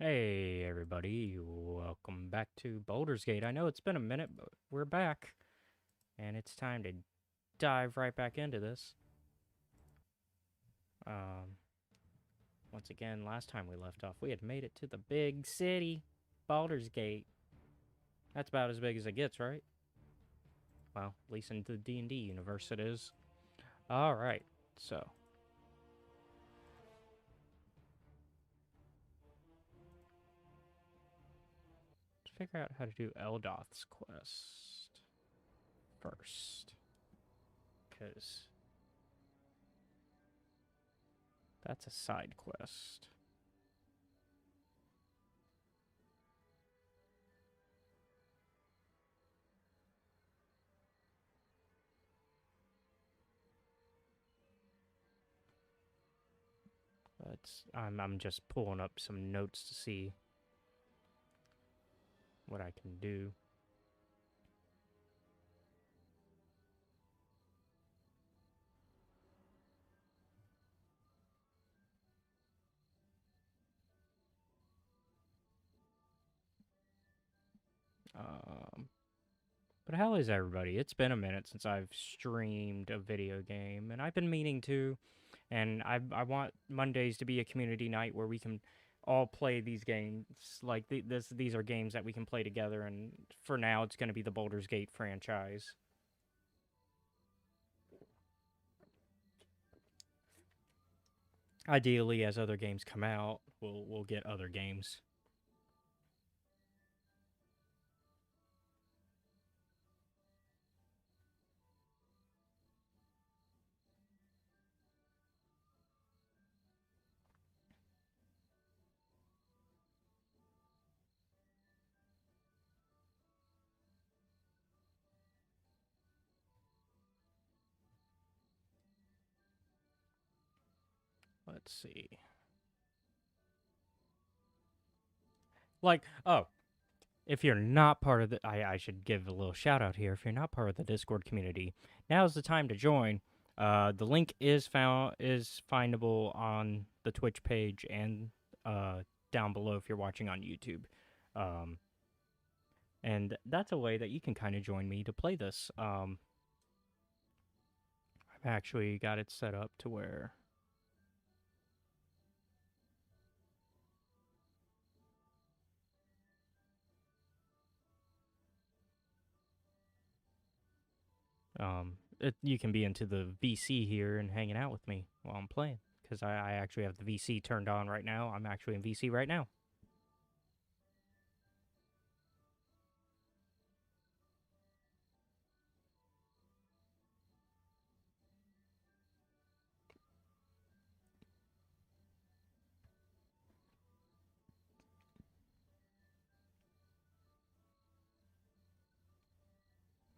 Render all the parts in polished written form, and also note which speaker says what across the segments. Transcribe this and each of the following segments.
Speaker 1: Hey everybody, welcome back to Baldur's Gate. I know it's been a minute, but we're back, and it's time to dive right back into this. Um, Once again, last time we left off, we had made it to the big city, Baldur's Gate. That's about as big as it gets, right? Well, at least in the D&D universe it is. All right, so let's figure out how to do Eldoth's quest first, because that's a side quest. I'm just pulling up some notes to see what I can do. Um, but how is everybody? It's been a minute since I've streamed a video game, and I've been meaning to. And I want Mondays to be a community night where we can all play these games. Like these are games that we can play together. And for now, it's going to be the Baldur's Gate franchise. Ideally, as other games come out, we'll get other games. Let's see. Like, oh, if you're not part of the, I should give a little shout out here. If you're not part of the Discord community, now's the time to join. The link is findable on the Twitch page and down below if you're watching on YouTube. Um, and that's a way that you can kind of join me to play this. I've actually got it set up to where you can be into the VC here and hanging out with me while I'm playing because I actually have the VC turned on right now. I'm actually in VC right now.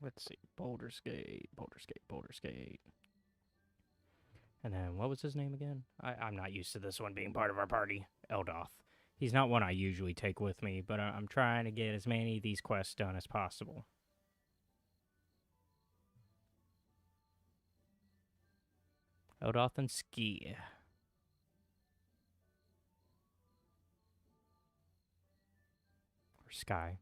Speaker 1: Let's see. Baldur's Gate, Baldur's Gate, Baldur's Gate. And then what was his name again? I'm not used to this one being part of our party. Eldoth. He's not one I usually take with me, but I'm trying to get as many of these quests done as possible. Eldoth and Ski. Or Sky.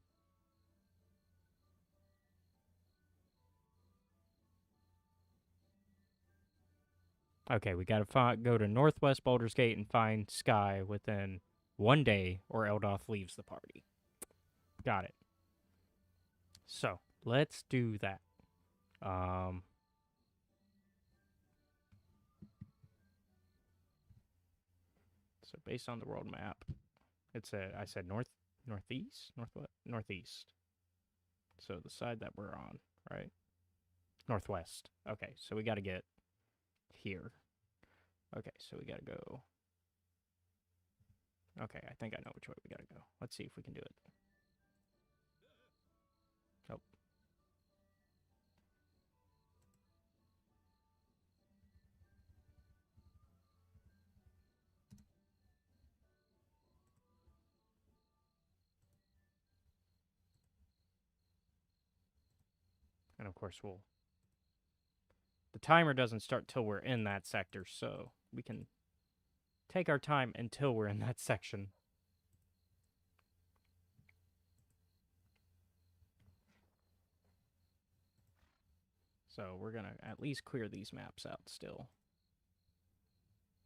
Speaker 1: Okay, we gotta go to Northwest Baldur's Gate and find Sky within 1 day, or Eldoth leaves the party. Got it. So let's do that. Um, so based on the world map, I said northeast, northwest, northeast. So the side that we're on, right? Northwest. Okay, so we got to get here. Okay, so we got to go. Okay, I think I know which way we got to go. Let's see if we can do it. Nope. And of course, the timer doesn't start till we're in that sector, so we can take our time until we're in that section. So we're gonna at least clear these maps out still.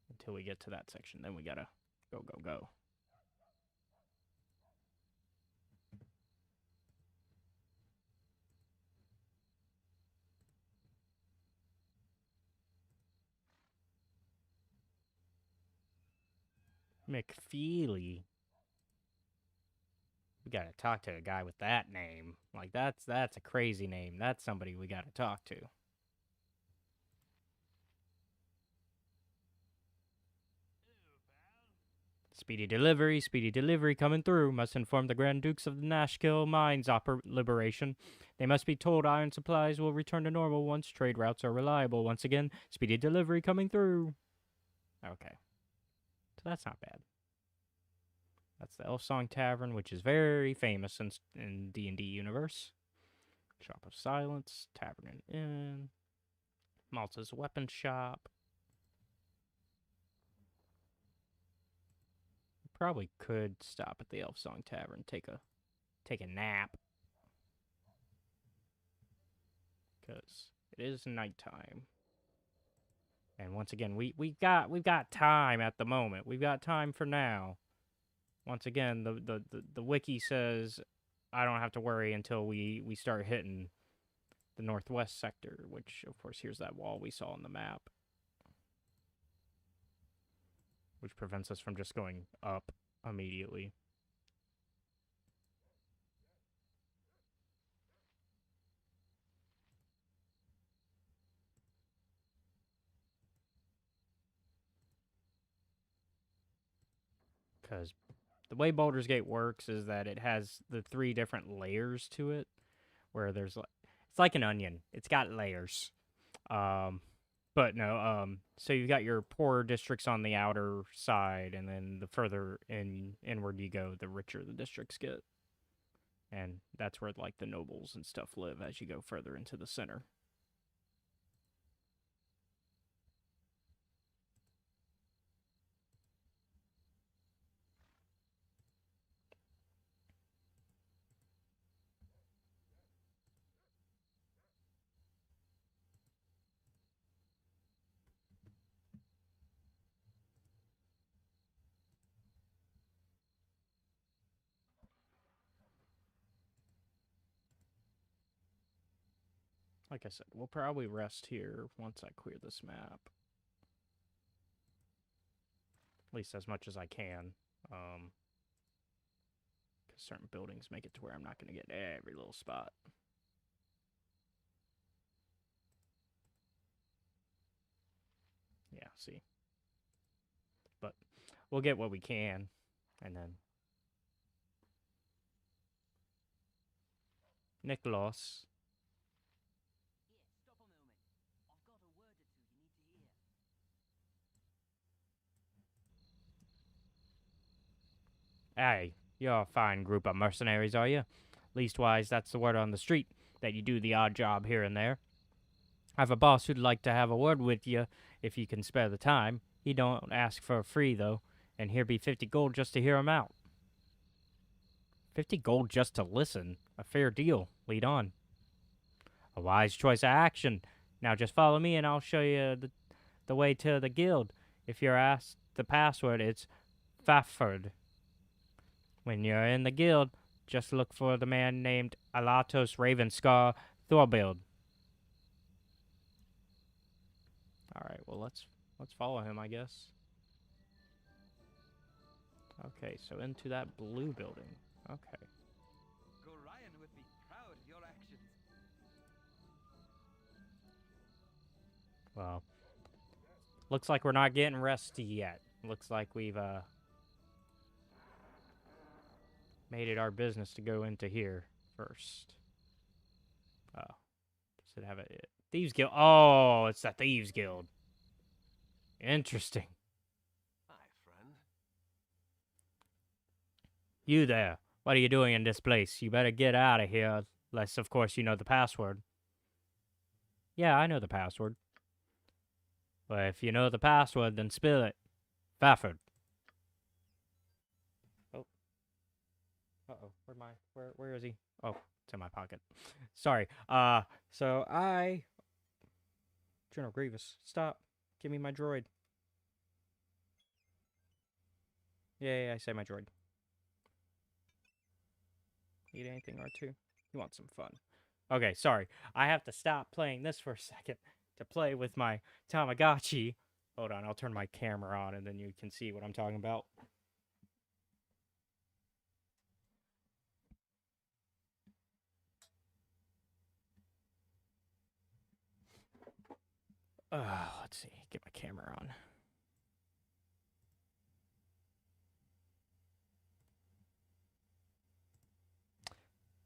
Speaker 1: Until we get to that section. Then we gotta go. McFeely. We gotta talk to a guy with that name. Like that's a crazy name. That's somebody we gotta talk to. Speedy delivery coming through. Must inform the Grand Dukes of the Nashkill Mines liberation. They must be told iron supplies will return to normal once trade routes are reliable. Once again, speedy delivery coming through. Okay. So that's not bad. That's the Elf Song Tavern, which is very famous in D&D universe. Shop of Silence, Tavern and Inn, Malta's Weapon Shop. Probably could stop at the Elf Song Tavern, take a nap, because it is nighttime. And once again, we've got time at the moment. We've got time for now. Once again, the wiki says I don't have to worry until we start hitting the northwest sector, which of course here's that wall we saw on the map, which prevents us from just going up immediately. Because the way Baldur's Gate works is that it has the 3 different layers to it, where there's like it's like an onion. It's got layers. But no, so you've got your poorer districts on the outer side, and then the further inward you go, the richer the districts get. And that's where like the nobles and stuff live as you go further into the center. Like I said, we'll probably rest here once I clear this map. At least as much as I can. Because certain buildings make it to where I'm not going to get every little spot. Yeah, see. But we'll get what we can, and then Nicholas. Hey, you're a fine group of mercenaries, are you? Leastwise, that's the word on the street, that you do the odd job here and there. I've a boss who'd like to have a word with you if you can spare the time. He don't ask for a free, though, and here be 50 gold just to hear him out. 50 gold just to listen? A fair deal. Lead on. A wise choice of action. Now just follow me and I'll show you the way to the guild. If you're asked the password, it's Fafford. When you're in the guild, just look for the man named Alatos Ravenscar Thorbild. Alright, well let's follow him, I guess. Okay, so into that blue building. Okay.
Speaker 2: Gorion would be proud of your actions.
Speaker 1: Well, looks like we're not getting resty yet. Looks like we've made it our business to go into here first. Oh. Does it have a Thieves Guild? Oh, it's the Thieves Guild. Interesting.
Speaker 2: Hi, friend.
Speaker 1: You there. What are you doing in this place? You better get out of here, unless, of course, you know the password. Yeah, I know the password. Well, if you know the password, then spill it. Fafford. Oh. Uh-oh. Where is he? Oh, it's in my pocket. Sorry. So I General Grievous, stop. Give me my droid. Yeah, I say my droid. Need anything, R2? You want some fun. Okay, sorry. I have to stop playing this for a second to play with my Tamagotchi. Hold on, I'll turn my camera on and then you can see what I'm talking about. Let's see. Get my camera on.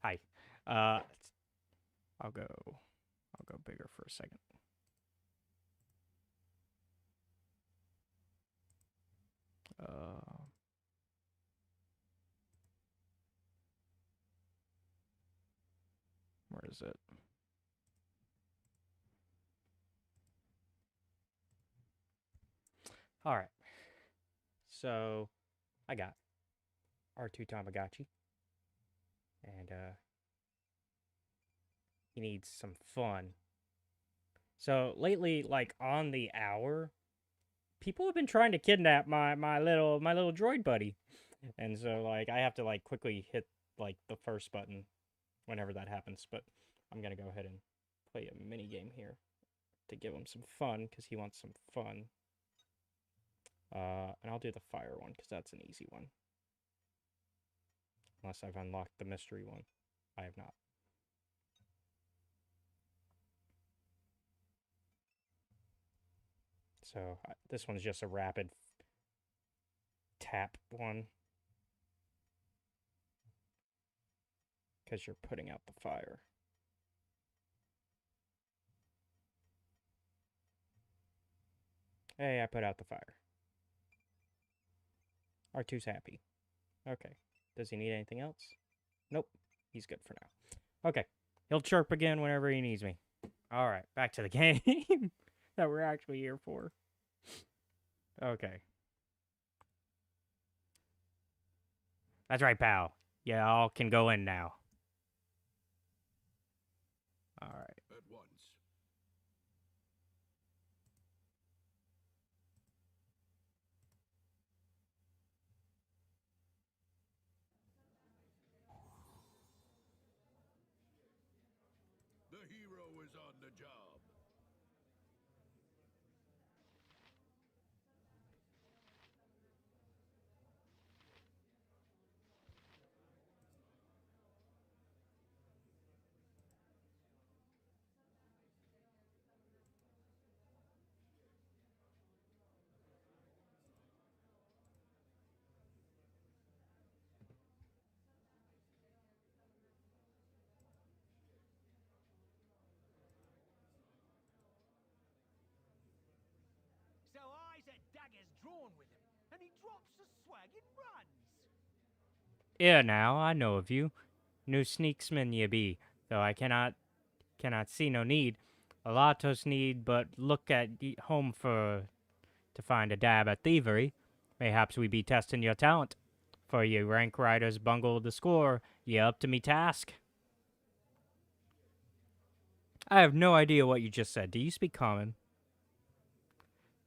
Speaker 1: Hi. I'll go bigger for a second. Where is it? All right. So I got R2 Tamagotchi, and he needs some fun. So lately, like on the hour, people have been trying to kidnap my little droid buddy, and so like I have to like quickly hit like the first button whenever that happens. But I'm gonna go ahead and play a mini game here to give him some fun because he wants some fun. And I'll do the fire one because that's an easy one. Unless I've unlocked the mystery one. I have not. So this one's just a rapid tap one. Because you're putting out the fire. Hey, I put out the fire. R2's happy. Okay. Does he need anything else? Nope. He's good for now. Okay. He'll chirp again whenever he needs me. Alright, back to the game that we're actually here for. Okay. That's right, pal. Y'all can go in now. Alright.
Speaker 3: At once. The hero is on the job.
Speaker 2: So Isaac daggers drawn with him, and he drops the swag and runs.
Speaker 1: Here now, I know of you. New sneaksman ye be, though I cannot see no need. A lotos need but look at home to find a dab at thievery. Mayhaps we be testing your talent. For ye rank riders bungled the score, ye up to me task. I have no idea what you just said. Do you speak common?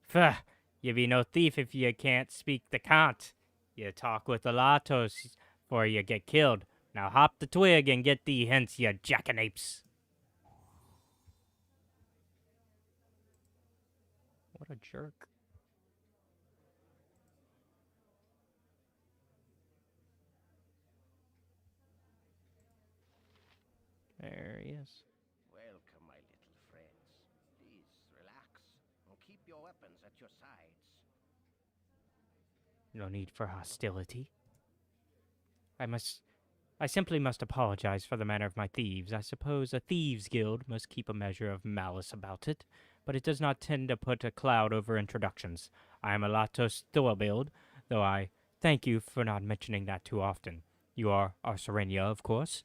Speaker 1: Pho, ye be no thief if ye can't speak the cant. Ye talk with the lotos, for ye get killed. Now hop the twig and get thee hence, ye jackanapes. What a jerk. There he is.
Speaker 4: Welcome, my little friends. Please relax and keep your weapons at your sides.
Speaker 1: No need for hostility. I simply must apologize for the manner of my thieves. I suppose a thieves' guild must keep a measure of malice about it, but it does not tend to put a cloud over introductions. I am a Latos Thorbild, though I thank you for not mentioning that too often. You are Arserenia, of course.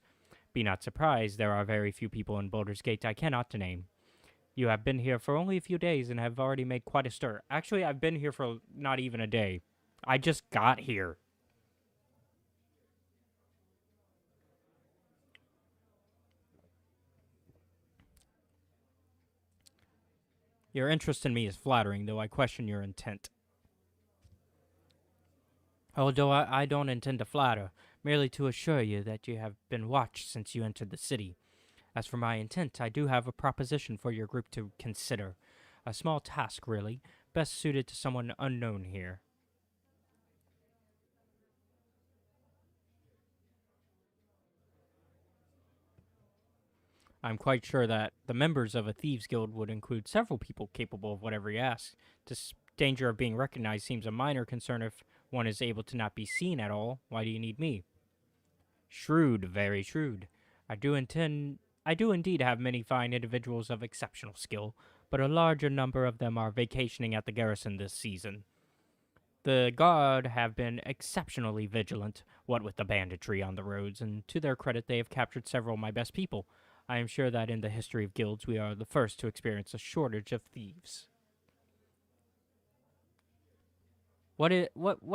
Speaker 1: Be not surprised, there are very few people in Baldur's Gate I cannot name. You have been here for only a few days and have already made quite a stir. Actually, I've been here for not even a day. I just got here. Your interest in me is flattering, though I question your intent. Although I don't intend to flatter, merely to assure you that you have been watched since you entered the city. As for my intent, I do have a proposition for your group to consider. A small task, really, best suited to someone unknown here. I'm quite sure that the members of a thieves' guild would include several people capable of whatever he asks. This danger of being recognized seems a minor concern if one is able to not be seen at all. Why do you need me? Shrewd, very shrewd. I do indeed have many fine individuals of exceptional skill, but a larger number of them are vacationing at the garrison this season. The guard have been exceptionally vigilant, what with the banditry on the roads, and to their credit they have captured several of my best people. I am sure that in the history of guilds we are the first to experience a shortage of thieves. What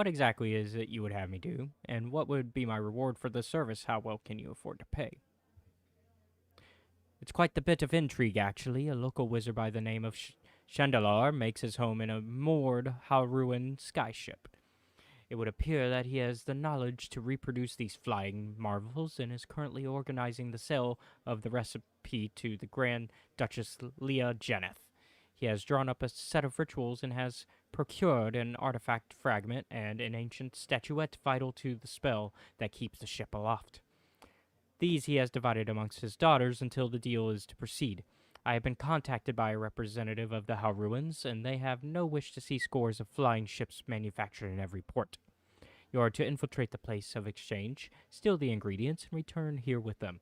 Speaker 1: exactly is it you would have me do, and what would be my reward for this service? How well can you afford to pay? It's quite the bit of intrigue, actually. A local wizard by the name of Chandalar makes his home in a moored Haruan skyship. It would appear that he has the knowledge to reproduce these flying marvels and is currently organizing the sale of the recipe to the Grand Duchess Leah Jeneth. He has drawn up a set of rituals and has procured an artifact fragment and an ancient statuette vital to the spell that keeps the ship aloft. These he has divided amongst his daughters until the deal is to proceed. I have been contacted by a representative of the Hauruans, and they have no wish to see scores of flying ships manufactured in every port. You are to infiltrate the place of exchange, steal the ingredients, and return here with them.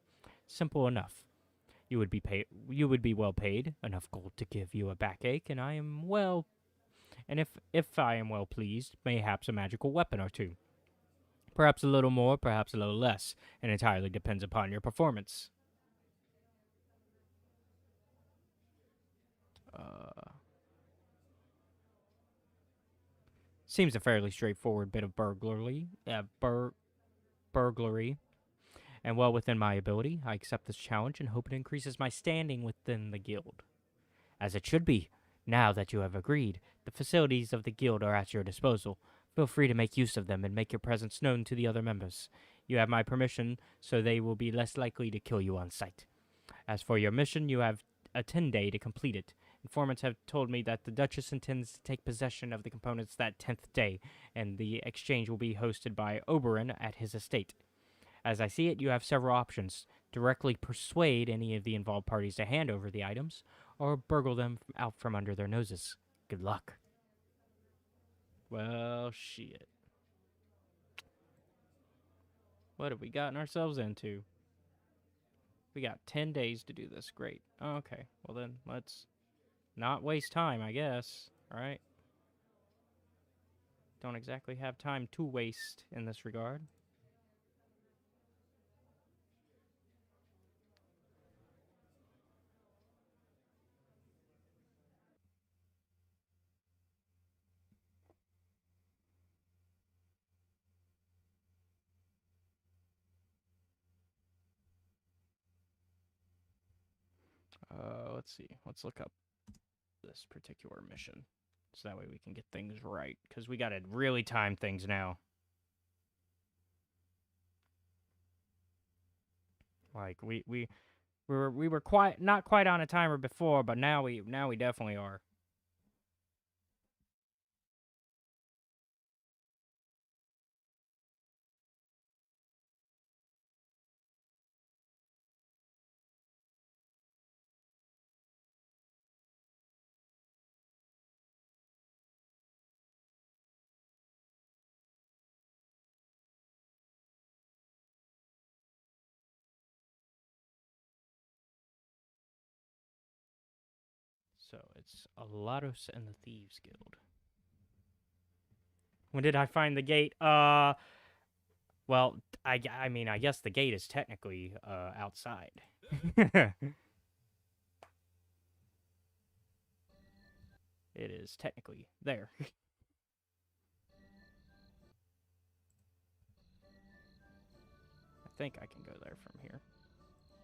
Speaker 1: Simple enough. You would be well paid, enough gold to give you a backache, and if I am well pleased, mayhaps a magical weapon or two. Perhaps a little more, perhaps a little less. It entirely depends upon your performance. Uh, Seems a fairly straightforward bit of burglary, and well within my ability. I accept this challenge and hope it increases my standing within the guild. As it should be. Now that you have agreed, the facilities of the guild are at your disposal. Feel free to make use of them and make your presence known to the other members. You have my permission, so they will be less likely to kill you on sight. As for your mission, you have a 10-day to complete it. Informants have told me that the Duchess intends to take possession of the components that 10th day, and the exchange will be hosted by Oberon at his estate. As I see it, you have several options. Directly persuade any of the involved parties to hand over the items, or burgle them out from under their noses. Good luck. Well, shit. What have we gotten ourselves into? We got 10 days to do this. Great. Okay, well then, let's not waste time, I guess. Alright? Don't exactly have time to waste in this regard. Let's see. Let's look up this particular mission. So that way we can get things right. Because we gotta really time things now. Like, we were quite not quite on a timer before, but now we definitely are. So it's Alados and the Thieves Guild. When did I find the gate? Well, I mean, I guess the gate is technically outside. It is technically there. I think I can go there from here.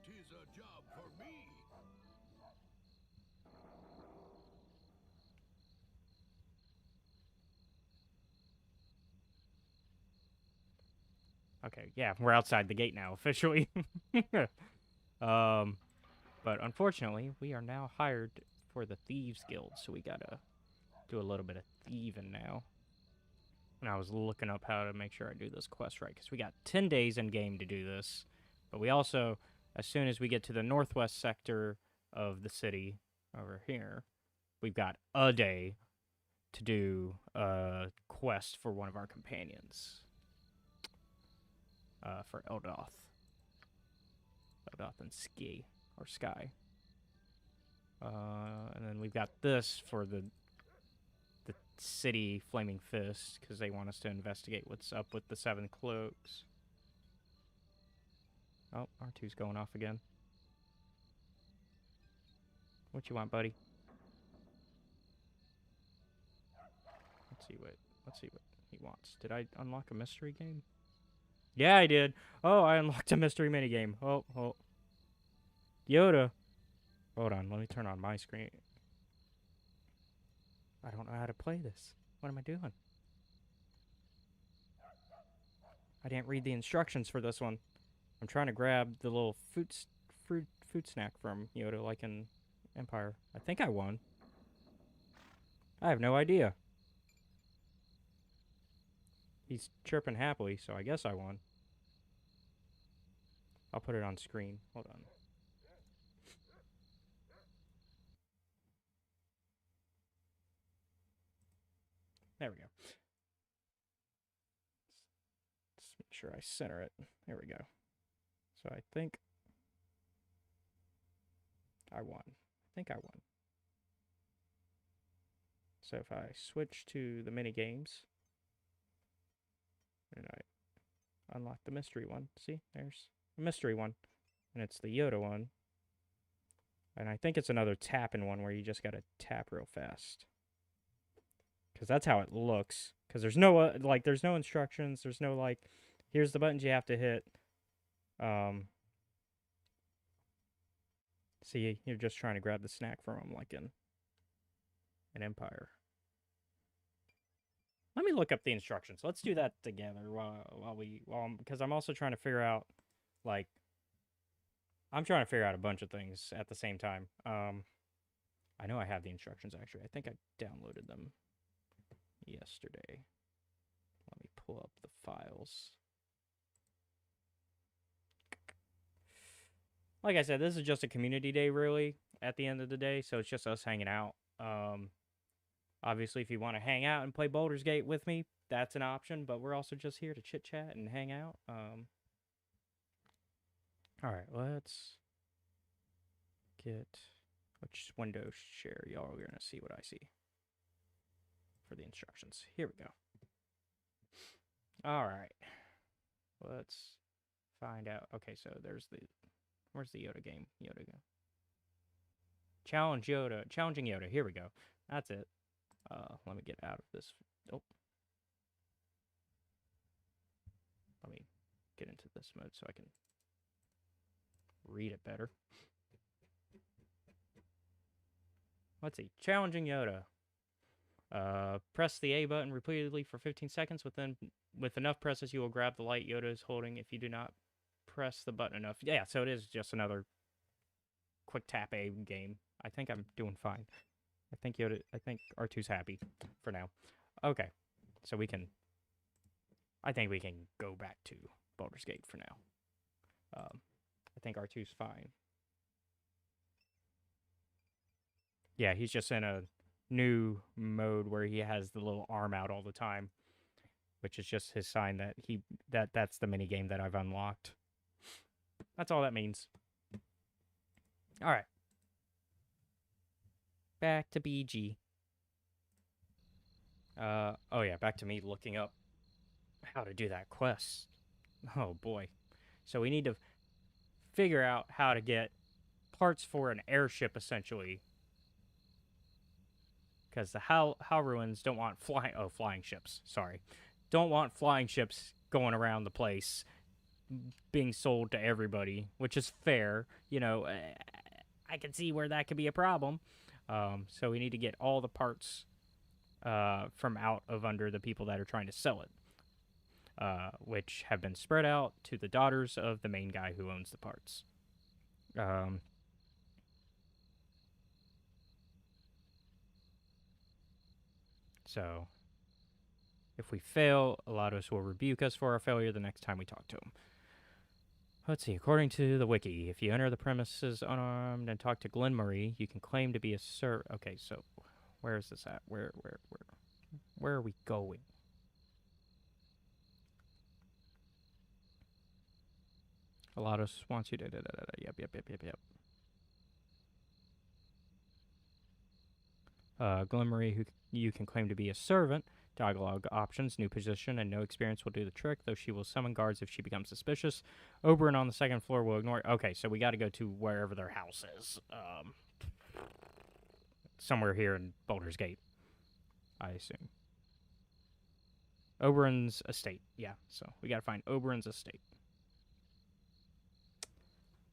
Speaker 2: 'Tis a job for me.
Speaker 1: Okay, yeah, we're outside the gate now, officially. um, but unfortunately, we are now hired for the Thieves Guild, so we gotta do a little bit of thieving now. And I was looking up how to make sure I do this quest right, because we got 10 days in game to do this. But we also, as soon as we get to the northwest sector of the city over here, we've got a day to do a quest for one of our companions. For Eldoth. Eldoth and Ski, or Sky. And then we've got this for the city Flaming Fist, because they want us to investigate what's up with the Seven Cloaks. Oh, R2's going off again. What you want, buddy? Let's see what he wants. Did I unlock a mystery game? Yeah, I did. Oh, I unlocked a mystery minigame. Oh. Yoda. Hold on, let me turn on my screen. I don't know how to play this. What am I doing? I didn't read the instructions for this one. I'm trying to grab the little food snack from Yoda, like in Empire. I think I won. I have no idea. He's chirping happily, so I guess I won. I'll put it on screen. Hold on. There we go. Let's make sure I center it. There we go. So I think I won. So if I switch to the mini games, and I unlock the mystery one. See, there's a mystery one, and it's the Yoda one. And I think it's another tapping one where you just gotta tap real fast. Because that's how it looks. Because there's no, there's no instructions. There's no, here's the buttons you have to hit. See, you're just trying to grab the snack from them, like in an Empire. Let me look up the instructions. Let's do that together because I'm also trying to figure out, I'm trying to figure out a bunch of things at the same time. I know I have the instructions, actually. I think I downloaded them yesterday. Let me pull up the files. Like I said, this is just a community day, really, at the end of the day, so it's just us hanging out. Obviously, if you want to hang out and play Baldur's Gate with me, that's an option, but we're also just here to chit-chat and hang out. Alright, let's get... Which window share? Y'all are going to see what I see for the instructions. Here we go. Alright. Let's find out. Okay, so there's the... Where's the Yoda game? Yoda go. Challenging Yoda. Here we go. That's it. Let me get out of this. Oh. Let me get into this mode so I can read it better. Let's see. Challenging Yoda. Press the A button repeatedly for 15 seconds. With enough presses, you will grab the light Yoda is holding. If you do not press the button enough. Yeah, so it is just another quick tap A game. I think I'm doing fine. I think R2's happy for now. Okay, so I think we can go back to Baldur's Gate for now. I think R2's fine. Yeah, he's just in a new mode where he has the little arm out all the time, which is just his sign that that's the mini game that I've unlocked. That's all that means. All right. Back to BG. Oh yeah, back to me looking up how to do that quest. Oh boy. So we need to figure out how to get parts for an airship, essentially. Because the Halruans don't want flying ships. Sorry. Don't want flying ships going around the place being sold to everybody, which is fair. You know, I can see where that could be a problem. So we need to get all the parts from out of under the people that are trying to sell it. which have been spread out to the daughters of the main guy who owns the parts. So, if we fail, Alados will rebuke us for our failure the next time we talk to him. Let's see. According to the wiki, if you enter the premises unarmed and talk to Glenmarie, you can claim to be a Okay, so where is this at? Where are we going? Alados wants you to. Yep. Glenmarie, who you can claim to be a servant. Dialogue options, new position, and no experience will do the trick, though she will summon guards if she becomes suspicious. Oberyn on the second floor will ignore. Okay, so we got to go to wherever their house is. Somewhere here in Baldur's Gate, I assume. Oberyn's estate. Yeah, so we got to find Oberyn's estate.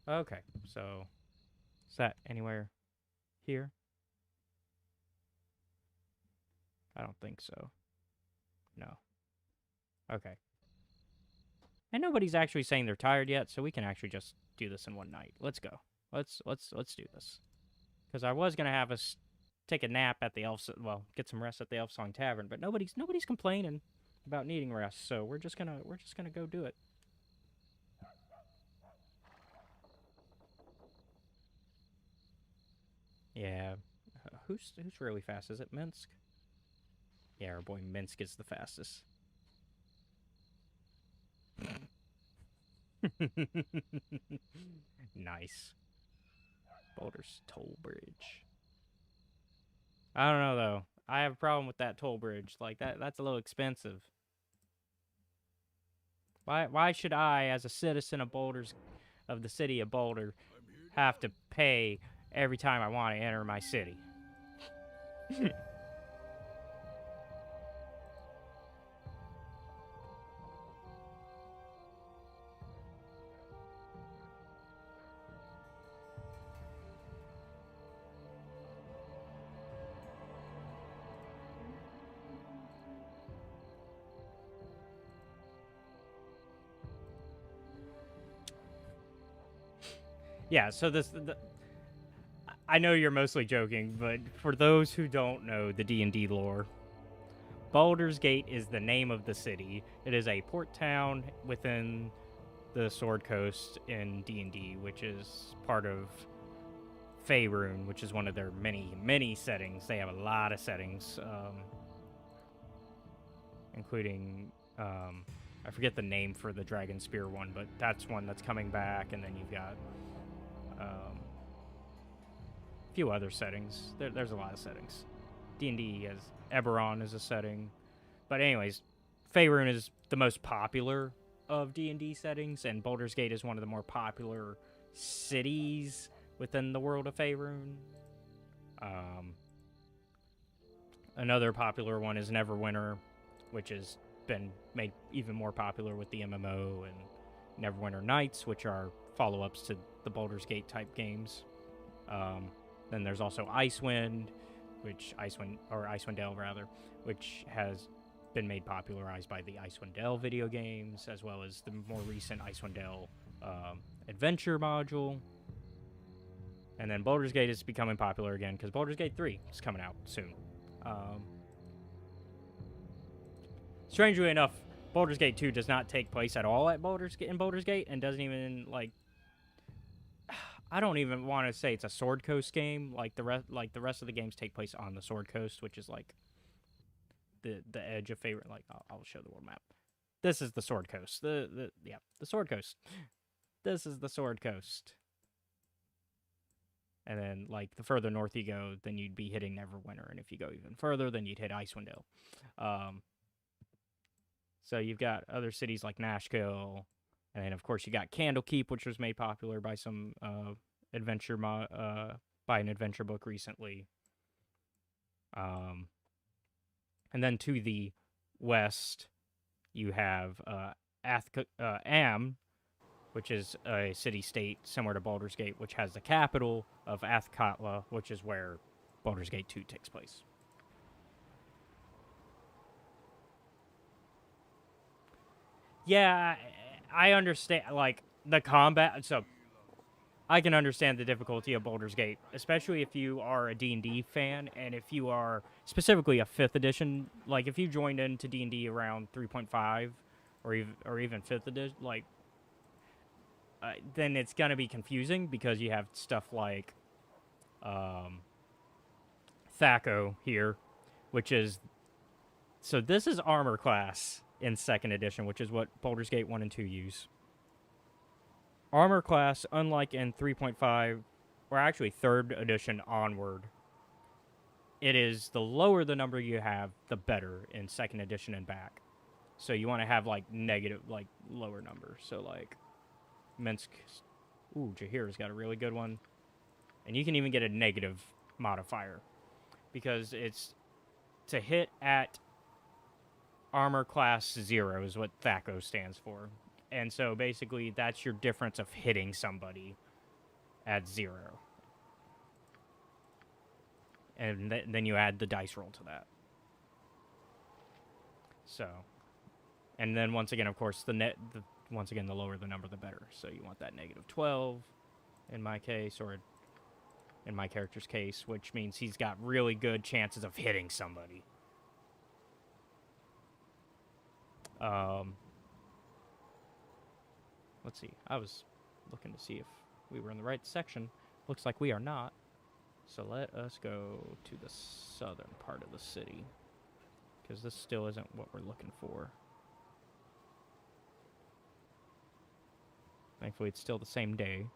Speaker 1: Okay, so is that anywhere here? I don't think so. No. Okay. And nobody's actually saying they're tired yet, so we can actually just do this in one night. Let's go. Let's do this. Because I was gonna have us take a nap at the get some rest at the Elf Song Tavern, but nobody's complaining about needing rest, so we're just gonna go do it. Yeah. Who's really fast? Is it Minsk? Yeah, our boy Minsk is the fastest. Nice. Baldur's Toll Bridge. I don't know though. I have a problem with that toll bridge. Like that's a little expensive. Why should I, as a citizen of the city of Baldur, have to pay every time I want to enter my city? Yeah, so I know you're mostly joking, but for those who don't know the D&D lore, Baldur's Gate is the name of the city. It is a port town within the Sword Coast in D&D, which is part of Faerun, which is one of their many settings. They have a lot of settings, including I forget the name for the Dragon Spear one, but that's one that's coming back, and then you've got a few other settings. There's a lot of settings. D&D has Eberron as a setting, but anyways, Faerun is the most popular of D&D settings, and Baldur's Gate is one of the more popular cities within the world of Faerun. Another popular one is Neverwinter, which has been made even more popular with the MMO, and Neverwinter Nights, which are follow-ups to the Baldur's Gate type games. Then there's also Icewind Dale rather, which has been made popularized by the Icewind Dale video games, as well as the more recent Icewind Dale adventure module. And then Baldur's Gate is becoming popular again because Baldur's Gate 3 is coming out soon. Strangely enough, Baldur's Gate 2 does not take place at all at Baldur's Gate, and doesn't even I don't even want to say it's a Sword Coast game. Like the rest of the games take place on the Sword Coast, which is like the edge of favorite. Like I'll show the world map. This is the Sword Coast. The Sword Coast. This is the Sword Coast. And then, like, the further north you go, then you'd be hitting Neverwinter. And if you go even further, then you'd hit Icewind Dale. So you've got other cities like Nashkel. And then, of course, you got Candlekeep, which was made popular by some by an adventure book recently. And then to the west, you have Am, which is a city-state similar to Baldur's Gate, which has the capital of Athkatla, which is where Baldur's Gate 2 takes place. Yeah, I understand, like, the combat. So I can understand the difficulty of Baldur's Gate, especially if you are a D&D fan, and if you are specifically a 5th edition, like if you joined into D&D around 3.5 or even 5th edition, like then it's going to be confusing because you have stuff like um Thaco here, which is so this is armor class in 2nd edition, which is what Baldur's Gate 1 and 2 use. Armor class, unlike in 3.5, or actually 3rd edition onward, it is the lower the number you have, the better in 2nd edition and back. So you want to have like negative, like lower numbers. So like Minsk, ooh, Jahir's got a really good one, and you can even get a negative modifier because it's to hit at armor class 0 is what Thaco stands for. And so basically that's your difference of hitting somebody at 0. And then you add the dice roll to that. So, and then once again, of course, once again, the lower the number, the better. So you want that negative 12 in my case, or in my character's case, which means he's got really good chances of hitting somebody. Let's see. I was looking to see if we were in the right section. Looks like we are not. So let us go to the southern part of the city, because this still isn't what we're looking for. Thankfully, it's still the same day.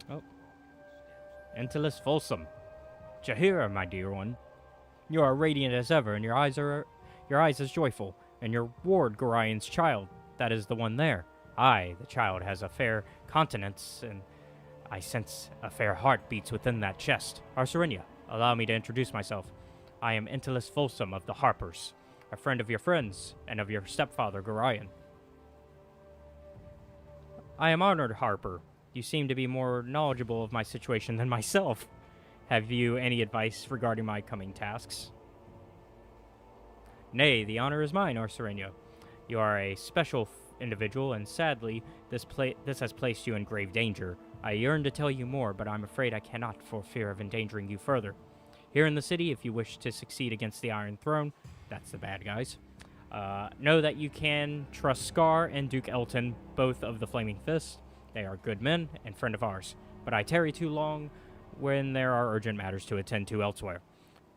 Speaker 1: Oh. Entilus Folsom. Jahira, my dear one. You are radiant as ever, and your eyes as joyful, and your ward, Gorian's child, that is the one there. Aye, the child has a fair countenance, and I sense a fair heart beats within that chest. Arsarinia, allow me to introduce myself. I am Entilus Folsom of the Harpers, a friend of your friends, and of your stepfather, Gorian. I am honored, Harper. You seem to be more knowledgeable of my situation than myself. Have you any advice regarding my coming tasks? Nay, the honor is mine, Arsarenia. You are a special individual, and sadly, this has placed you in grave danger. I yearn to tell you more, but I'm afraid I cannot for fear of endangering you further. Here in the city, if you wish to succeed against the Iron Throne, that's the bad guys, know that you can trust Scar and Duke Elton, both of the Flaming Fist. They are good men and friend of ours, but I tarry too long when there are urgent matters to attend to elsewhere.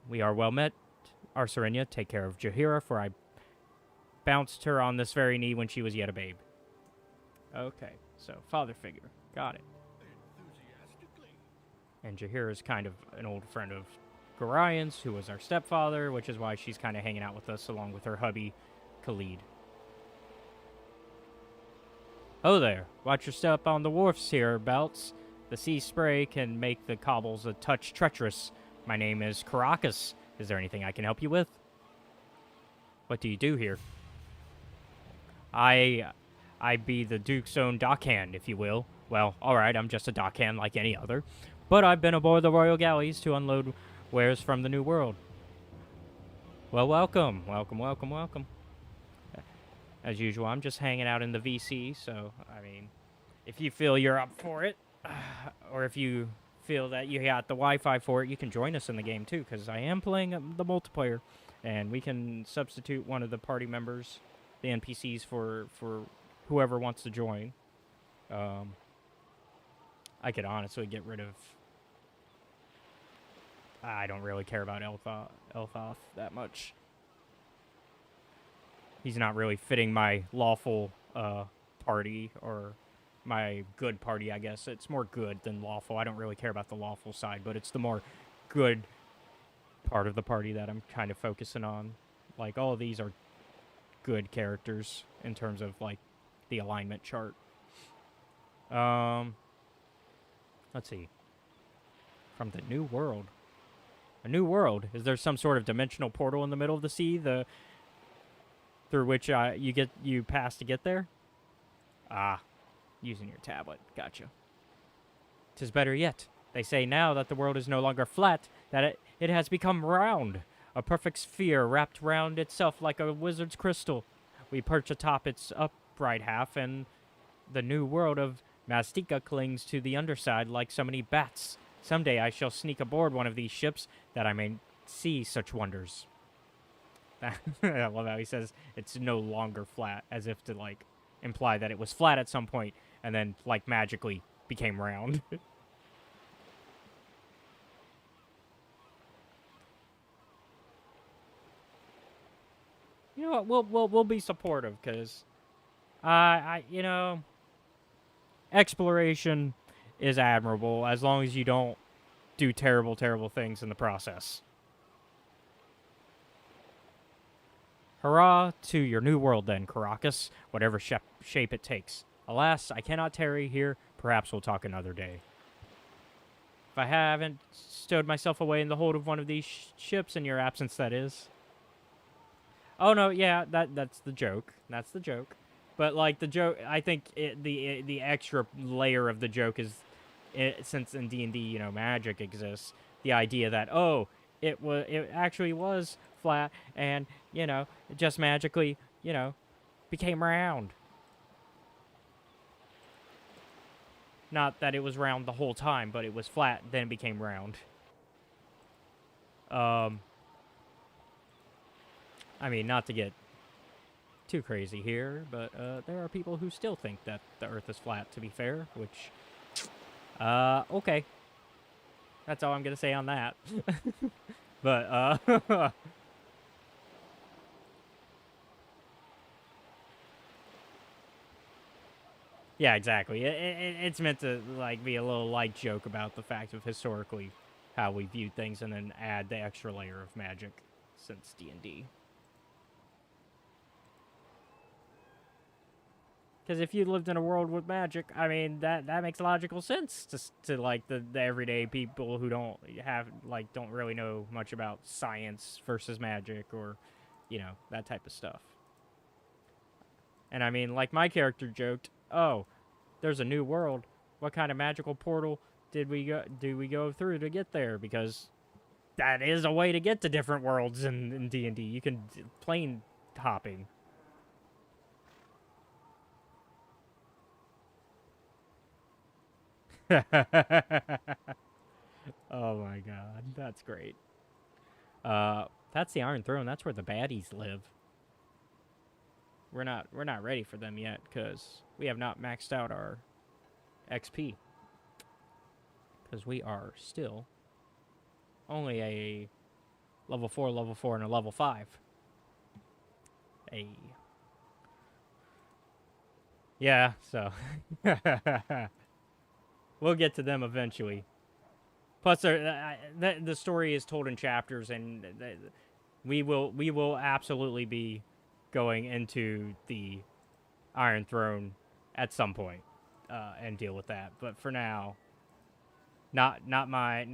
Speaker 1: We are well met, Arsarenia. Take care of Jahira, for I bounced her on this very knee when she was yet a babe. Okay, so father figure. Got it. And Jahira is kind of an old friend of Gorian's, who was our stepfather, which is why she's kind of hanging out with us along with her hubby, Khalid. Oh there, watch your step on the wharfs here, Belts. The sea spray can make the cobbles a touch treacherous. My name is Caracas. Is there anything I can help you with? What do you do here? I be the Duke's own dockhand, if you will. Well, alright, I'm just a dockhand like any other. But I've been aboard the Royal Galleys to unload wares from the New World. Well, welcome. Welcome, welcome, welcome. As usual, I'm just hanging out in the VC, so, I mean, if you feel you're up for it, or if you feel that you got the Wi-Fi for it, you can join us in the game, too, because I am playing the multiplayer, and we can substitute one of the party members, the NPCs, for whoever wants to join. I could honestly get rid of... I don't really care about Elthoth that much. He's not really fitting my lawful party, or my good party, I guess. It's more good than lawful. I don't really care about the lawful side, but it's the more good part of the party that I'm kind of focusing on. Like, all of these are good characters in terms of, like, the alignment chart. Let's see. From the New World. A new world? Is there some sort of dimensional portal in the middle of the sea, through which you pass to get there? Ah, using your tablet. Gotcha. 'Tis better yet. They say now that the world is no longer flat, that it has become round. A perfect sphere wrapped round itself like a wizard's crystal. We perch atop its upright half, and the new world of Mastika clings to the underside like so many bats. Someday I shall sneak aboard one of these ships that I may see such wonders. I love how he says it's no longer flat, as if to, like, imply that it was flat at some point and then, like, magically became round. You know what? We'll be supportive because, you know, exploration is admirable as long as you don't do terrible, terrible things in the process. Hurrah to your new world then, Caracas, whatever shape it takes. Alas, I cannot tarry here. Perhaps we'll talk another day. If I haven't stowed myself away in the hold of one of these ships in your absence, that is. Oh no, yeah, that's the joke. That's the joke. But like the joke, I think the extra layer of the joke is, since in D&D, you know, magic exists, the idea that it actually was flat and, you know, it just magically, you know, became round. Not that it was round the whole time, but it was flat, then it became round. I mean, not to get too crazy here, but there are people who still think that the Earth is flat, to be fair, which, okay. That's all I'm gonna say on that. But, yeah, exactly. It's meant to, like, be a little light joke about the fact of historically how we viewed things and then add the extra layer of magic since D&D. Because if you lived in a world with magic, I mean, that makes logical sense to like the everyday people who don't really know much about science versus magic or, you know, that type of stuff. And I mean, like my character joked, oh, there's a new world. What kind of magical portal do we go through to get there? Because that is a way to get to different worlds in D&D. You can plane hopping. Oh my god, that's great. That's the Iron Throne. That's where the baddies live. We're not ready for them yet because we have not maxed out our XP. Because we are still only a level 4, and a level 5. Yeah, so we'll get to them eventually. Plus, the story is told in chapters, and we will absolutely be going into the Iron Throne at some point and deal with that. But for now, not my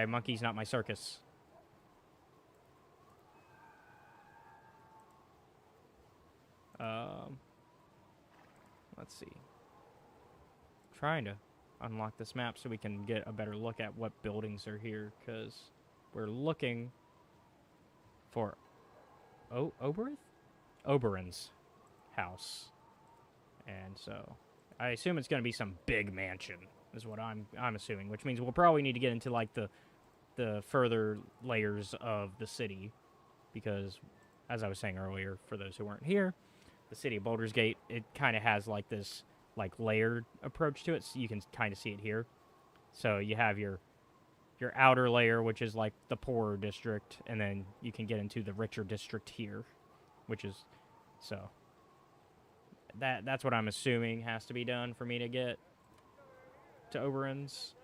Speaker 1: monkeys, not my circus. Let's see. Trying to unlock this map so we can get a better look at what buildings are here, because we're looking for Oberon's house, and so I assume it's going to be some big mansion is what I'm assuming, which means we'll probably need to get into like the further layers of the city, because as I was saying earlier, for those who weren't here, the city of Baldur's Gate, it kind of has like this like layered approach to it, so you can kind of see it here. So you have your outer layer, which is like the poorer district, and then you can get into the richer district here, which is so that's what I'm assuming has to be done for me to get to Oberon's.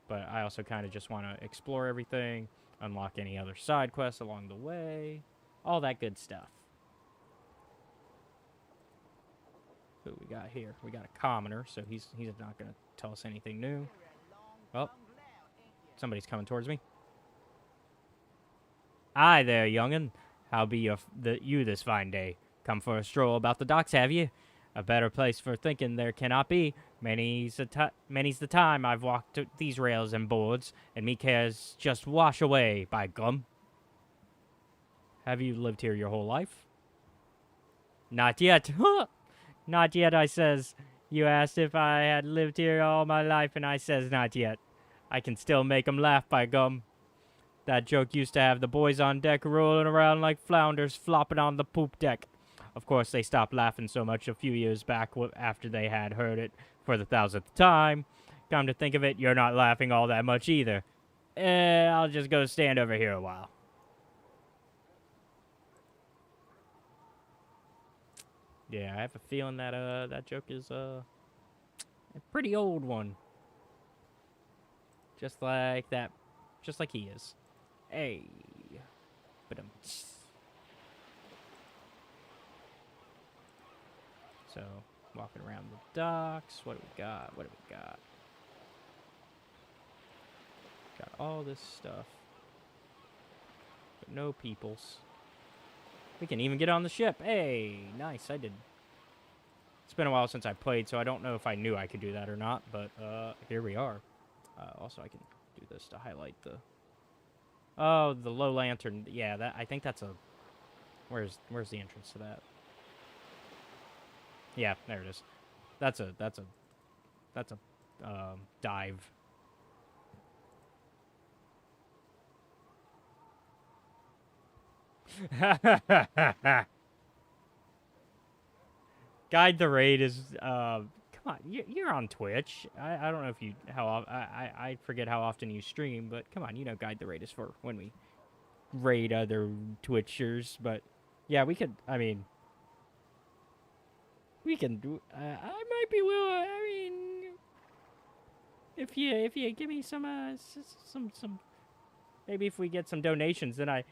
Speaker 1: But I also kind of just want to explore everything, unlock any other side quests along the way, all that good stuff. Who we got here? We got a commoner, so he's not going to tell us anything new. Well, somebody's coming towards me. Hi there, young'un. How be you this fine day? Come for a stroll about the docks, have you? A better place for thinking there cannot be. Many's the time I've walked these rails and boards, and me cares just wash away, by gum. Have you lived here your whole life? Not yet. Not yet, I says. You asked if I had lived here all my life, and I says not yet. I can still make 'em laugh, by gum. That joke used to have the boys on deck rolling around like flounders flopping on the poop deck. Of course, they stopped laughing so much a few years back after they had heard it for the 1000th time. Come to think of it, you're not laughing all that much either. I'll just go stand over here a while. Yeah, I have a feeling that that joke is a pretty old one. Just like that, just like he is. Hey, but so walking around the docks. What do we got? What do we got? Got all this stuff, but no peoples. We can even get on the ship. Hey, nice. I did. It's been a while since I played, so I don't know if I knew I could do that or not, but here we are. Also, I can do this to highlight the... Oh, the low lantern. Yeah, that I think that's a... Where's the entrance to that? Yeah, there it is. That's a dive. Guide the raid is come on, you're on Twitch. I don't know if you I forget how often you stream, but come on, you know Guide the Raid is for when we raid other Twitchers, but yeah, we could, I mean, we can do I might be willing, I mean, if you give me some some maybe if we get some donations, then if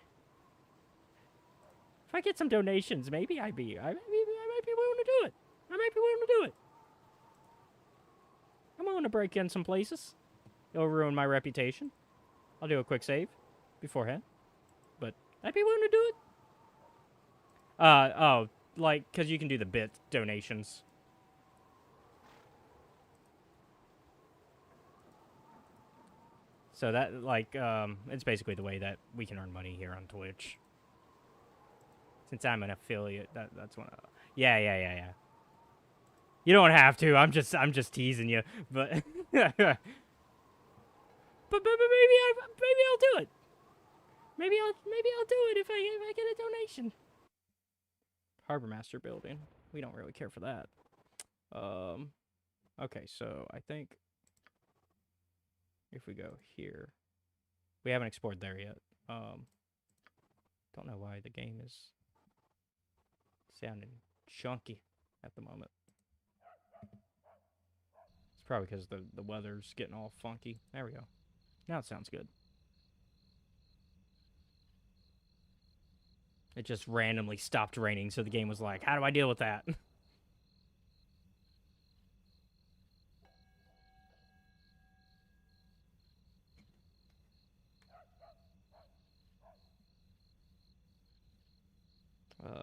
Speaker 1: I get some donations, maybe I might be willing to do it. I might be willing to do it. I'm willing to break in some places. It'll ruin my reputation. I'll do a quick save beforehand, but I'd be willing to do it. Oh, like, because you can do the bit donations. So that, like, it's basically the way that we can earn money here on Twitch. Since I'm an affiliate, that's one. Yeah. You don't have to. I'm just teasing you, but but maybe I'll do it. Maybe I'll do it if I get a donation. Harbor Master building. We don't really care for that. Okay, so I think if we go here, we haven't explored there yet. Don't know why the game is sounding chunky at the moment. It's probably because the weather's getting all funky. There we go. Now it sounds good. It just randomly stopped raining, so the game was like, how do I deal with that?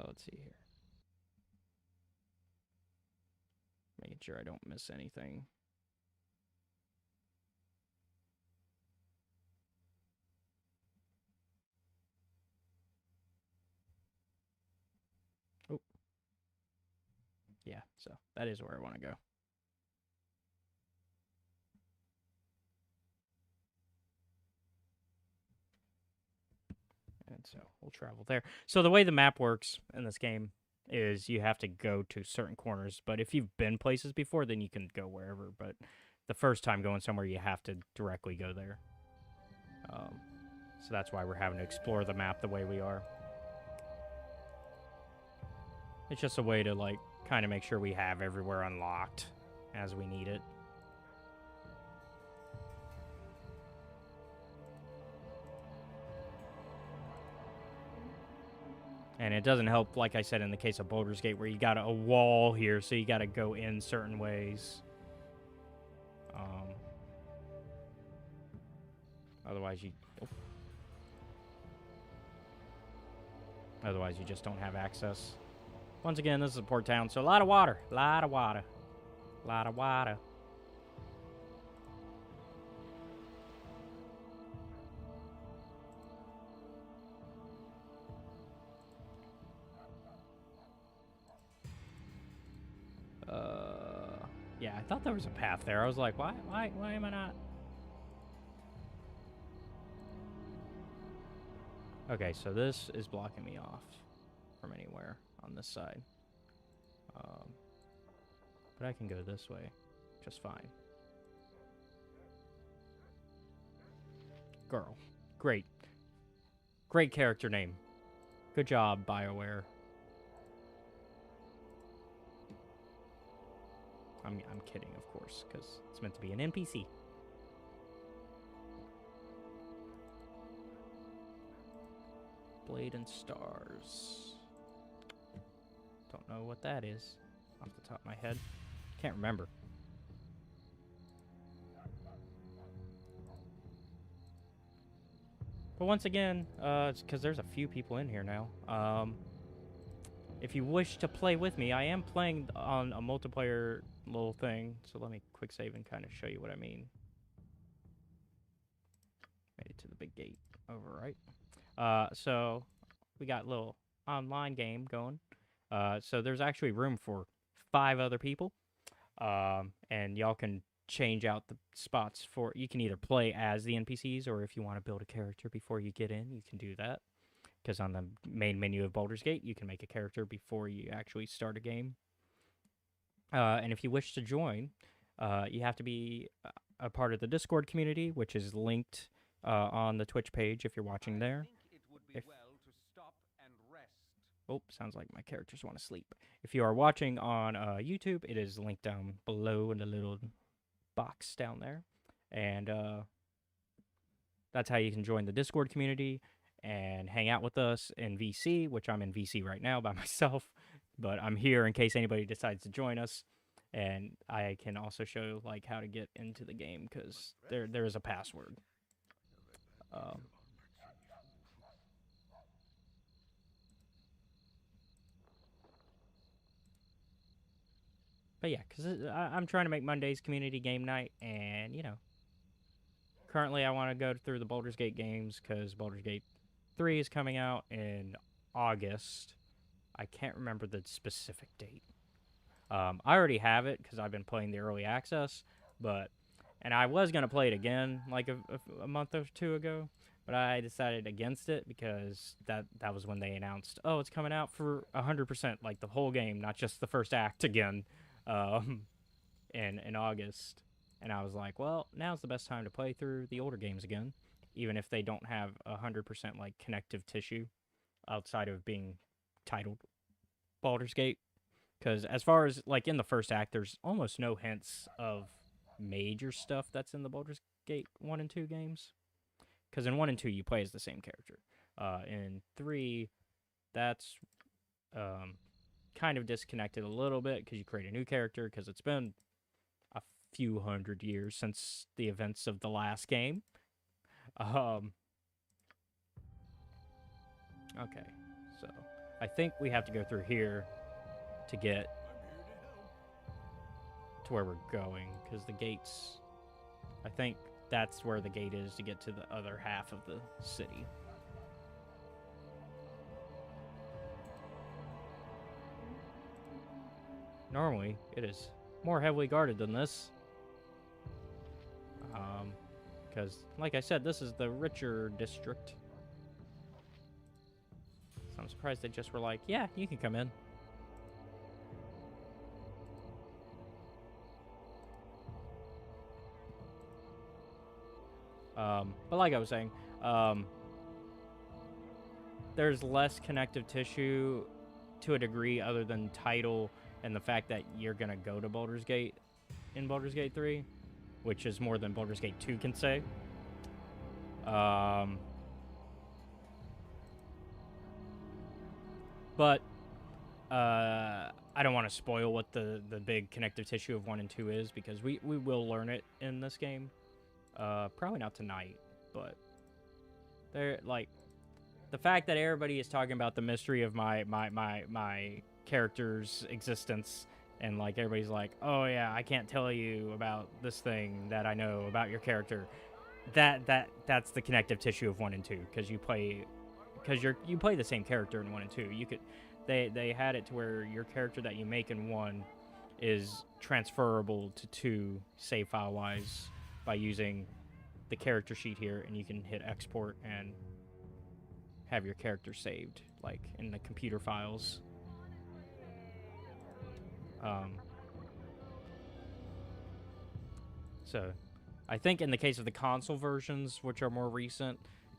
Speaker 1: Let's see here. Making sure I don't miss anything. Oh. Yeah, so that is where I want to go. And so we'll travel there. So the way the map works in this game is you have to go to certain corners, but if you've been places before, then you can go wherever. But the first time going somewhere, you have to directly go there. So that's why we're having to explore the map the way we are. It's just a way to, like, kind of make sure we have everywhere unlocked as we need it. And it doesn't help, like I said, in the case of Baldur's Gate, where you got a wall here, so you got to go in certain ways. Otherwise, Otherwise, you just don't have access. Once again, this is a port town, so a lot of water. A lot of water. A lot of water. Yeah, I thought there was a path there. I was like, why am I not? Okay, so this is blocking me off from anywhere on this side. But I can go this way just fine. Girl. Great. Great character name. Good job, BioWare. I'm kidding, of course, because it's meant to be an NPC. Blade and Stars. Don't know what that is off the top of my head. Can't remember. But once again, it's because there's a few people in here now. If you wish to play with me, I am playing on a multiplayer little thing. So let me quick save and kind of show you what I mean. Made it to the big gate over, right? So we got a little online game going. So there's actually room for 5 other people. And y'all can change out the spots for, you can either play as the NPCs, or if you want to build a character before you get in, you can do that. Because on the main menu of Baldur's Gate, you can make a character before you actually start a game. And if you wish to join, you have to be a part of the Discord community, which is linked on the Twitch page if you're watching there. Oh, sounds like my characters want to sleep. If you are watching on YouTube, it is linked down below in the little box down there. And that's how you can join the Discord community and hang out with us in VC, which I'm in VC right now by myself. But I'm here in case anybody decides to join us. And I can also show like how to get into the game, because there is a password. But yeah, because I'm trying to make Mondays community game night, and, you know, currently I want to go through the Baldur's Gate games, because Baldur's Gate 3 is coming out in August. I can't remember the specific date. I already have it, because I've been playing the early access, and I was going to play it again, like a month or 2 ago, but I decided against it, because that was when they announced, oh, it's coming out for 100%, like the whole game, not just the first act again. In August, and I was like, well, now's the best time to play through the older games again, even if they don't have 100% like connective tissue outside of being titled Baldur's Gate. Because as far as like in the first act, there's almost no hints of major stuff that's in the Baldur's Gate 1 and 2 games. Because in 1 and 2 you play as the same character. In 3, that's kind of disconnected a little bit, because you create a new character, because it's been a few hundred years since the events of the last game. Okay, so I think we have to go through here to get to where we're going, because the gates, I think that's where the gate is to get to the other half of the city. Normally, it is more heavily guarded than this. Because, like I said, this is the richer district. So I'm surprised they just were like, yeah, you can come in. But like I was saying, there's less connective tissue to a degree, other than title and the fact that you're going to go to Baldur's Gate in Baldur's Gate 3, which is more than Baldur's Gate 2 can say. But I don't want to spoil what the big connective tissue of 1 and 2 is, because we will learn it in this game. Probably not tonight, but they're like, the fact that everybody is talking about the mystery of my character's existence, and like everybody's like, oh yeah, I can't tell you about this thing that I know about your character. That's the connective tissue of 1 and 2, because you play the same character in 1 and 2. You could they had it to where your character that you make in 1 is transferable to 2 save file wise by using the character sheet here, and you can hit export and have your character saved like in the computer files. So I think in the case of the console versions, which are more recent,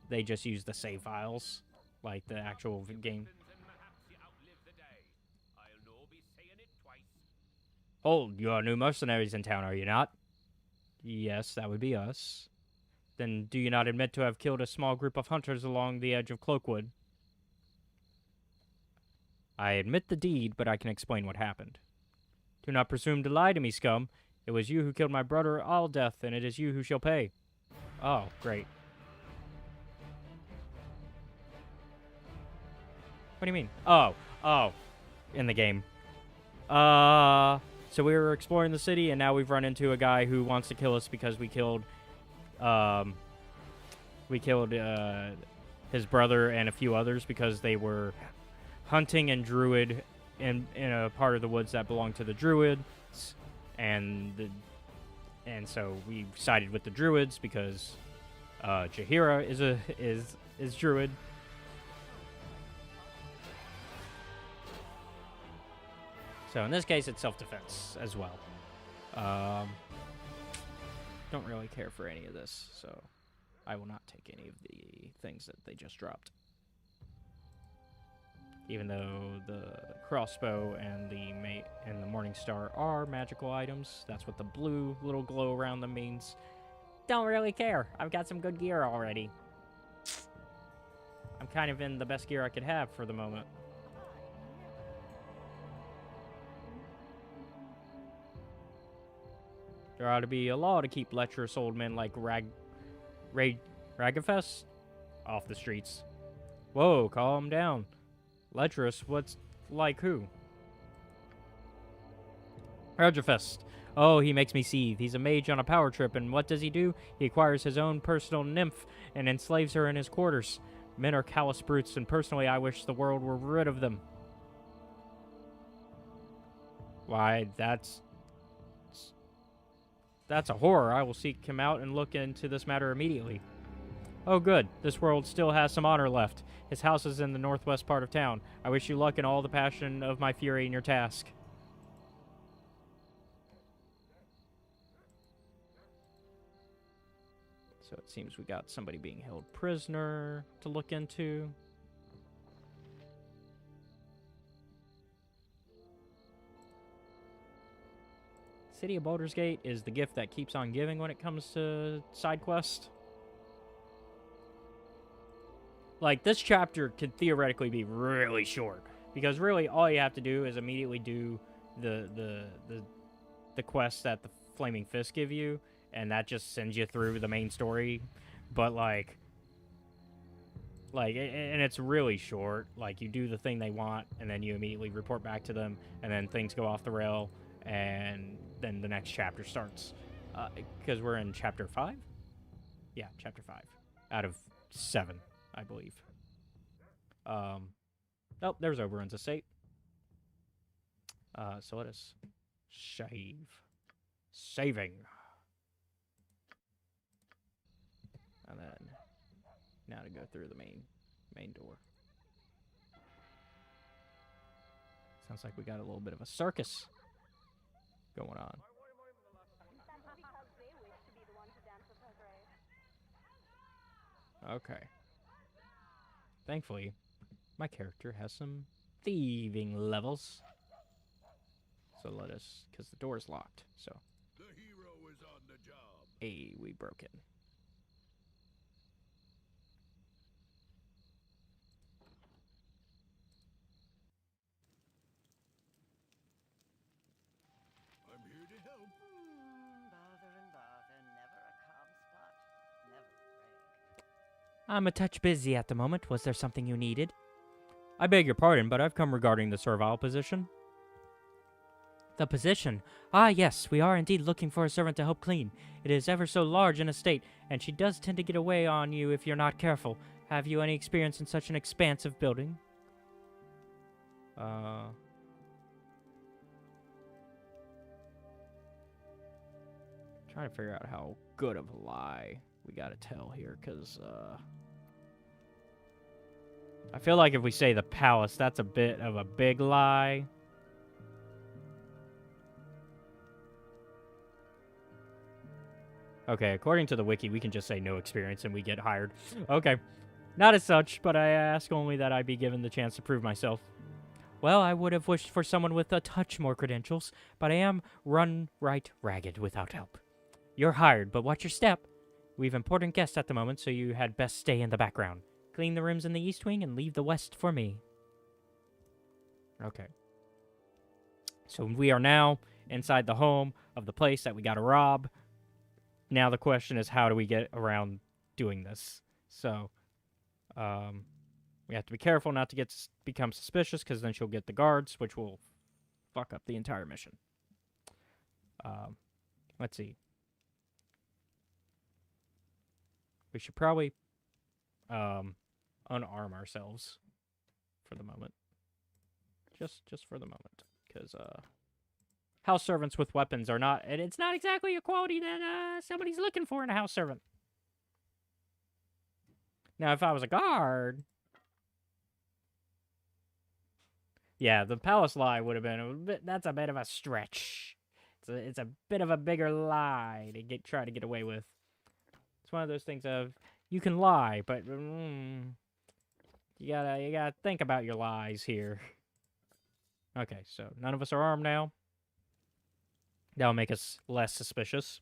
Speaker 1: they just use the save files, like the actual game. Hold, you are new mercenaries in town, are you not? Yes, that would be us. Then do you not admit to have killed a small group of hunters along the edge of Cloakwood? I admit the deed, but I can explain what happened. Do not presume to lie to me, scum. It was you who killed my brother Aldeth, and it is you who shall pay. Oh, great. What do you mean? Oh, in the game. So we were exploring the city, and now we've run into a guy who wants to kill us because we killed his brother and a few others because they were hunting and druid in a part of the woods that belonged to the druids, and so we sided with the druids because Jaheira is druid. So in this case, it's self-defense as well. Don't really care for any of this, so I will not take any of the things that they just dropped. Even though the crossbow and the Morning Star are magical items, that's what the blue little glow around them means. Don't really care. I've got some good gear already. I'm kind of in the best gear I could have for the moment. There ought to be a law to keep lecherous old men like Ragafest off the streets. Whoa, calm down. Lecherous, what's like who? Ragafest. Oh, he makes me seethe. He's a mage on a power trip, and what does he do? He acquires his own personal nymph and enslaves her in his quarters. Men are callous brutes, and personally I wish the world were rid of them. Why, that's a horror. I will seek him out and look into this matter immediately. Oh, good. This world still has some honor left. His house is in the northwest part of town. I wish you luck and all the passion of my fury in your task. So it seems we got somebody being held prisoner to look into. City of Baldur's Gate is the gift that keeps on giving when it comes to side quest. Like, this chapter could theoretically be really short, because really all you have to do is immediately do the quests that the Flaming Fist give you, and that just sends you through the main story. But like, and it's really short. Like, you do the thing they want, and then you immediately report back to them, and then things go off the rail, and then the next chapter starts. Because we're in chapter 5? Yeah, chapter 5 out of 7, I believe. Oh, there's Oberon's estate. So let us save. Saving. And then now to go through the main door. Sounds like we got a little bit of a circus going on. Okay. Thankfully, my character has some thieving levels. So let us, because the door is locked, so.
Speaker 3: The hero is on the job.
Speaker 1: Hey, we broke it.
Speaker 3: I'm here to help.
Speaker 4: Bother and bother, never a calm spot, never a break.
Speaker 1: I'm a touch busy at the moment. Was there something you needed? I beg your pardon, but I've come regarding the servile position. The position? Ah, yes, we are indeed looking for a servant to help clean. It is ever so large an estate, and she does tend to get away on you if you're not careful. Have you any experience in such an expansive building? Trying to figure out how good of a lie we gotta tell here, because, I feel like if we say the palace, that's a bit of a big lie. Okay, according to the wiki, we can just say no experience and we get hired. Okay. Not as such, but I ask only that I be given the chance to prove myself. Well, I would have wished for someone with a touch more credentials, but I am run right ragged without help. You're hired, but watch your step. We've important guests at the moment, so you had best stay in the background. Clean the rooms in the east wing and leave the west for me. Okay. So we are now inside the home of the place that we gotta rob. Now the question is, how do we get around doing this? So, we have to be careful not to become suspicious, because then she'll get the guards, which will fuck up the entire mission. Let's see. We should probably unarm ourselves for the moment. Just for the moment, because house servants with weapons are not, and it's not exactly a quality that somebody's looking for in a house servant. Now, if I was a guard, yeah, the palace lie would have been a bit. That's a bit of a stretch. It's a bit of a bigger lie to try to get away with. It's one of those things of, you can lie, but you gotta think about your lies here. Okay, so none of us are armed now. That'll make us less suspicious.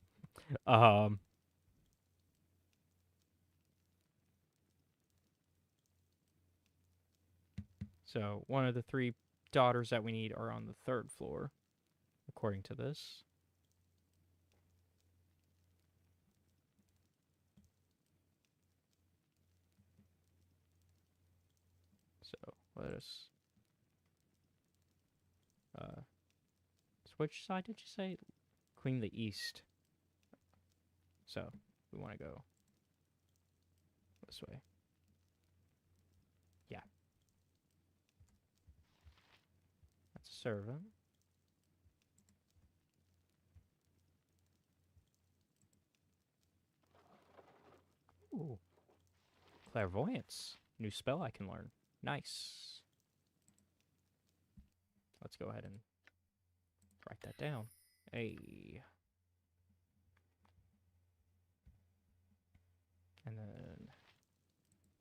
Speaker 1: So one of the 3 daughters that we need are on the 3rd floor, according to this. So let us which side did you say? Clean the east. So we want to go this way. Yeah. That's a servant. Ooh. Clairvoyance. New spell I can learn. Nice. Let's go ahead and write that down. Hey. And then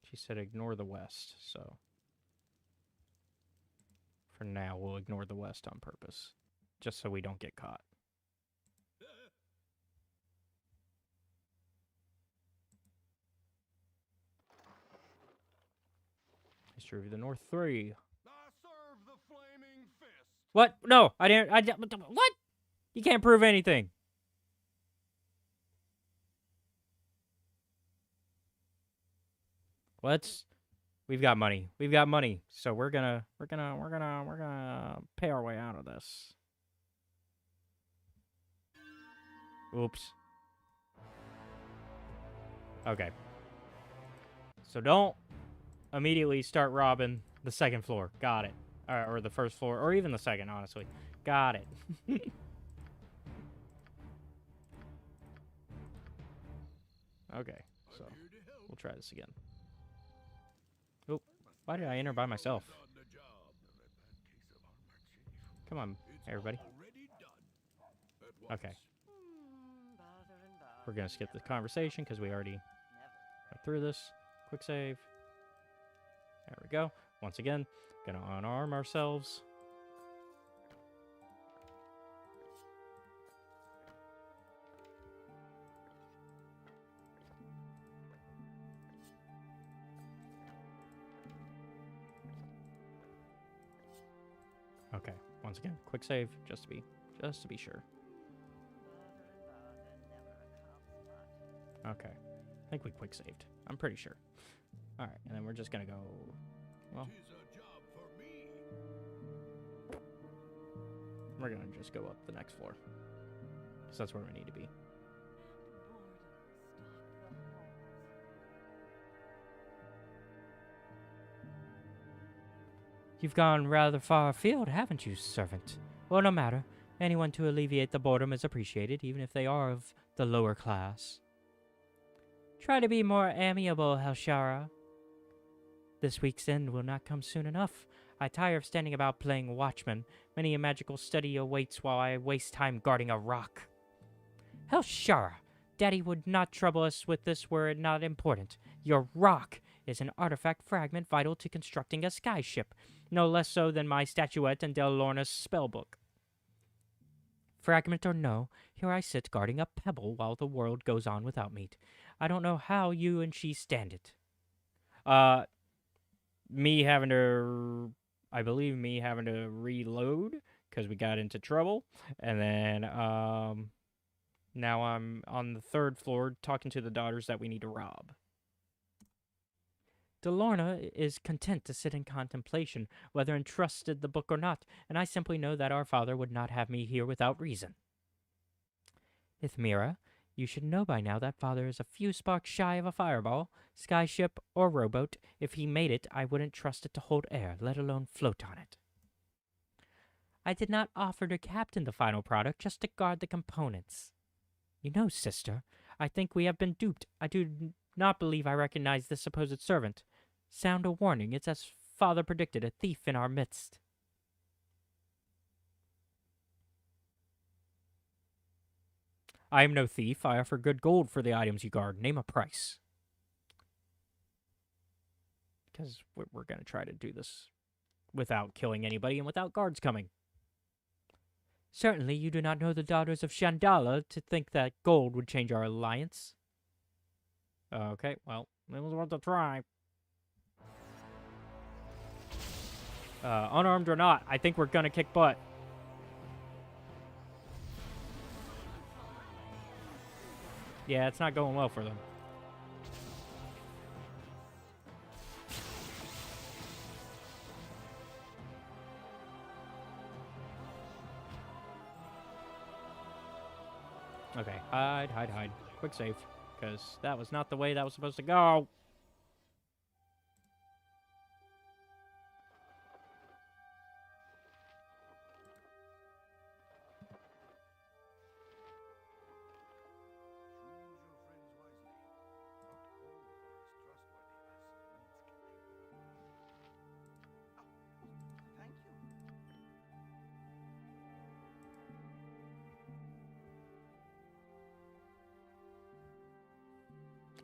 Speaker 1: she said ignore the west, so for now we'll ignore the west on purpose, just so we don't get caught. History of the North 3.
Speaker 3: I serve the flaming fist.
Speaker 1: What? No, I didn't. What? You can't prove anything. We've got money. We've got money. So we're gonna pay our way out of this. Oops. Okay. So don't immediately start robbing the 2nd floor. Got it. Or the 1st floor, or even the 2nd, honestly. Got it. Okay, so we'll try this again. Oh, why did I enter by myself? Come on, everybody. Okay. We're gonna skip the conversation because we already went through this. Quick save. There we go. Once again, gonna unarm ourselves. Okay, once again, quick save, just to be sure. Okay, I think we quick saved. I'm pretty sure. All right, and then we're just gonna go. Well,
Speaker 3: Tis a job for me.
Speaker 1: we're gonna just go up the next floor, because that's where we need to be. You've gone rather far afield, haven't you, servant? Well, no matter. Anyone to alleviate the boredom is appreciated, even if they are of the lower class. Try to be more amiable, Helshara. This week's end will not come soon enough. I tire of standing about playing watchman. Many a magical study awaits while I waste time guarding a rock. Helshara, Daddy would not trouble us with this were it not important. Your rock is an artifact fragment vital to constructing a skyship, no less so than my statuette and Del Lorna's spellbook. Fragment or no, here I sit guarding a pebble while the world goes on without me. I don't know how you and she stand it. Me having to, I believe me having to reload because we got into trouble, and then now I'm on the 3rd floor talking to the daughters that we need to rob. Delorna is content to sit in contemplation, whether entrusted the book or not, and I simply know that our father would not have me here without reason. Ithmira, you should know by now that father is a few sparks shy of a fireball, skyship, or rowboat. If he made it, I wouldn't trust it to hold air, let alone float on it. I did not offer to captain the final product, just to guard the components. You know, sister, I think we have been duped. I do not believe I recognize this supposed servant. Sound a warning, it's as father predicted, a thief in our midst. I am no thief. I offer good gold for the items you guard. Name a price. Because we're going to try to do this without killing anybody and without guards coming. Certainly you do not know the daughters of Shandala to think that gold would change our alliance. Okay, well, it was worth a try. Unarmed or not, I think we're gonna kick butt. Yeah, it's not going well for them. Okay, hide. Quick save, because that was not the way that was supposed to go.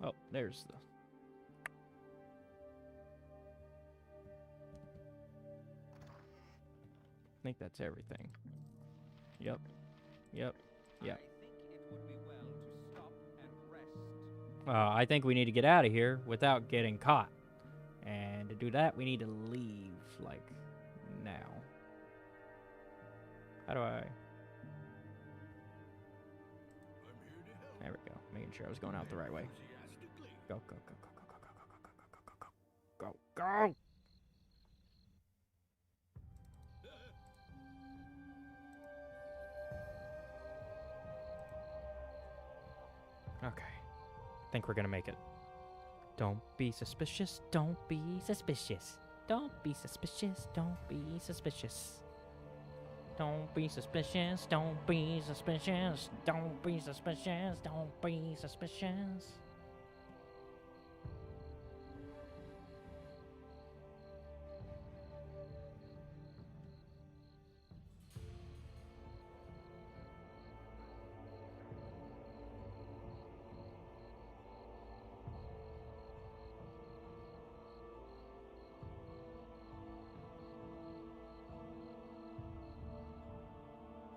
Speaker 1: Oh, there's the... I think that's everything. Yep.
Speaker 2: I think it would be well to stop and rest.
Speaker 1: I think we need to get out of here without getting caught. And to do that, we need to leave, like, now. How do I...
Speaker 3: I'm here to help.
Speaker 1: There we go. Making sure I was going out the right way.
Speaker 3: Enthusiastically.
Speaker 1: Go. Go! Okay. Think we're gonna make it. Don't be suspicious. Don't be suspicious. Don't be suspicious. Don't be suspicious. Don't be suspicious. Don't be suspicious. Don't be suspicious. Don't be suspicious.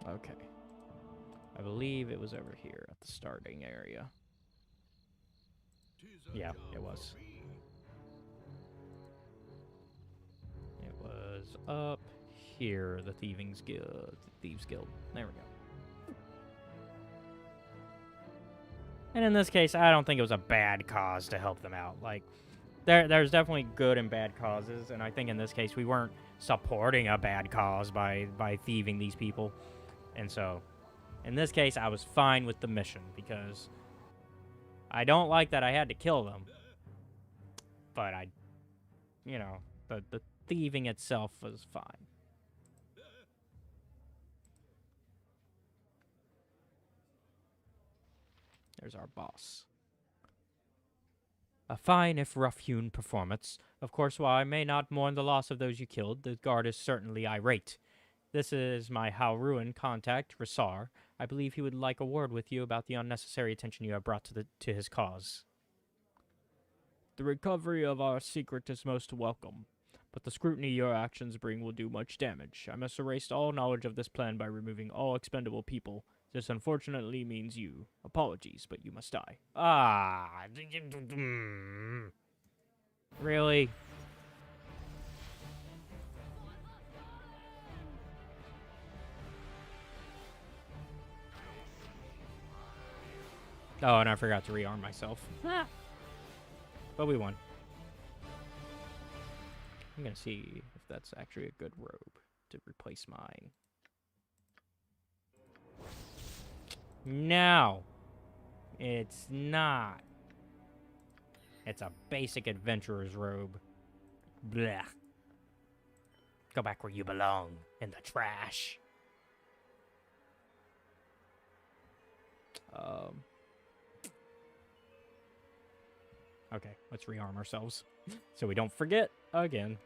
Speaker 1: Okay. I believe it was over here at the starting area.
Speaker 3: Tis a
Speaker 1: Yeah,
Speaker 3: job
Speaker 1: it was.
Speaker 3: for me.
Speaker 1: It was up here, the Thieves Guild. There we go. And in this case, I don't think it was a bad cause to help them out. Like, there's definitely good and bad causes, and I think in this case we weren't supporting a bad cause by thieving these people. And so, in this case, I was fine with the mission because I don't like that I had to kill them. But you know, the thieving itself was fine. There's our boss. A fine if rough-hewn performance. Of course, while I may not mourn the loss of those you killed, the guard is certainly irate. This is my Halruin contact, Rasar. I believe he would like a word with you about the unnecessary attention you have brought to his cause. The recovery of our secret is most welcome, but the scrutiny your actions bring will do much damage. I must erase all knowledge of this plan by removing all expendable people. This unfortunately means you. Apologies, but you must die. Ah. Really? Oh, and I forgot to rearm myself. But we won. I'm gonna see if that's actually a good robe to replace mine. No, it's not. It's a basic adventurer's robe. Blech. Go back where you belong, in the trash. Okay, let's rearm ourselves so we don't forget again.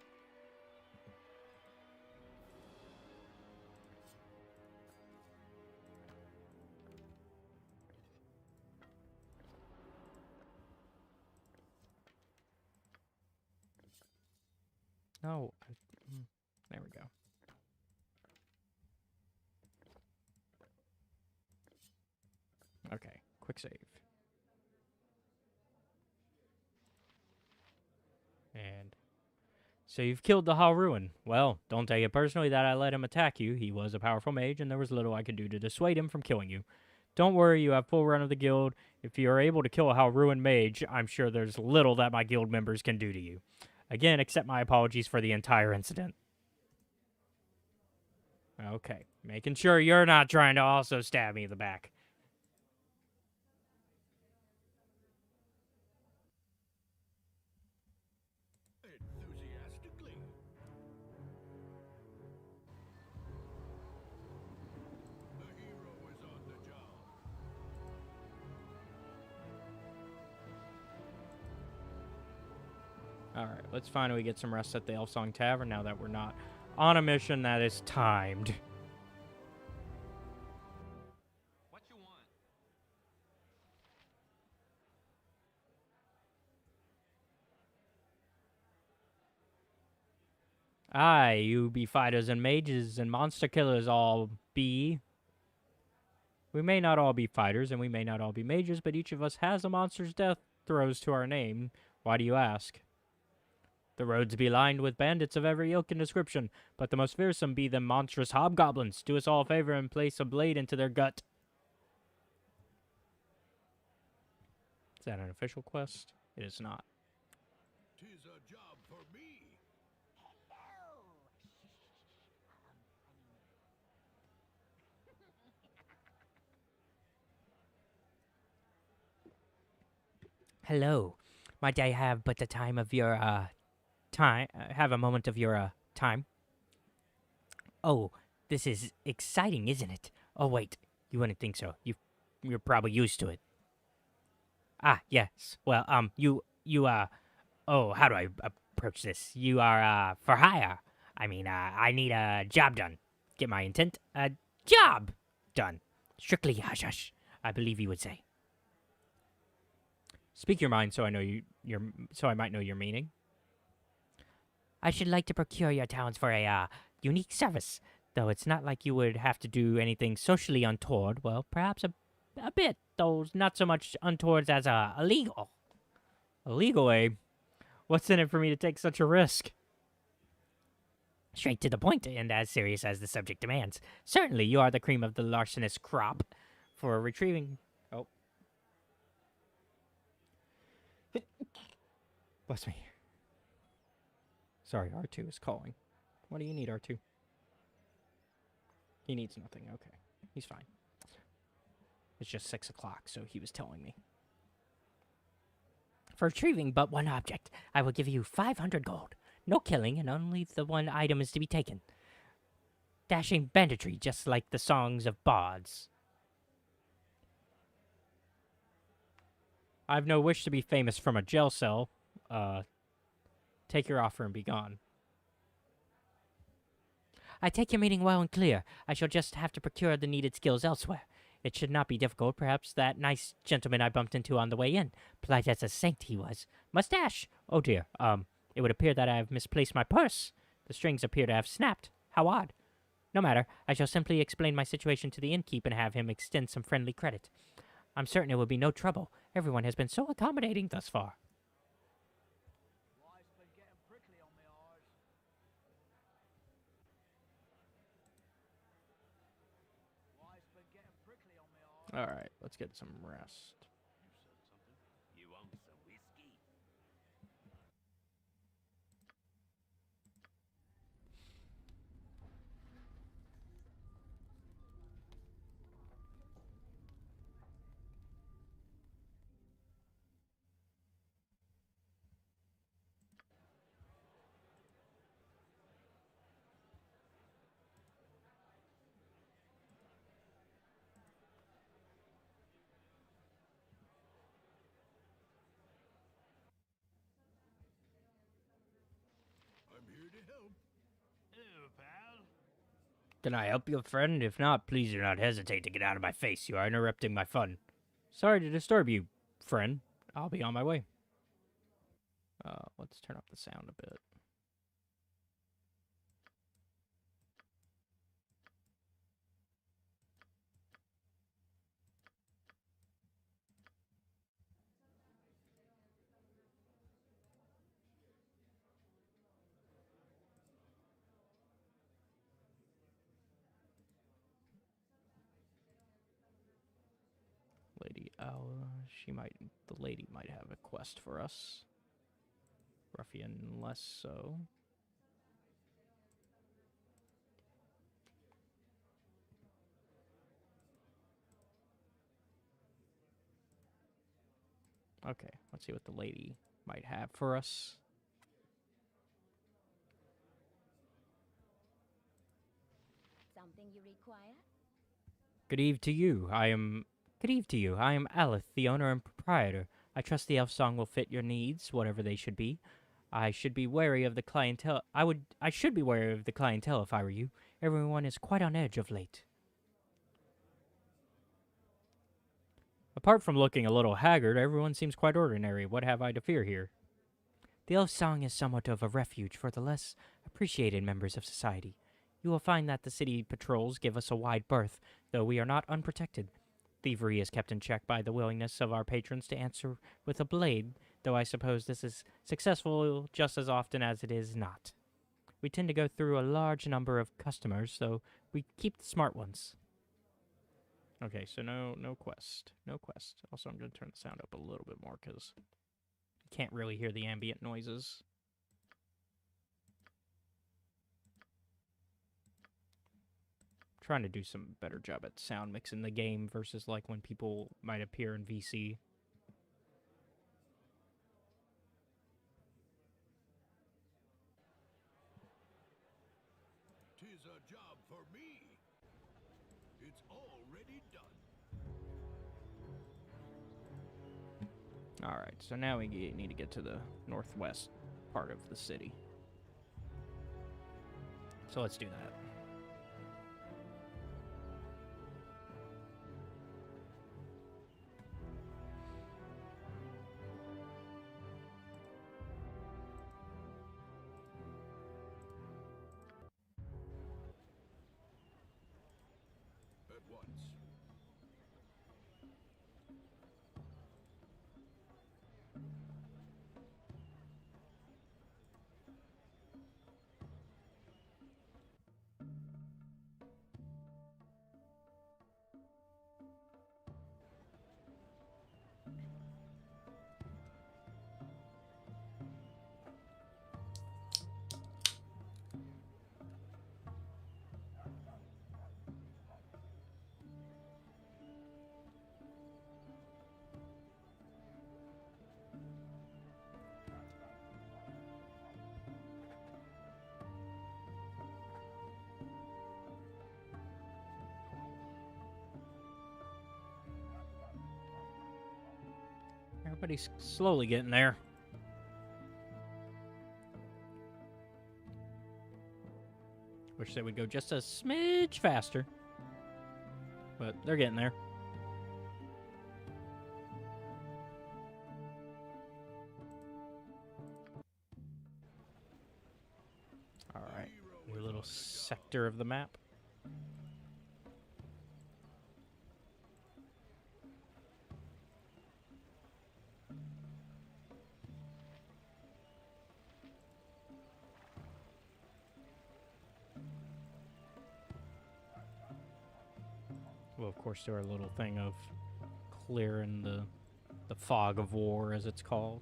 Speaker 1: Oh, there we go. Okay, quick save. And so you've killed the Halruin. Well, don't take it personally that I let him attack you. He was a powerful mage, and there was little I could do to dissuade him from killing you. Don't worry, you have full run of the guild. If you are able to kill a Halruin mage, I'm sure there's little that my guild members can do to you. Again, accept my apologies for the entire incident. Okay, making sure you're not trying to also stab me in the back.
Speaker 3: Enthusiastically. The hero is on the job.
Speaker 1: Alright, let's finally get some rest at the Elfsong Tavern now that we're not on a mission that is timed.
Speaker 2: What you want?
Speaker 1: Aye, you be fighters and mages and monster killers all be. We may not all be fighters and we may not all be mages, but each of us has a monster's death throws to our name. Why do you ask? The roads be lined with bandits of every ilk and description, but the most fearsome be them monstrous hobgoblins. Do us all a favor and place a blade into their gut. Is that an official quest? It is not.
Speaker 3: 'Tis a job for me.
Speaker 1: Hello. Might I have but the time of your, have a moment of your, time? Oh, this is exciting, isn't it? Oh, wait. You wouldn't think so. You're probably used to it. Ah, yes. Well, oh, how do I approach this? You are, for hire. I mean, I need a job done. Get my intent? A job done. Strictly hush hush, I believe you would say. Speak your mind so I know so I might know your meaning. I should like to procure your talents for a, unique service. Though it's not like you would have to do anything socially untoward. Well, perhaps a bit, though not so much untoward as, illegal. Illegal, eh? What's in it for me to take such a risk? Straight to the point, and as serious as the subject demands. Certainly, you are the cream of the larcenous crop. For retrieving... Oh. Bless me. Sorry, R2 is calling. What do you need, R2? He needs nothing. Okay. He's fine. It's just 6 o'clock, so he was telling me. For retrieving but one object, I will give you 500 gold. No killing, and only the one item is to be taken. Dashing banditry, just like the songs of bards. I have no wish to be famous from a jail cell. Take your offer and be gone. I take your meaning well and clear. I shall just have to procure the needed skills elsewhere. It should not be difficult. Perhaps that nice gentleman I bumped into on the way in, polite as a saint he was. Mustache! Oh dear, it would appear that I have misplaced my purse. The strings appear to have snapped. How odd. No matter, I shall simply explain my situation to the innkeep and have him extend some friendly credit. I'm certain it will be no trouble. Everyone has been so accommodating thus far.
Speaker 2: Life's been getting prickly on me eyes. Life's been getting prickly on me eyes.
Speaker 1: Alright, let's get some rest.
Speaker 4: You said something? You want some whiskey?
Speaker 3: I'm here to help.
Speaker 2: Hello, pal.
Speaker 1: Can I help you, friend? If not, please do not hesitate to get out of my face. You are interrupting my fun. Sorry to disturb you, friend. I'll be on my way. Let's turn up the sound a bit. Lady Owl, the lady might have a quest for us. Ruffian, less so. Okay, let's see what the lady might have for us.
Speaker 5: Something you require?
Speaker 1: Good eve to you. I am Aleth, the owner and proprietor. I trust the elf song will fit your needs, whatever they should be. I should be wary of the clientele. I should be wary of the clientele if I were you. Everyone is quite on edge of late. Apart from looking a little haggard, everyone seems quite ordinary. What have I to fear here? The elf song is somewhat of a refuge for the less appreciated members of society. You will find that the city patrols give us a wide berth, though we are not unprotected. Thievery is kept in check by the willingness of our patrons to answer with a blade, though I suppose this is successful just as often as it is not. We tend to go through a large number of customers, so we keep the smart ones. Okay, so no quest. No quest. Also, I'm going to turn the sound up a little bit more because you can't really hear the ambient noises. Trying to do some better job at sound mix in the game versus like when people might appear in VC.
Speaker 3: Tis a job for me. It's already done.
Speaker 1: Alright, so now we need to get to the northwest part of the city. So let's do that.
Speaker 3: At once.
Speaker 1: But he's slowly getting there. Wish they would go just a smidge faster. But they're getting there. Alright. New little sector of the map. We'll, of course, do our little thing of clearing the fog of war, as it's called.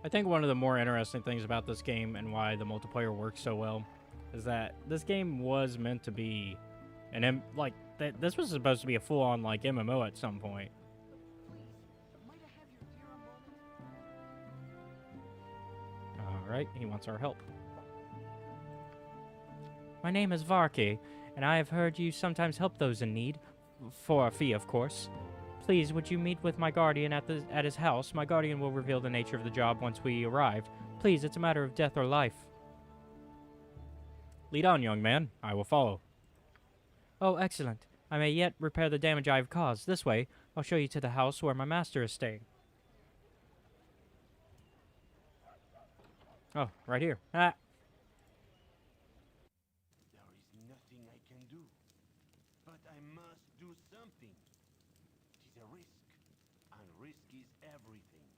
Speaker 1: I think one of the more interesting things about this game and why the multiplayer works so well is that this game was meant to be this was supposed to be a full-on like MMO at some point. All right, he wants our help. My name is Varki, and I have heard you sometimes help those in need, for a fee, of course. Please, would you meet with my guardian at his house? My guardian will reveal the nature of the job once we arrive. Please, it's a matter of death or life. Lead on, young man. I will follow. Oh, excellent. I may yet repair the damage I have caused. This way, I'll show you to the house where my master is staying. Oh, right here. Ah.
Speaker 2: There is nothing I can do, but I must do something. It is a risk, and risk is everything.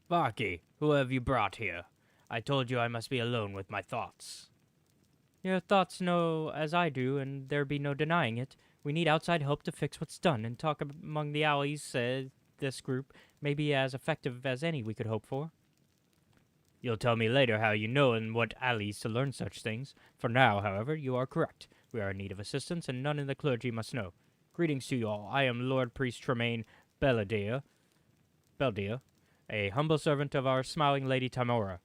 Speaker 1: Varki, who have you brought here? I told you I must be alone with my thoughts. Your thoughts know as I do, and there be no denying it. We need outside help to fix what's done, and talk among the allies, this group, may be as effective as any we could hope for. You'll tell me later how you know and what allies to learn such things. For now, however, you are correct. We are in need of assistance, and none in the clergy must know. Greetings to you all. I am Lord Priest Tremaine Beldir, a humble servant of our smiling Lady Tamora.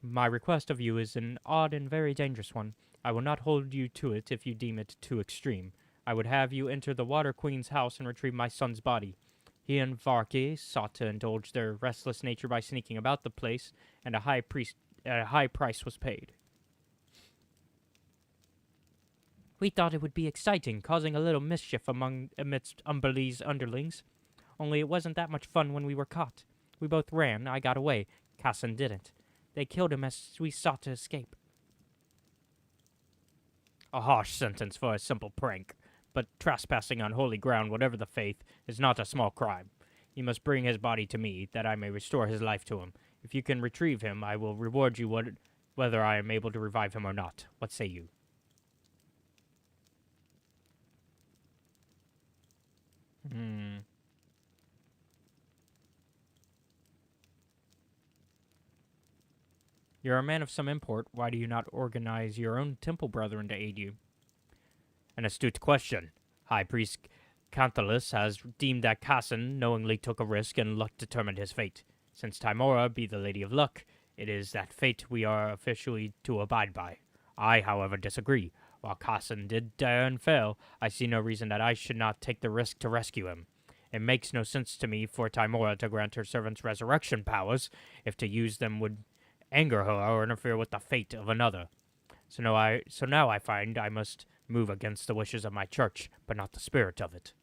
Speaker 1: My request of you is an odd and very dangerous one. I will not hold you to it if you deem it too extreme. I would have you enter the Water Queen's house and retrieve my son's body. He and Varki sought to indulge their restless nature by sneaking about the place, and a high price was paid. We thought it would be exciting, causing a little mischief amidst Umberlee's underlings. Only it wasn't that much fun when we were caught. We both ran, I got away, Casson didn't. They killed him as we sought to escape. A harsh sentence for a simple prank, but trespassing on holy ground, whatever the faith, is not a small crime. You must bring his body to me, that I may restore his life to him. If you can retrieve him, I will reward you whether I am able to revive him or not. What say you? You're a man of some import. Why do you not organize your own temple brethren to aid you? An astute question. High Priest Canthalus has deemed that Casson knowingly took a risk, and luck determined his fate. Since Timora be the Lady of Luck, it is that fate we are officially to abide by. I, however, disagree. While Casson did dare and fail, I see no reason that I should not take the risk to rescue him. It makes no sense to me for Timora to grant her servants resurrection powers, if to use them would anger her or interfere with the fate of another. So now I find I must move against the wishes of my church, but not the spirit of it.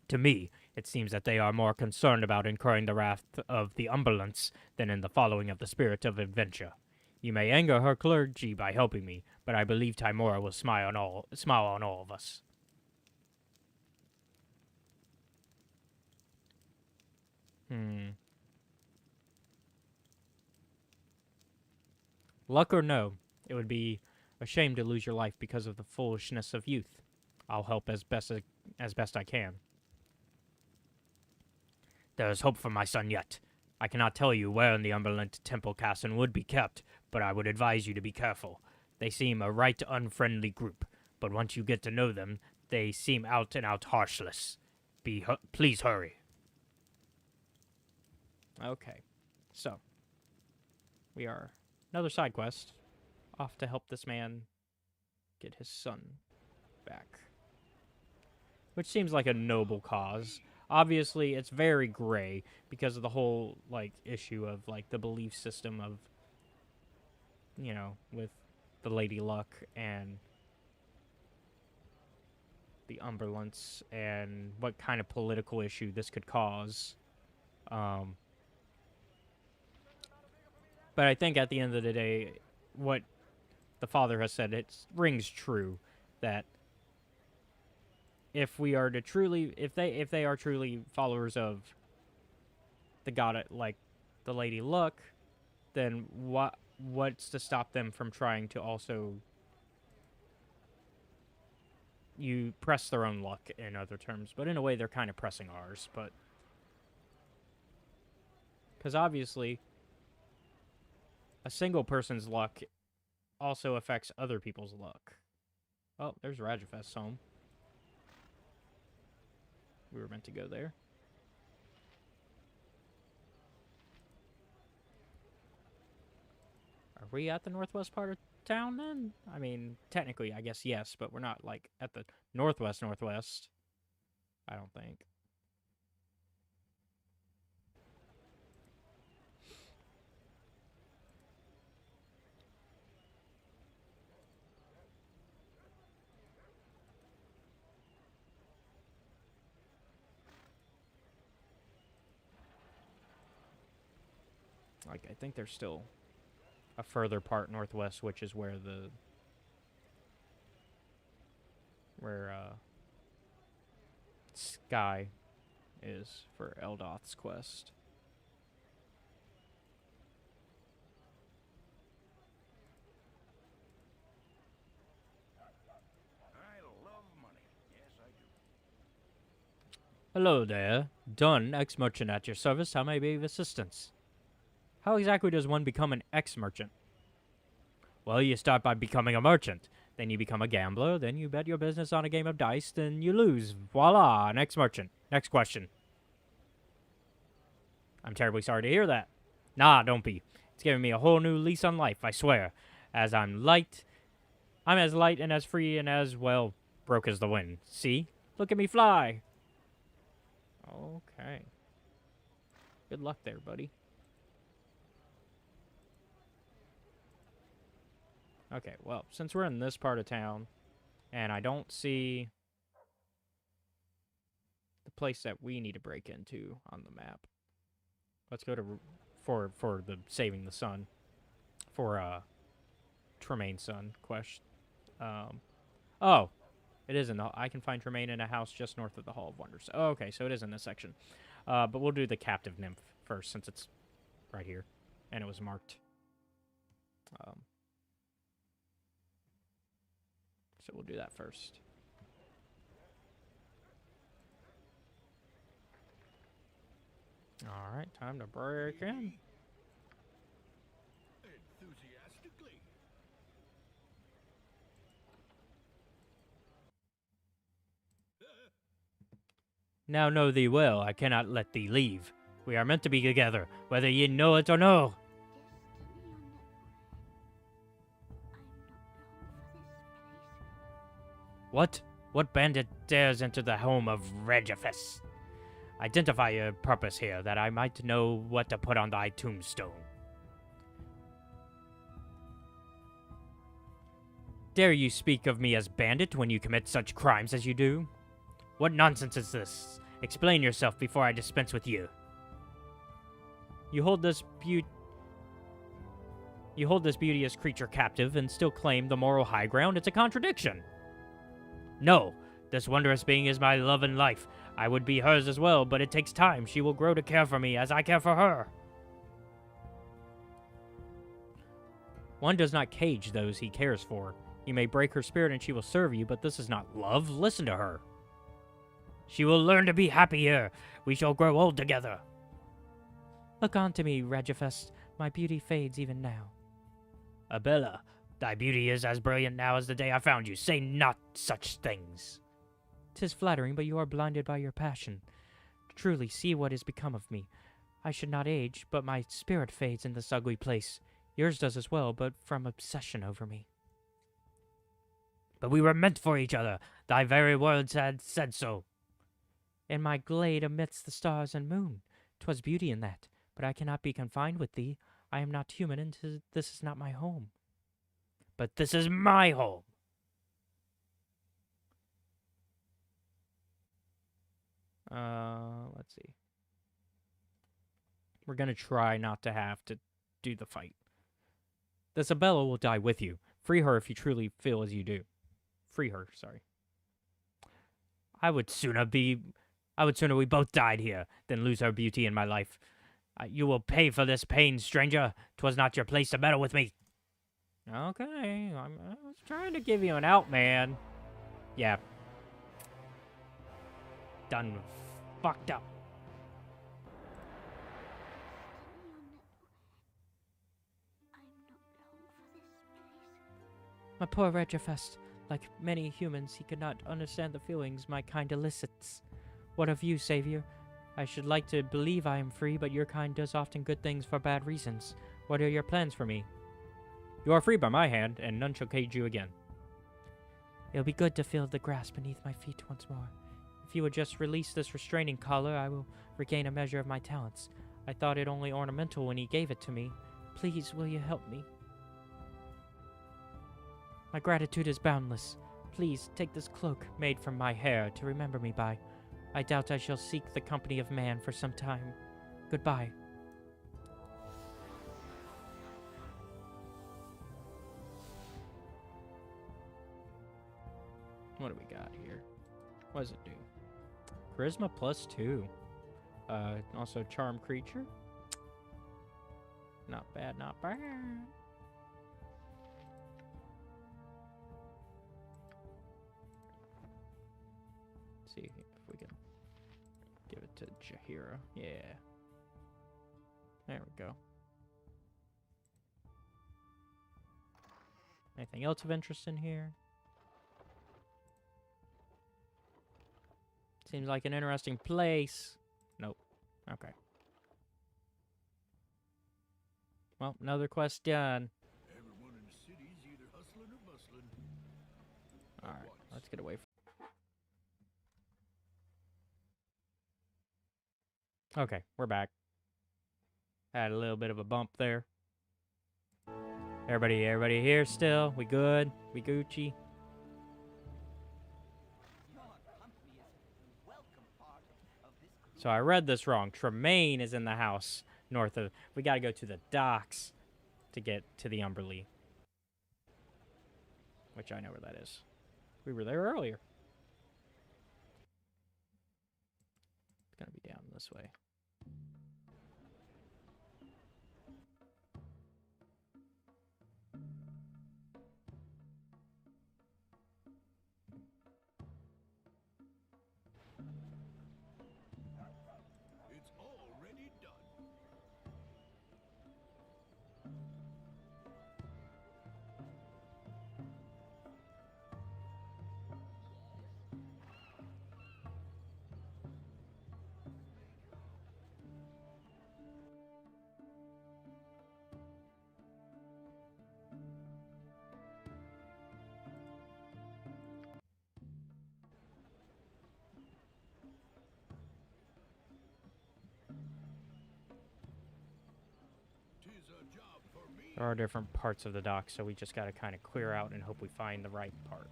Speaker 1: To me, it seems that they are more concerned about incurring the wrath of the Umberlants than in the following of the spirit of adventure. You may anger her clergy by helping me, but I believe Timora will smile on all of us. Luck or no, it would be a shame to lose your life because of the foolishness of youth. I'll help as best I can. There is hope for my son yet. I cannot tell you where in the Umberland Temple Casson would be kept, but I would advise you to be careful. They seem a right unfriendly group, but once you get to know them, they seem out and out harshness. Please hurry. Okay, so we are another side quest, off to help this man get his son back, which seems like a noble cause. Obviously, it's very gray because of the whole like issue of like the belief system of, you know, with the Lady Luck and the Umberlance and what kind of political issue this could cause. But I think at the end of the day, what the father has said, it rings true that if we are to truly, if they are truly followers of the god, like the Lady Luck, then what's to stop them from trying to also press their own luck in other terms? But in a way, they're kind of pressing ours, but because obviously a single person's luck also affects other people's luck. Oh, there's Rajafest's home. We were meant to go there. Are we at the northwest part of town then? I mean, technically, I guess yes, but we're not, like, at the northwest. I don't think. Like, I think there's still a further part northwest, which is where Sky is for Eldoth's quest.
Speaker 3: I love money. Yes, I do.
Speaker 1: Hello there. Dunn, ex-merchant at your service. How may I be of assistance? How exactly does one become an ex-merchant? Well, you start by becoming a merchant. Then you become a gambler. Then you bet your business on a game of dice. Then you lose. Voila, an ex-merchant. Next question. I'm terribly sorry to hear that. Nah, don't be. It's giving me a whole new lease on life, I swear. As I'm as light and as free and as, well, broke as the wind. See? Look at me fly. Okay. Good luck there, buddy. Okay, well, since we're in this part of town, and I don't see the place that we need to break into on the map, let's go to for the saving the sun, for Tremaine's son quest. Oh, it is in the. I can find Tremaine in a house just north of the Hall of Wonders. Oh, okay, so it is in this section. But we'll do the captive nymph first since it's right here, and it was marked. So we'll do that first. All right, time to break in.
Speaker 3: Enthusiastically.
Speaker 1: Now know thee well, I cannot let thee leave. We are meant to be together, whether ye know it or no. What? What bandit dares enter the home of Regifus? Identify your purpose here, that I might know what to put on thy tombstone. Dare you speak of me as bandit when you commit such crimes as you do? What nonsense is this? Explain yourself before I dispense with you. You hold this beauteous creature captive and still claim the moral high ground? It's a contradiction. No, this wondrous being is my love and life. I would be hers as well, but it takes time. She will grow to care for me as I care for her. One does not cage those he cares for. You may break her spirit and she will serve you, but this is not love. Listen to her. She will learn to be happy here. We shall grow old together. Look on to me, Regifest. My beauty fades even now. Abella, thy beauty is as brilliant now as the day I found you. Say not such things. 'Tis flattering, but you are blinded by your passion. Truly, see what is become of me. I should not age, but my spirit fades in this ugly place. Yours does as well, but from obsession over me. But we were meant for each other. Thy very words had said so. In my glade amidst the stars and moon, 'twas beauty in that. But I cannot be confined with thee. I am not human, and this is not my home. But this is my home. Let's see. We're gonna try not to have to do the fight. The Isabella will die with you. Free her if you truly feel as you do. Free her, sorry. I would sooner we both died here than lose her beauty in my life. You will pay for this pain, stranger. 'Twas not your place to meddle with me. Okay, I was trying to give you an out, man. Yeah. Done fucked up. My poor Regifest, like many humans, he could not understand the feelings my kind elicits. What of you, Savior? I should like to believe I am free, but your kind does often good things for bad reasons. What are your plans for me? You are free by my hand, and none shall cage you again. It'll be good to feel the grass beneath my feet once more. If you would just release this restraining collar, I will regain a measure of my talents. I thought it only ornamental when he gave it to me. Please, will you help me? My gratitude is boundless. Please, take this cloak made from my hair to remember me by. I doubt I shall seek the company of man for some time. Goodbye. What do we got here? What does it do? Charisma +2. Also charm creature. Not bad, not bad. Let's see if we can give it to Jaheira. Yeah. There we go. Anything else of interest in here? Seems like an interesting place. Nope. Okay. Well, another quest done.
Speaker 3: Everyone in the city's either hustling or bustling.
Speaker 1: Alright, let's get away from... Okay, we're back. Had a little bit of a bump there. Everybody here still? We good? We Gucci? So I read this wrong. Tremaine is in the house north of... We gotta go to the docks to get to the Umberlee. Which I know where that is. We were there earlier. It's gonna be down this way.
Speaker 3: It's already done. Tis a job for me.
Speaker 1: There are different parts of the dock, so we just gotta kind of clear out and hope we find the right part.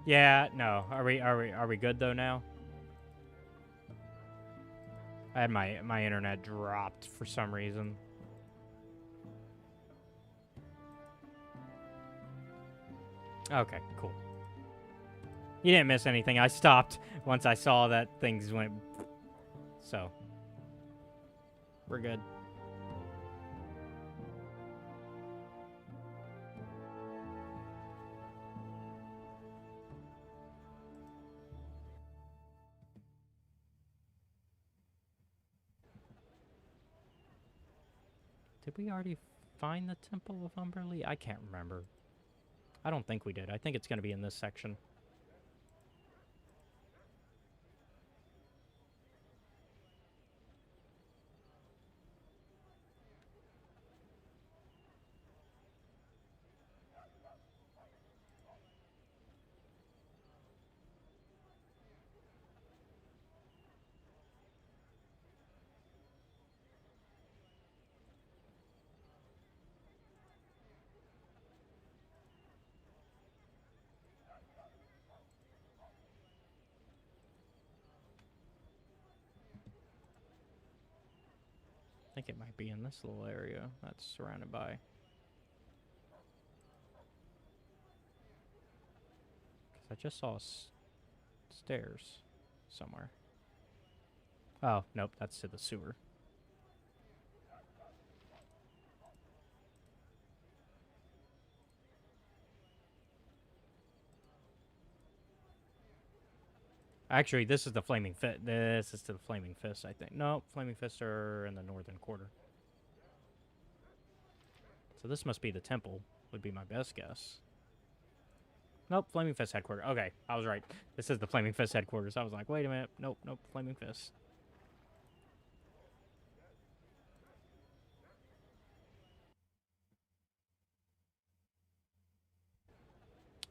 Speaker 1: Yeah, no. Are we good though now? I had my internet dropped for some reason. Okay, cool. You didn't miss anything. I stopped once I saw that things went... So. We're good. Did we already find the Temple of Umberlee? I can't remember. I don't think we did. I think it's going to be in this section. I think it might be in this little area that's surrounded by. Because I just saw stairs somewhere. Oh, nope, that's to the sewer. Actually, this is the Flaming Fist. This is to the Flaming Fist, I think. No, Flaming Fists are in the northern quarter. So this must be the temple, would be my best guess. Nope, Flaming Fist headquarters. Okay, I was right. This is the Flaming Fist headquarters. I was like, wait a minute. Nope, nope, Flaming Fist.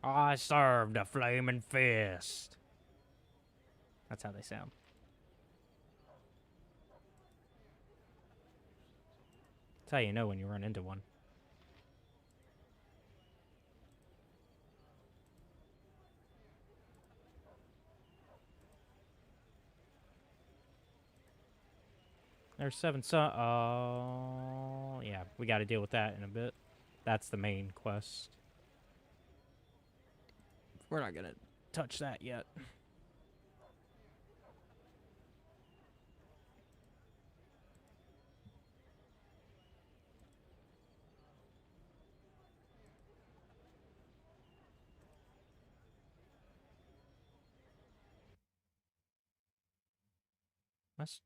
Speaker 1: I served a Flaming Fist. That's how they sound. That's how you know when you run into one. There's 7 Oh, yeah, we got to deal with that in a bit. That's the main quest. We're not going to touch that yet.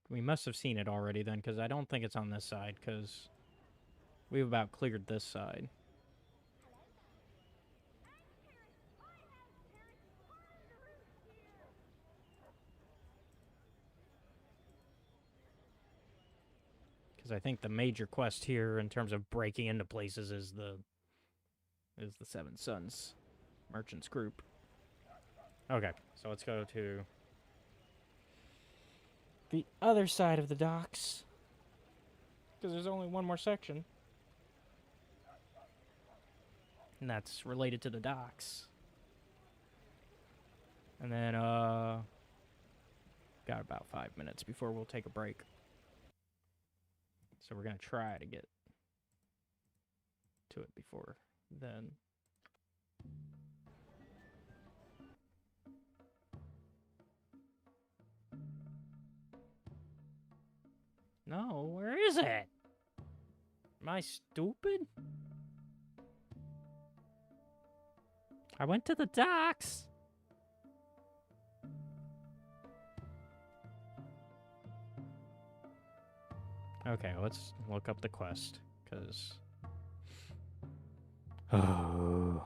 Speaker 1: We must have seen it already then, because I don't think it's on this side, because we've about cleared this side. Because I think the major quest here in terms of breaking into places is the Seven Sons Merchants group. Okay, so let's go to the other side of the docks. Because there's only one more section. And that's related to the docks. And then, got about 5 minutes before we'll take a break. So we're going to try to get to it before then. No, where is it? Am I stupid? I went to the docks. Okay, let's look up the quest, because... Oh...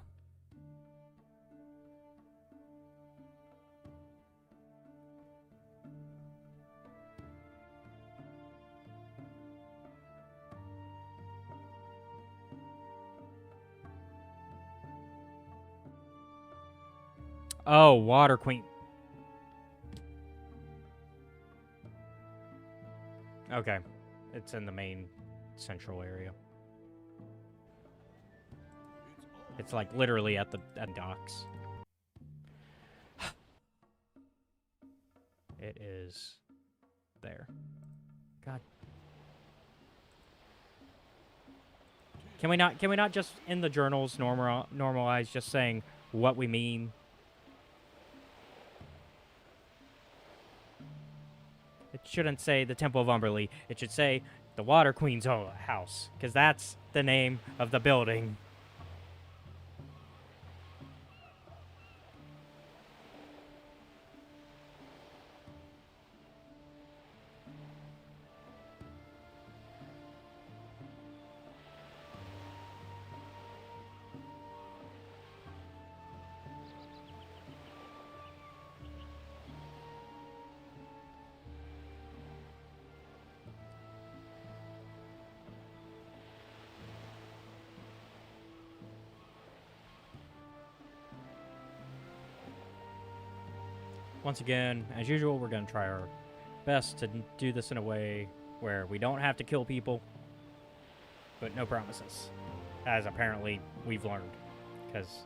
Speaker 1: Oh, Water Queen. Okay. It's in the main central area. It's like literally at the docks. It is there. God. Can we not just in the journals normalize just saying what we mean. It shouldn't say the Temple of Umberlee. It should say the Water Queen's house, because that's the name of the building. Once again, as usual, we're going to try our best to do this in a way where we don't have to kill people, but no promises, as apparently we've learned. Because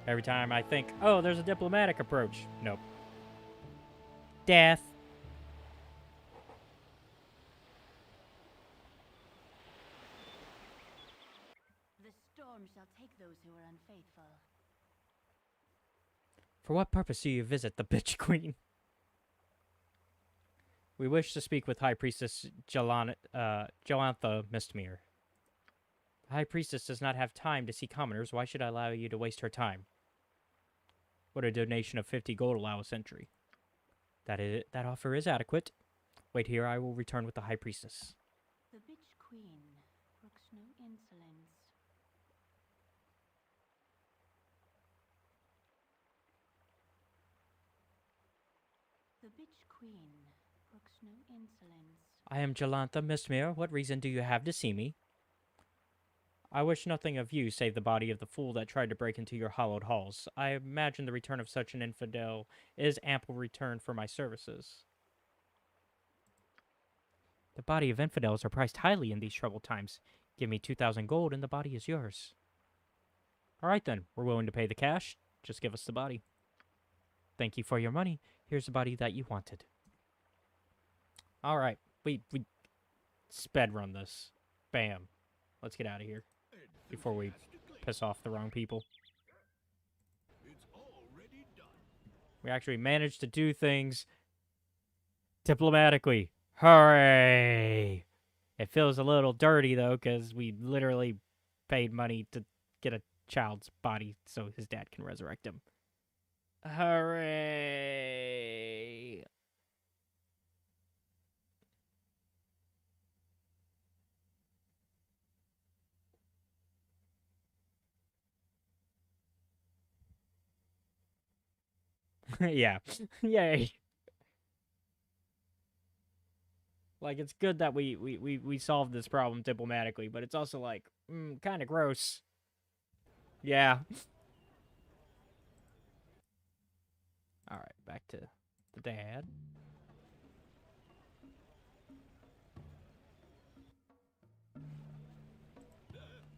Speaker 1: every time I think, oh, there's a diplomatic approach, nope. Death.
Speaker 5: The storm shall take those who are unfaithful.
Speaker 1: For what purpose do you visit the bitch queen? We wish to speak with High Priestess Jolantha Mistmere. The High Priestess does not have time to see commoners. Why should I allow you to waste her time? Would a donation of 50 gold allow us entry? That offer is adequate. Wait here, I will return with the High Priestess.
Speaker 5: The bitch queen brooks no insolence. The bitch queen brooks no insolence.
Speaker 1: I am Jolantha Mistmere. What reason do you have to see me? I wish nothing of you save the body of the fool that tried to break into your hallowed halls. I imagine the return of such an infidel is ample return for my services. The body of infidels are priced highly in these troubled times. Give me 2,000 gold and the body is yours. All right then, we're willing to pay the cash. Just give us the body. Thank you for your money. Here's the body that you wanted. All right, we sped run this. Bam. Let's get out of here before we piss off the wrong people.
Speaker 3: It's already done.
Speaker 1: We actually managed to do things diplomatically. Hooray! It feels a little dirty, though, because we literally paid money to get a child's body so his dad can resurrect him. Hooray! Yeah. Yay. Like, it's good that we solved this problem diplomatically, but it's also like, kind of gross. Yeah. Alright, back to the dad.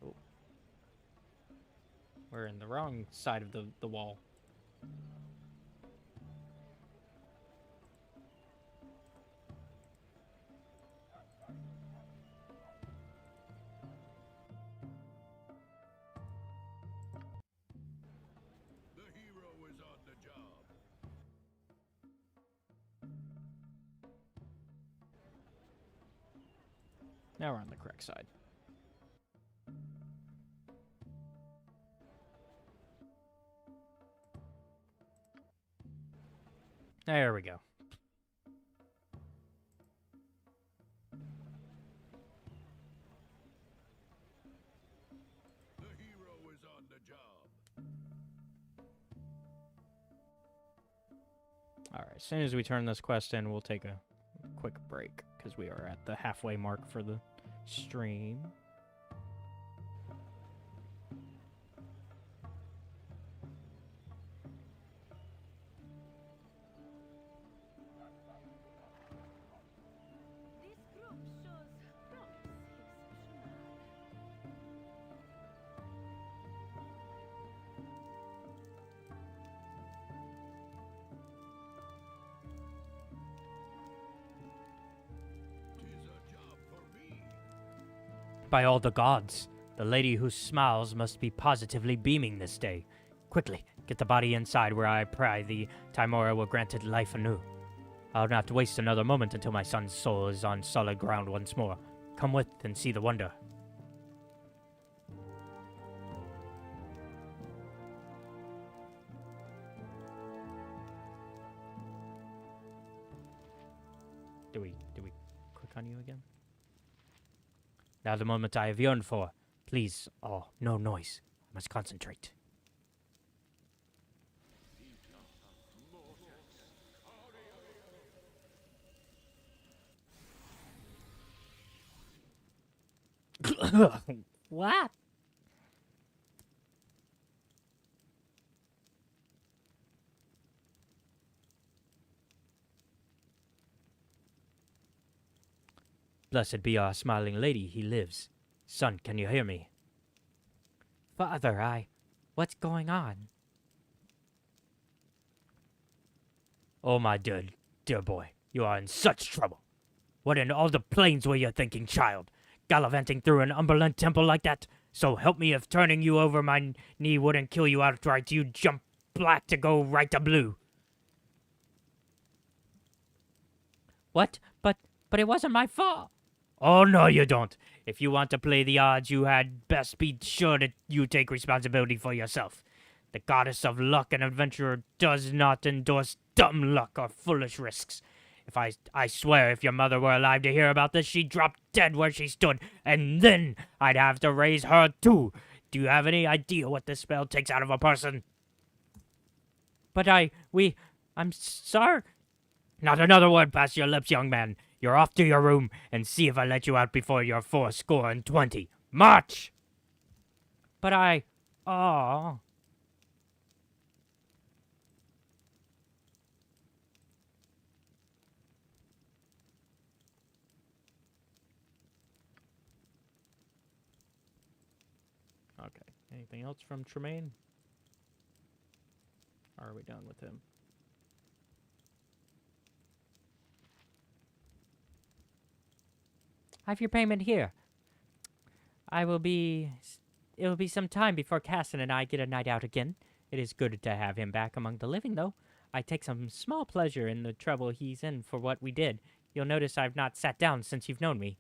Speaker 1: Oh. We're in the wrong side of the wall.
Speaker 3: The hero is on the job.
Speaker 1: Now we're on the correct side. There we go.
Speaker 3: The hero is on the job.
Speaker 1: Alright, as soon as we turn this quest in, we'll take a quick break, because we are at the halfway mark for the stream.
Speaker 5: This group shows promise exceptional.
Speaker 3: Tis a job for me.
Speaker 1: By all the gods, the lady whose smiles must be positively beaming this day. Quickly, Get the body inside where I pray the Timora will grant it life anew. I'll not waste another moment until my son's soul is on solid ground once more. Come with and see the wonder. Do we click on you again? Now the moment I have yearned for. Please, no noise. I must concentrate. What? Blessed be our smiling lady, he lives. Son, can you hear me? Father, what's going on? Oh, my dear boy, you are in such trouble. What in all the plains were you thinking, child? Gallivanting through an Umberland temple like that? So help me if turning you over my knee wouldn't kill you outright, you'd jump black to go right to blue. What? But it wasn't my fault. Oh, no, you don't. If you want to play the odds, you had best be sure that you take responsibility for yourself. The goddess of luck and adventure does not endorse dumb luck or foolish risks. If I swear if your mother were alive to hear about this, she'd drop dead where she stood, and then I'd have to raise her too. Do you have any idea what this spell takes out of a person? But I'm sorry. Not another word past your lips, young man. You're off to your room, and see if I let you out before you're 20. March! But oh. Okay, anything else from Tremaine? Or are we done with him? I have your payment here. It will be some time before Casson and I get a night out again. It is good to have him back among the living, though. I take some small pleasure in the trouble he's in for what we did. You'll notice I've not sat down since you've known me.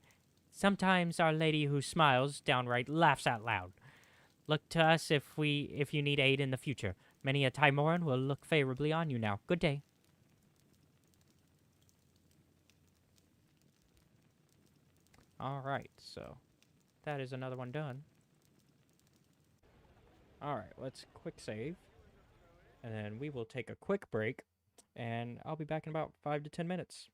Speaker 1: Sometimes Our Lady who smiles downright laughs out loud. Look to us if you need aid in the future. Many a Timoran will look favorably on you now. Good day. Alright, so that is another one done. Alright, let's quick save. And then we will take a quick break. And I'll be back in about 5 to 10 minutes.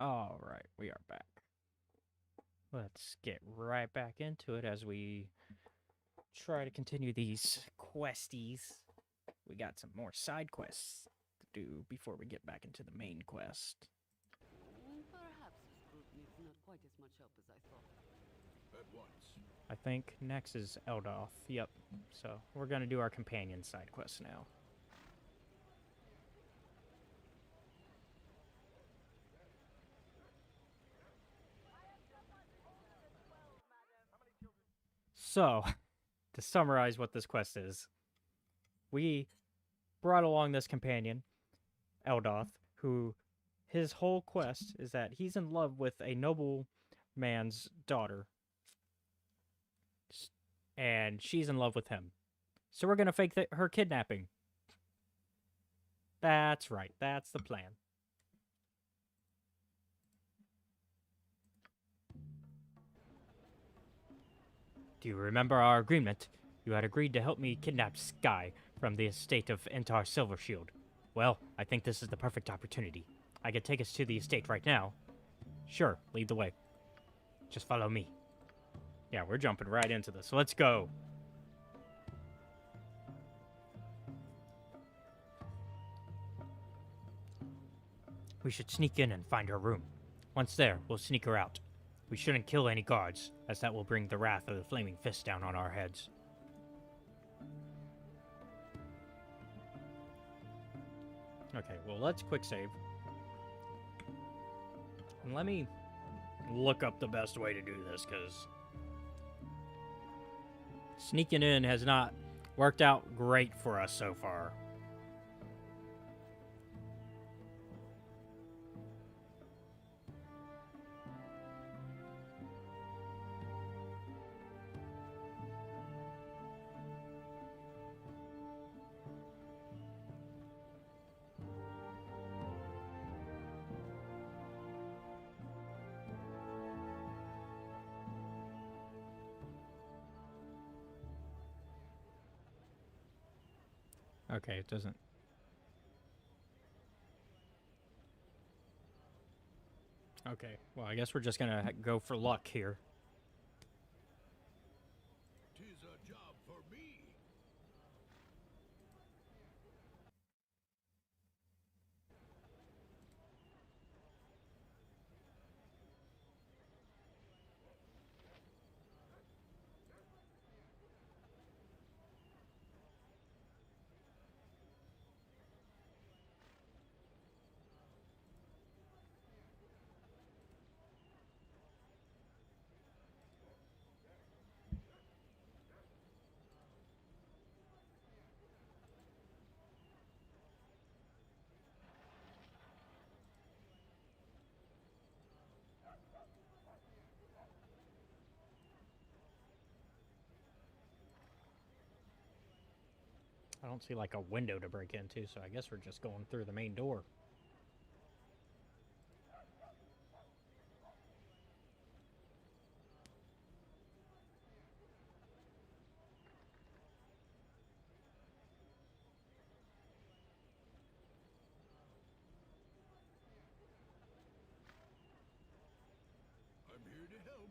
Speaker 1: All right, we are back. Let's get right back into it as we try to continue these questies. We got some more side quests to do before we get back into the main quest.
Speaker 6: Perhaps this group needs not quite as much help as I thought.
Speaker 3: At once.
Speaker 1: I think next is Eldoth. Yep. So we're gonna do our companion side quest now. So, to summarize what this quest is, we brought along this companion, Eldoth, who his whole quest is that he's in love with a noble man's daughter, and she's in love with him. So we're gonna fake her kidnapping. That's right. That's the plan. Do you remember our agreement? You had agreed to help me kidnap Sky from the estate of Entar Silvershield. Well, I think this is the perfect opportunity. I could take us to the estate right now. Sure, lead the way. Just follow me. Yeah, we're jumping right into this. Let's go. We should sneak in and find her room. Once there, we'll sneak her out. We shouldn't kill any guards, as that will bring the wrath of the Flaming Fist down on our heads. Okay, well, let's quick save. And let me look up the best way to do this, because sneaking in has not worked out great for us so far. Okay, it doesn't. Okay, well, I guess we're just gonna go for luck here.
Speaker 3: Tis a job for me.
Speaker 1: I don't see like a window to break into, so I guess we're just going through the main door.
Speaker 3: I'm here to help.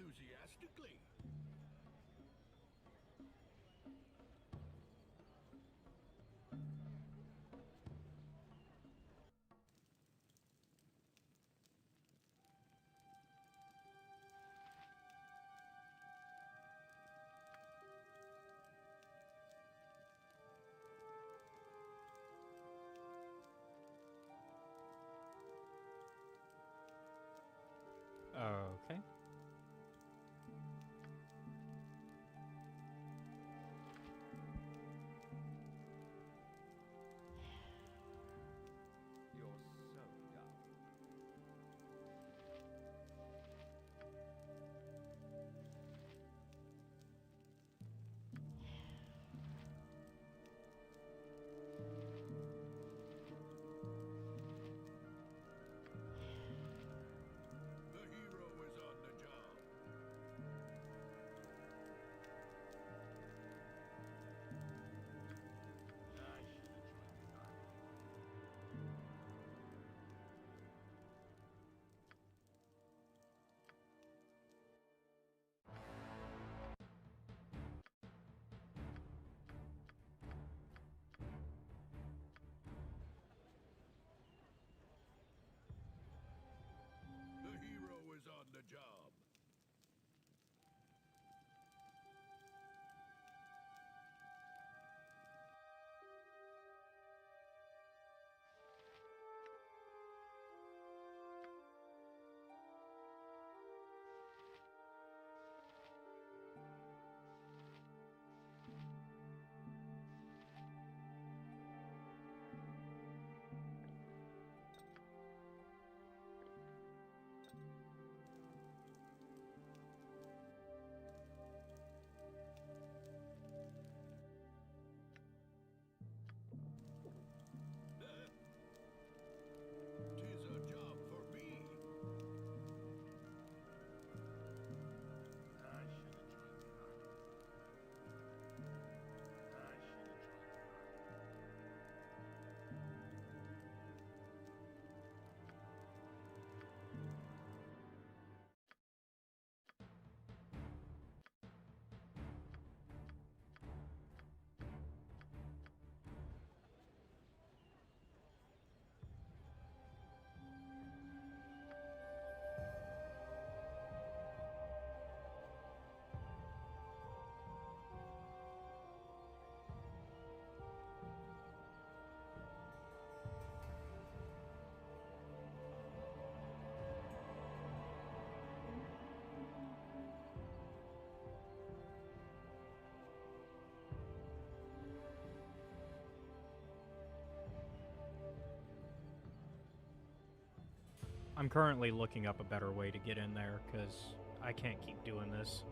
Speaker 3: enthusiastically.
Speaker 1: Okay.
Speaker 4: You're so dumb.
Speaker 3: The hero is on the job.
Speaker 2: I should have joined the army.
Speaker 3: The hero is on the job. Tis a job for me.
Speaker 2: I should have joined the army. I should have joined the army.
Speaker 1: I'm currently looking up a better way to get in there, because I can't keep doing this.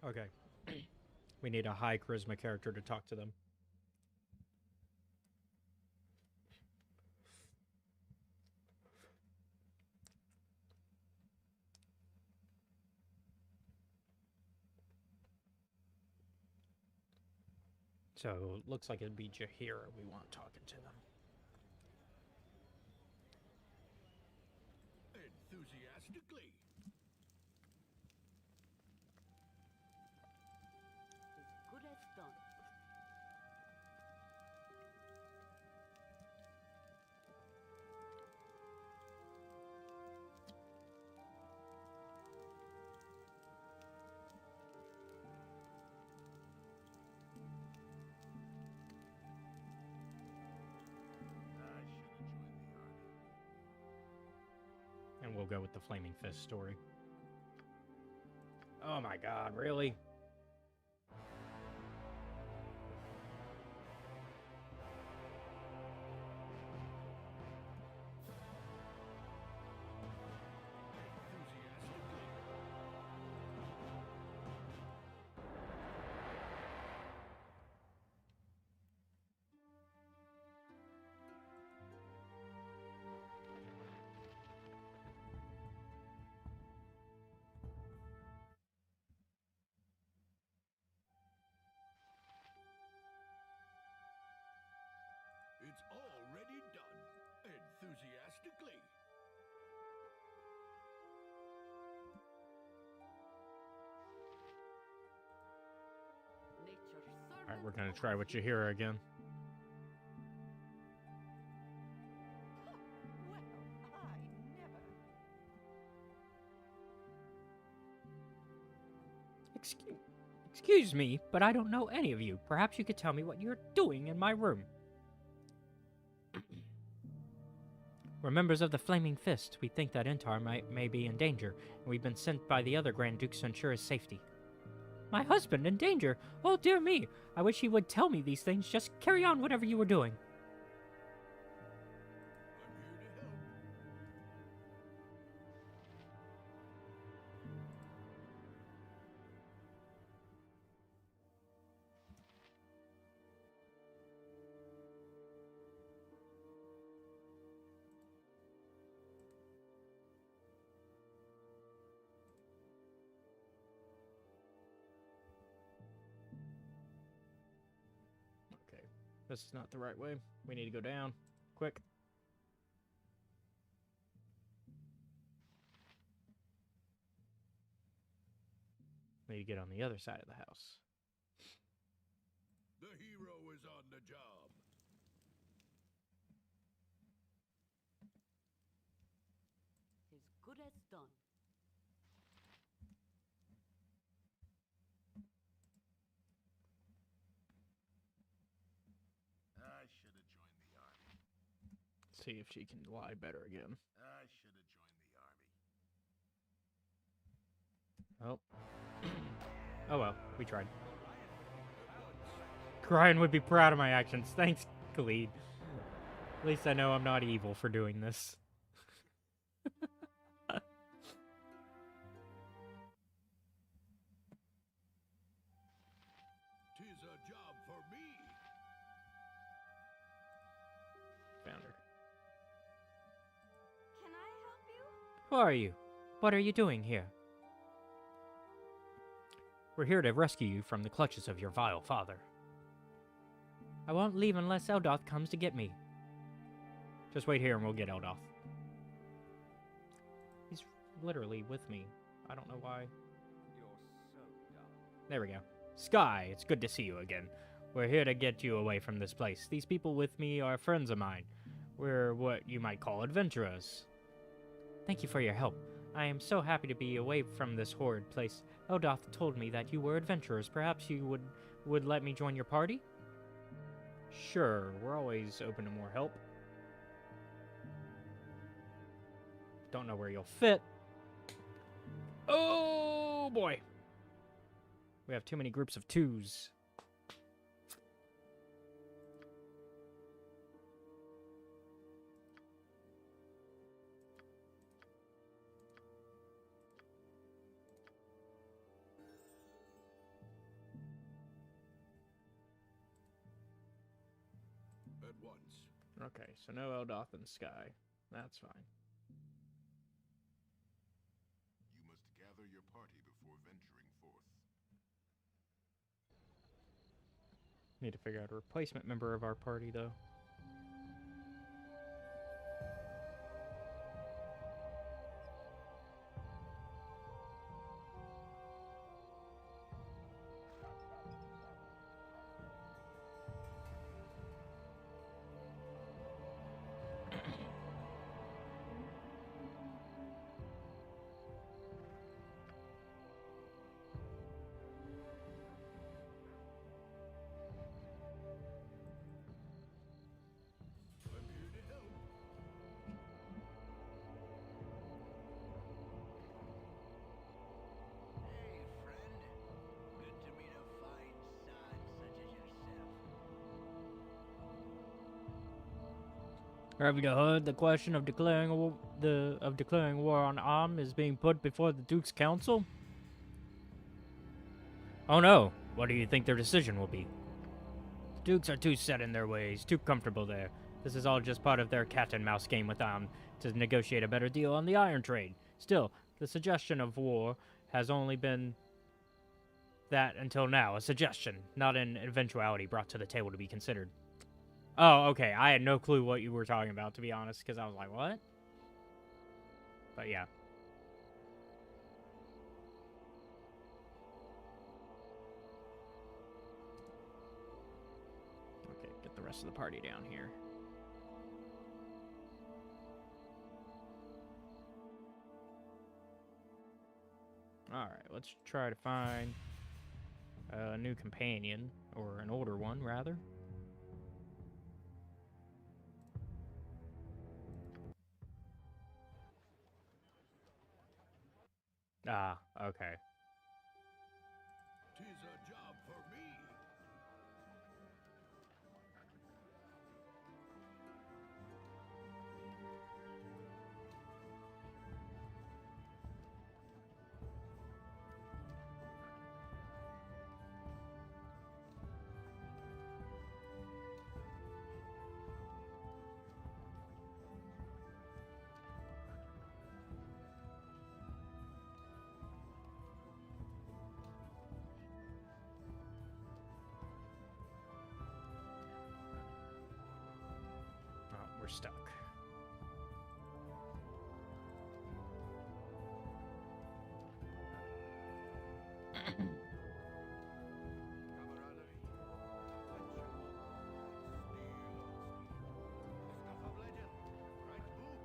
Speaker 1: Okay. We need a high charisma character to talk to them. So, looks like it'd be Jahira we want talking to them.
Speaker 3: Enthusiastically.
Speaker 6: As good as done.
Speaker 1: And we'll go with the Flaming Fist story. Oh my god, really?
Speaker 3: It's already done. Enthusiastically.
Speaker 6: Nature's
Speaker 1: Alright, we're
Speaker 6: servant
Speaker 1: gonna try
Speaker 6: always
Speaker 1: with
Speaker 6: leads
Speaker 1: Jahira again.
Speaker 6: Well, I never.
Speaker 1: Excuse me, but I don't know any of you. Perhaps you could tell me what you're doing in my room. We're members of the Flaming Fist. We think that Intar may be in danger, and we've been sent by the other Grand Dukes to ensure his safety. My husband in danger? Oh dear me! I wish he would tell me these things. Just carry on whatever you were doing.
Speaker 3: I'm here to help.
Speaker 1: Okay, this is not the right way. We need to go down. Quick. We need to get on the other side of the house.
Speaker 3: The hero is on the job.
Speaker 6: As good as done.
Speaker 2: I should have joined the army.
Speaker 1: See if she can lie better again.
Speaker 2: I should have joined the army.
Speaker 1: Oh. Oh well, we tried. Ryan would be proud of my actions. Thanks, Khalid. At least I know I'm not evil for doing this.
Speaker 3: Tis a job for me.
Speaker 1: Found her.
Speaker 5: Can I help you?
Speaker 1: Who are you? What are you doing here? We're here to rescue you from the clutches of your vile father. I won't leave unless Eldoth comes to get me. Just wait here and we'll get Eldoth. He's literally with me. I don't know why.
Speaker 4: You're so dumb.
Speaker 1: There we go. Sky, it's good to see you again. We're here to get you away from this place. These people with me are friends of mine. We're what you might call adventurers. Thank you for your help. I am so happy to be away from this horrid place. Eldoth told me that you were adventurers. Perhaps you would let me join your party? Sure, we're always open to more help. Don't know where you'll fit. Oh boy. We have too many groups of twos.
Speaker 3: once.
Speaker 1: Okay, so no Eldoth in Sky. That's fine.
Speaker 3: You must gather your party before venturing forth.
Speaker 1: Need to figure out a replacement member of our party, though.
Speaker 3: I'm here to help.
Speaker 4: Hey, friend. Good to meet a fine son such as yourself.
Speaker 1: Have you heard the question of declaring war on Am is being put before the Duke's Council? Oh no! What do you think their decision will be? The Dukes are too set in their ways, too comfortable there. This is all just part of their cat and mouse game with Am to negotiate a better deal on the iron trade. Still, the suggestion of war has only been that until now, a suggestion, not an eventuality brought to the table to be considered. Oh, okay. I had no clue what you were talking about, to be honest, because I was like, what? But yeah. Okay, get the rest of the party down here. Alright, let's try to find a new companion, or an older one, rather. Ah, okay.
Speaker 3: 'Tis a job for me.
Speaker 1: Oh, we're stuck.
Speaker 3: Camaraderie, adventure, steel on steel. Stuff of legend, right, Boo?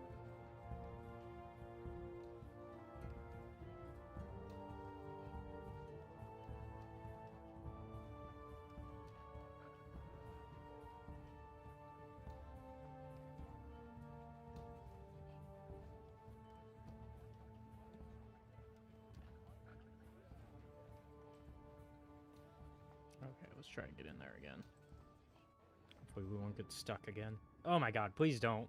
Speaker 1: Okay, let's try to get in there again. Hopefully we won't get stuck again. Oh my god, please don't.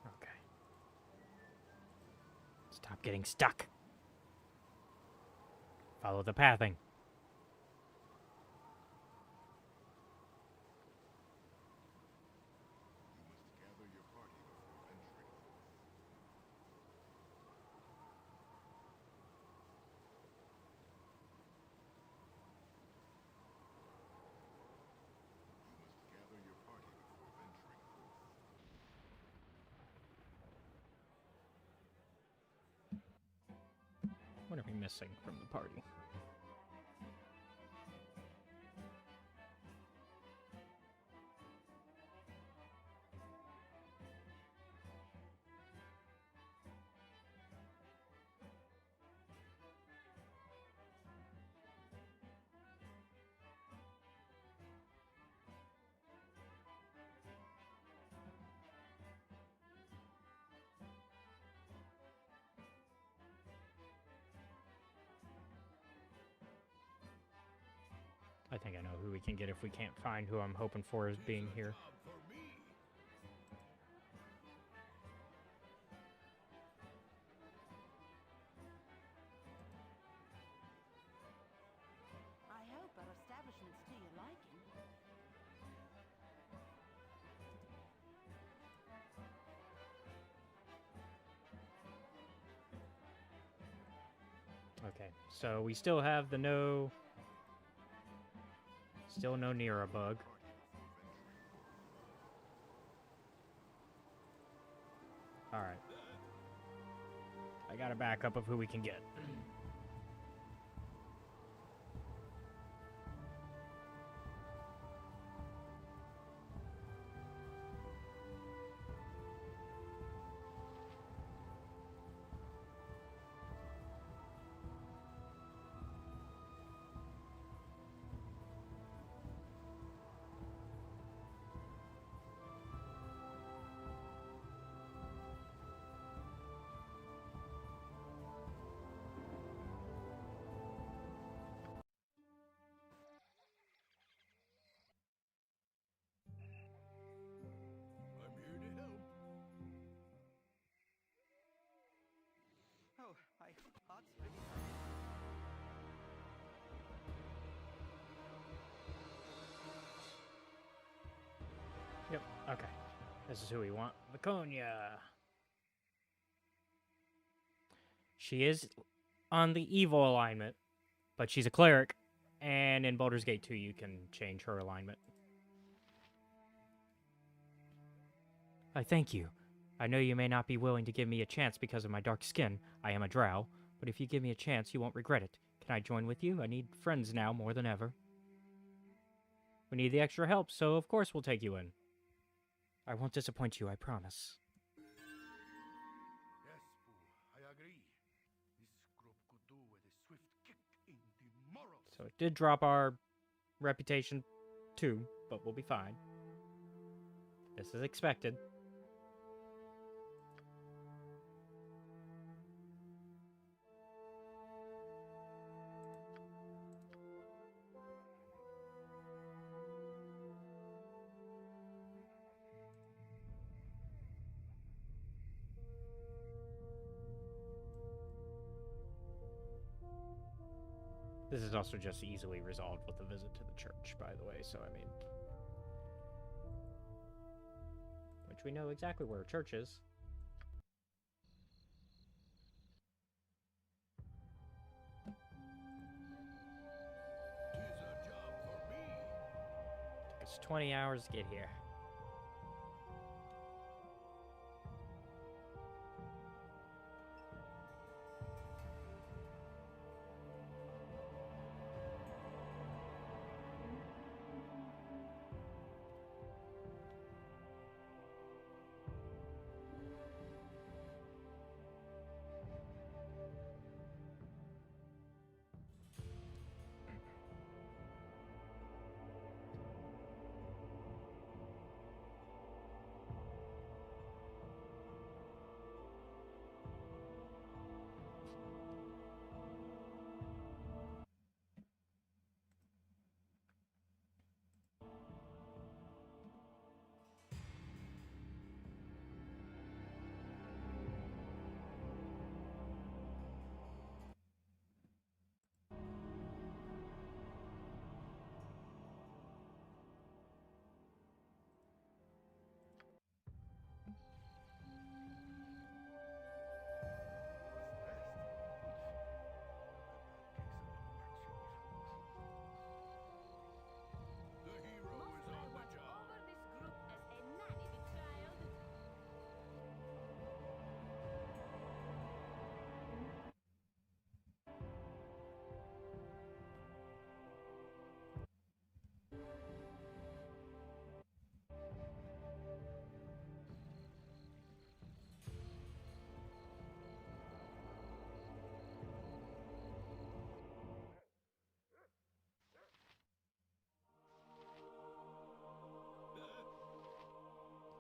Speaker 1: Okay. Stop getting stuck. Follow the pathing.
Speaker 3: You must gather your party before venturing forth. You must gather your party before venturing forth.
Speaker 1: What are we missing from the party? think I know who we can get if we can't find who I'm hoping for as being here.
Speaker 3: Job for me.
Speaker 5: I hope our establishment's to your liking.
Speaker 1: Okay, so we still have the no... Still no Nira bug. Alright. I got a backup of who we can get.
Speaker 3: I'm here to help.
Speaker 4: Oh, my heart's ready.
Speaker 1: Yep, okay. This is who we want. Viconia. She is on the evil alignment, but she's a cleric. And in Baldur's Gate 2, you can change her alignment. I thank you. I know you may not be willing to give me a chance because of my dark skin. I am a drow, but if you give me a chance, you won't regret it. Can I join with you? I need friends now more than ever. We need the extra help, so of course we'll take you in. I won't disappoint you, I promise.
Speaker 3: Yes, Pooh, I agree. This group could do with a swift kick in the morals.
Speaker 1: So it did drop our reputation too, but we'll be fine. This is expected. This is also just easily resolved with a visit to the church, by the way, so I mean... Which we know exactly where a church is.
Speaker 3: Tis a job for me.
Speaker 1: Took us 20 hours to get here.
Speaker 3: The hero is on the job.
Speaker 5: Over this group as a nanny child.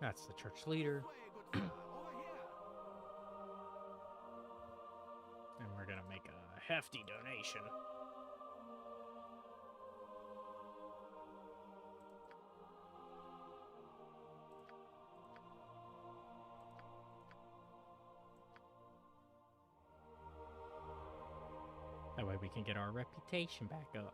Speaker 1: That's the church leader.
Speaker 3: Way, good sir. Over here.
Speaker 1: And we're gonna make a hefty donation. That way we can get our reputation back up.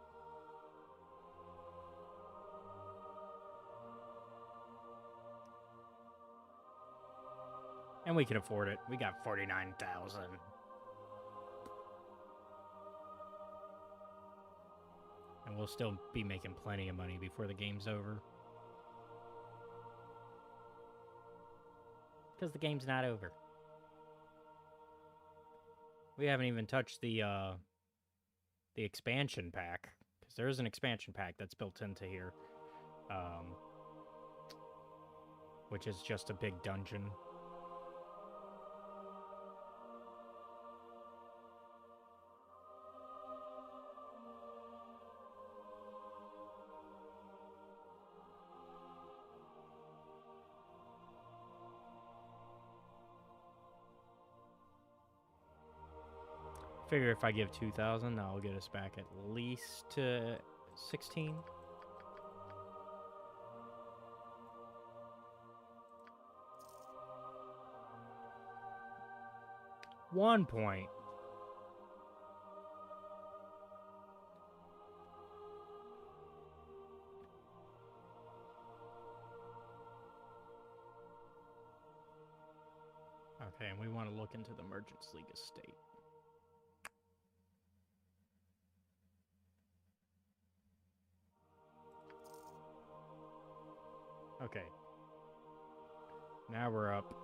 Speaker 1: And we can afford it. We got 49,000. And we'll still be making plenty of money before the game's over. Because the game's not over. We haven't even touched the expansion pack. Because there is an expansion pack that's built into here. Which is just a big dungeon. Figure if I give 2,000, that'll get us back at least to 16. One point. Okay, and we want to look into the Merchants League estate. Okay. Now we're up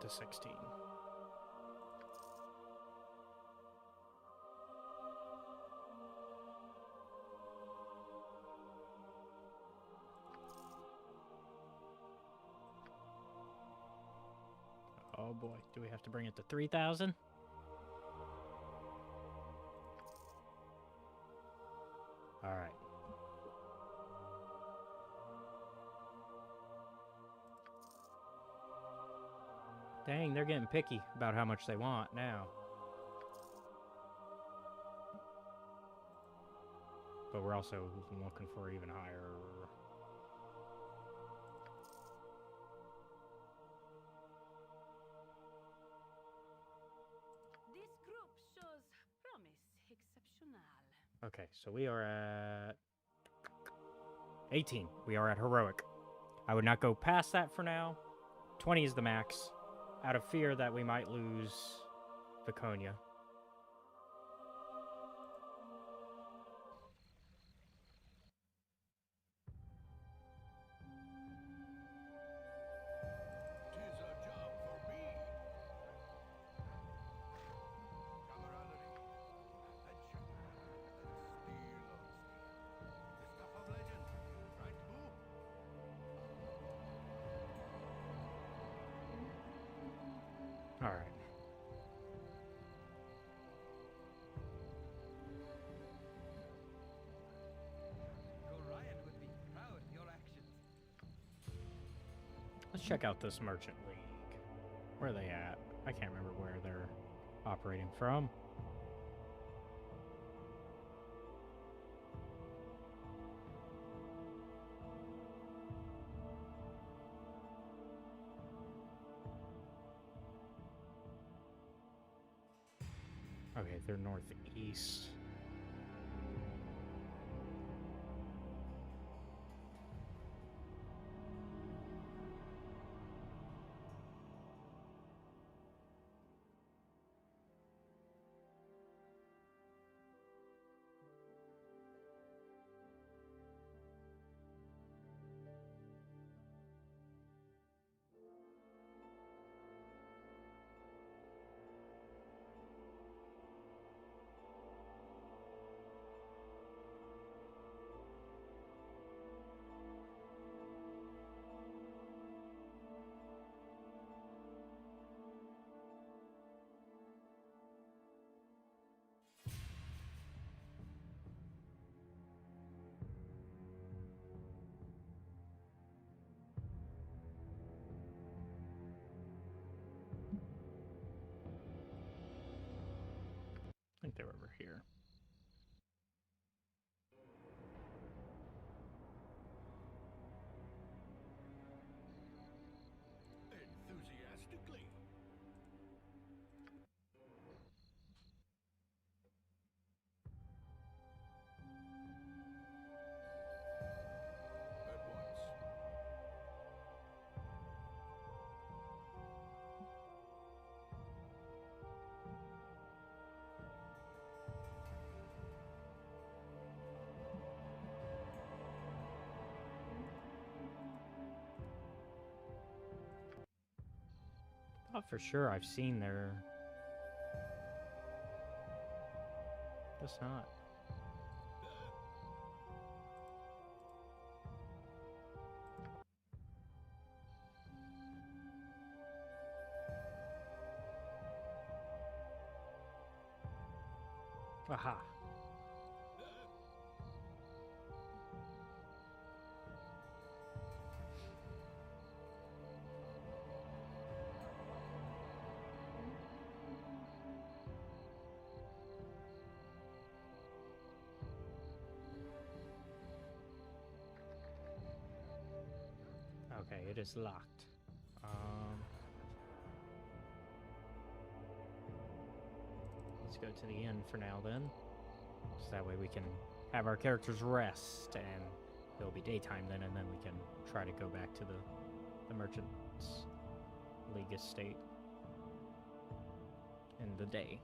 Speaker 1: to 16. Oh boy, do we have to bring it to 3,000? All right. Dang, they're getting picky about how much they want now. But we're also looking for even higher.
Speaker 6: This group shows promise exceptional.
Speaker 1: Okay, so we are at 18. We are at heroic. I would not go past that for now. 20 is the max, out of fear that we might lose Viconia.
Speaker 3: Tis a job for me. Camaraderie, adventure, steel on steel. The stuff of legend, right, Boo?
Speaker 1: All right.
Speaker 7: Gorion would be proud of your actions.
Speaker 1: Let's check out this Merchant League. Where are they at? I can't remember where they're operating from. Okay, they're northeast. I think they're over here.
Speaker 3: Enthusiastically.
Speaker 1: thought for sure I've seen their... Guess not. Aha. Okay, it is locked. Let's go to the inn for now then. So that way we can have our characters rest and it'll be daytime then, and then we can try to go back to the Merchants League estate in the day.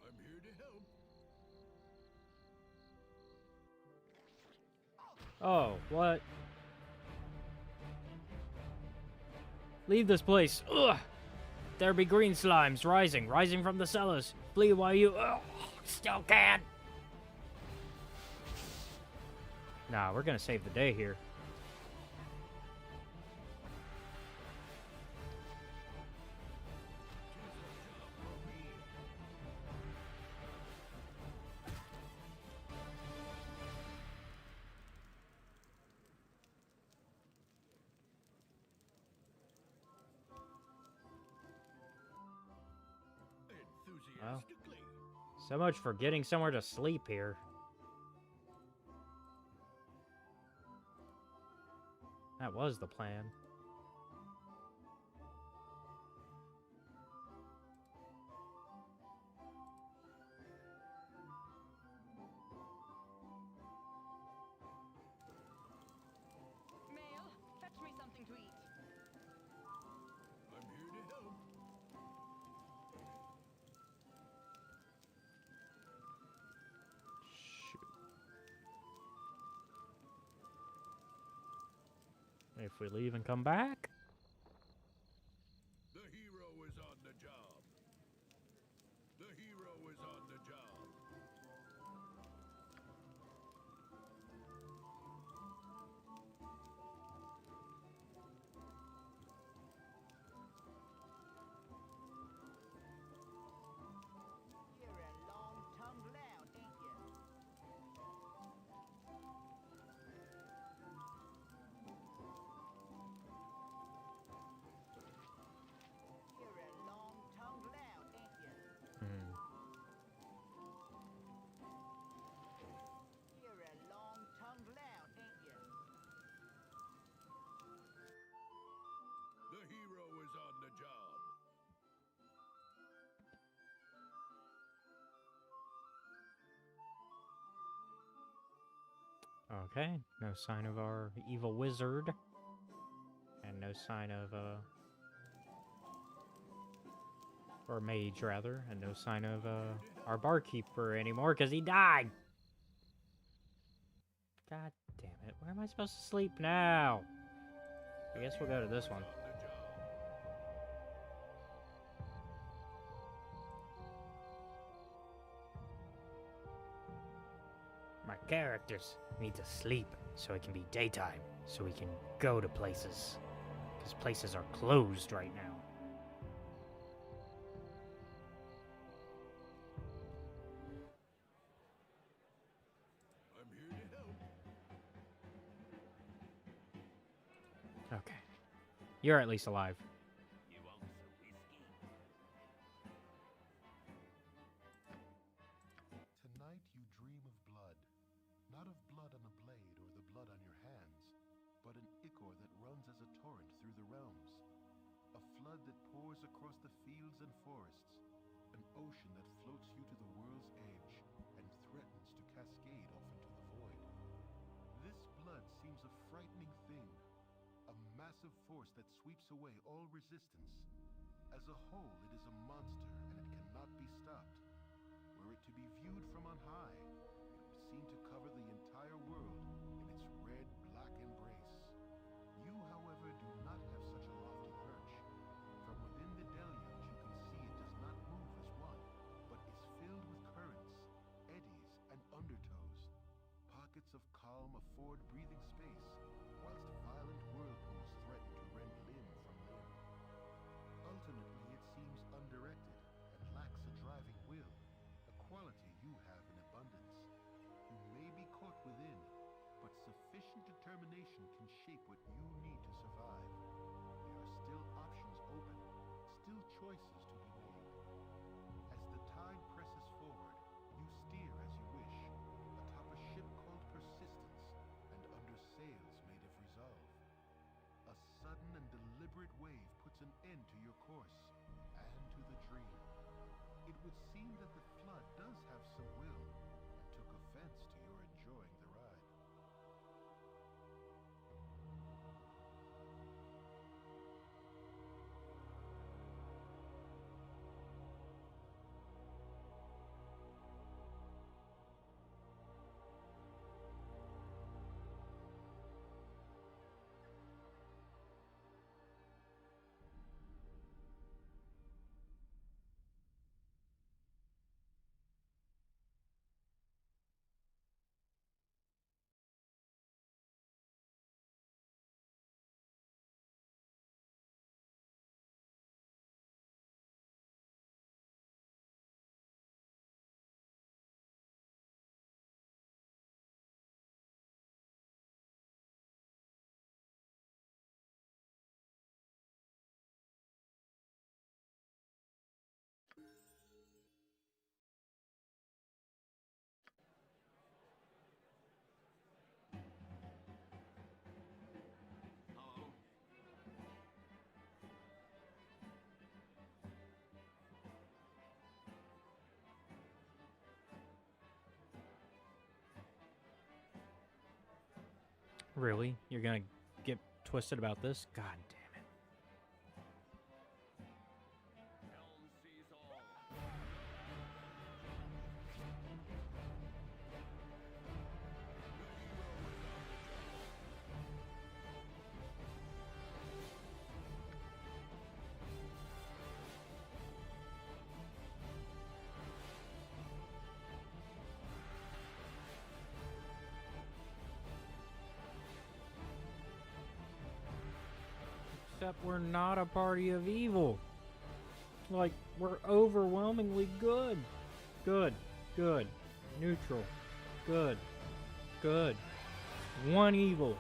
Speaker 3: I'm here to help.
Speaker 1: Oh, what? Leave this place. Ugh! There be green slimes rising from the cellars. Flee while you still can. Nah, we're gonna save the day here. Well, so much for getting somewhere to sleep here. That was the plan.
Speaker 6: Mail, fetch me something to eat.
Speaker 3: I'm here to help.
Speaker 1: Shoot. If we leave and come back?
Speaker 3: The hero is on the job. The hero is on the job.
Speaker 4: You're a long-tongued lout, ain't you? You're a long-tongued lout, ain't you?
Speaker 1: Hmm.
Speaker 4: You're a long-tongued lout, ain't you?
Speaker 3: The hero is on the job.
Speaker 1: Okay, no sign of our evil wizard. And no sign of, or mage, rather. And no sign of, our barkeeper anymore, because he died! God damn it, where am I supposed to sleep now? I guess we'll go to this one.
Speaker 3: On the job.
Speaker 1: My characters need to sleep so it can be daytime, so we can go to places. Because places are closed right now.
Speaker 3: I'm here to help.
Speaker 1: Okay. You're at least alive.
Speaker 2: You want some whiskey?
Speaker 3: Tonight you dream of blood. Not of blood on a blade or the blood on your hands, but an ichor that runs as a torrent through the realms. A flood that pours across the fields and forests. An ocean that floats you to the world's edge and threatens to cascade off into the void. This blood seems a frightening thing. A massive force that sweeps away all resistance. monster, and it cannot be stopped. Were it to be viewed from on high, it would seem to cover the entire world in its red-black embrace. You, however, do not have such a lofty perch. From within the deluge, you can see it does not move as one, but is filled with currents, eddies, and undertows. Pockets of calm afford breathing space, whilst violent whirlpools threaten to rend limb from limb. Ultimately, it seems undirected and lacks a driving will, a quality you have in abundance. You may be caught within, but sufficient determination can shape what you need to survive. There are still options open, still choices to be made. As the tide presses forward, you steer as you wish, atop a ship called Persistence, and under sails made of resolve. A sudden and deliberate wave puts an end to your course, and to the dream. It would seem that the flood does have some will, and took offense to your enjoying the ride.
Speaker 2: Hello?
Speaker 1: Really? You're gonna get twisted about this? God damn it.
Speaker 2: Helm sees all.
Speaker 1: Except we're not a party of evil. Like, we're overwhelmingly good. Good. Good. Neutral. Good. Good. One evil.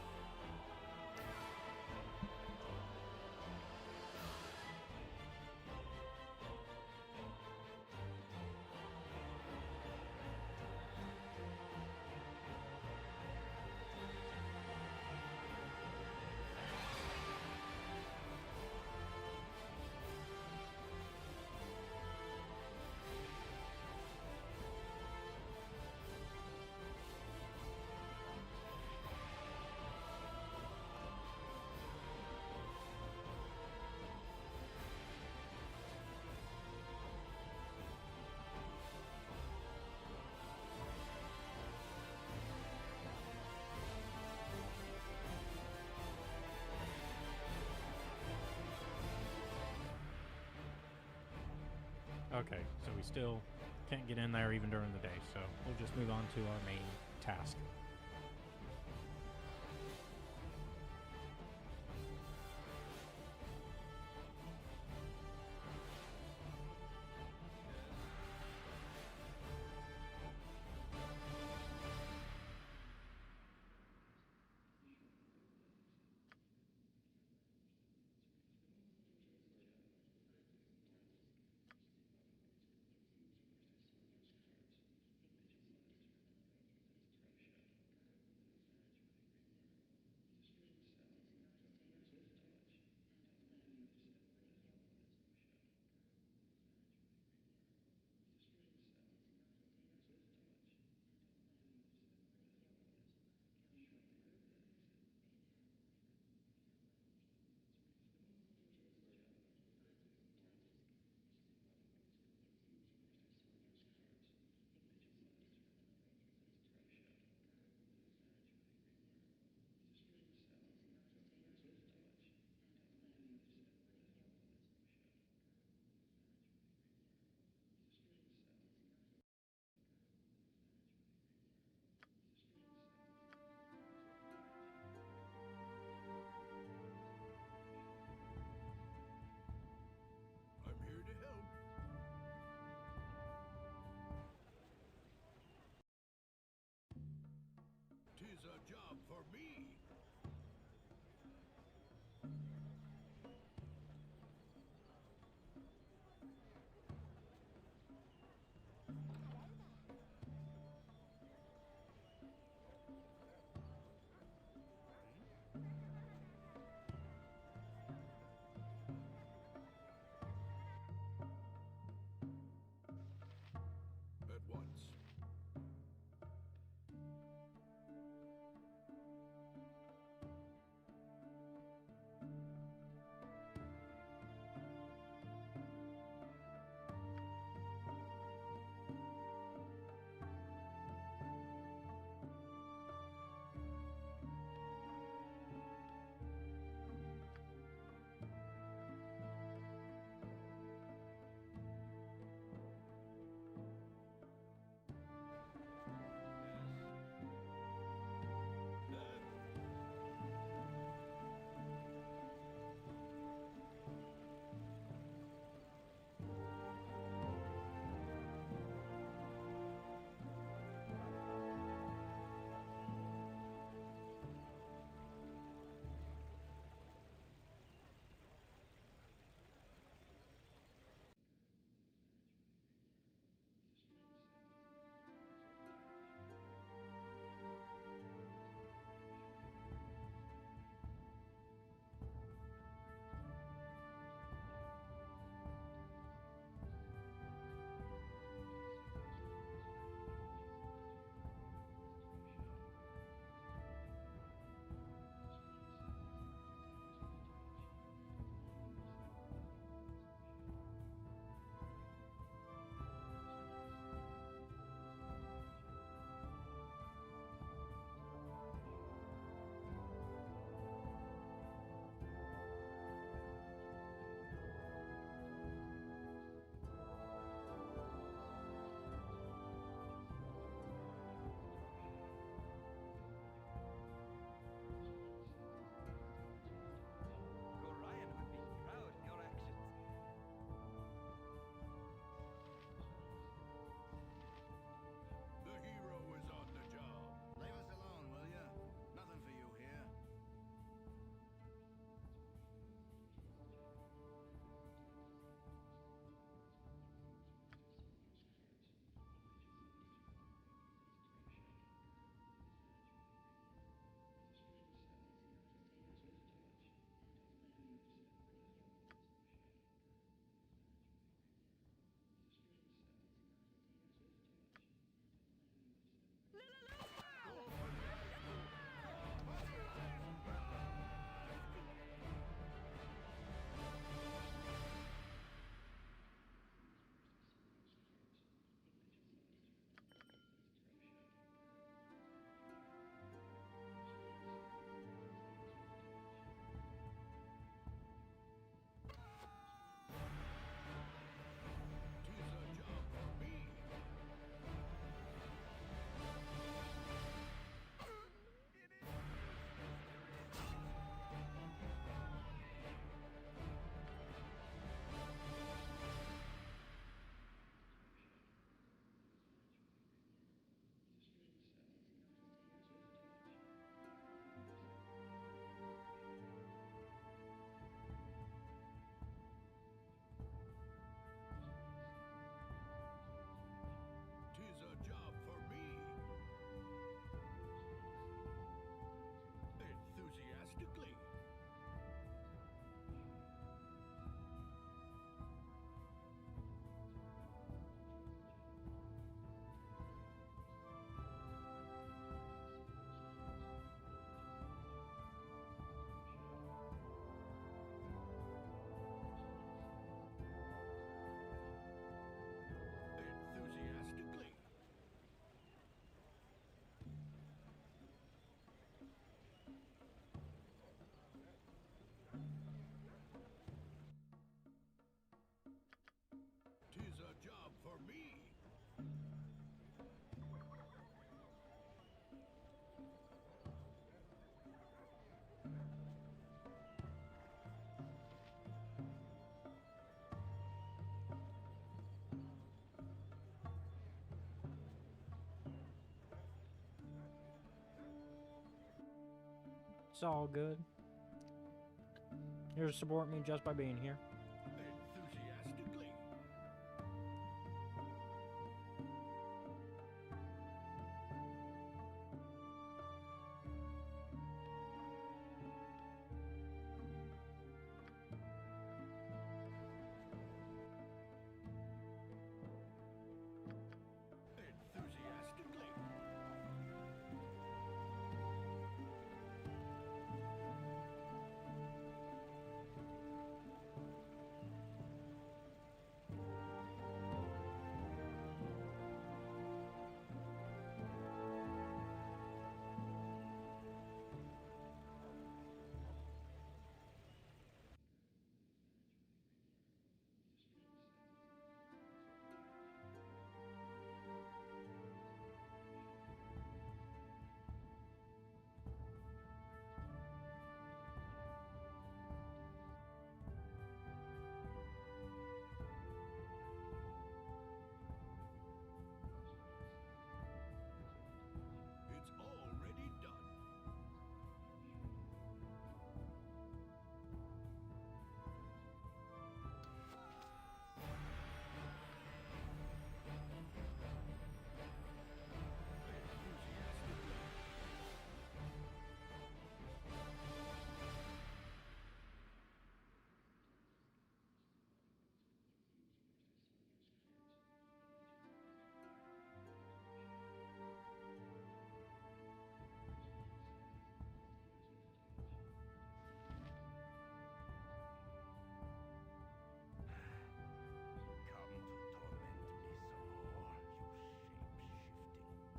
Speaker 1: Okay, so we still can't get in there even during the day, so we'll just move on to our main task.
Speaker 3: For me! At once.
Speaker 1: It's all good. You're supporting me just by being here.
Speaker 3: Enthusiastically. Enthusiastically. It's already done.
Speaker 4: Come to torment me some more, you shape-shifting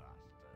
Speaker 4: bastards.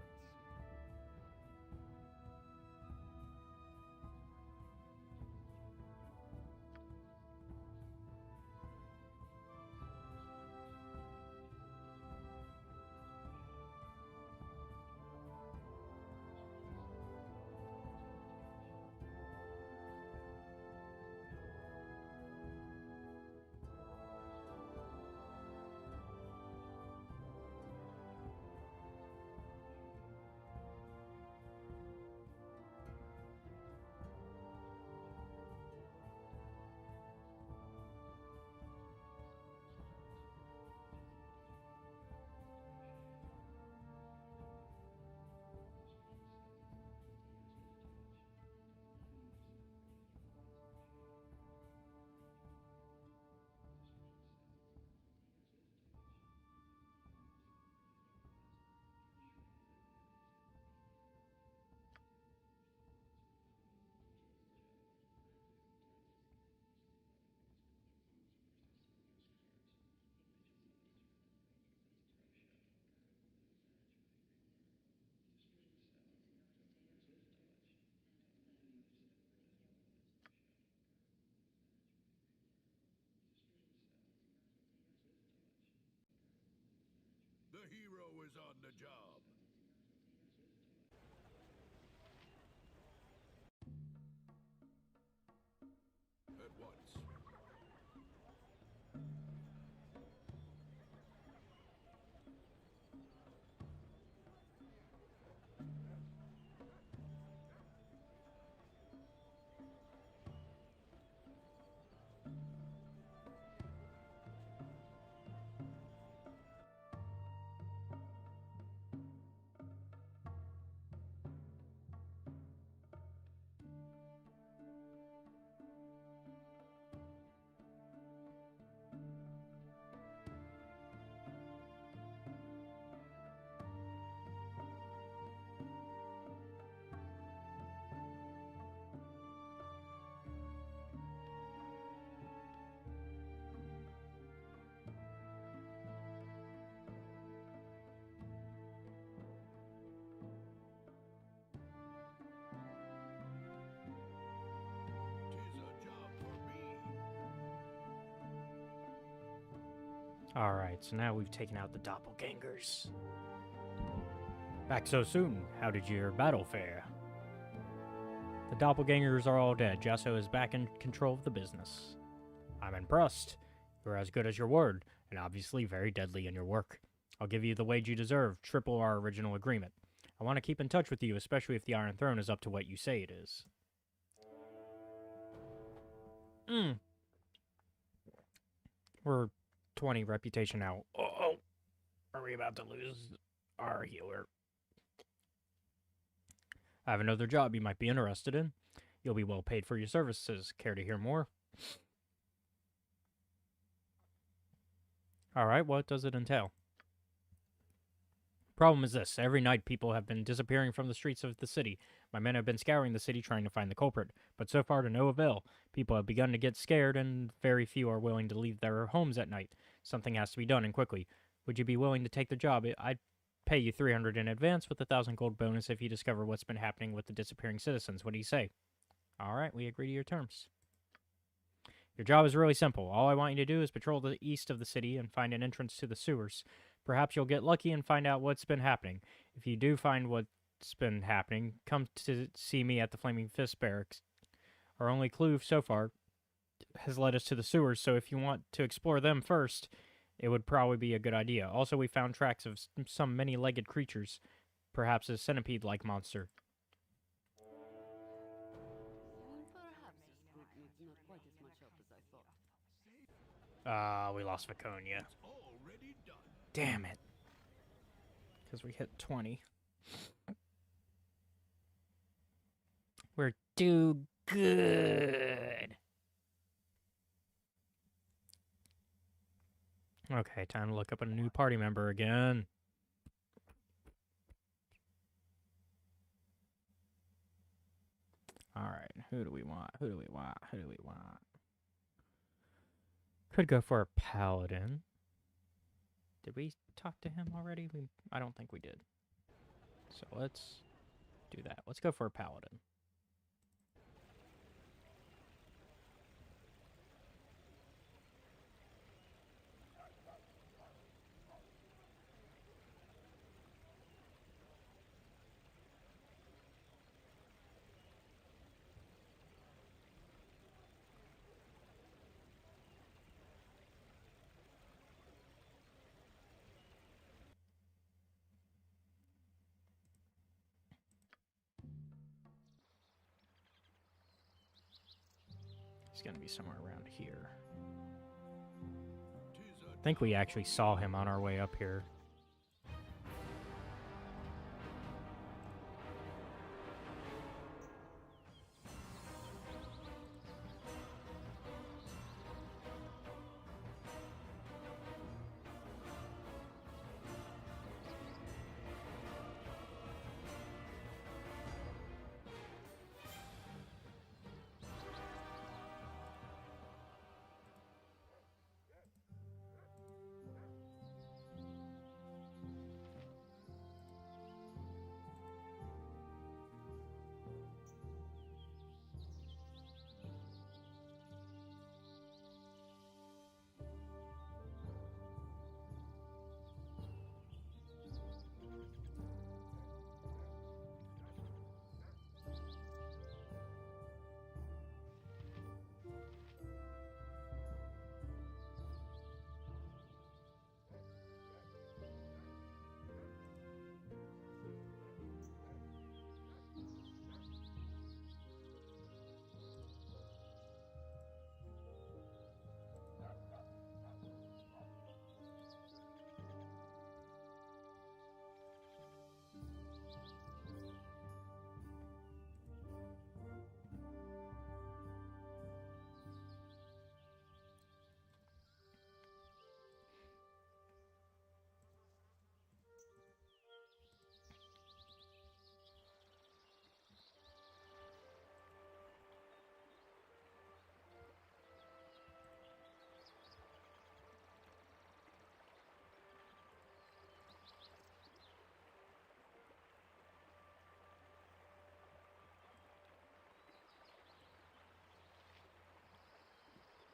Speaker 3: The hero is on the job. At once.
Speaker 1: Alright, so now we've taken out the doppelgangers. Back so soon. How did your battle fare? The doppelgangers are all dead. Jasso is back in control of the business. I'm impressed. You're as good as your word, and obviously very deadly in your work. I'll give you the wage you deserve, triple our original agreement. I want to keep in touch with you, especially if the Iron Throne is up to what you say it is. Mm. We're 20 reputation out. Oh, are we about to lose our healer? I have another job you might be interested in. You'll be well paid for your services. Care to hear more? Alright, what does it entail? Problem is this. Every night people have been disappearing from the streets of the city. My men have been scouring the city trying to find the culprit, but so far to no avail. People have begun to get scared, and very few are willing to leave their homes at night. Something has to be done, and quickly. Would you be willing to take the job? I'd pay you 300 in advance with a 1,000 gold bonus if you discover what's been happening with the disappearing citizens. What do you say? Alright, we agree to your terms. Your job is really simple. All I want you to do is patrol the east of the city and find an entrance to the sewers. Perhaps you'll get lucky and find out what's been happening. If you do find what's been happening, come to see me at the Flaming Fist Barracks. Our only clue so far has led us to the sewers, so if you want to explore them first, it would probably be a good idea. Also, we found tracks of some many-legged creatures, perhaps a centipede-like monster.
Speaker 6: Perhaps this group needs not quite as much help as I thought.
Speaker 1: We lost Viconia. Damn it. Because we hit 20. We're too good. Okay, time to look up a new party member again. Alright, who do we want? Who do we want? Who do we want? Could go for a paladin. Did we talk to him already? I don't think we did. So let's do that. Let's go for a paladin. He's going to be somewhere around here. I think we actually saw him on our way up here.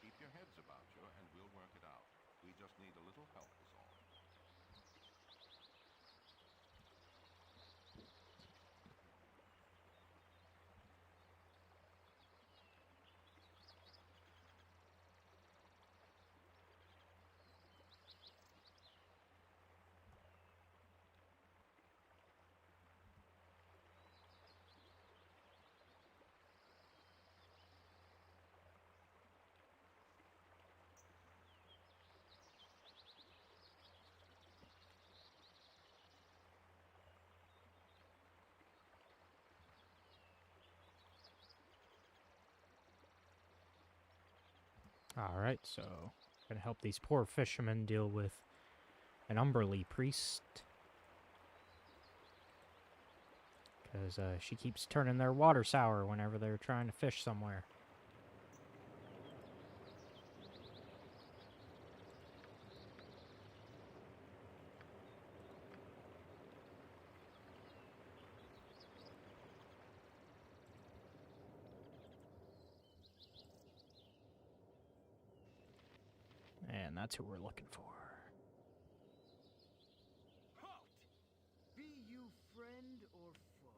Speaker 3: Keep your heads about you, and we'll work it out. We just need a little help, is all.
Speaker 1: Alright, so gonna help these poor fishermen deal with an Umberly priest. Because she keeps turning their water sour whenever they're trying to fish somewhere. And that's who we're looking for.
Speaker 7: Halt! Be you friend or foe?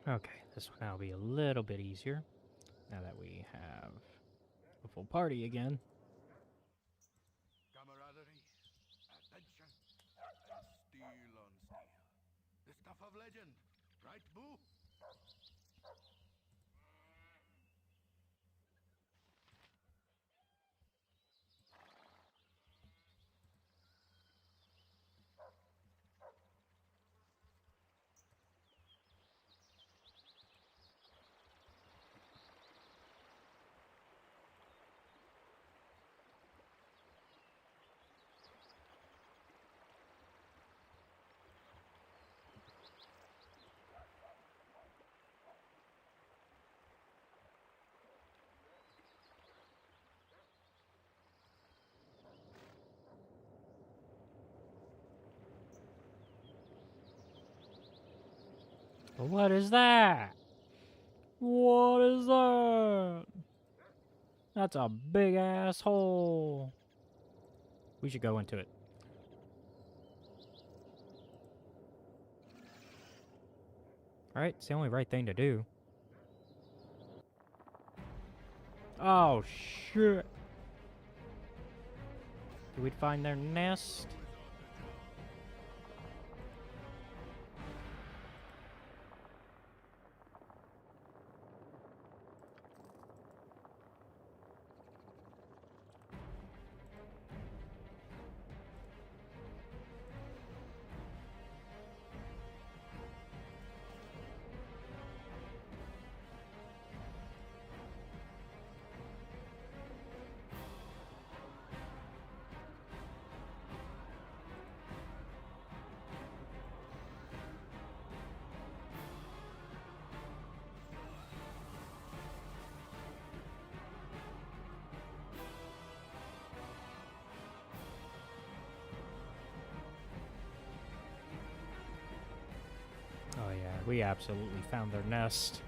Speaker 1: Okay, this one now will be a little bit easier. Now that we have a full party again.
Speaker 3: Camaraderie, attention, and steel on steel. The stuff of legend, right, Boo?
Speaker 1: What is that? What is that? That's a big asshole. We should go into it. Alright, it's the only right thing to do. Oh, shit. Did we find their nest? we absolutely found their nest.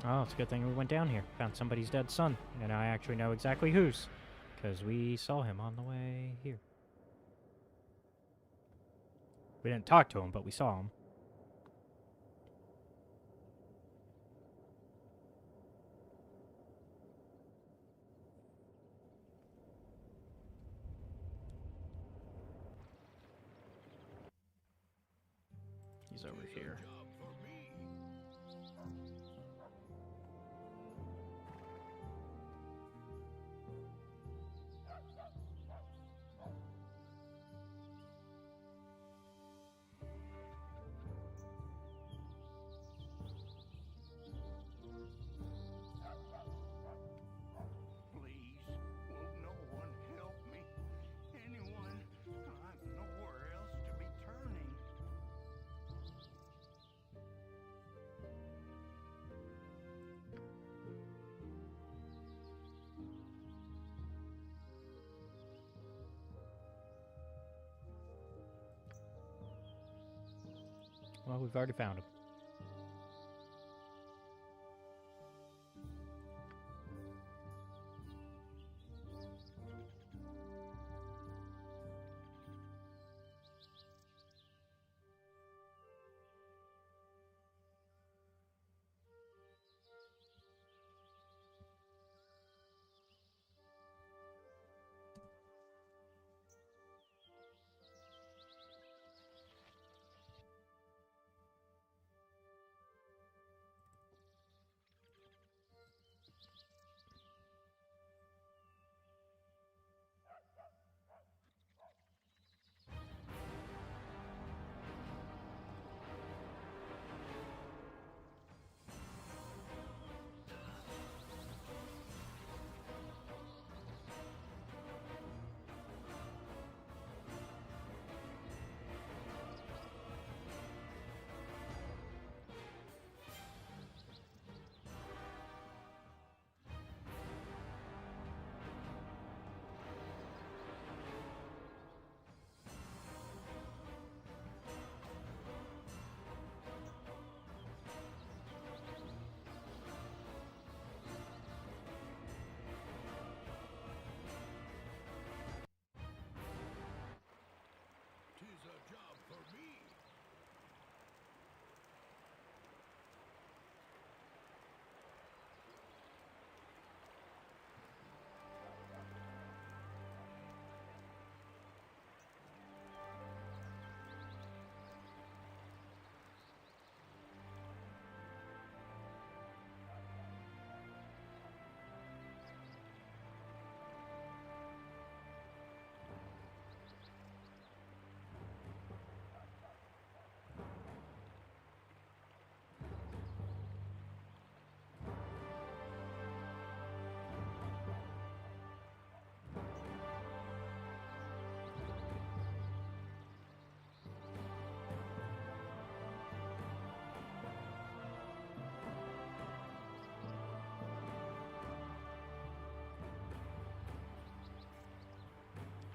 Speaker 1: Oh, it's a good thing we went down here. Found somebody's dead son. And I actually know exactly whose. Because we saw him on the way here. We didn't talk to him, but we saw him. He's over here.
Speaker 2: Please, will no one help me? Anyone? I've nowhere else to be turning.
Speaker 1: Well, we've already found him.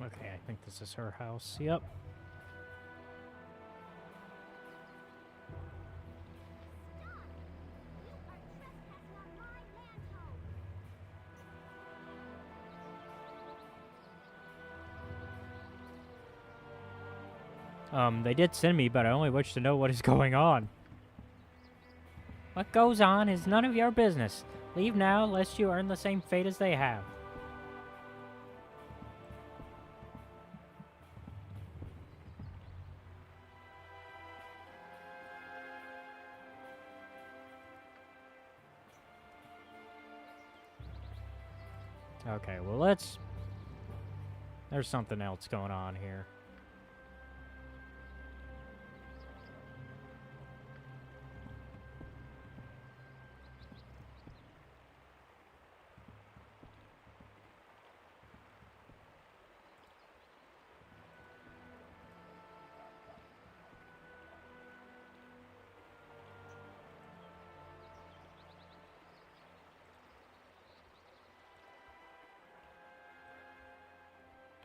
Speaker 1: Okay, I think this is her house. Yep. They did send me, but I only wish to know what is going on. What goes on is none of your business. Leave now, lest you earn the same fate as they have. Okay, well, let's... There's something else going on here.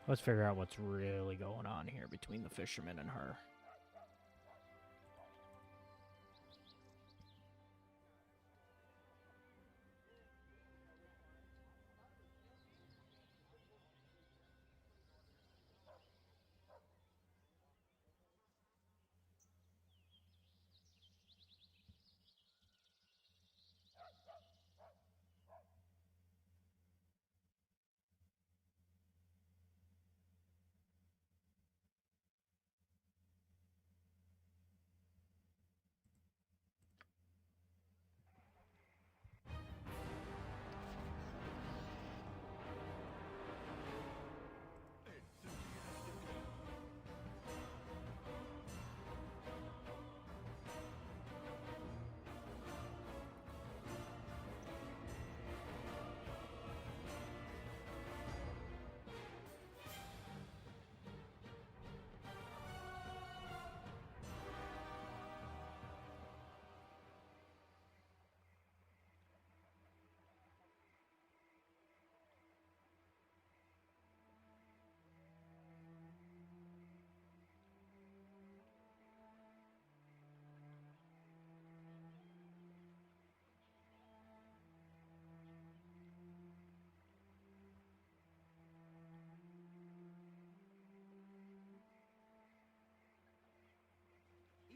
Speaker 1: Let's figure out what's really going on here between the fisherman and her.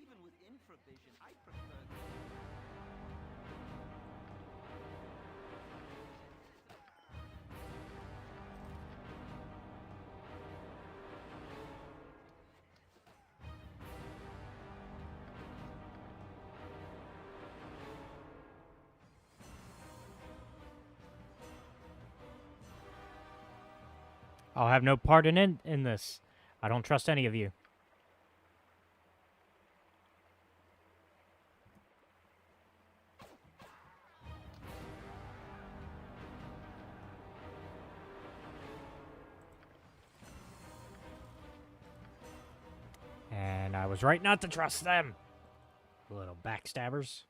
Speaker 7: Even with infravision, I prefer...
Speaker 1: I'll have no part in this. I don't trust any of you. And I was right not to trust them. Little backstabbers.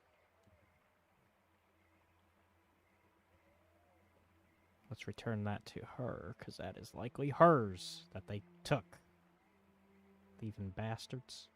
Speaker 1: Let's return that to her, because that is likely hers that they took. Thieving bastards.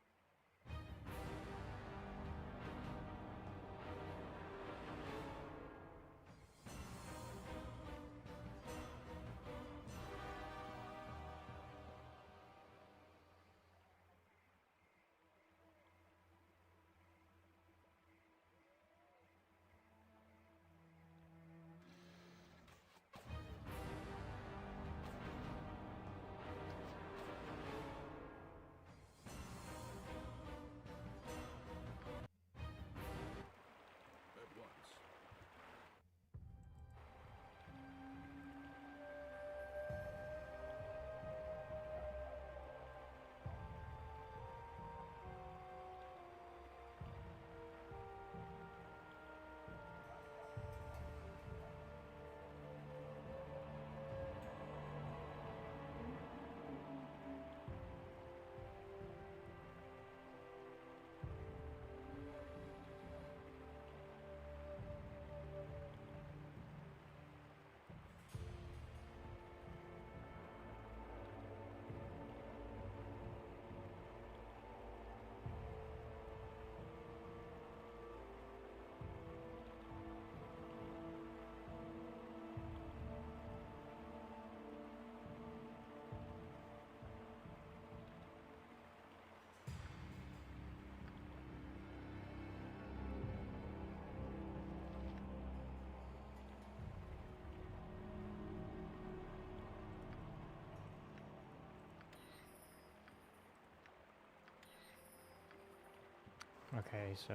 Speaker 1: Okay, so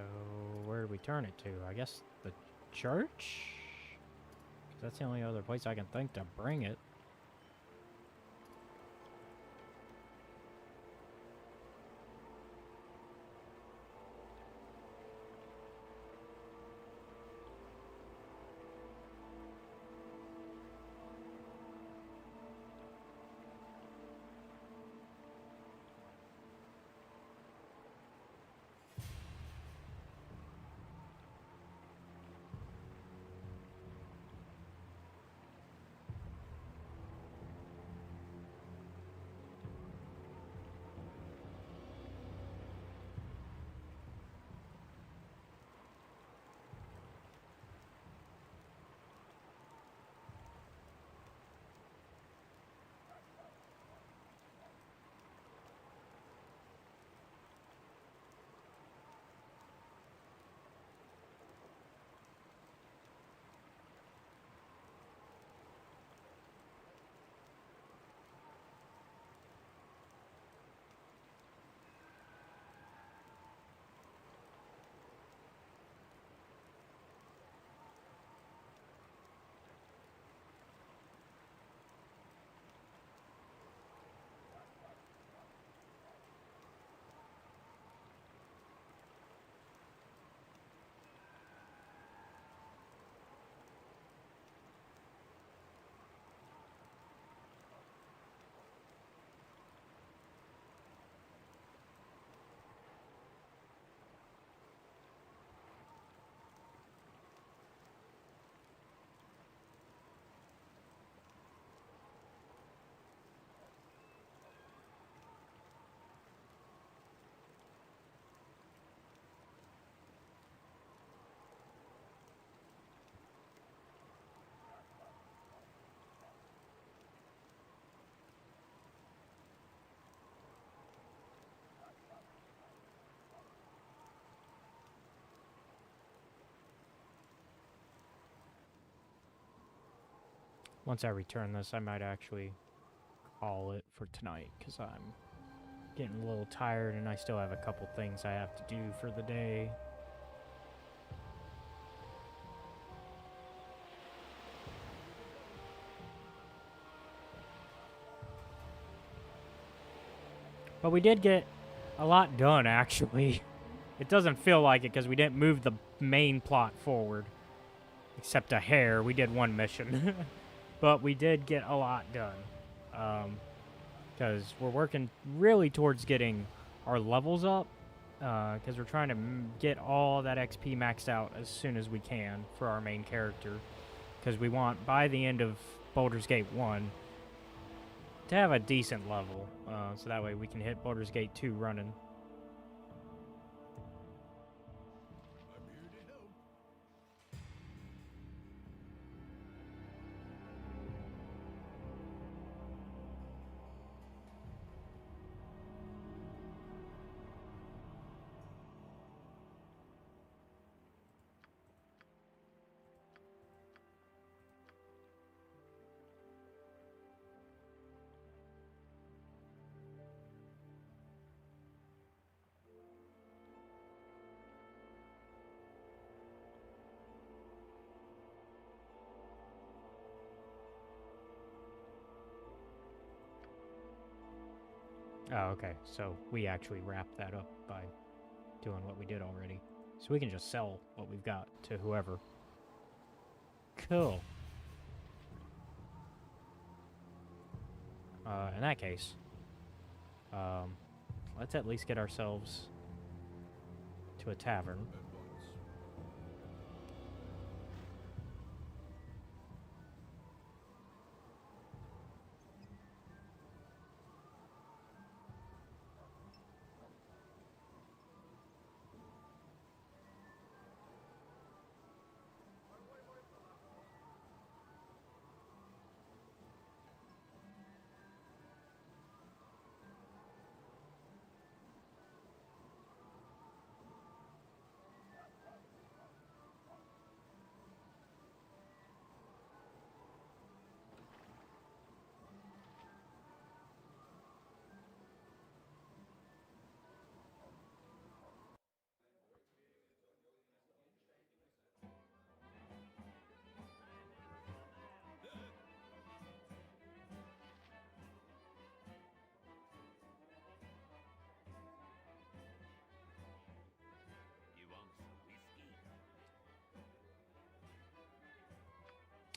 Speaker 1: where do we turn it to? I guess the church? That's the only other place I can think to bring it. Once I return this, I might actually call it for tonight, because I'm getting a little tired and I still have a couple things I have to do for the day. But we did get a lot done, actually. It doesn't feel like it because we didn't move the main plot forward. Except a hair. We did one mission. But we did get a lot done. Because we're working really towards getting our levels up. Because we're trying to get all that XP maxed out as soon as we can for our main character. Because we want, by the end of Baldur's Gate 1, to have a decent level. So that way we can hit Baldur's Gate 2 running. Oh, okay. So we actually wrapped that up by doing what we did already. So we can just sell what we've got to whoever. Cool. In that case, let's at least get ourselves to a tavern.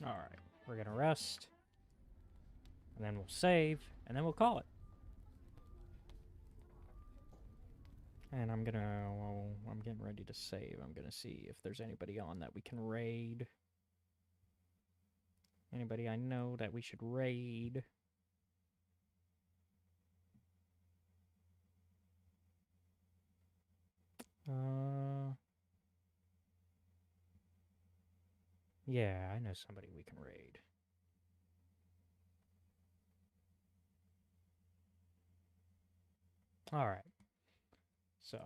Speaker 1: All right, we're gonna rest, and then we'll save, and then we'll call it. And I'm gonna, well, I'm getting ready to save. I'm gonna see if there's anybody on that we can raid. Anybody I know that we should raid. Yeah, I know somebody we can raid. All right. So,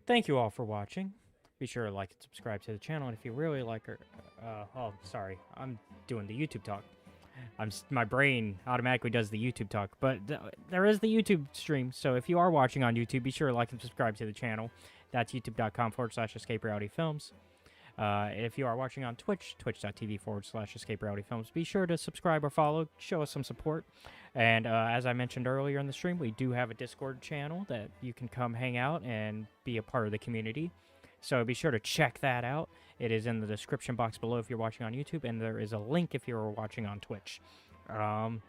Speaker 1: thank you all for watching. Be sure to like and subscribe to the channel. And if you really like her, oh, sorry, I'm doing the YouTube talk. My brain automatically does the YouTube talk, but there is the YouTube stream. So if you are watching on YouTube, be sure to like and subscribe to the channel. That's youtube.com/Escape Reality Films. If you are watching on Twitch, twitch.tv/Escape Reality Films, be sure to subscribe or follow, show us some support. And as I mentioned earlier in the stream, we do have a Discord channel that you can come hang out and be a part of the community. So be sure to check that out. It is in the description box below if you're watching on YouTube, and there is a link if you're watching on Twitch. I'm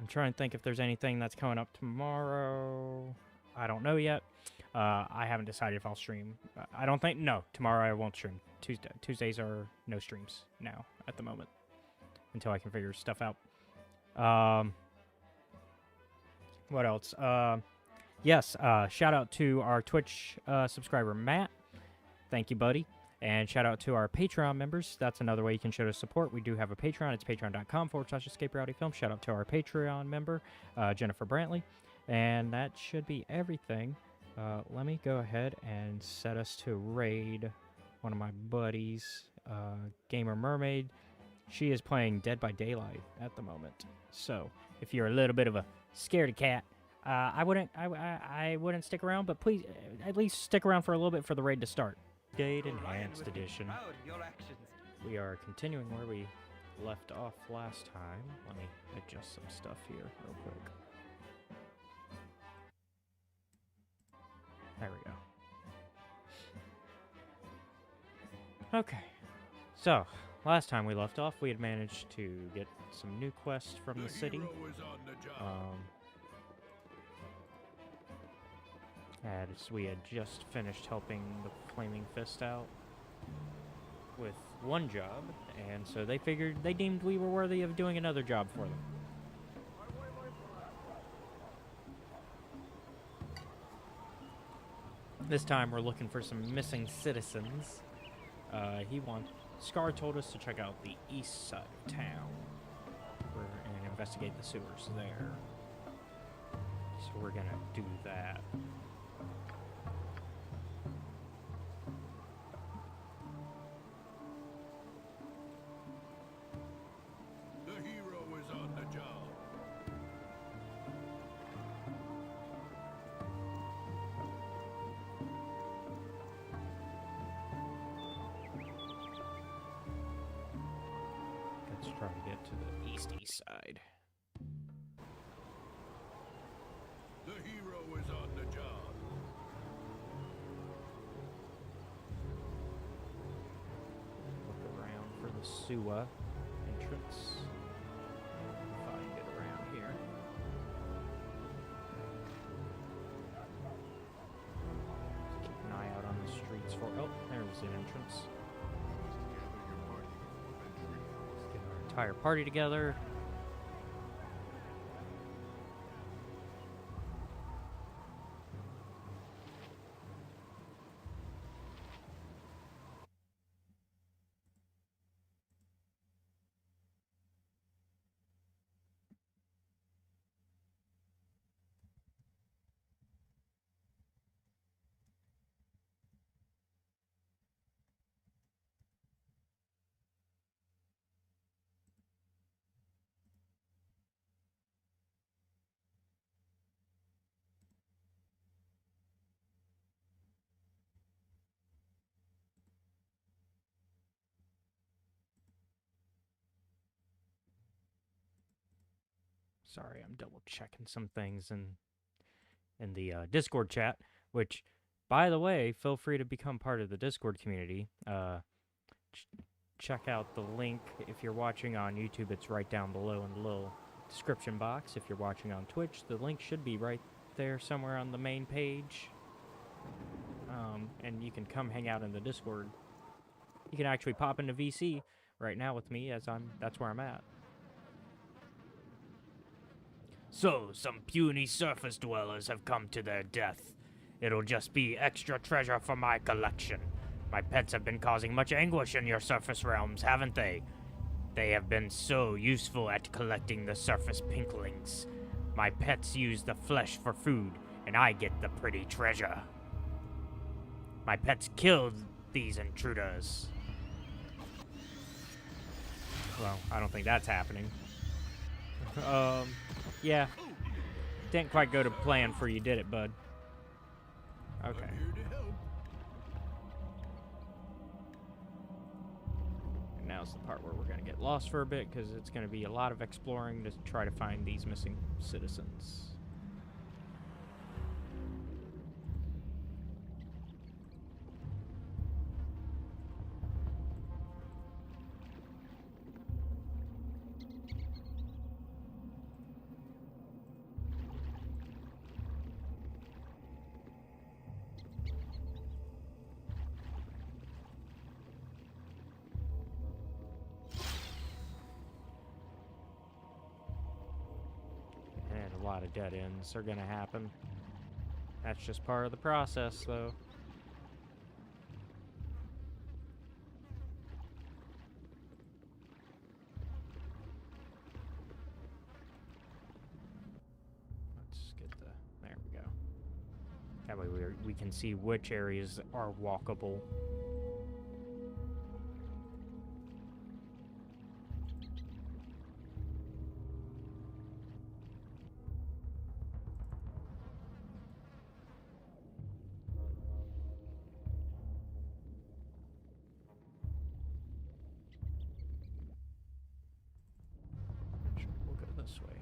Speaker 1: trying to think if there's anything that's coming up tomorrow. I don't know yet. I haven't decided if I'll stream. I don't think... No, tomorrow I won't stream. Tuesdays are no streams now at the moment until I can figure stuff out. What else? Yes, shout out to our Twitch subscriber, Matt. Thank you, buddy. And shout out to our Patreon members. That's another way you can show us support. We do have a Patreon. It's patreon.com/Escape Reality Film. Shout out to our Patreon member, Jennifer Brantley. And that should be everything. Let me go ahead and set us to raid one of my buddies, Gamer Mermaid. She is playing Dead by Daylight at the moment. So, if you're a little bit of a scaredy cat, I wouldn't stick around, but please at least stick around for a little bit for the raid to start. Date Enhanced Edition. We are continuing where we left off last time. Let me adjust some stuff here real quick. There we go. Okay. So, last time we left off, we had managed to get some new quests from the city. As we had just finished helping the Flaming Fist out with one job, and so they deemed we were worthy of doing another job for them. This time we're looking for some missing citizens. Scar told us to check out the east side of town and investigate the sewers there. So we're gonna do that.
Speaker 3: The hero is on the job.
Speaker 1: Let's try to get to the east side.
Speaker 3: The hero is on the job.
Speaker 1: Look around for the sewer entrance. Find it around here. Just keep an eye out on the streets for... Oh, there's an entrance. Let's get our entire party together. Sorry, I'm double checking some things in the Discord chat, which, by the way, feel free to become part of the Discord community. check out the link. If you're watching on YouTube, it's right down below in the little description box. If you're watching on Twitch, the link should be right there somewhere on the main page. And you can come hang out in the Discord. You can actually pop into VC right now with me, as that's where I'm at. So, some puny surface dwellers have come to their death. It'll just be extra treasure for my collection. My pets have been causing much anguish in your surface realms, haven't they? They have been so useful at collecting the surface pinklings. My pets use the flesh for food, and I get the pretty treasure. My pets killed these intruders. Well, I don't think that's happening. Yeah. Didn't quite go to plan for you, did it, bud? Okay. And now's the part where we're going to get lost for a bit, because it's going to be a lot of exploring to try to find these missing citizens. A lot of dead ends are gonna happen. That's just part of the process, though. Let's get there we go. That way we can see which areas are walkable. We'll go this way.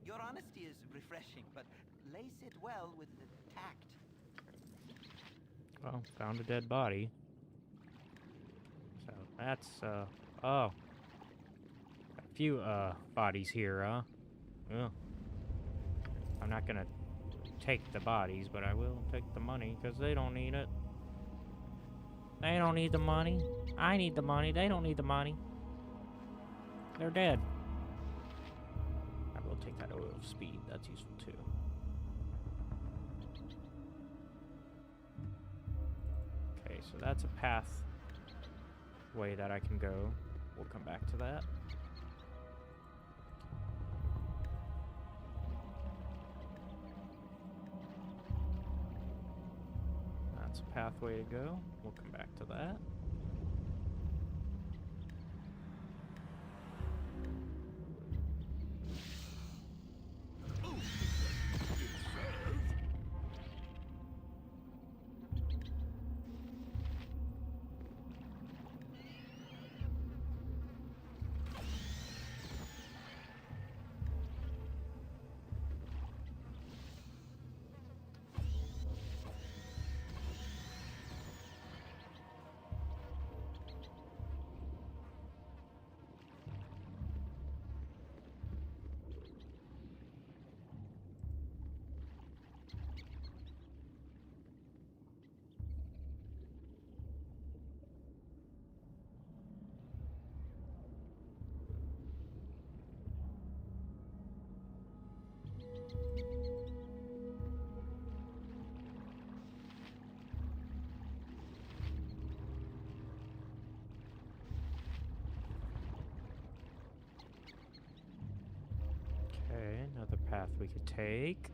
Speaker 7: Your honesty is refreshing, but lace it well with the tact.
Speaker 1: Well, found a dead body. So that's, oh. A few, bodies here, huh? Ugh. I'm not gonna take the bodies, but I will take the money, because they don't need it. They don't need the money. I need the money. They don't need the money. They're dead. I will take that oil of speed. That's useful, too. Okay, so that's a path way that I can go. We'll come back to that. That's a pathway to go. We'll come back to that. another path we could take.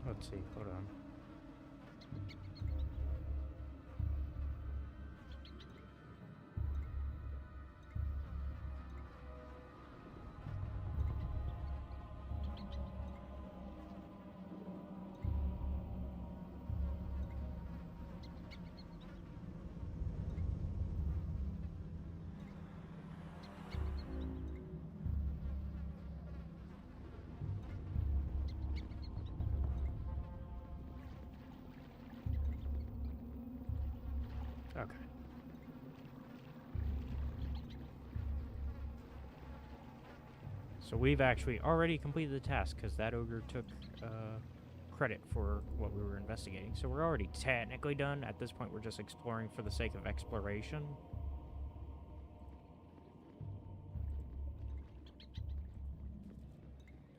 Speaker 1: Let's see, hold on. Okay. So we've actually already completed the task because that ogre took credit for what we were investigating. So we're already technically done. At this point, we're just exploring for the sake of exploration.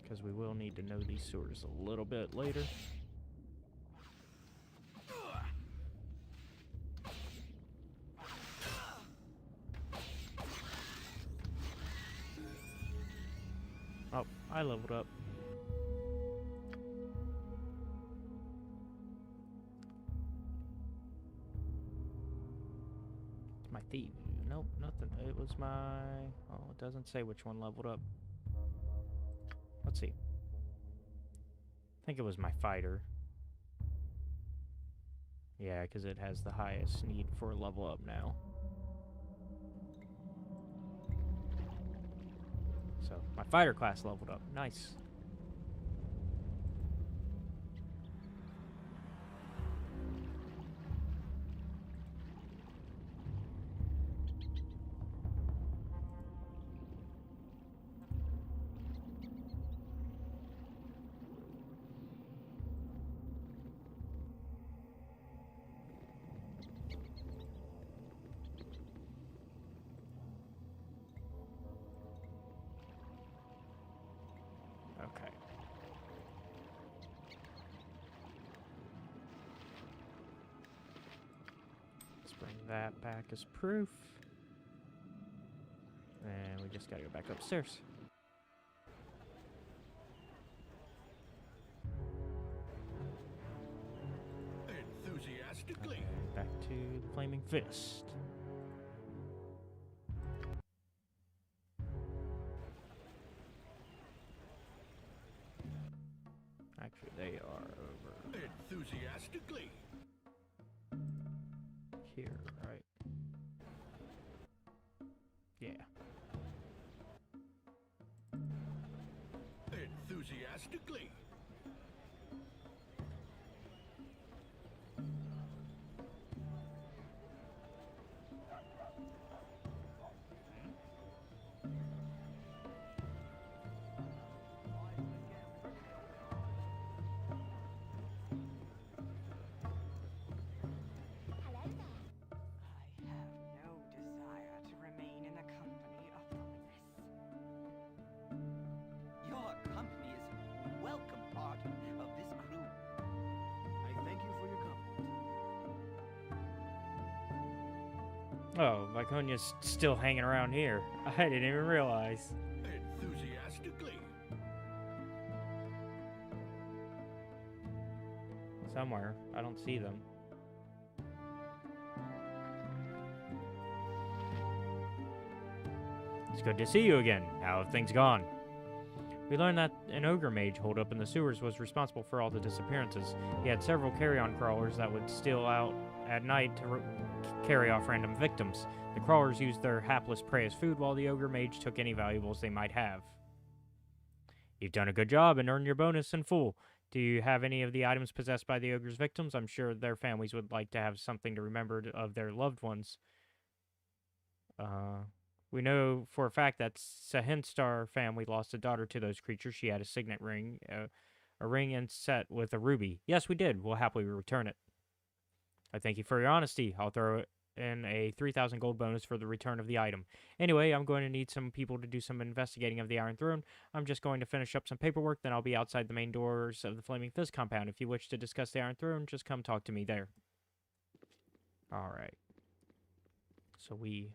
Speaker 1: Because we will need to know these sewers a little bit later. Oh, I leveled up. My thief. Nope, nothing. It was my... Oh, it doesn't say which one leveled up. Let's see. I think it was my fighter. Yeah, because it has the highest need for a level up now. So, my fighter class leveled up. Nice. Okay. Let's bring that back as proof. And we just gotta go back upstairs.
Speaker 8: Enthusiastically.
Speaker 1: And back to the Flaming Fist. Actually, they are over
Speaker 8: Enthusiastically.
Speaker 1: here, right? Yeah.
Speaker 8: Enthusiastically.
Speaker 1: Oh, Viconia's still hanging around here. I didn't even realize.
Speaker 8: Enthusiastically.
Speaker 1: Somewhere. I don't see them. It's good to see you again. How have things gone? We learned that an ogre mage holed up in the sewers was responsible for all the disappearances. He had several carry-on crawlers that would steal out at night to carry off random victims. The crawlers used their hapless prey as food, while the ogre mage took any valuables they might have. You've done a good job and earned your bonus in full. Do you have any of the items possessed by the ogre's victims? I'm sure their families would like to have something to remember of their loved ones. We know for a fact that Sahinstar family lost a daughter to those creatures. She had a signet ring, a ring inset with a ruby. Yes, we did. We'll happily return it. I thank you for your honesty. I'll throw in a 3,000 gold bonus for the return of the item. Anyway, I'm going to need some people to do some investigating of the Iron Throne. I'm just going to finish up some paperwork, then I'll be outside the main doors of the Flaming Fist compound. If you wish to discuss the Iron Throne, just come talk to me there. Alright. So we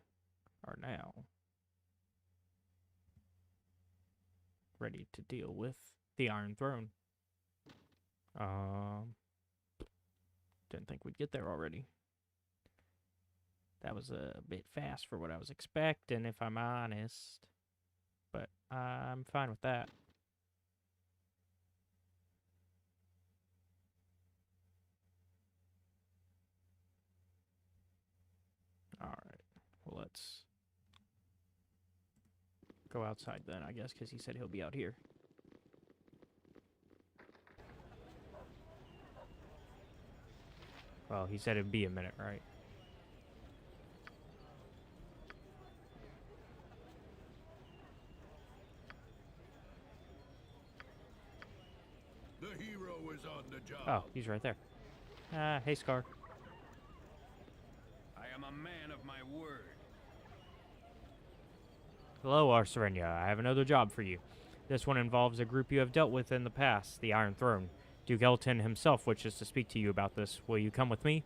Speaker 1: are now ready to deal with the Iron Throne. Didn't think we'd get there already. That was a bit fast for what I was expecting, if I'm honest. But I'm fine with that. Alright. Well, let's go outside then, I guess, because he said he'll be out here. Well, he said it'd be a minute, right?
Speaker 8: The hero is on the job.
Speaker 1: Oh, he's right there. Hey, Scar.
Speaker 8: I am a man of my word.
Speaker 1: Hello, Arserenia. I have another job for you. This one involves a group you have dealt with in the past, the Iron Throne. Duke Elton himself wishes to speak to you about this. Will you come with me?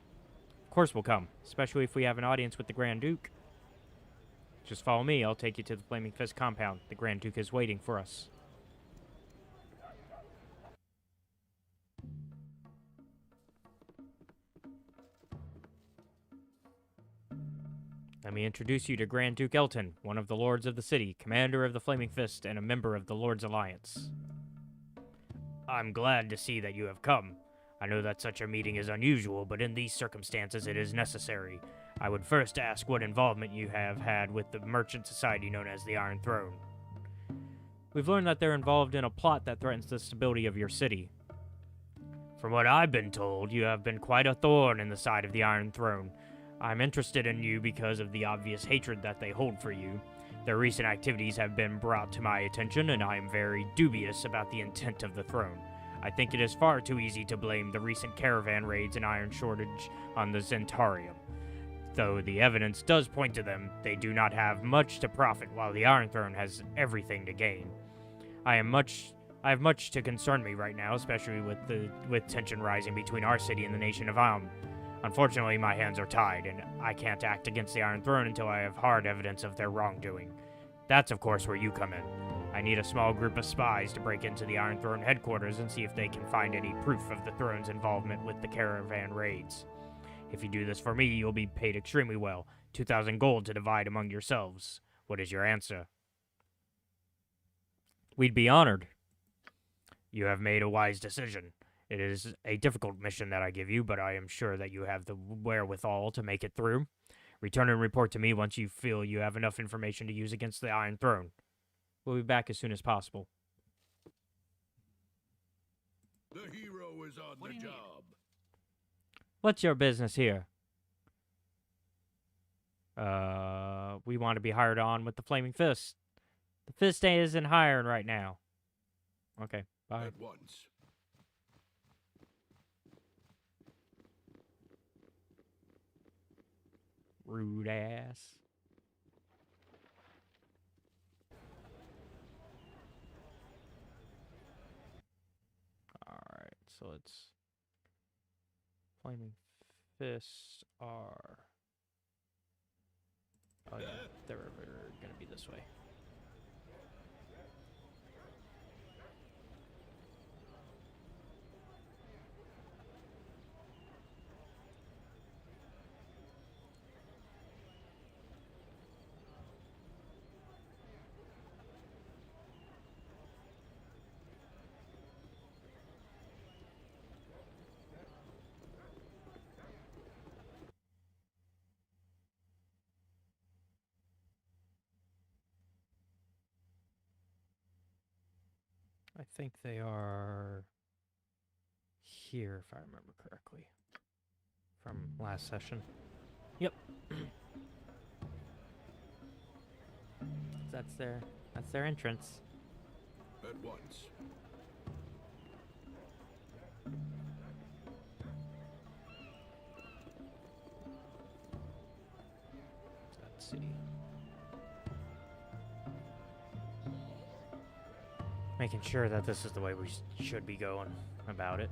Speaker 1: Of course we'll come, especially if we have an audience with the Grand Duke. Just follow me. I'll take you to the Flaming Fist compound. The Grand Duke is waiting for us. Let me introduce you to Grand Duke Elton, one of the Lords of the City, commander of the Flaming Fist, and a member of the Lord's Alliance. I'm glad to see that you have come. I know that such a meeting is unusual, but in these circumstances it is necessary. I would first ask what involvement you have had with the merchant society known as the Iron Throne. We've learned that they're involved in a plot that threatens the stability of your city. From what I've been told, you have been quite a thorn in the side of the Iron Throne. I'm interested in you because of the obvious hatred that they hold for you. Their recent activities have been brought to my attention, and I am very dubious about the intent of the throne. I think it is far too easy to blame the recent caravan raids and iron shortage on the Zentarium. Though the evidence does point to them, they do not have much to profit, while the Iron Throne has everything to gain. I have much to concern me right now, especially with tension rising between our city and the nation of Alm. Unfortunately, my hands are tied, and I can't act against the Iron Throne until I have hard evidence of their wrongdoing. That's, of course, where you come in. I need a small group of spies to break into the Iron Throne headquarters and see if they can find any proof of the Throne's involvement with the caravan raids. If you do this for me, you'll be paid extremely well. 2,000 gold to divide among yourselves. What is your answer? We'd be honored. You have made a wise decision. It is a difficult mission that I give you, but I am sure that you have the wherewithal to make it through. Return and report to me once you feel you have enough information to use against the Iron Throne. We'll be back as soon as possible.
Speaker 8: The hero is on the job.
Speaker 1: What's your business here? We want to be hired on with the Flaming Fist. The Fist isn't hiring right now. Okay, bye.
Speaker 8: At once.
Speaker 1: Rude ass. Alright, so it's Flaming Fists are Oh yeah, they're gonna be this way. I think they are here, if I remember correctly, from last session. Yep. That's their entrance.
Speaker 8: At once.
Speaker 1: Let's see. Making sure that this is the way we should be going about it.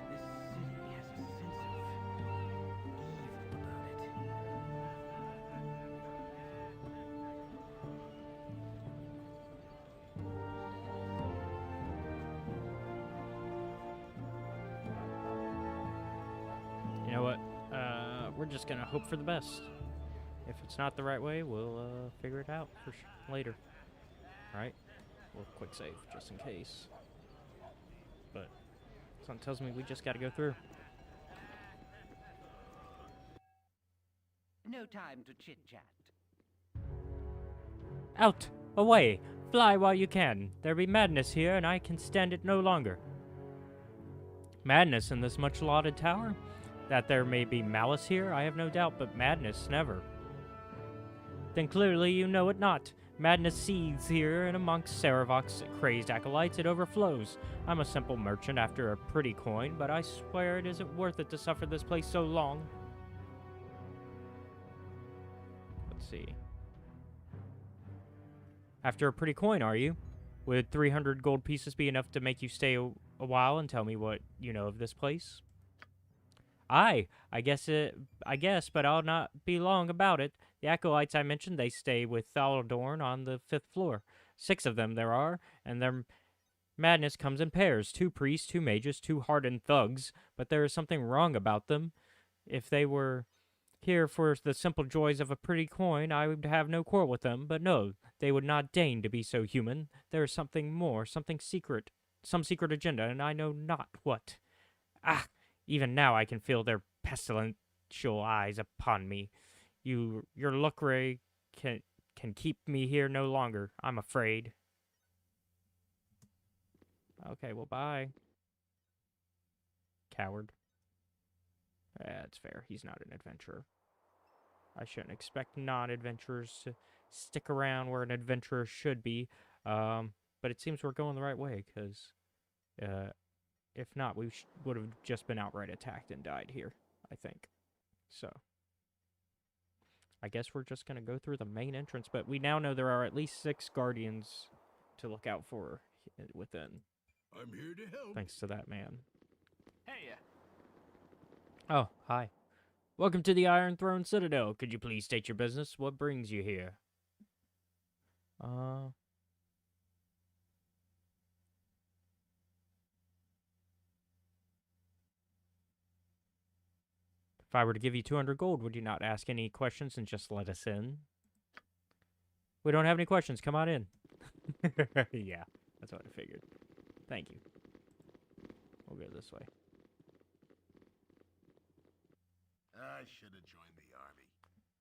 Speaker 7: This city has a sense of evil about it.
Speaker 1: You know what? We're just gonna hope for the best. If it's not the right way, we'll figure it out for later. Right? We'll quick save just in case. But something tells me we just gotta go through.
Speaker 7: No time to chit-chat.
Speaker 1: Out! Away! Fly while you can. There be madness here, and I can stand it no longer. Madness in this much lauded tower? That there may be malice here, I have no doubt, but madness never. Then clearly you know it not. Madness seethes here, and amongst Saravok's crazed acolytes it overflows. I'm a simple merchant after a pretty coin, but I swear it isn't worth it to suffer this place so long. Let's see. After a pretty coin, are you? Would 300 gold pieces be enough to make you stay a while and tell me what you know of this place? Aye, I guess, but I'll not be long about it. The acolytes I mentioned, they stay with Thaldorn on the 5th floor. 6 of them there are, and their madness comes in pairs. 2 priests, 2 mages, 2 hardened thugs, but there is something wrong about them. If they were here for the simple joys of a pretty coin, I would have no quarrel with them, but no, they would not deign to be so human. There is something more, something secret, some secret agenda, and I know not what. Ah! Even now I can feel their pestilential eyes upon me. Your Lucre can keep me here no longer, I'm afraid. Okay, well, bye. Coward. That's fair. He's not an adventurer. I shouldn't expect non-adventurers to stick around where an adventurer should be. But it seems we're going the right way, because if not, we would have just been outright attacked and died here, I think. So, I guess we're just going to go through the main entrance, but we now know there are at least 6 guardians to look out for within.
Speaker 8: I'm here to help.
Speaker 1: Thanks to that man.
Speaker 7: Hey,
Speaker 1: Oh, hi. Welcome to the Iron Throne Citadel. Could you please state your business? What brings you here? If I were to give you 200 gold, would you not ask any questions and just let us in? We don't have any questions. Come on in. Yeah, that's what I figured. Thank you. We'll go this way.
Speaker 3: I should have joined the army.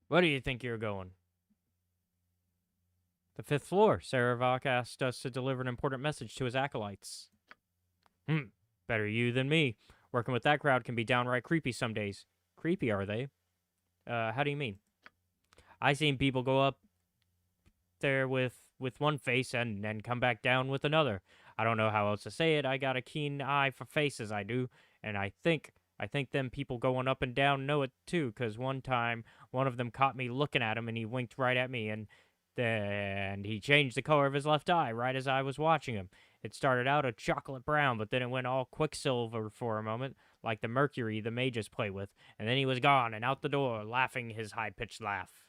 Speaker 1: Where do you think you're going? The 5th floor. Saravok asked us to deliver an important message to his acolytes. Better you than me. Working with that crowd can be downright creepy some days. Creepy, are they? How do you mean? I seen people go up there with one face and then come back down with another. I don't know how else to say it. I got a keen eye for faces, I do, and I think them people going up and down know it too, 'cause one time one of them caught me looking at him and he winked right at me, and then he changed the color of his left eye right as I was watching him. It started out a chocolate brown, but then it went all quicksilver for a moment, like the mercury the mages play with, and then he was gone and out the door, laughing his high-pitched laugh.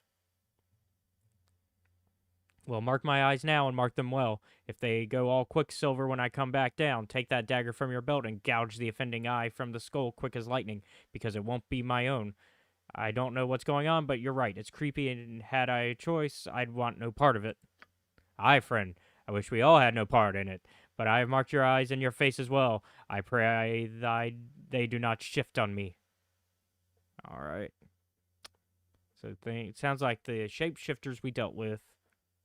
Speaker 1: Well, mark my eyes now and mark them well. If they go all quicksilver when I come back down, take that dagger from your belt and gouge the offending eye from the skull quick as lightning, because it won't be my own. I don't know what's going on, but you're right. It's creepy, and had I a choice, I'd want no part of it. Aye, friend. I wish we all had no part in it. But I have marked your eyes and your face as well. I pray they do not shift on me. All right. So it sounds like the shapeshifters we dealt with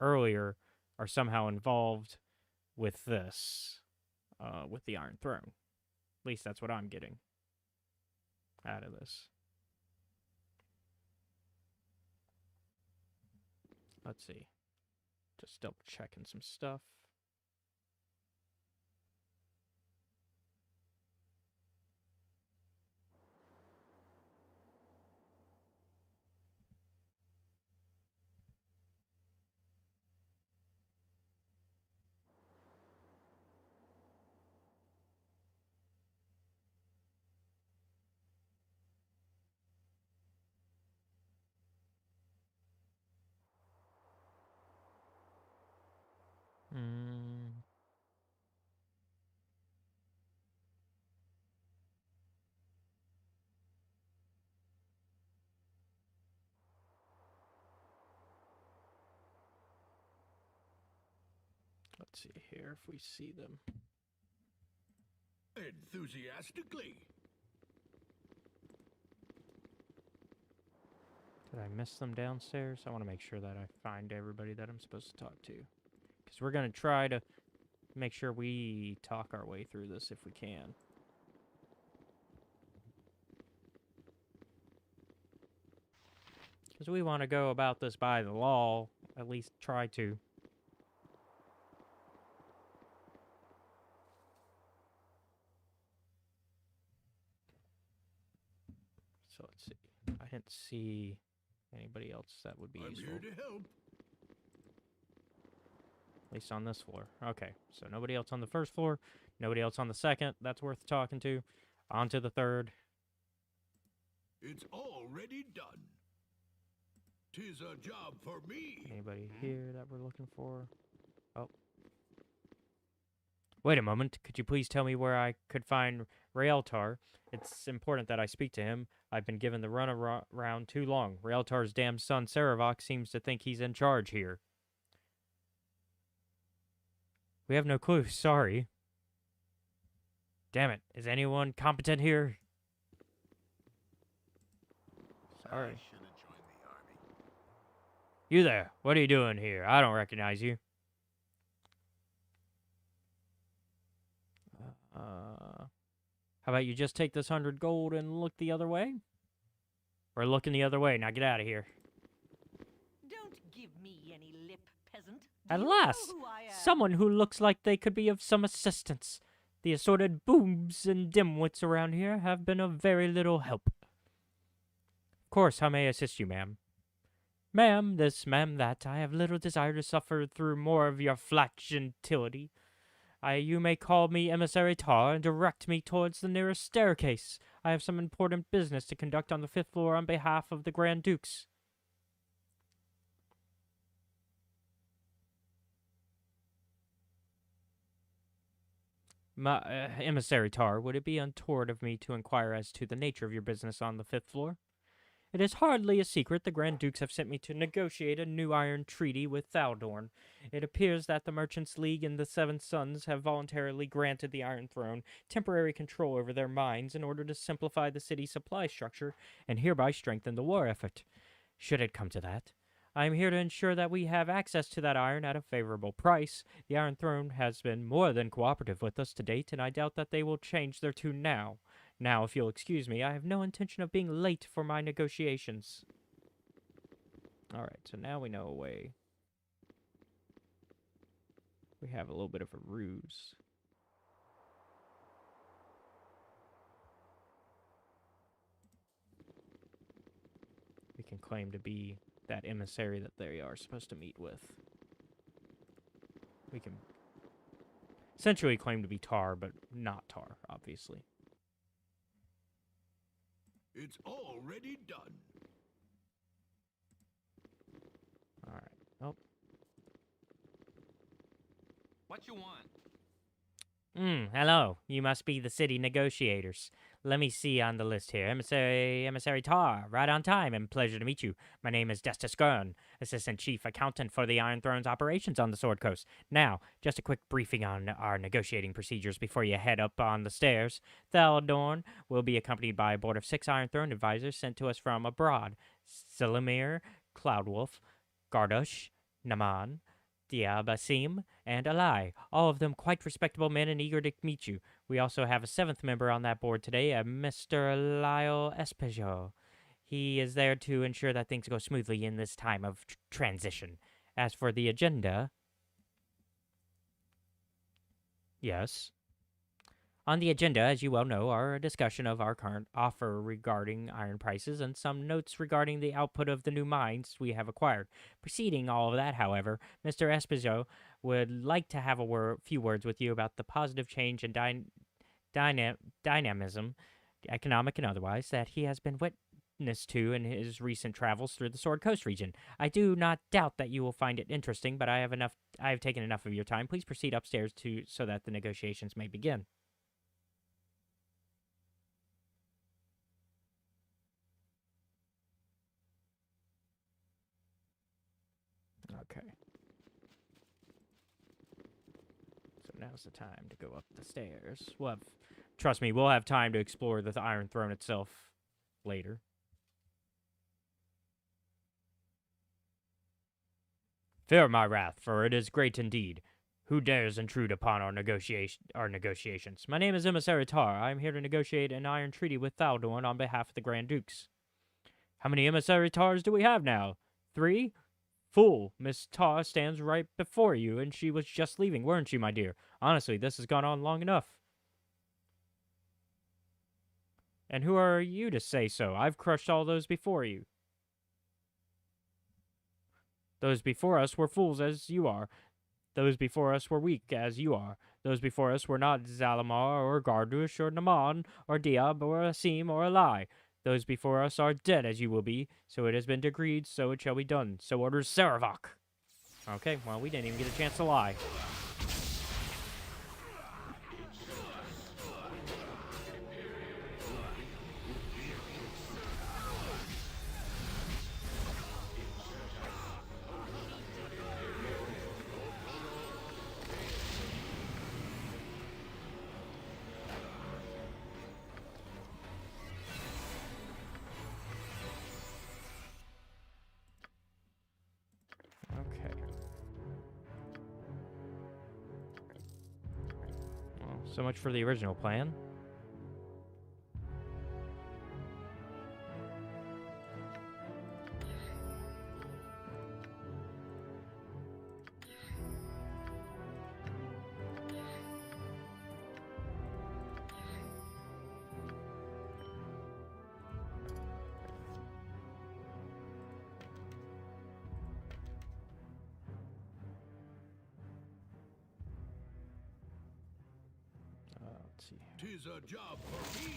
Speaker 1: earlier are somehow involved with this, with the Iron Throne. At least that's what I'm getting out of this. Let's see. Just double checking some stuff. Let's see here if we see them.
Speaker 8: Enthusiastically.
Speaker 1: Did I miss them downstairs? I want to make sure that I find everybody that I'm supposed to talk to. Because we're going to try to make sure we talk our way through this if we can. Because we want to go about this by the law, at least try to. So let's see. I didn't see anybody else that would be
Speaker 8: I'm
Speaker 1: useful.
Speaker 8: here to help.
Speaker 1: At least on this floor. Okay, so nobody else on the first floor, nobody else on the second that's worth talking to. On to the third.
Speaker 8: It's already done. 'Tis a job for me.
Speaker 1: Anybody here that we're looking for? Oh. Wait a moment. Could you please tell me where I could find Raeltar? It's important that I speak to him. I've been given the run around too long. Raeltar's damn son, Saravok, seems to think he's in charge here. We have no clue. Sorry. Damn it. Is anyone competent here? Sorry.
Speaker 3: I should have joined the army.
Speaker 1: You there. What are you doing here? I don't recognize you. How about you just take this 100 gold and look the other way? We're looking the other way. Now get out of here.
Speaker 9: Don't give me any lip, peasant.
Speaker 1: At
Speaker 9: Do you
Speaker 1: last,
Speaker 9: know who I am?
Speaker 1: someone who looks like they could be of some assistance. The assorted boobs and dimwits around here have been of very little help. Of course, how may I assist you, ma'am? Ma'am this, ma'am that. I have little desire to suffer through more of your flat gentility. You may call me Emissary Tar and direct me towards the nearest staircase. I have some important business to conduct on the 5th floor on behalf of the Grand Dukes. Emissary Tar, would it be untoward of me to inquire as to the nature of your business on the 5th floor? It is hardly a secret the Grand Dukes have sent me to negotiate a new iron treaty with Thaldorn. It appears that the Merchants' League and the Seven Sons have voluntarily granted the Iron Throne temporary control over their mines in order to simplify the city's supply structure and hereby strengthen the war effort. Should it come to that, I am here to ensure that we have access to that iron at a favorable price. The Iron Throne has been more than cooperative with us to date, and I doubt that they will change their tune now. Now, if you'll excuse me, I have no intention of being late for my negotiations. Alright, so now we know a way. We have a little bit of a ruse. We can claim to be that emissary that they are supposed to meet with. We can essentially claim to be Tar, but not Tar, obviously.
Speaker 8: It's already done.
Speaker 1: Alright. Oh.
Speaker 7: What you want?
Speaker 1: Hello. You must be the city negotiators. Let me see on the list here. Emissary Tar, right on time, and pleasure to meet you. My name is Destus Gurn, Assistant Chief Accountant for the Iron Throne's operations on the Sword Coast. Now, just a quick briefing on our negotiating procedures before you head up on the stairs. Thaldorn will be accompanied by a board of 6 Iron Throne advisors sent to us from abroad. Selimir, Cloudwolf, Gardush, Naman, Diabasim, and Alai, all of them quite respectable men and eager to meet you. We also have a 7th member on that board today, a Mr. Lyle Espejo. He is there to ensure that things go smoothly in this time of transition. As for the agenda... Yes? On the agenda, as you well know, are a discussion of our current offer regarding iron prices and some notes regarding the output of the new mines we have acquired. Preceding all of that, however, Mr. Espejo would like to have a few words with you about the positive change and dynamism, economic and otherwise, that he has been witness to in his recent travels through the Sword Coast region. I do not doubt that you will find it interesting, but I have taken enough of your time. Please proceed upstairs so that the negotiations may begin. Okay. So now's the time to go up the stairs. Trust me, we'll have time to explore the Iron Throne itself later. Fear my wrath, for it is great indeed. Who dares intrude upon our negotiations? My name is Emissary Tar. I am here to negotiate an iron treaty with Thaldorn on behalf of the Grand Dukes. How many Emissary Tars do we have now? 3? Fool, Miss Tar stands right before you, and she was just leaving, weren't she, my dear? Honestly, this has gone on long enough. And who are you to say so? I've crushed all those before you. Those before us were fools as you are. Those before us were weak as you are. Those before us were not Zalamar or Gardush or Naman or Diab or Asim or Alai. Those before us are dead as you will be, so it has been decreed, so it shall be done. So orders Saravok. Okay, well, we didn't even get a chance to lie. So much for the original plan. Let's see.
Speaker 8: 'Tis a job for me.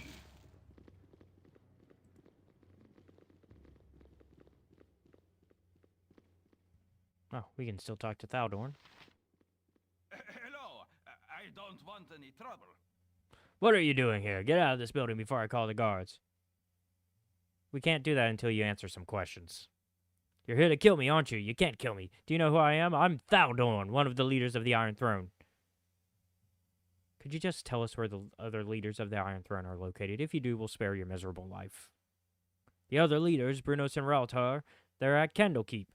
Speaker 1: Oh, we can still talk to Thaldorn.
Speaker 2: Hello. I don't want any trouble.
Speaker 1: What are you doing here? Get out of this building before I call the guards. We can't do that until you answer some questions. You're here to kill me, aren't you? You can't kill me. Do you know who I am? I'm Thaldorn, one of the leaders of the Iron Throne. Could you just tell us where the other leaders of the Iron Throne are located? If you do, we'll spare your miserable life. The other leaders, Brunos and Raltar, they're at Candlekeep,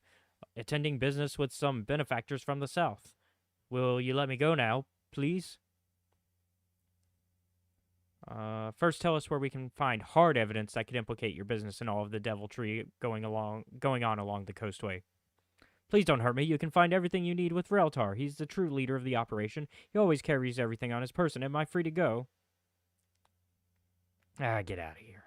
Speaker 1: attending business with some benefactors from the south. Will you let me go now, please? First, tell us where we can find hard evidence that could implicate your business in all of the deviltry going on along the coastway. Please don't hurt me. You can find everything you need with Reltar. He's the true leader of the operation. He always carries everything on his person. Am I free to go? Ah, get out of here.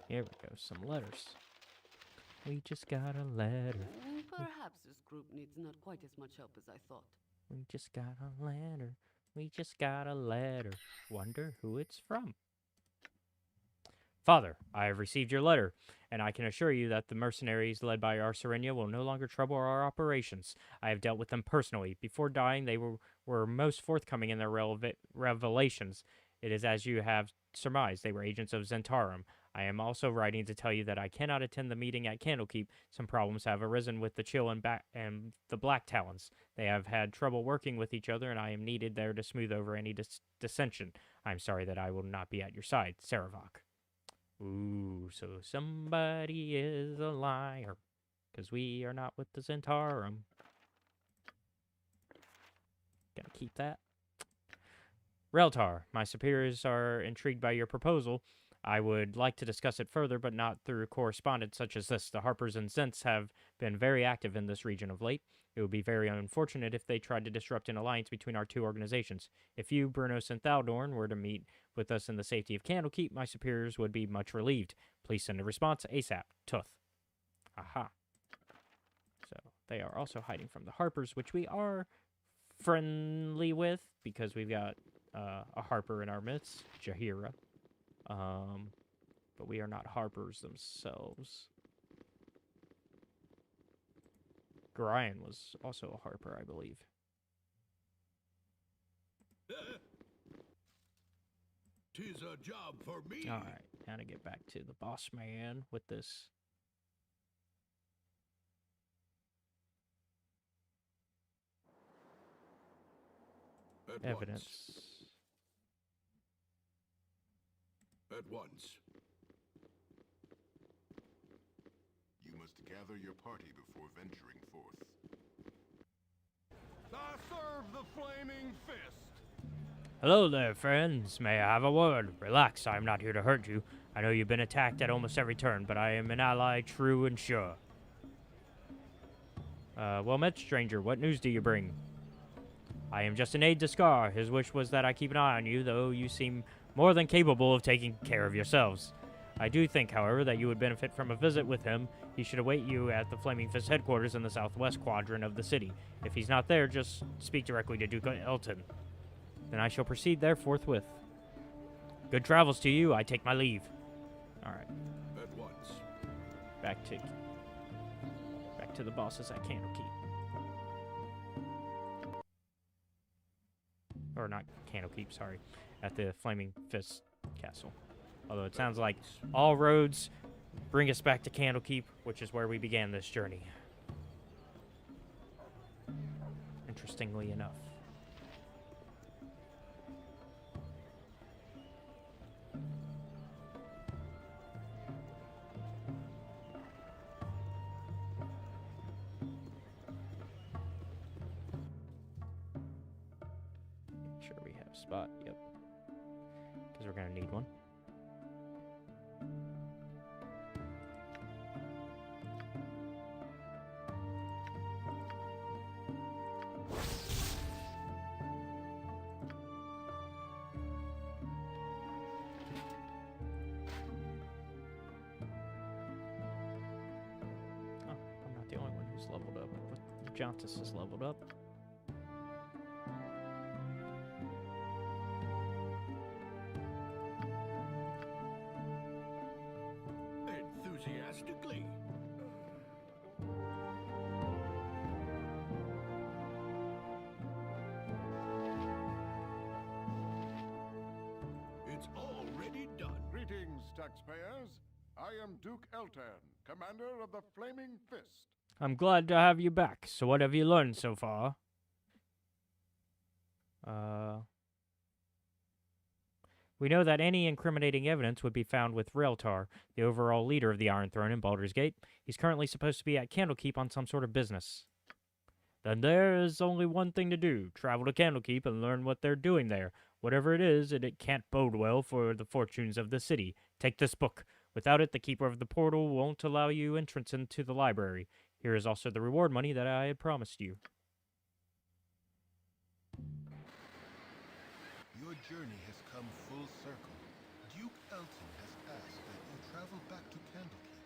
Speaker 1: Here we go, some letters. We just got a letter.
Speaker 6: Perhaps this group needs not quite as much help as I thought.
Speaker 1: We just got a letter. We just got a letter. Wonder who it's from. Father, I have received your letter, and I can assure you that the mercenaries led by our Serenia will no longer trouble our operations. I have dealt with them personally. Before dying, they were most forthcoming in their revelations. It is as you have surmised. They were agents of Zentarum. I am also writing to tell you that I cannot attend the meeting at Candlekeep. Some problems have arisen with the Chill and the Black Talons. They have had trouble working with each other, and I am needed there to smooth over any dissension. I am sorry that I will not be at your side. Saravok. Ooh, so somebody is a liar, 'cause we are not with the Zentarum. Gotta keep that. Reltar, my superiors are intrigued by your proposal. I would like to discuss it further, but not through correspondence such as this. The Harpers and Zents have been very active in this region of late. It would be very unfortunate if they tried to disrupt an alliance between our two organizations. If you, Brunos, and Thaldorn were to meet with us in the safety of Candlekeep, my superiors would be much relieved. Please send a response ASAP. Tuth. Aha. So they are also hiding from the Harpers, which we are friendly with because we've got a Harper in our midst, Jahira. But we are not Harpers themselves. Gorion was also a Harper, I believe.
Speaker 8: Tis a job for me.
Speaker 1: Alright, now to get back to the boss man with this. Evidence.
Speaker 8: At once.
Speaker 3: You must gather your party before venturing forth.
Speaker 8: I serve the flaming fist.
Speaker 1: Hello there, friends. May I have a word? Relax, I am not here to hurt you. I know you've been attacked at almost every turn, but I am an ally true and sure. Well met, stranger. What news do you bring? I am just an aide to Scar. His wish was that I keep an eye on you, though you seem more than capable of taking care of yourselves. I do think, however, that you would benefit from a visit with him. He should await you at the Flaming Fist headquarters in the southwest quadrant of the city. If he's not there, just speak directly to Duke Elton. Then I shall proceed there forthwith. Good travels to you. I take my leave. Alright.
Speaker 8: At once.
Speaker 1: Back to the bosses at Candlekeep. Or not Candlekeep, sorry. At the Flaming Fist Castle. Although it sounds like all roads bring us back to Candlekeep, which is where we began this journey. Interestingly enough. Make sure we have a spot, yep. Because we're going to need one. Leveled up. Jontis is leveled up.
Speaker 8: Enthusiastically. It's already done.
Speaker 3: Greetings, taxpayers. I am Duke Elton, commander of the Flaming Fist.
Speaker 1: I'm glad to have you back. So what have you learned so far? We know that any incriminating evidence would be found with Raeltar, the overall leader of the Iron Throne in Baldur's Gate. He's currently supposed to be at Candlekeep on some sort of business. Then there is only one thing to do. Travel to Candlekeep and learn what they're doing there. Whatever it is, it can't bode well for the fortunes of the city. Take this book. Without it, the Keeper of the Portal won't allow you entrance into the library. Here is also the reward money that I had promised you.
Speaker 3: Your journey has come full circle. Duke Elton has asked that you travel back to Candlekeep,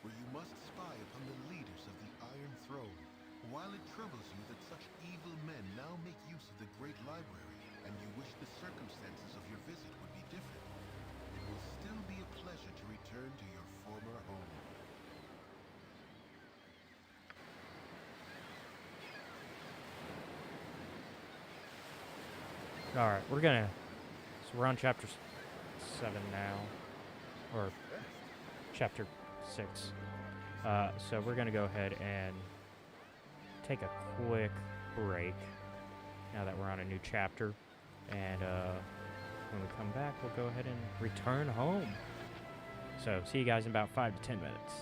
Speaker 3: where you must spy upon the leaders of the Iron Throne. While it troubles you that such evil men now make use of the Great Library, and you wish the circumstances of your visit would be different, it will still be a pleasure to return to your former home.
Speaker 1: Alright, we're gonna... So we're on chapter 7 now. Or chapter 6. So we're gonna go ahead and take a quick break now that we're on a new chapter. And when we come back, we'll go ahead and return home. So see you guys in about 5 to 10 minutes.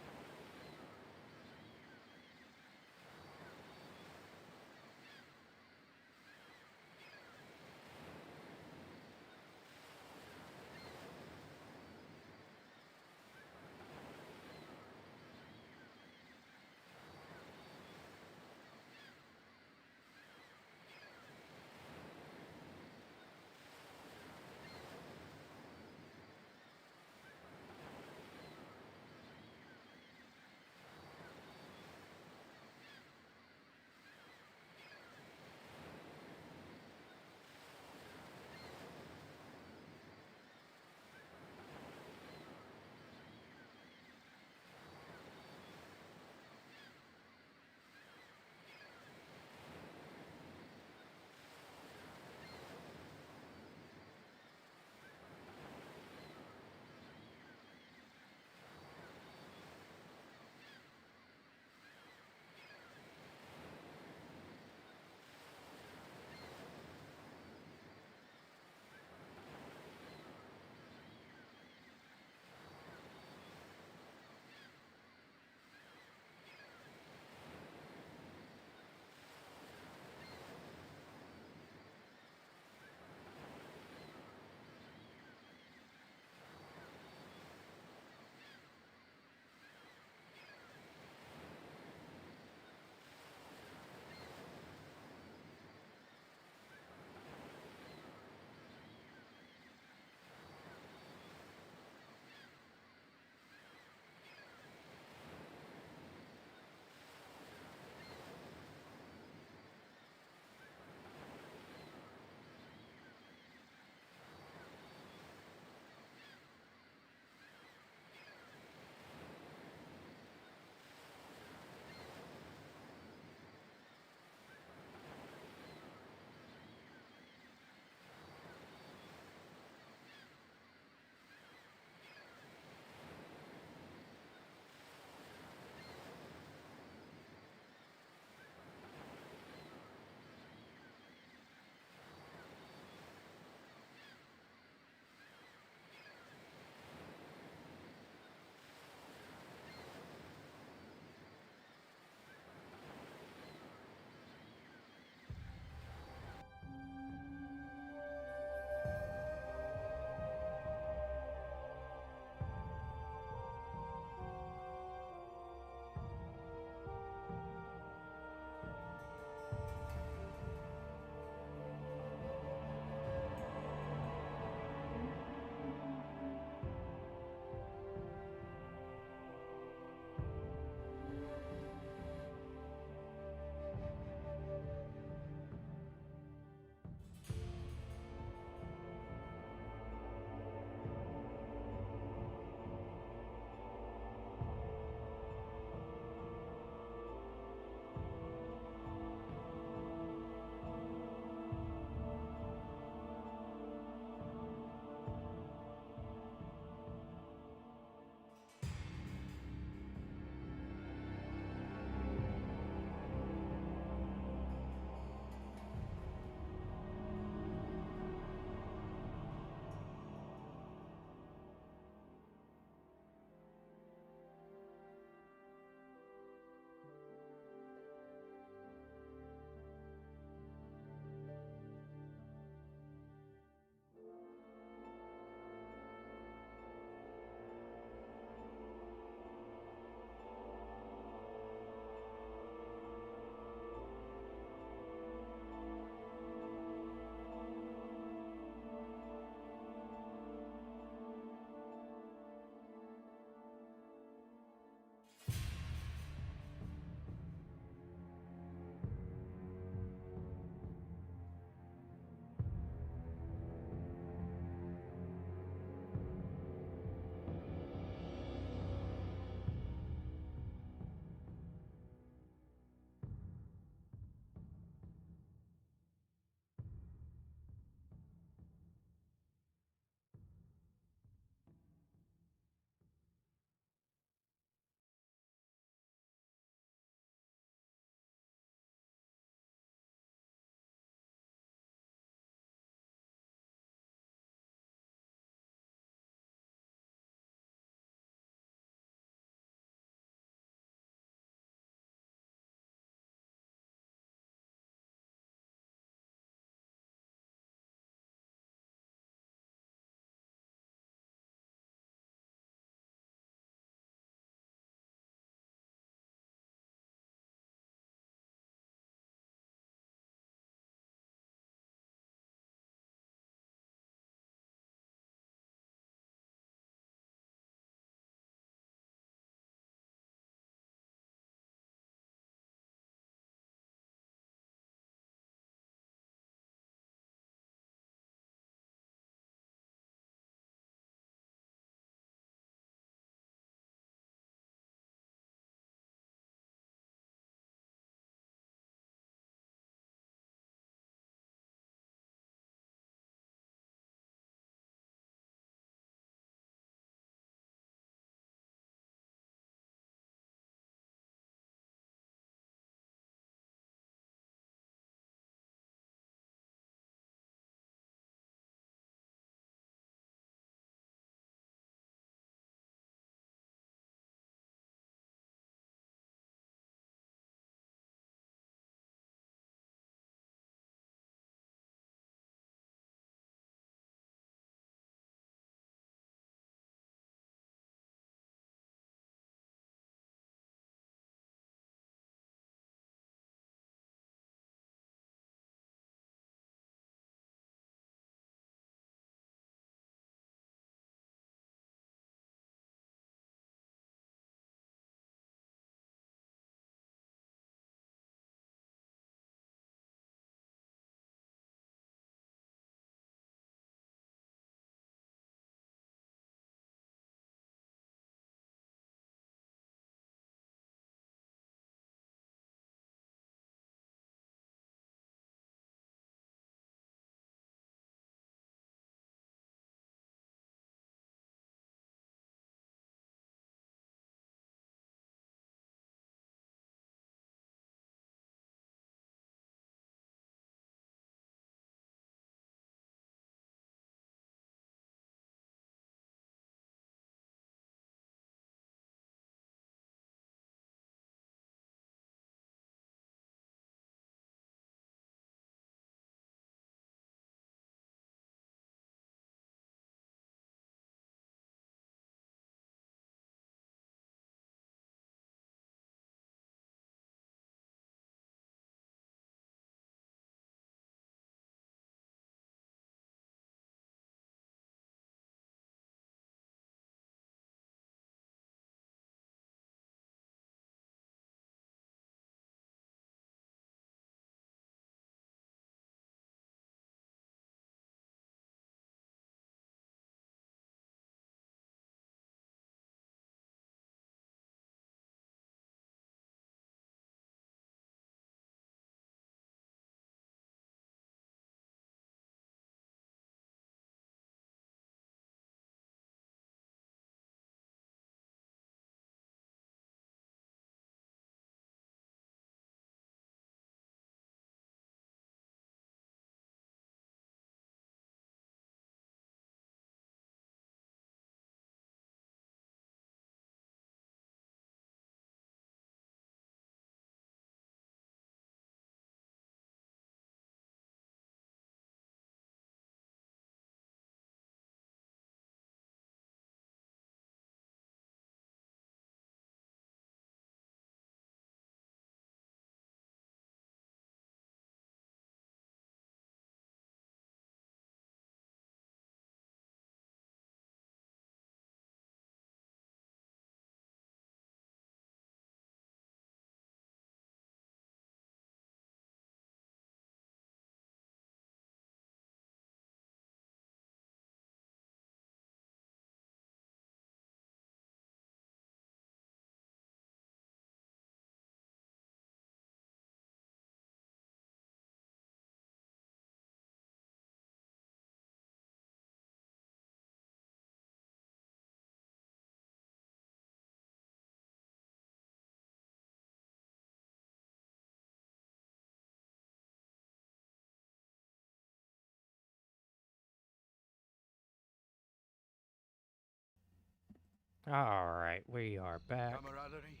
Speaker 1: Alright, we are back.
Speaker 8: Camaraderie,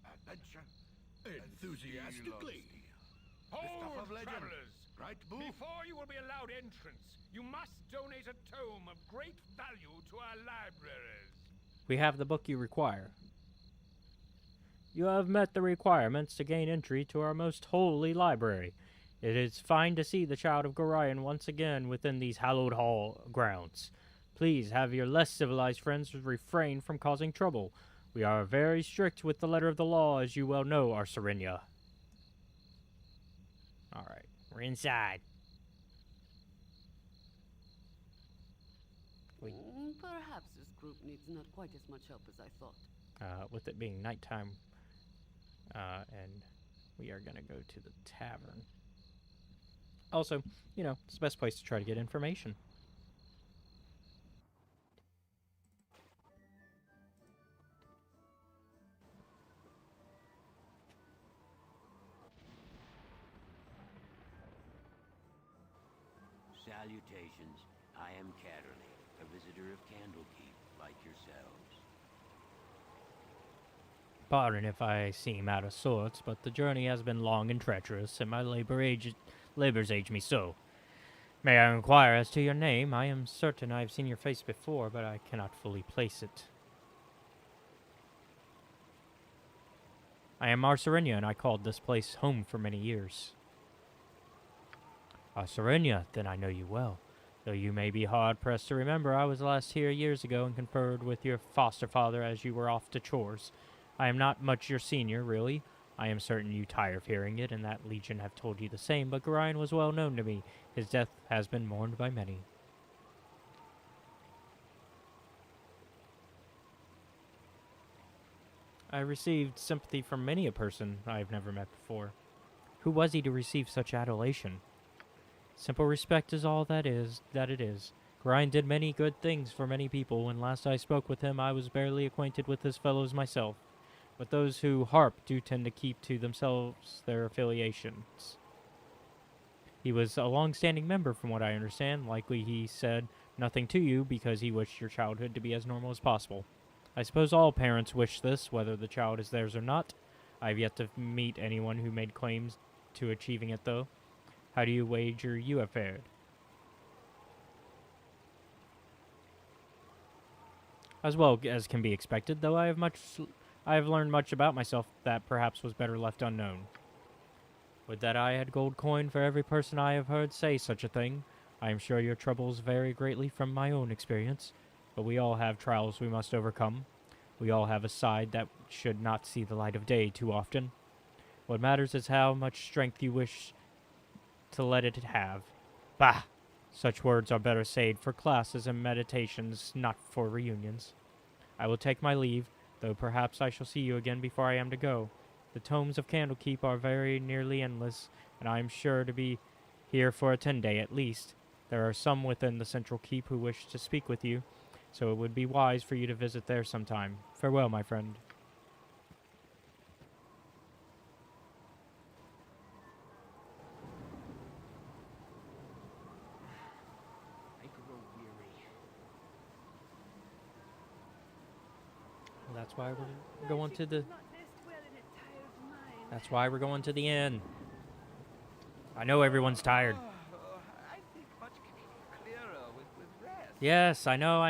Speaker 8: adventure, enthusiastically. The stuff
Speaker 10: Hold,
Speaker 8: of legend.
Speaker 10: travelers!
Speaker 8: Right, Boo?
Speaker 10: Before you will be allowed entrance, you must donate a tome of great value to our libraries.
Speaker 1: We have the book you require. You have met the requirements to gain entry to our most holy library. It is fine to see the child of Gorion once again within these hallowed hall grounds. Please have your less civilized friends refrain from causing trouble. We are very strict with the letter of the law, as you well know, our Serenia. Alright, we're inside.
Speaker 6: Perhaps this group needs not quite as much help as I thought.
Speaker 1: With it being nighttime, and we are going to go to the tavern. Also, you know, it's the best place to try to get information.
Speaker 11: Salutations. I am Catterley, a visitor of Candlekeep, like yourselves.
Speaker 1: Pardon if I seem out of sorts, but the journey has been long and treacherous, and my labors age me so. May I inquire as to your name? I am certain I have seen your face before, but I cannot fully place it. I am Marcerenia, and I called this place home for many years. Marcerenia, then I know you well. Though you may be hard-pressed to remember, I was last here years ago and conferred with your foster father as you were off to chores. I am not much your senior, really. I am certain you tire of hearing it, and that Legion have told you the same, but Gorion was well known to me. His death has been mourned by many. I received sympathy from many a person I have never met before. Who was he to receive such adulation? Simple respect is all that it is. Gorion did many good things for many people. When last I spoke with him, I was barely acquainted with his fellows myself. But those who harp do tend to keep to themselves their affiliations. He was a long-standing member, from what I understand. Likely he said nothing to you because he wished your childhood to be as normal as possible. I suppose all parents wish this, whether the child is theirs or not. I have yet to meet anyone who made claims to achieving it, though. How do you wager you have fared? As well as can be expected, though I have learned much about myself that perhaps was better left unknown. Would that I had gold coin for every person I have heard say such a thing. I am sure your troubles vary greatly from my own experience, but we all have trials we must overcome. We all have a side that should not see the light of day too often. What matters is how much strength you wish to let it have. Bah! Such words are better said for classes and meditations, not for reunions. I will take my leave, though perhaps I shall see you again before I am to go. The tomes of Candlekeep are very nearly endless, and I am sure to be here for a 10-day at least. There are some within the central keep who wish to speak with you, so it would be wise for you to visit there sometime. Farewell, my friend.
Speaker 4: I grow weary.
Speaker 1: Well, that's why we're going to the... That's why we're going to the inn. I know everyone's tired.
Speaker 7: I think much can be clearer with rest.
Speaker 1: Yes, I know.
Speaker 6: I've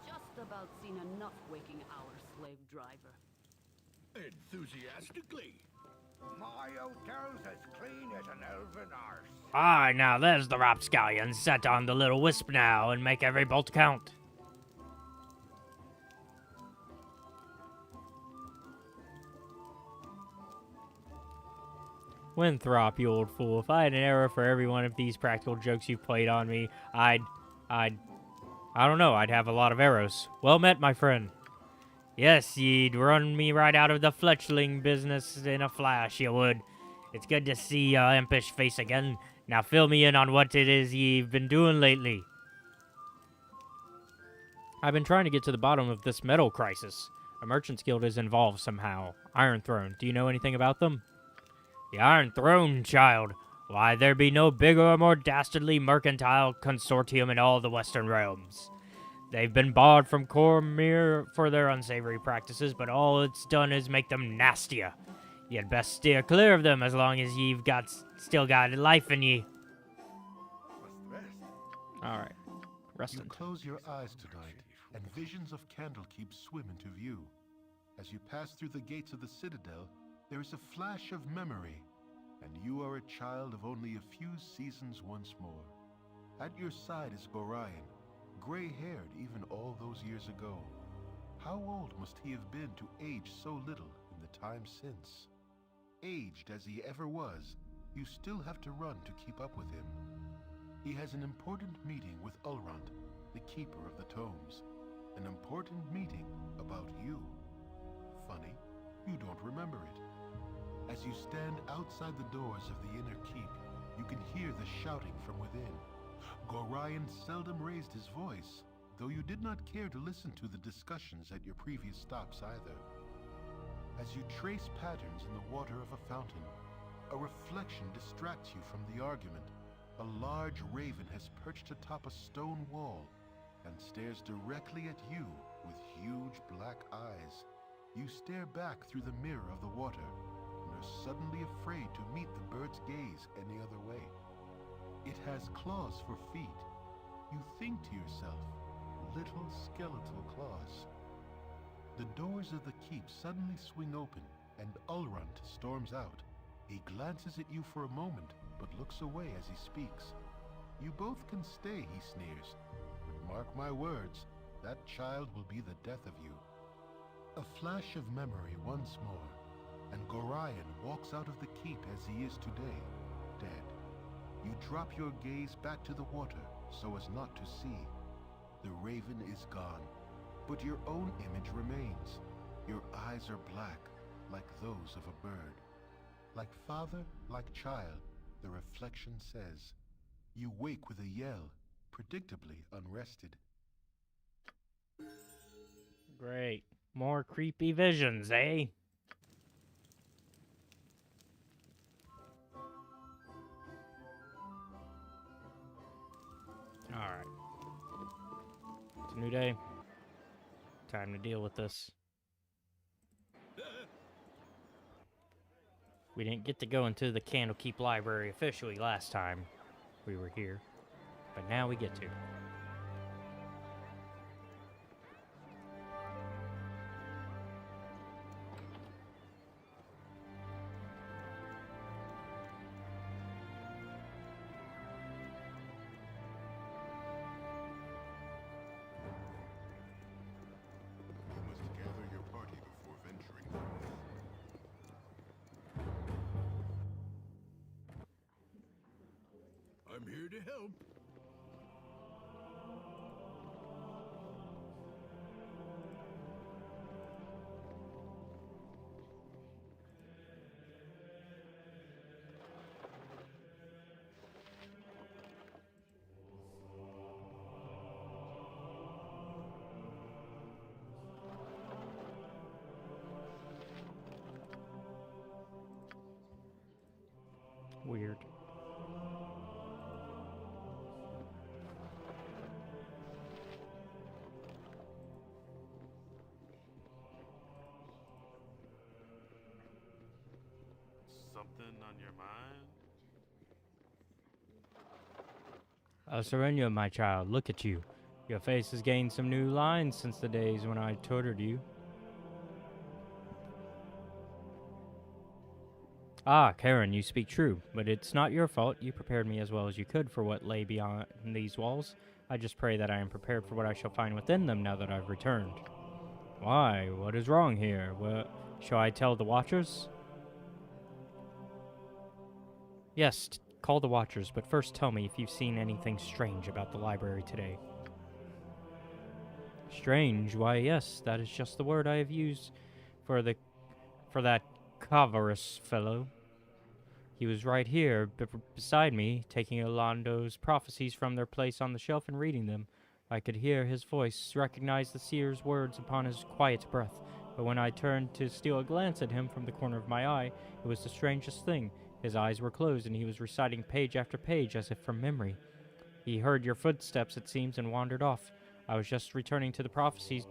Speaker 6: just about seen enough waking hour slave driver.
Speaker 8: Enthusiastically.
Speaker 4: My hotel's as clean as an elven arse.
Speaker 1: Aye, now there's the rapscallion. Set on the little wisp now and make every bolt count. Winthrop, you old fool. If I had an arrow for every one of these practical jokes you've played on me, I don't know, I'd have a lot of arrows. Well met, my friend. Yes, ye'd run me right out of the fletchling business in a flash, you would. It's good to see your impish face again. Now fill me in on what it is ye've been doing lately. I've been trying to get to the bottom of this metal crisis. A merchant's guild is involved somehow. Iron Throne, do you know anything about them? The Iron Throne, child. Why, there be no bigger or more dastardly mercantile consortium in all the Western realms. They've been barred from Cormyr for their unsavory practices, but all it's done is make them nastier. You'd best steer clear of them as long as you've still got life in ye. Alright.
Speaker 3: You close your eyes tonight, and visions of Candlekeep swim into view. As you pass through the gates of the Citadel, there is a flash of memory, and you are a child of only a few seasons once more. At your side is Gorion, gray-haired even all those years ago. How old must he have been to age so little in the time since? Aged as he ever was, you still have to run to keep up with him. He has an important meeting with Ulrond, the keeper of the tomes. An important meeting about you. Funny, you don't remember it. As you stand outside the doors of the inner keep, you can hear the shouting from within. Gorion seldom raised his voice, though you did not care to listen to the discussions at your previous stops either. As you trace patterns in the water of a fountain, a reflection distracts you from the argument. A large raven has perched atop a stone wall and stares directly at you with huge black eyes. You stare back through the mirror of the water and are suddenly afraid to meet the bird's gaze any other way. It has claws for feet. You think to yourself, little skeletal claws. The doors of the keep suddenly swing open and Ulrond storms out. He glances at you for a moment, but looks away as he speaks. You both can stay, he sneers. But mark my words, that child will be the death of you. A flash of memory once more, and Gorion walks out of the keep as he is today, dead. You drop your gaze back to the water so as not to see. The raven is gone, but your own image remains. Your eyes are black, like those of a bird. Like father, like child, the reflection says. You wake with a yell, predictably unrested.
Speaker 1: Great. More creepy visions, eh? Alright. It's a new day. Time to deal with this. We didn't get to go into the Candlekeep Library officially last time we were here, but now we get to.
Speaker 3: You must gather your party before venturing.
Speaker 8: I'm here to help.
Speaker 1: Weird.
Speaker 2: Something on your mind?
Speaker 1: Serenia, my child, look at you. Your face has gained some new lines since the days when I tutored you. Ah, Karen, you speak true, but it's not your fault. You prepared me as well as you could for what lay beyond these walls. I just pray that I am prepared for what I shall find within them now that I've returned. Why? What is wrong here? What, shall I tell the Watchers? Yes, call the Watchers, but first tell me if you've seen anything strange about the library today. Strange? Why, yes, that is just the word I have used for that Cavarus fellow. He was right here, beside me, taking Orlando's prophecies from their place on the shelf and reading them. I could hear his voice, recognize the seer's words upon his quiet breath, but when I turned to steal a glance at him from the corner of my eye, it was the strangest thing. His eyes were closed, and he was reciting page after page as if from memory. He heard your footsteps, it seems, and wandered off. I was just returning the prophecies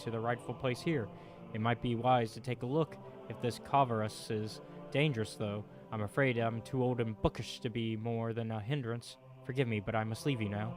Speaker 1: to their rightful place here. It might be wise to take a look if this Kavarus is dangerous, though. I'm afraid I'm too old and bookish to be more than a hindrance. Forgive me, but I must leave you now.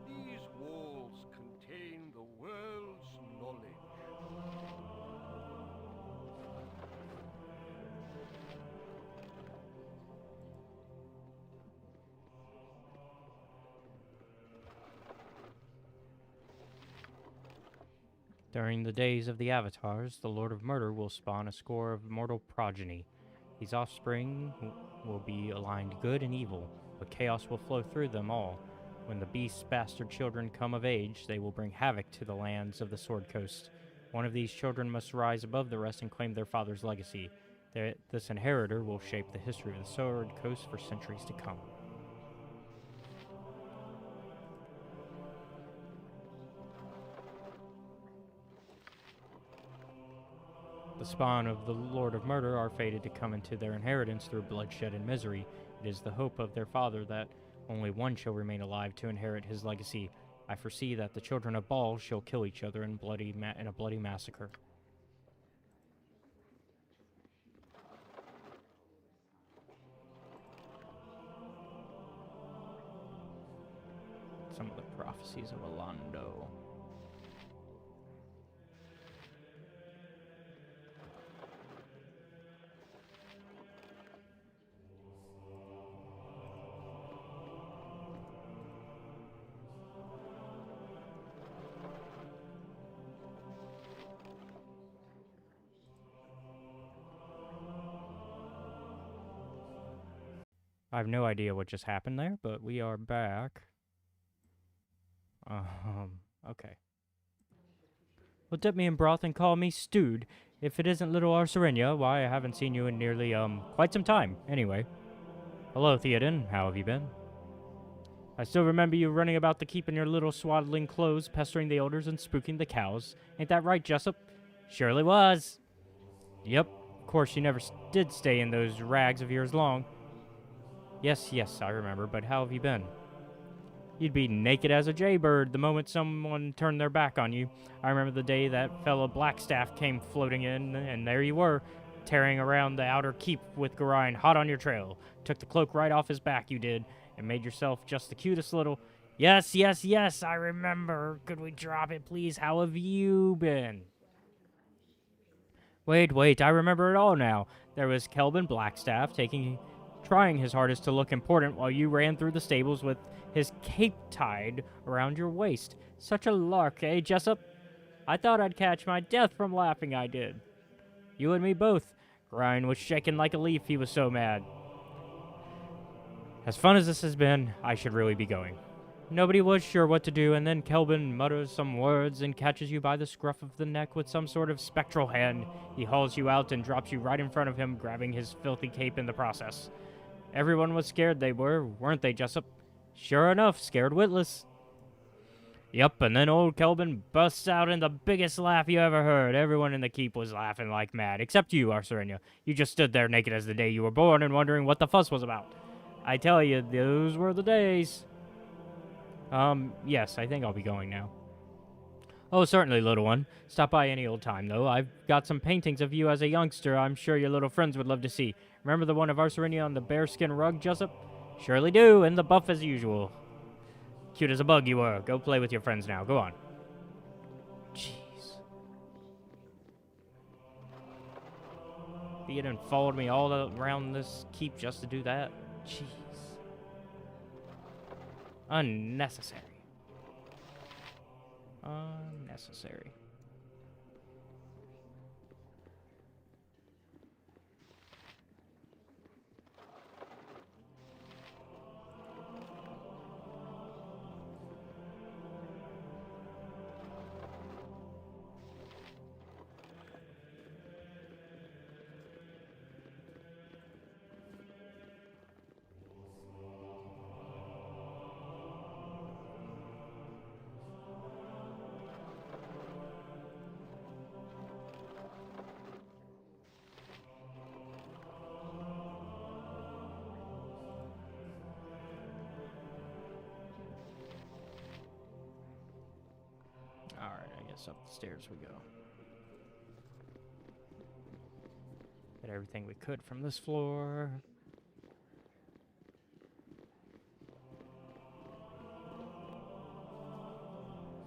Speaker 10: These walls contain the world's knowledge.
Speaker 1: During the days of the Avatars, the Lord of Murder will spawn a score of mortal progeny. These offspring will be aligned good and evil, but chaos will flow through them all. When the beast's bastard children come of age, they will bring havoc to the lands of the Sword Coast. One of these children must rise above the rest and claim their father's legacy. This inheritor will shape the history of the Sword Coast for centuries to come. The spawn of the Lord of Murder are fated to come into their inheritance through bloodshed and misery. It is the hope of their father that only one shall remain alive to inherit his legacy. I foresee that the children of Baal shall kill each other in a bloody massacre. Some of the prophecies of Alando. I have no idea what just happened there, but we are back. Okay. Well, dip me in broth and call me stewed. If it isn't little Arserenia, why, I haven't seen you in nearly, quite some time. Anyway. Hello, Theoden. How have you been? I still remember you running about the keep in your little swaddling clothes, pestering the elders and spooking the cows. Ain't that right, Jessup? Surely was. Yep. Of course, you never did stay in those rags of yours long. Yes, I remember, but how have you been? You'd be naked as a jaybird the moment someone turned their back on you. I remember the day that fellow Blackstaff came floating in, and there you were, tearing around the outer keep with Gorion hot on your trail. Took the cloak right off his back, you did, and made yourself just the cutest little... Yes, I remember. Could we drop it, please? How have you been? Wait, I remember it all now. There was Kelvin Blackstaff trying his hardest to look important while you ran through the stables with his cape tied around your waist. Such a lark, eh, Jessup? I thought I'd catch my death from laughing, I did. You and me both. Ryan was shaking like a leaf, he was so mad. As fun as this has been, I should really be going. Nobody was sure what to do, and then Kelvin mutters some words and catches you by the scruff of the neck with some sort of spectral hand. He hauls you out and drops you right in front of him, grabbing his filthy cape in the process. Everyone was scared they were, weren't they, Jessup? Sure enough, scared witless. Yup, and then old Kelvin busts out in the biggest laugh you ever heard. Everyone in the keep was laughing like mad, except you, Arserenia. You just stood there naked as the day you were born and wondering what the fuss was about. I tell you, those were the days. Yes, I think I'll be going now. Oh, certainly, little one. Stop by any old time, though. I've got some paintings of you as a youngster I'm sure your little friends would love to see. Remember the one of Arserenia on the bearskin rug, Jessup? Surely do, and the buff as usual. Cute as a bug you were. Go play with your friends now. Go on. Jeez. Theoden followed me all around this keep just to do that? Jeez. Unnecessary. Unnecessary. guess up the stairs we go. Get everything we could from this floor.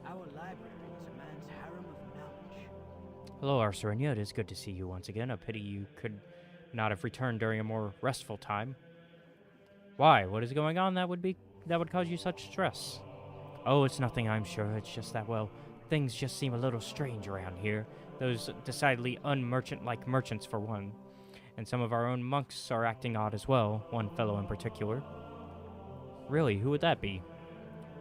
Speaker 7: Our library is a man's harem of knowledge.
Speaker 1: Hello, Arserenia. It is good to see you once again. A pity you could not have returned during a more restful time. Why? What is going on that would cause you such stress? Oh, it's nothing, I'm sure. It's just that, well, things just seem a little strange around here. Those decidedly unmerchant-like merchants, for one. And some of our own monks are acting odd as well, one fellow in particular. Really, who would that be?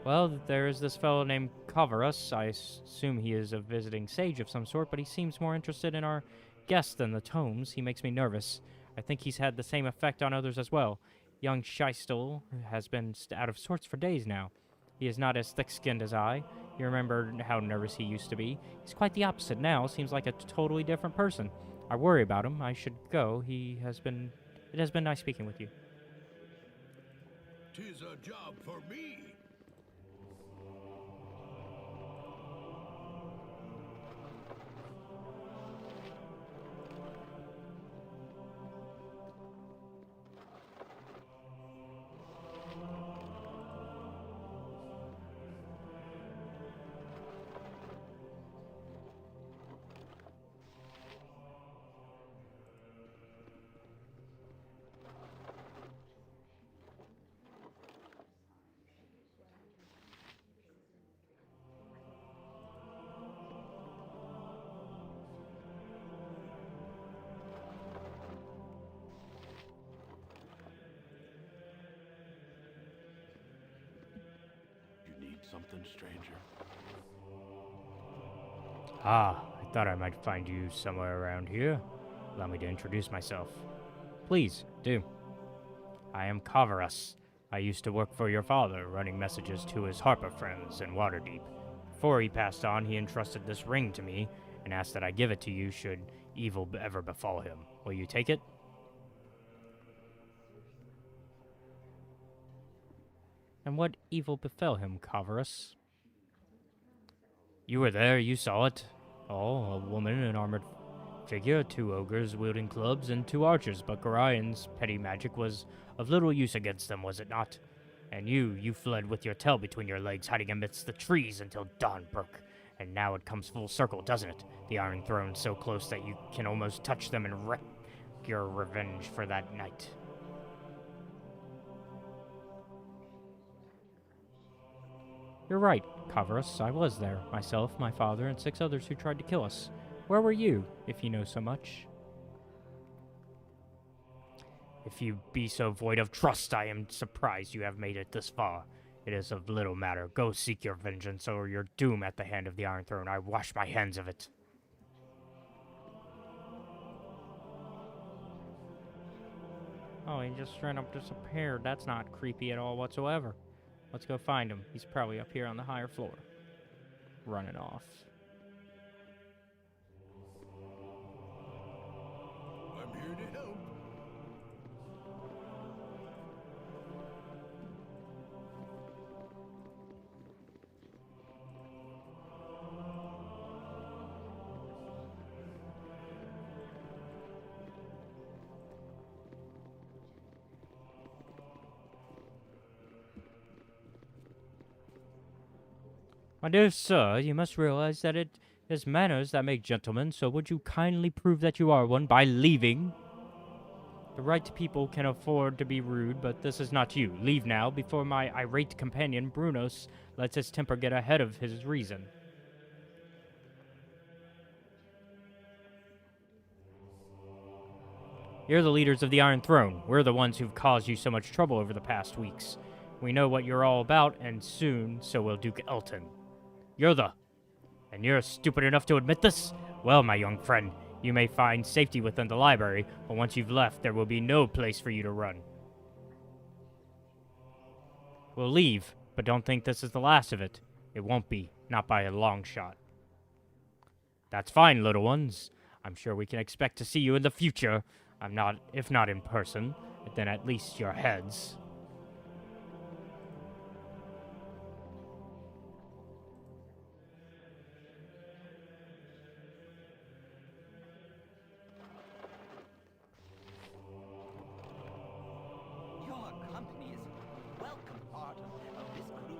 Speaker 1: Well, there is this fellow named Coverus. I assume he is a visiting sage of some sort, but he seems more interested in our guests than the tomes. He makes me nervous. I think he's had the same effect on others as well. Young Scheistel has been out of sorts for days now. He is not as thick-skinned as I. You remember how nervous he used to be. He's quite the opposite now. Seems like a totally different person. I worry about him. I should go. It has been nice speaking with you.
Speaker 8: 'Tis a job for me.
Speaker 3: You need something, stranger?
Speaker 1: Ah, I thought I might find you somewhere around here. Allow me to introduce myself. Please, do. I am Coverus. I used to work for your father, running messages to his Harper friends in Waterdeep. Before he passed on, he entrusted this ring to me and asked that I give it to you should evil ever befall him. Will you take it? And what evil befell him, Coverus? You were there, you saw it. Oh, a woman in an armored figure, 2 ogres wielding clubs, and 2 archers, but Gorian's petty magic was of little use against them, was it not? And you fled with your tail between your legs, hiding amidst the trees until dawn broke. And now it comes full circle, doesn't it? The Iron Throne so close that you can almost touch them and wreak your revenge for that night. You're right, Coverus. I was there. Myself, my father, and 6 others who tried to kill us. Where were you, if you know so much? If you be so void of trust, I am surprised you have made it this far. It is of little matter. Go seek your vengeance, or your doom at the hand of the Iron Throne. I wash my hands of it. Oh, he just straight up disappeared. That's not creepy at all whatsoever. Let's go find him. He's probably up here on the higher floor. Running off.
Speaker 8: I'm here to help.
Speaker 1: My dear sir, you must realize that it is manners that make gentlemen, so would you kindly prove that you are one by leaving? The right people can afford to be rude, but this is not you. Leave now, before my irate companion, Brunos, lets his temper get ahead of his reason. You're the leaders of the Iron Throne. We're the ones who've caused you so much trouble over the past weeks. We know what you're all about, and soon so will Duke Elton. And you're stupid enough to admit this? Well, my young friend, you may find safety within the library, but once you've left, there will be no place for you to run. We'll leave, but don't think this is the last of it. It won't be, not by a long shot. That's fine, little ones. I'm sure we can expect to see you in the future. If not in person, then at least your heads.
Speaker 7: bottom of this crew.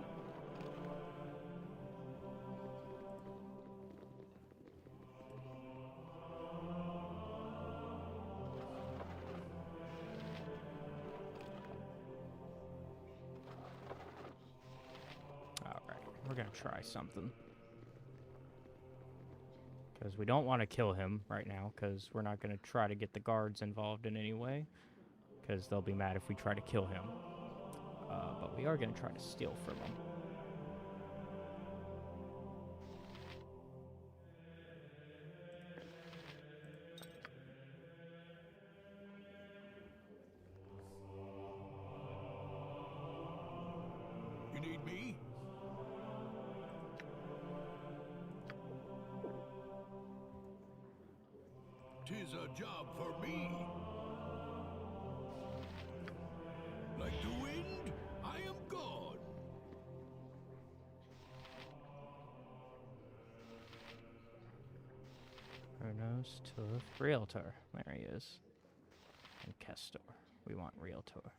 Speaker 1: Alright, we're gonna try something. Because we don't want to kill him right now, because we're not going to try to get the guards involved in any way, because they'll be mad if we try to kill him. But we are going to try to steal from him.
Speaker 8: You need me? Tis a job for me. Like the wind, I am gone.
Speaker 1: Kronos to Realtor. There he is. And Kestor. We want Realtor.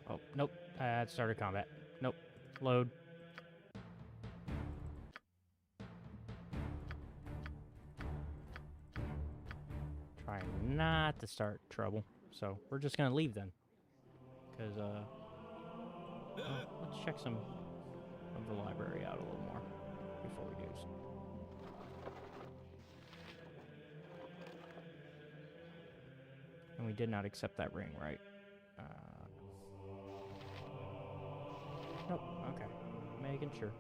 Speaker 1: Oh, nope. Started combat. Nope. Load. Trying not to start trouble. So, we're just gonna leave then. Because, let's check some of the library out a little more before we do. And we did not accept that ring, right? Nope, okay. Making sure.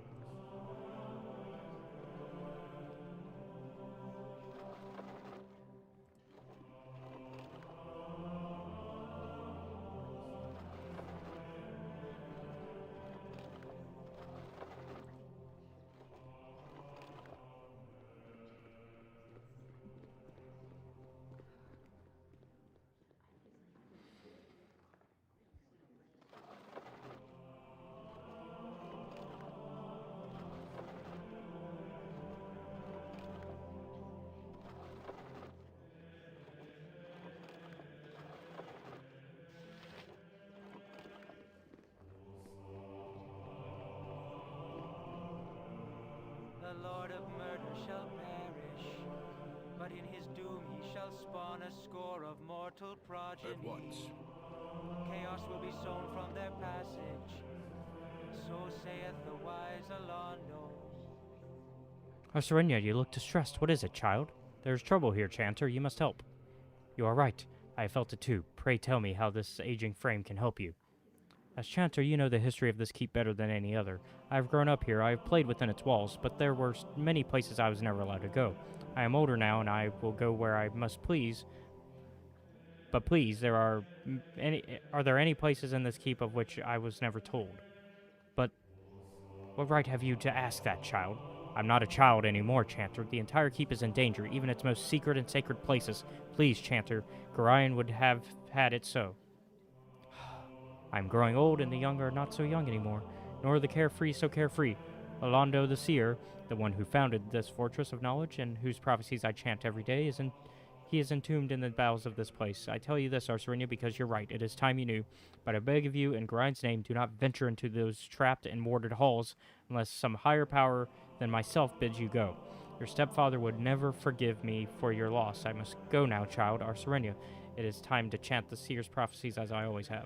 Speaker 7: The Lord of murder shall perish, but in his doom he shall spawn a score of mortal progeny.
Speaker 8: At once.
Speaker 7: Chaos will be sown from their passage, so saith the wise Alondo.
Speaker 1: Serenia, you look distressed. What is it, child? There is trouble here, Chanter. You must help. You are right. I have felt it too. Pray tell me how this aging frame can help you. As Chanter, you know the history of this keep better than any other. I have grown up here, I have played within its walls, but there were many places I was never allowed to go. I am older now, and I will go where I must please. But please, are there any places in this keep of which I was never told? But what right have you to ask that, child? I'm not a child anymore, Chanter. The entire keep is in danger, even its most secret and sacred places. Please, Chanter, Gorion would have had it so. I'm growing old, and the young are not so young anymore, nor the carefree so carefree. Alondo the Seer, the one who founded this fortress of knowledge, and whose prophecies I chant every day, he is entombed in the bowels of this place. I tell you this, Arserenia, because you're right. It is time you knew. But I beg of you, in Grind's name, do not venture into those trapped and warded halls, unless some higher power than myself bids you go. Your stepfather would never forgive me for your loss. I must go now, child, Arserenia. It is time to chant the Seer's prophecies as I always have.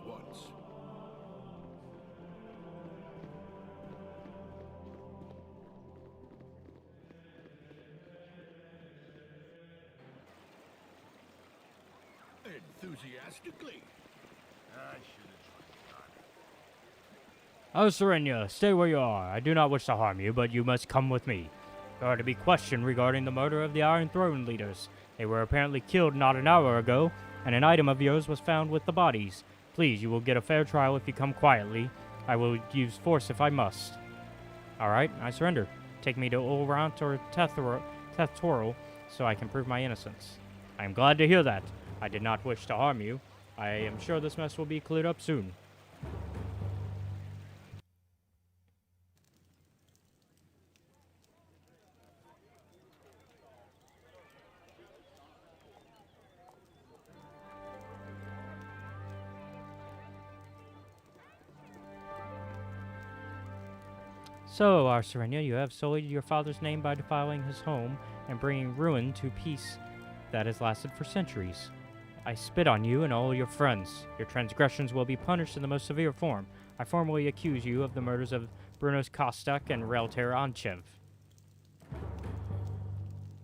Speaker 8: once. Enthusiastically. I should have tried.
Speaker 1: Oh, Serenia, stay where you are. I do not wish to harm you, but you must come with me. You are to be questioned regarding the murder of the Iron Throne leaders. They were apparently killed not an hour ago, and an item of yours was found with the bodies. Please, you will get a fair trial if you come quietly. I will use force if I must. Alright, I surrender. Take me to Ulrant or Tethtoril so I can prove my innocence. I am glad to hear that. I did not wish to harm you. I am sure this mess will be cleared up soon. So, Arserenia, you have sullied your father's name by defiling his home and bringing ruin to peace that has lasted for centuries. I spit on you and all your friends. Your transgressions will be punished in the most severe form. I formally accuse you of the murders of Brunos Kostak and Relter Anchev.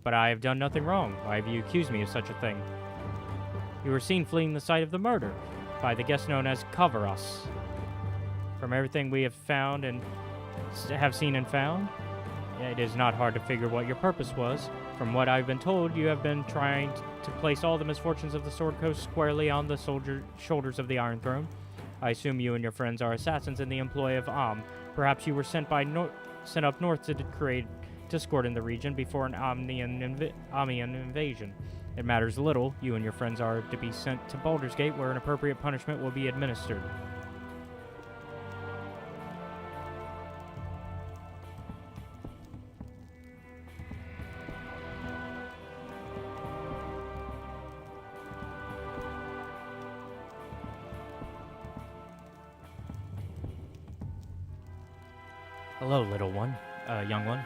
Speaker 1: But I have done nothing wrong. Why have you accused me of such a thing? You were seen fleeing the site of the murder by the guest known as Kavaros. From everything we have found and have seen and found, it is not hard to figure what your purpose was. From what I've been told, you have been trying to place all the misfortunes of the Sword Coast squarely on the shoulders of the Iron Throne. I assume you and your friends are assassins in the employ of Perhaps you were sent up north to create discord in the region before an Omnian invasion. It matters little. You and your friends are to be sent to Baldur's Gate, where an appropriate punishment will be administered. Hello, little one, young one.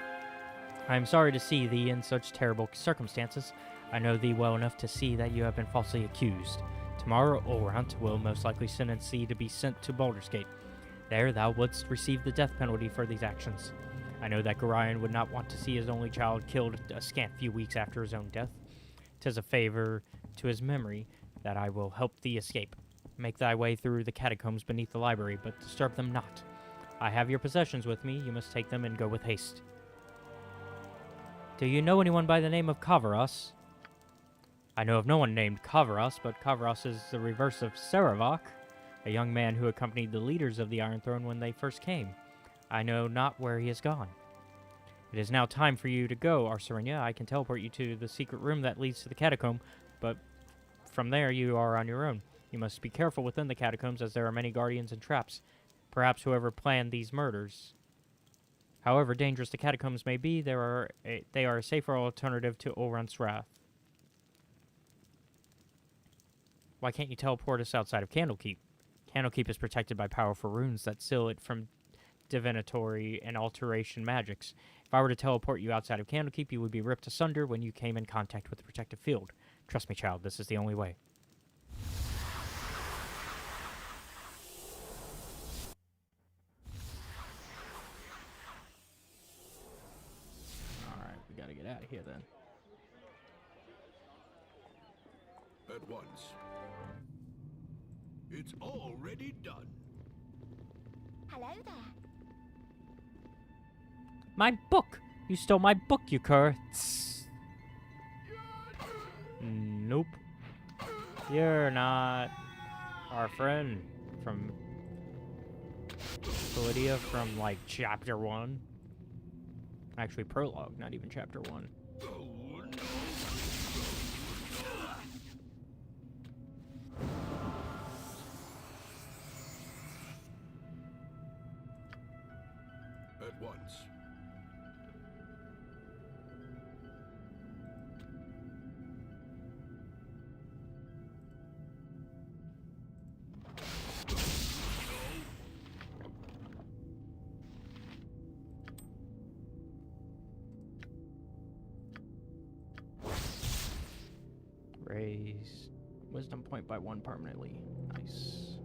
Speaker 1: I am sorry to see thee in such terrible circumstances. I know thee well enough to see that you have been falsely accused. Tomorrow, Ulrant will most likely sentence thee to be sent to Baldur's Gate. There thou wouldst receive the death penalty for these actions. I know that Gorion would not want to see his only child killed a scant few weeks after his own death. 'Tis a favor to his memory that I will help thee escape. Make thy way through the catacombs beneath the library, but disturb them not. I have your possessions with me. You must take them and go with haste. Do you know anyone by the name of Kavaros? I know of no one named Kavaros, but Kavaros is the reverse of Saravok, a young man who accompanied the leaders of the Iron Throne when they first came. I know not where he has gone. It is now time for you to go, Arserenia. I can teleport you to the secret room that leads to the catacomb, but from there you are on your own. You must be careful within the catacombs, as there are many guardians and traps. Perhaps whoever planned these murders. However dangerous the catacombs may be, they are a safer alternative to Ulrant's wrath. Why can't you teleport us outside of Candlekeep? Candlekeep is protected by powerful runes that seal it from divinatory and alteration magics. If I were to teleport you outside of Candlekeep, you would be ripped asunder when you came in contact with the protective field. Trust me, child, this is the only way. Alright, we gotta get out of here then.
Speaker 8: At once. It's already done.
Speaker 5: Hello there.
Speaker 1: My book! You stole my book, you cur! Nope. You're not our friend from Lydia from, like, Chapter 1. Actually, prologue, not even Chapter 1.
Speaker 8: At once.
Speaker 1: Raise wisdom point by 1 permanently. Nice.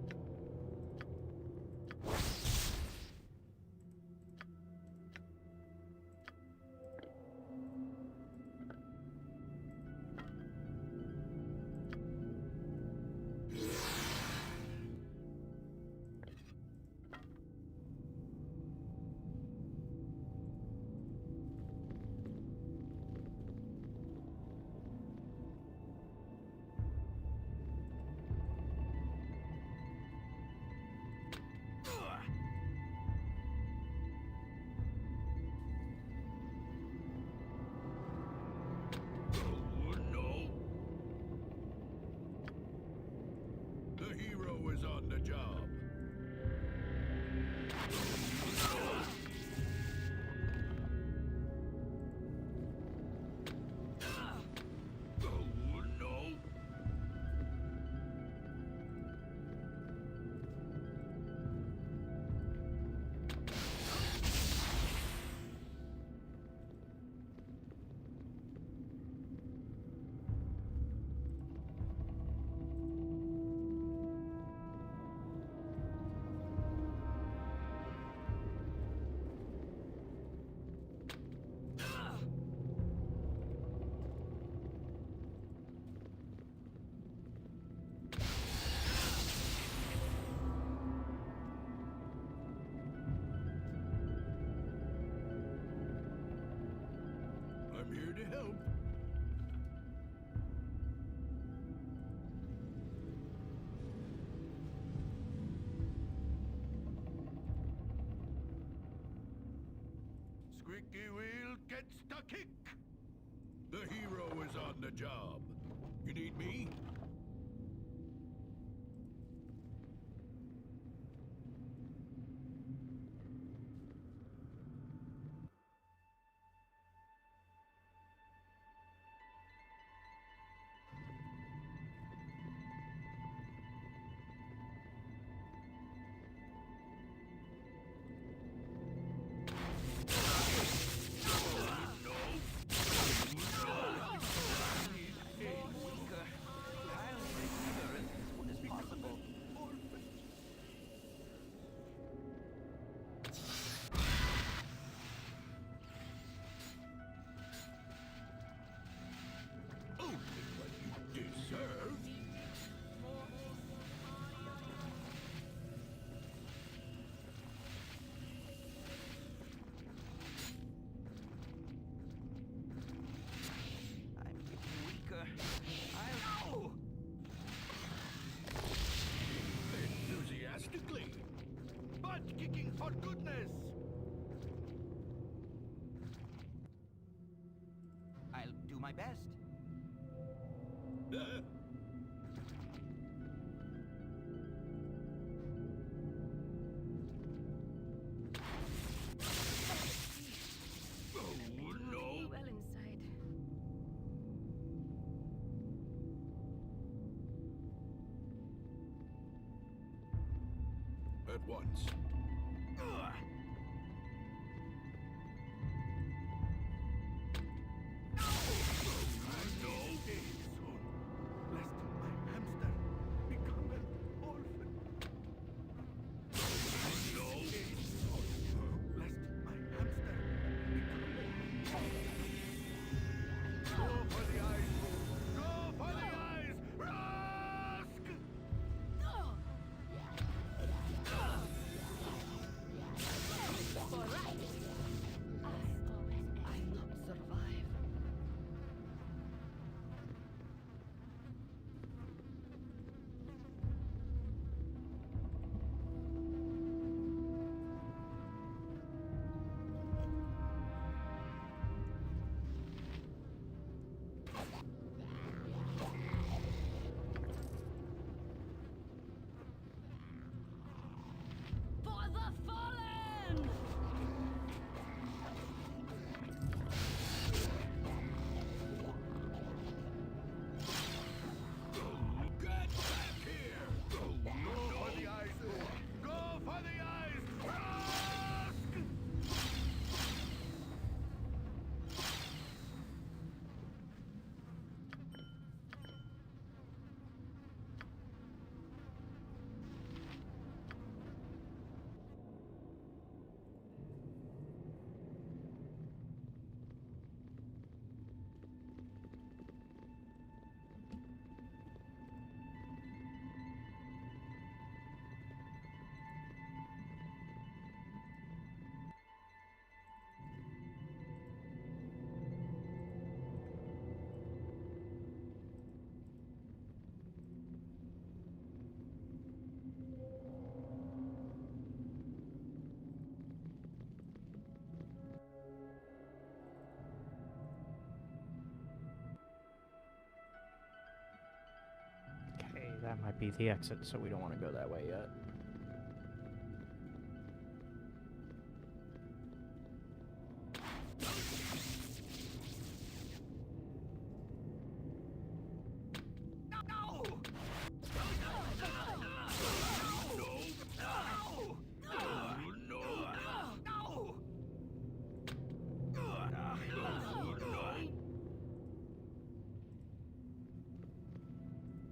Speaker 8: Here to help.
Speaker 2: Squeaky wheel gets the kick.
Speaker 8: The hero is on the job. You need me?
Speaker 2: Enthusiastically. Butt kicking for goodness.
Speaker 7: I'll do my best.
Speaker 6: Well inside.
Speaker 8: At once.
Speaker 1: Okay, that might be the exit, so we don't want to go that way yet.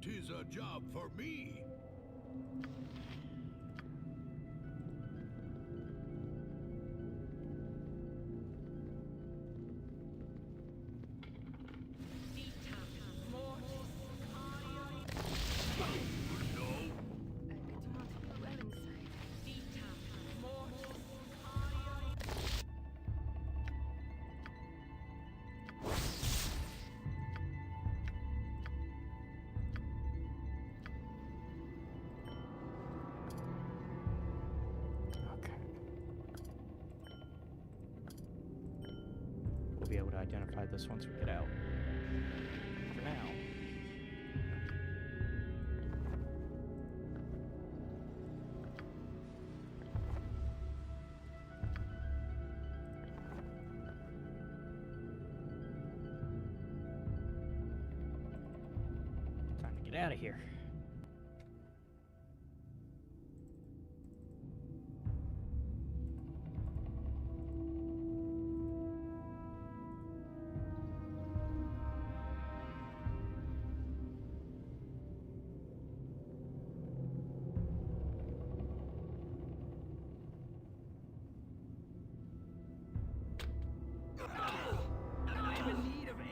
Speaker 8: Tis a job for me.
Speaker 1: be able to identify this once we get out. For now. Time to get out of here.
Speaker 10: I'm in need of aid.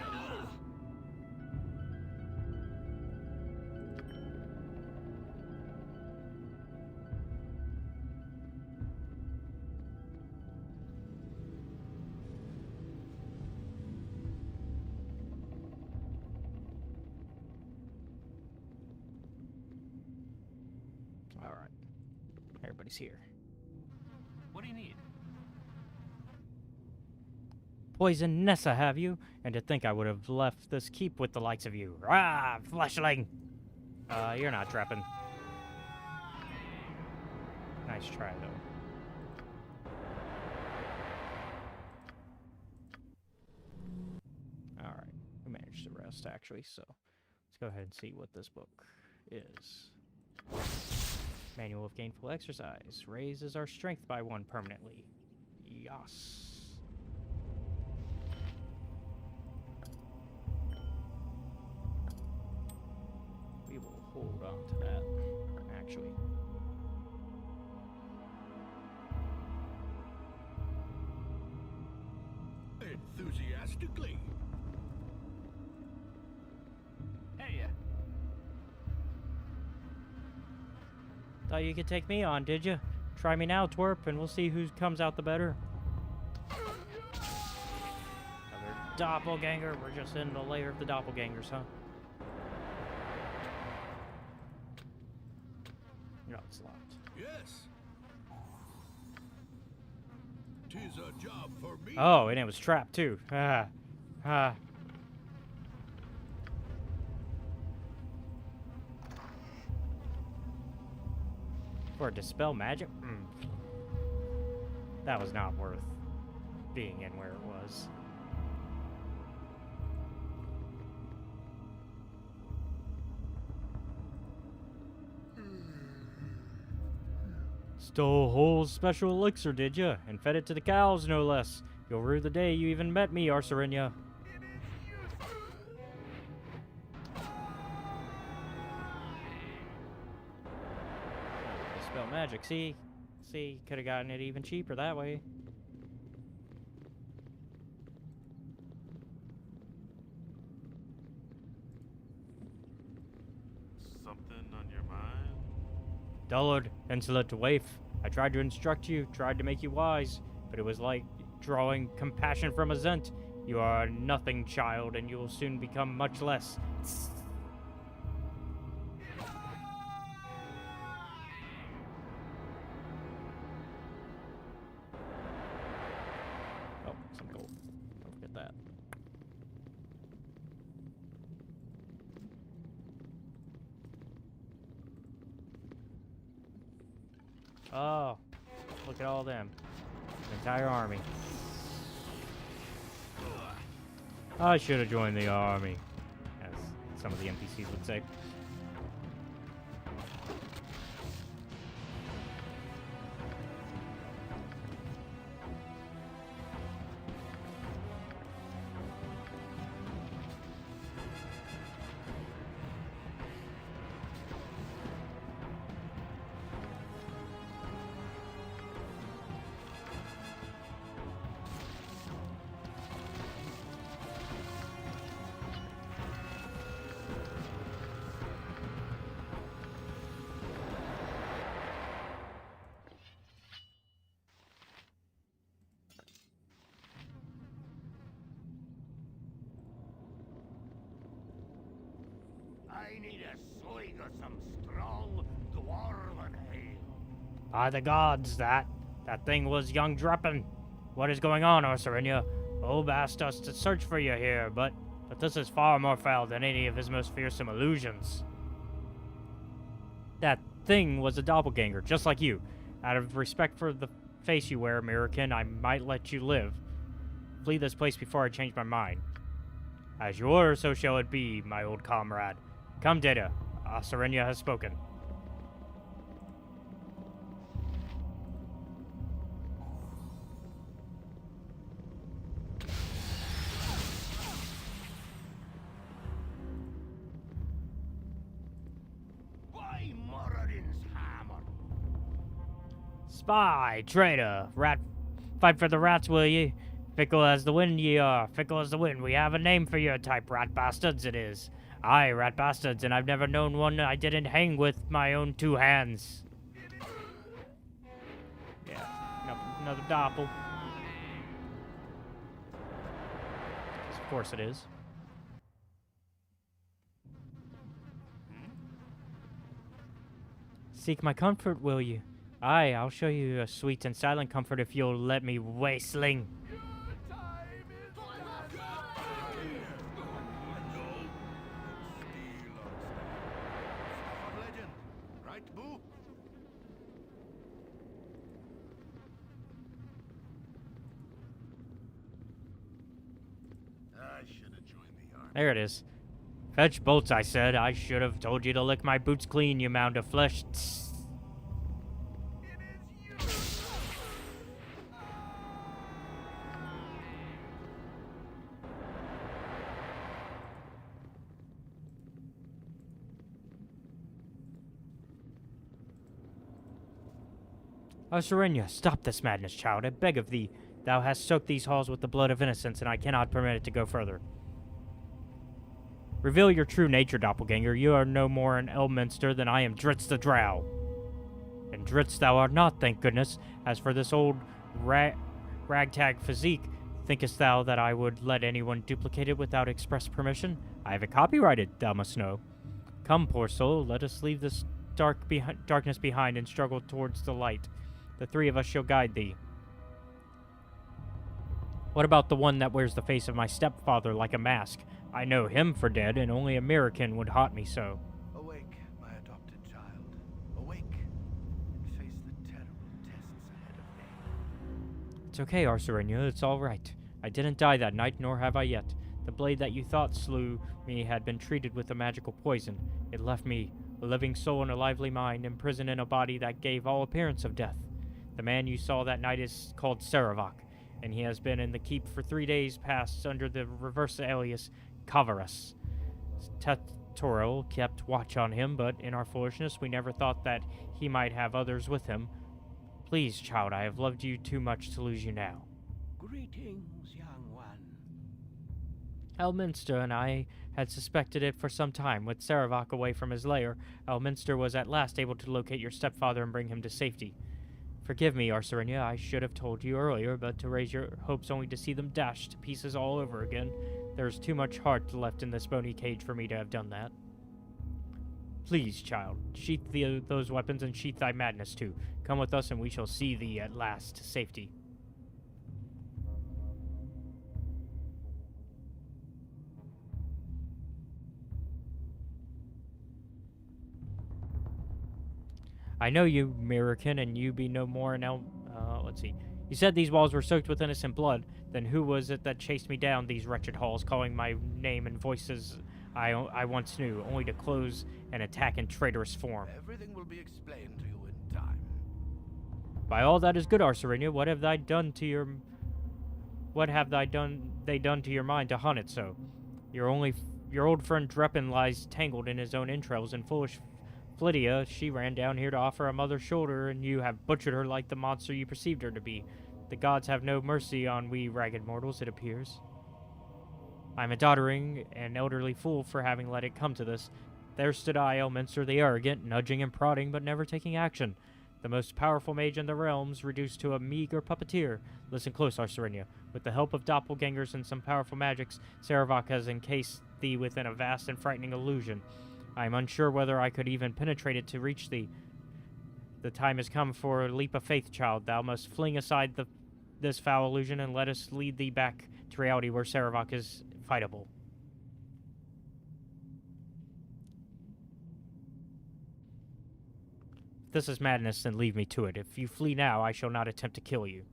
Speaker 1: All right. Everybody's here.
Speaker 7: What do you need?
Speaker 1: Poison Nessa, have you? And to think I would have left this keep with the likes of you. Ah, fleshling! You're not trapping. Nice try, though. Alright, we managed to rest, actually, so let's go ahead and see what this book is. Manual of Gainful Exercise. Raises our strength by 1 permanently. Yas. We will hold on to that, actually.
Speaker 8: Enthusiastically.
Speaker 7: Hey,
Speaker 1: Thought you could take me on, did you? Try me now, twerp, and we'll see who comes out the better. Another doppelganger. We're just in the layer of the doppelgangers, huh? No, it's locked.
Speaker 8: Yes. 'Tis a job for me.
Speaker 1: Oh, and it was trapped too. For dispel magic? That was not worth being in where it was. Stole Hole's special elixir, did ya? And fed it to the cows, no less. You'll rue the day you even met me, Arsarinia. Dispel magic, see? See, could have gotten it even cheaper that way.
Speaker 12: Something on your mind?
Speaker 1: Dullard, insolent waif. I tried to instruct you, tried to make you wise, but it was like drawing compassion from a Zent. You are nothing, child, and you will soon become much less. Oh, some gold. Don't forget that. Oh, look at all them. An entire army. I should have joined the army, as some of the NPCs would say.
Speaker 4: I need a swig of some strong dwarven ale.
Speaker 1: By the gods, that thing was young Druppin. What is going on, Arsarinia? Bulb asked us to search for you here, but this is far more foul than any of his most fearsome illusions. That thing was a doppelganger, just like you. Out of respect for the face you wear, American, I might let you live. Flee this place before I change my mind. As you order, so shall it be, my old comrade. Come, Data. Serenia has spoken.
Speaker 4: By Moradin's hammer!
Speaker 1: Spy, traitor, rat, fight for the rats, will ye? Fickle as the wind ye are, fickle as the wind. We have a name for your type, rat bastards it is. Aye, rat bastards, and I've never known one I didn't hang with my own 2 hands. Yeah, another doppel. Of course it is. Seek my comfort, will you? Aye, I'll show you a sweet and silent comfort if you'll let me, wasteling. There it is. Fetch bolts, I said. I should have told you to lick my boots clean, you mound of flesh. Serenia, stop this madness, child. I beg of thee. Thou hast soaked these halls with the blood of innocence, and I cannot permit it to go further. Reveal your true nature, doppelganger. You are no more an Elminster than I am Dritz the Drow. And Dritz thou art not, thank goodness. As for this old ragtag physique, thinkest thou that I would let anyone duplicate it without express permission? I have it copyrighted, thou must know. Come, poor soul, let us leave this darkness behind and struggle towards the light. The 3 of us shall guide thee. What about the one that wears the face of my stepfather like a mask? I know him for dead, and only a American would haunt me so.
Speaker 3: Awake, my adopted child. Awake, and face the terrible tests ahead of me.
Speaker 1: It's okay, Arserenia, it's all right. I didn't die that night, nor have I yet. The blade that you thought slew me had been treated with a magical poison. It left me, a living soul and a lively mind, imprisoned in a body that gave all appearance of death. The man you saw that night is called Saravak, and he has been in the keep for 3 days past under the reverse alias Kavarus. Tetoril kept watch on him, but in our foolishness we never thought that he might have others with him. Please, child, I have loved you too much to lose you now.
Speaker 4: Greetings, young one.
Speaker 1: Elminster and I had suspected it for some time. With Saravak away from his lair, Elminster was at last able to locate your stepfather and bring him to safety. Forgive me, Arserenia, I should have told you earlier, but to raise your hopes only to see them dashed to pieces all over again. There's too much heart left in this bony cage for me to have done that. Please, child, sheath those weapons and sheath thy madness too. Come with us and we shall see thee at last to safety. I know you, American, and you be no more an let's see. You said these walls were soaked with innocent blood. Then who was it that chased me down these wretched halls, calling my name in voices I once knew, only to close and attack in traitorous form?
Speaker 3: Everything will be explained to you in time.
Speaker 1: By all that is good, Arserenia, what have they done to your mind to hunt it so? Your old friend Dreppen lies tangled in his own entrails, and foolish Flydia, she ran down here to offer a mother's shoulder, and you have butchered her like the monster you perceived her to be. The gods have no mercy on we ragged mortals, it appears. I'm a doddering and elderly fool for having let it come to this. There stood I, Elminster the arrogant, nudging and prodding, but never taking action. The most powerful mage in the realms, reduced to a meager puppeteer. Listen close, Arserenia. With the help of doppelgangers and some powerful magics, Saravak has encased thee within a vast and frightening illusion. I am unsure whether I could even penetrate it to reach thee. The time has come for a leap of faith, child. Thou must fling aside this foul illusion and let us lead thee back to reality where Saravok is fightable. If this is madness, then leave me to it. If you flee now, I shall not attempt to kill you.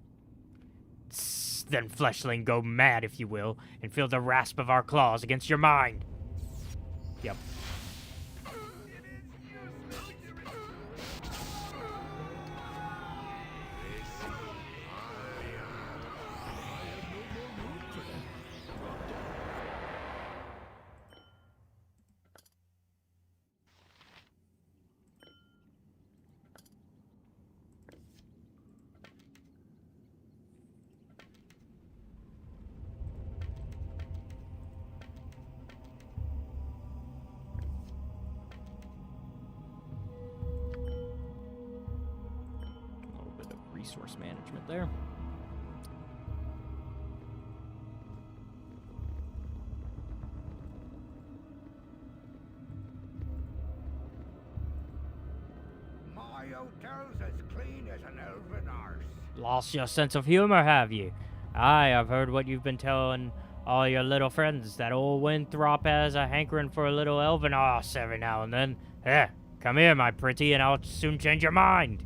Speaker 1: Tss, then, fleshling, go mad, if you will, and feel the rasp of our claws against your mind. Yep. Resource management there.
Speaker 10: My hotel's as clean as an elven arse.
Speaker 1: Lost your sense of humor, have you? Aye, I've heard what you've been telling all your little friends, that old Winthrop has a hankering for a little elven arse every now and then. Here, come here, my pretty, and I'll soon change your mind.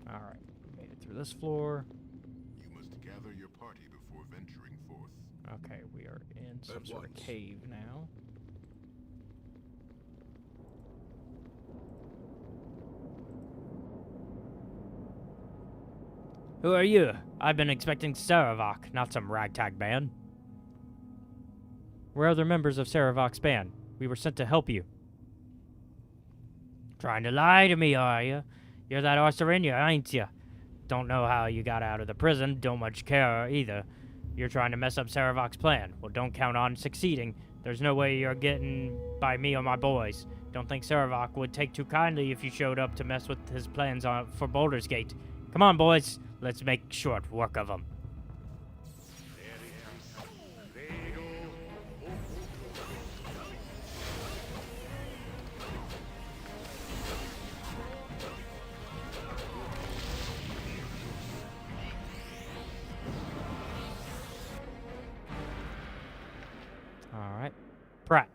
Speaker 1: Alright, made it through this floor.
Speaker 3: You must gather your party before venturing forth.
Speaker 1: Okay, we are in some sort of cave now. Who are you? I've been expecting Saravok, not some ragtag band. We're other members of Saravok's band. We were sent to help you. Trying to lie to me, are you? You're that Arthurinia, ain't you? Don't know how you got out of the prison, don't much care either. You're trying to mess up Saravok's plan. Well, don't count on succeeding. There's no way you're getting by me or my boys. Don't think Saravok would take too kindly if you showed up to mess with his plans for Baldur's Gate. Come on, boys. Let's make short work of him. Alright. Pratt,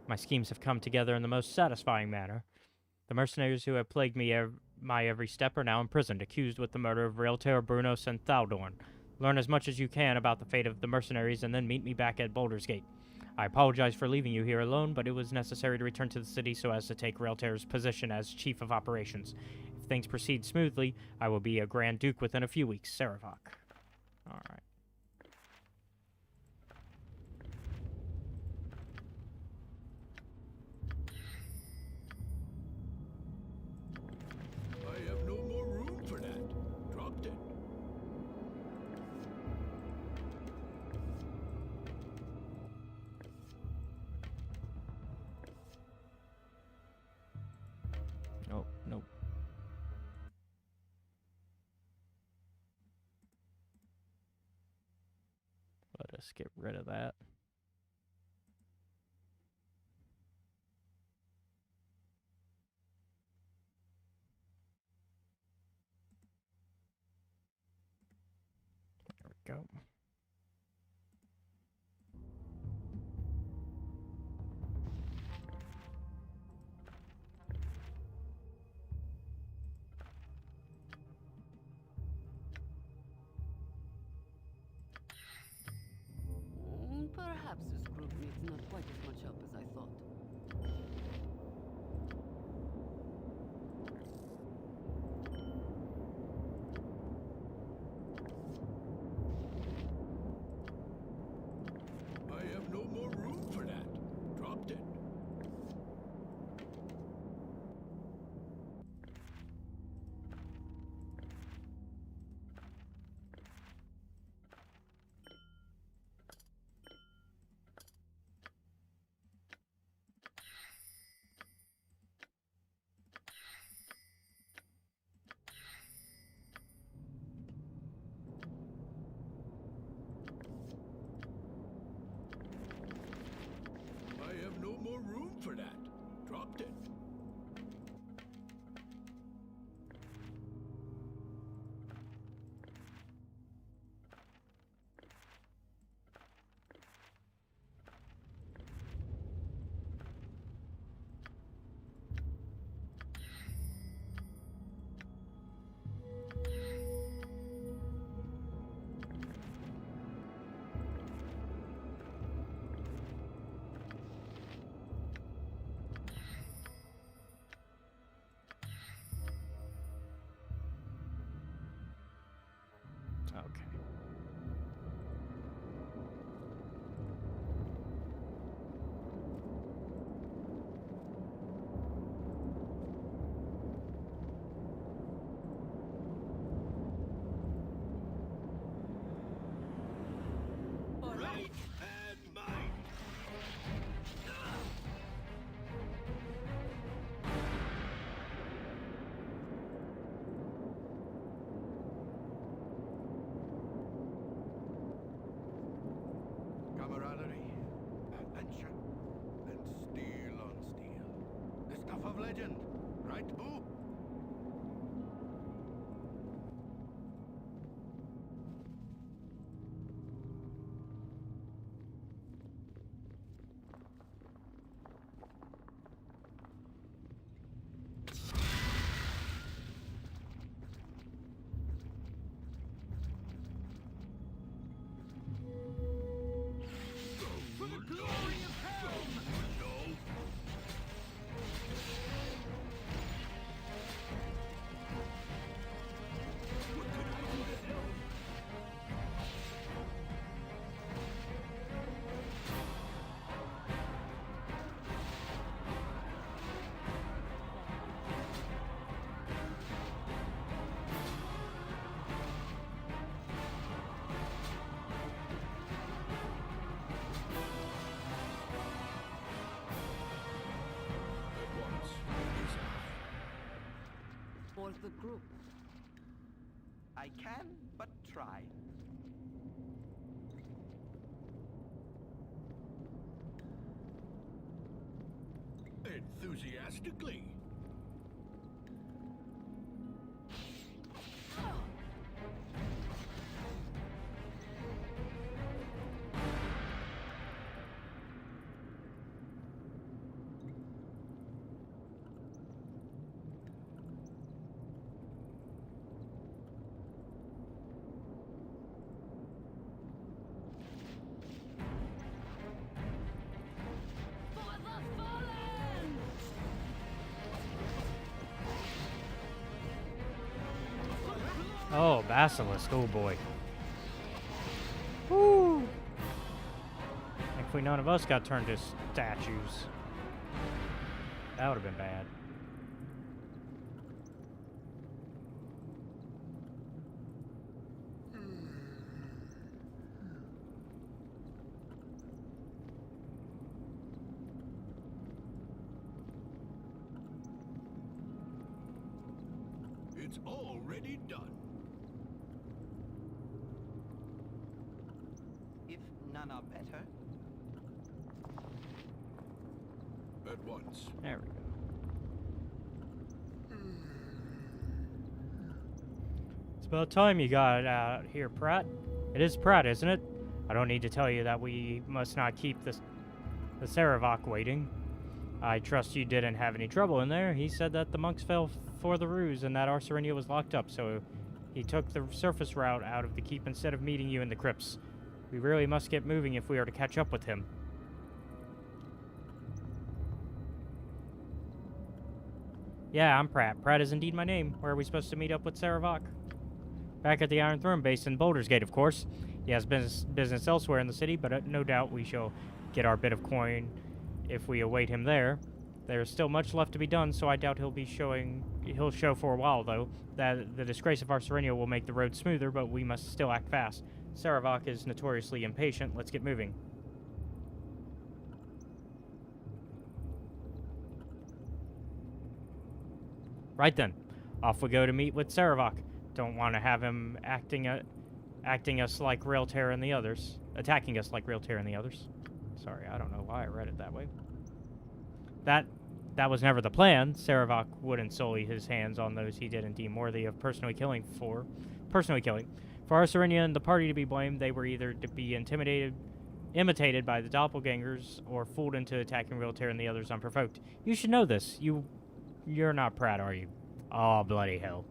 Speaker 1: my schemes have come together in the most satisfying manner. The mercenaries who have plagued me my every step are now imprisoned, accused with the murder of Realtor, Brunos, and Thaldorn. Learn as much as you can about the fate of the mercenaries, and then meet me back at Baldur's Gate. I apologize for leaving you here alone, but it was necessary to return to the city so as to take Realtor's position as Chief of Operations. If things proceed smoothly, I will be a Grand Duke within a few weeks. Saravok. Alright.
Speaker 8: I have no more room for that. Dropped it.
Speaker 1: Nope, nope. Let us get rid of that. There we go.
Speaker 6: Perhaps this group needs not quite as much help as I thought.
Speaker 8: up for that. Dropped it.
Speaker 1: Okay.
Speaker 8: Right and might.
Speaker 3: Camaraderie, adventure, and steel on steel. The stuff of legend, right, Boo?
Speaker 8: For the glory of Helm! No. What could I do to help? At once, his eye.
Speaker 6: For the group.
Speaker 4: I can but try.
Speaker 8: Enthusiastically.
Speaker 1: Oh, Basilisk. Oh boy. Woo! Thankfully, none of us got turned to statues. That would have been bad.
Speaker 8: It's already done.
Speaker 4: If none are better,
Speaker 8: At once.
Speaker 1: There we go. It's about time you got out here, Pratt. It is Pratt, isn't it? I don't need to tell you that we must not keep the Saravak waiting. I trust you didn't have any trouble in there. He said that the monks fell for the ruse and that our Serenia was locked up, so he took the surface route out of the keep instead of meeting you in the crypts. We really must get moving if we are to catch up with him. Yeah, I'm Pratt. Pratt is indeed my name. Where are we supposed to meet up with Saravak? Back at the Iron Throne base in Baldur's Gate, of course. He has business elsewhere in the city, but no doubt we shall get our bit of coin if we await him there. There's still much left to be done, so I doubt he'll show for a while, though. That the disgrace of our Serenia will make the road smoother, but we must still act fast. Saravak is notoriously impatient. Let's get moving. Right then, off we go to meet with Saravak. Don't want to have him acting us like Realtair and the others. Attacking us like Realtair and the others. Sorry, I don't know why I read it that way. That was never the plan. Saravok wouldn't sully his hands on those he didn't deem worthy of personally killing. For our Serenia and the party to be blamed, they were either to be imitated by the doppelgangers, or fooled into attacking Realtor and the others unprovoked. You should know this. You're not proud, are you? Oh, bloody hell.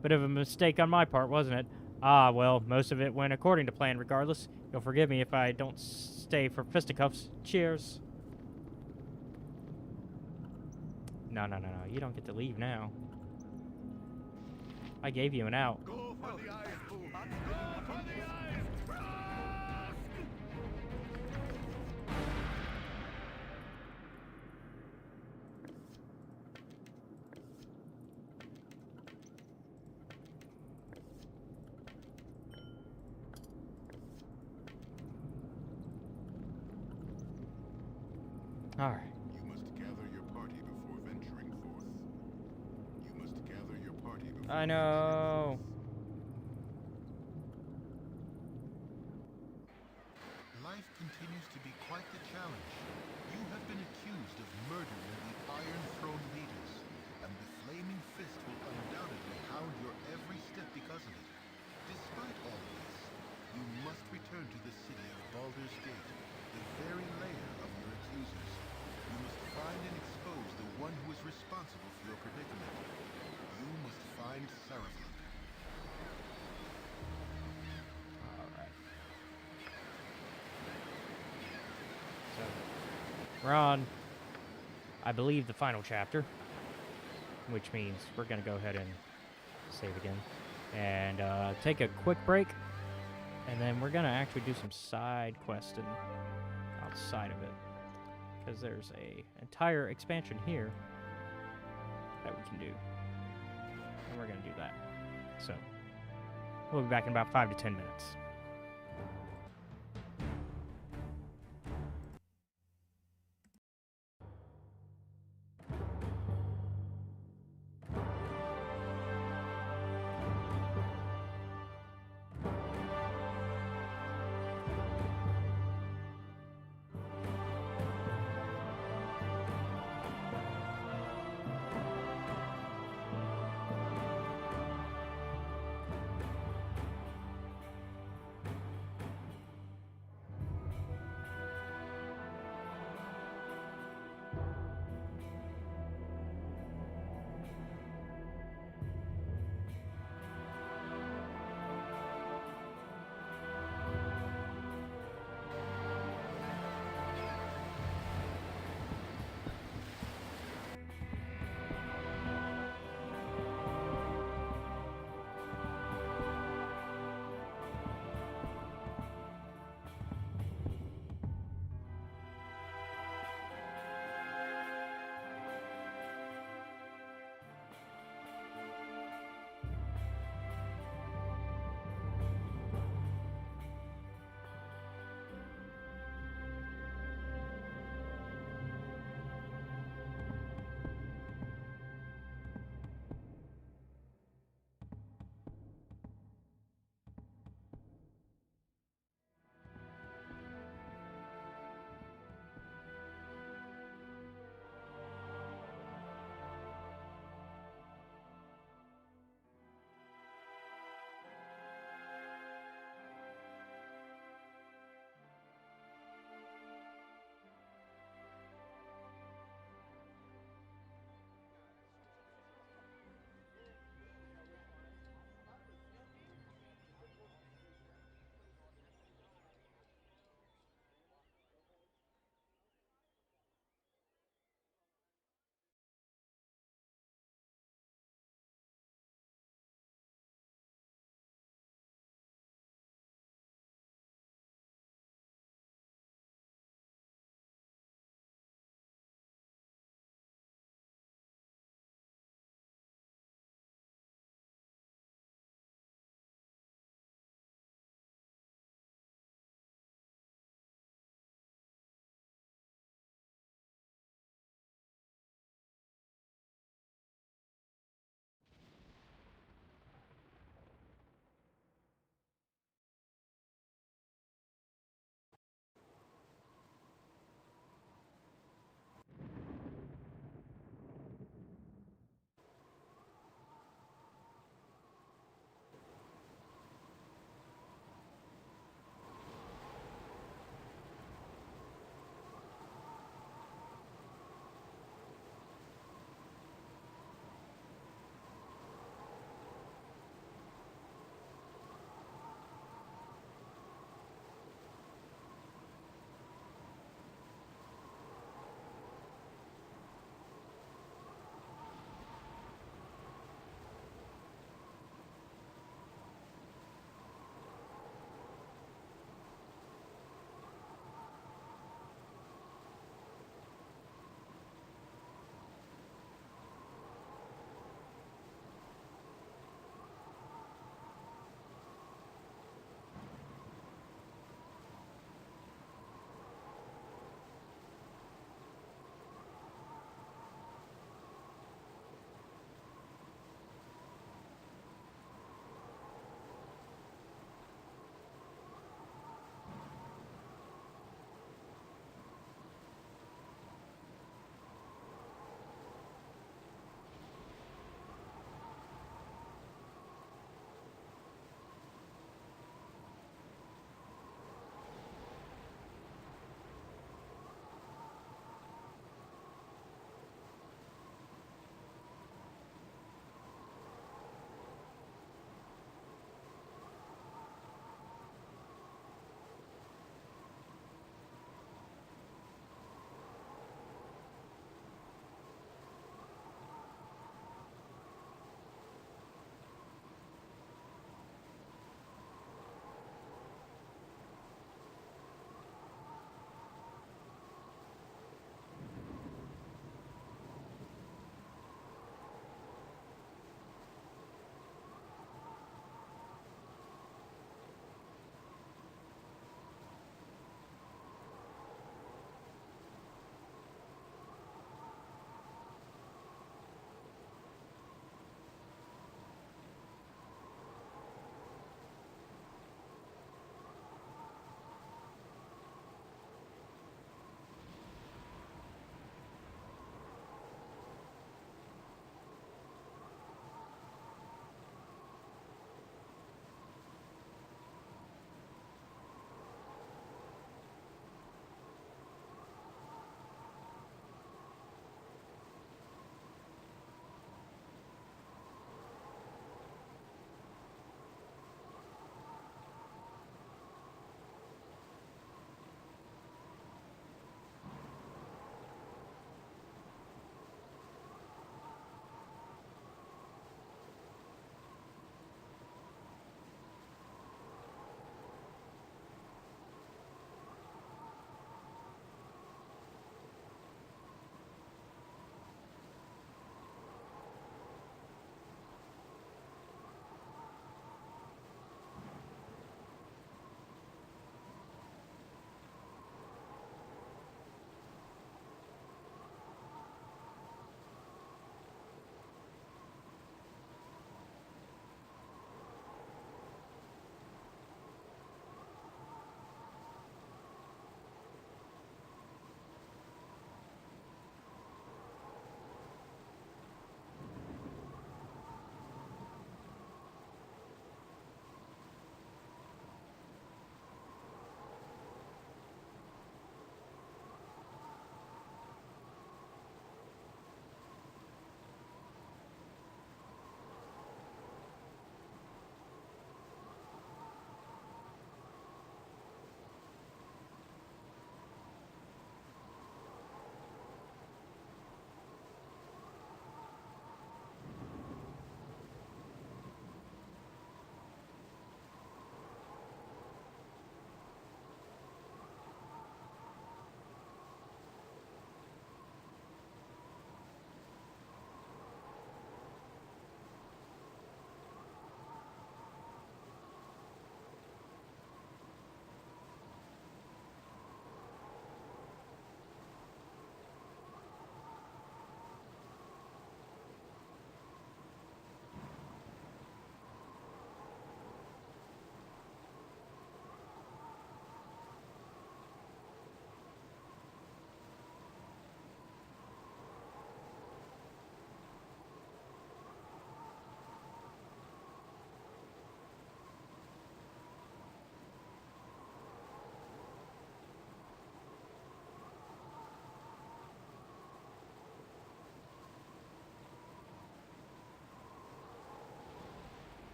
Speaker 1: Bit of a mistake on my part, wasn't it? Ah, well, most of it went according to plan regardless. You'll forgive me if I don't stay for fisticuffs. Cheers. No. You don't get to leave now. I gave you an out.
Speaker 8: Go for the ice, Boom. Go for the ice!
Speaker 1: All right.
Speaker 3: You must gather your party before venturing forth. You must gather your party before
Speaker 1: I know.
Speaker 3: Life continues to be quite the challenge. You have been accused of murdering the Iron Throne leaders, and the Flaming Fist will undoubtedly hound your every step because of it. Despite all of this, you must return to the city of Baldur's Gate, the very lair of your accusers. You must find and expose the one who is responsible for your predicament. You must find Seraphim.
Speaker 1: So, we're on, I believe, the final chapter, which means we're going to go ahead and save again and take a quick break, and then we're going to actually do some side questing outside of it, because there's a entire expansion here that we can do, and we're going to do that. So, we'll be back in about 5 to 10 minutes.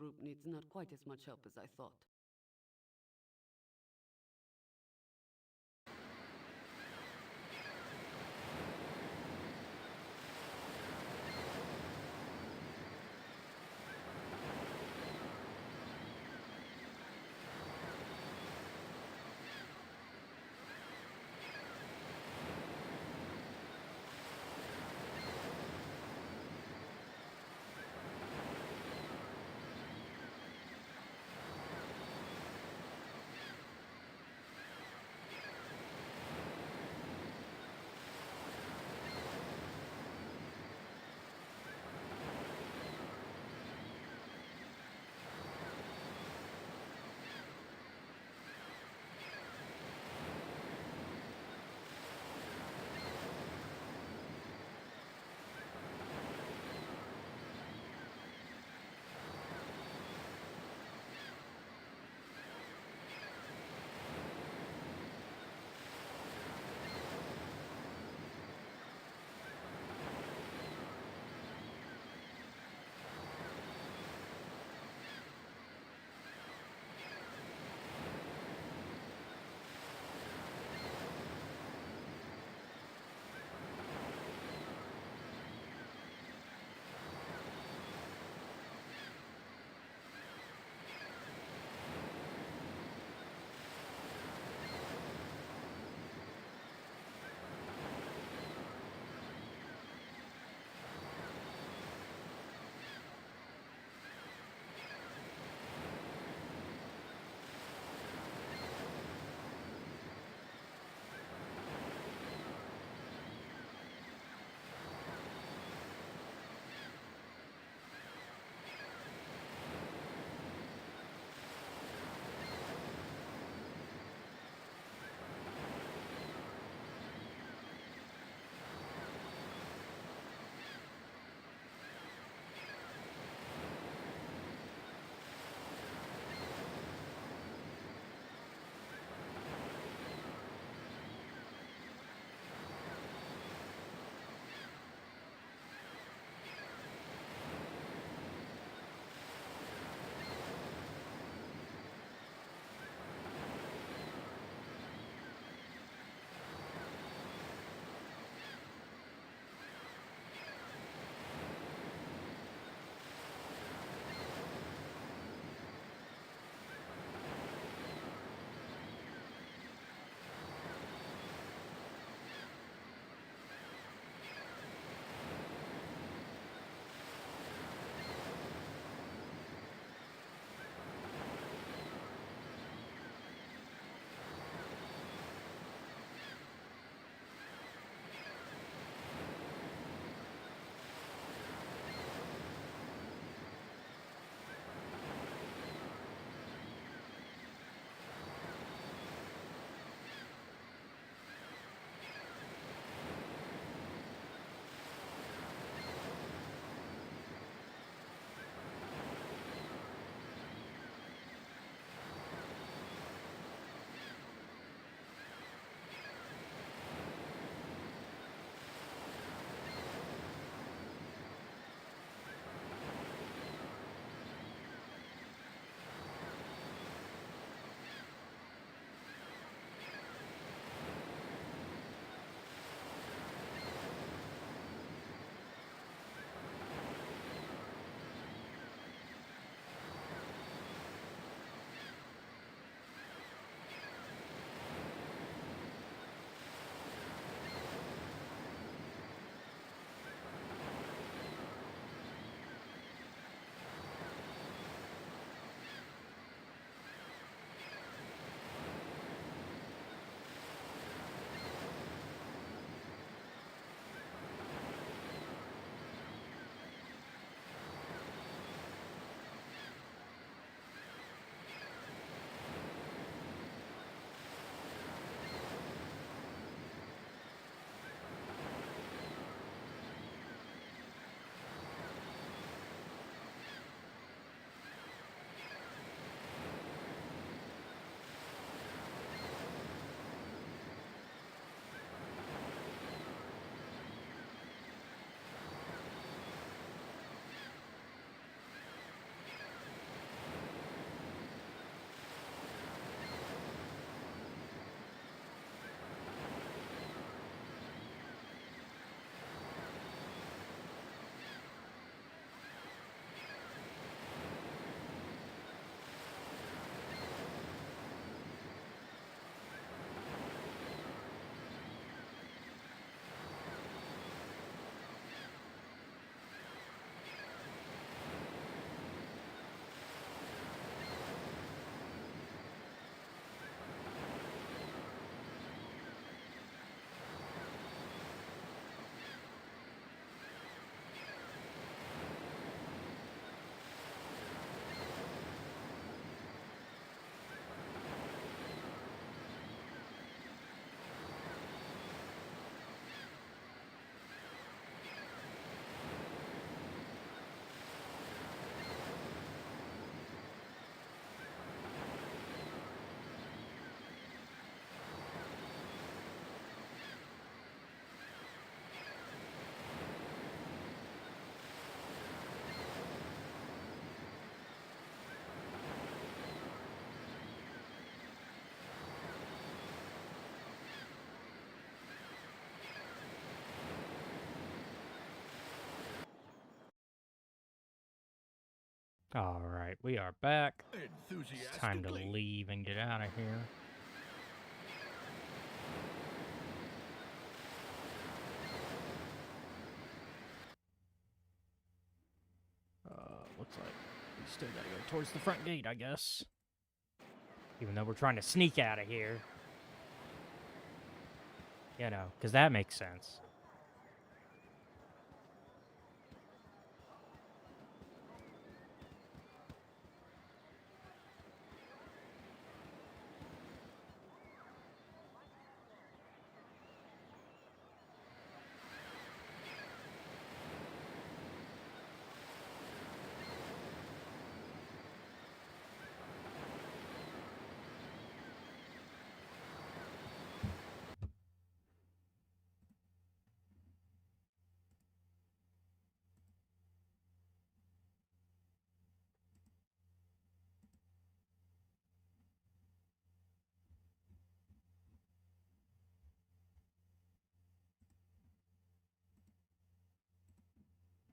Speaker 6: group needs not quite as much help as I thought.
Speaker 1: Alright, we are back. It's time to leave and get out of here. Looks like we still gotta go towards the front gate, I guess. Even though we're trying to sneak out of here. You know, because that makes sense.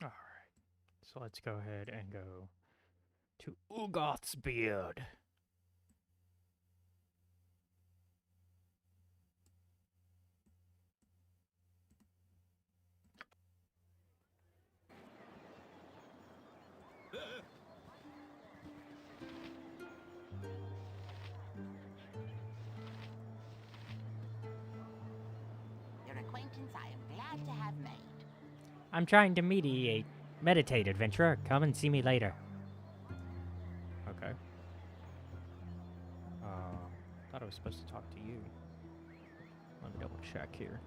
Speaker 1: Alright, so let's go ahead and go to Ugoth's Beard.
Speaker 13: Your acquaintance I am glad to have made.
Speaker 1: I'm trying to meditate, adventurer. Come and see me later. Okay. Thought I was supposed to talk to you. Let me double check here.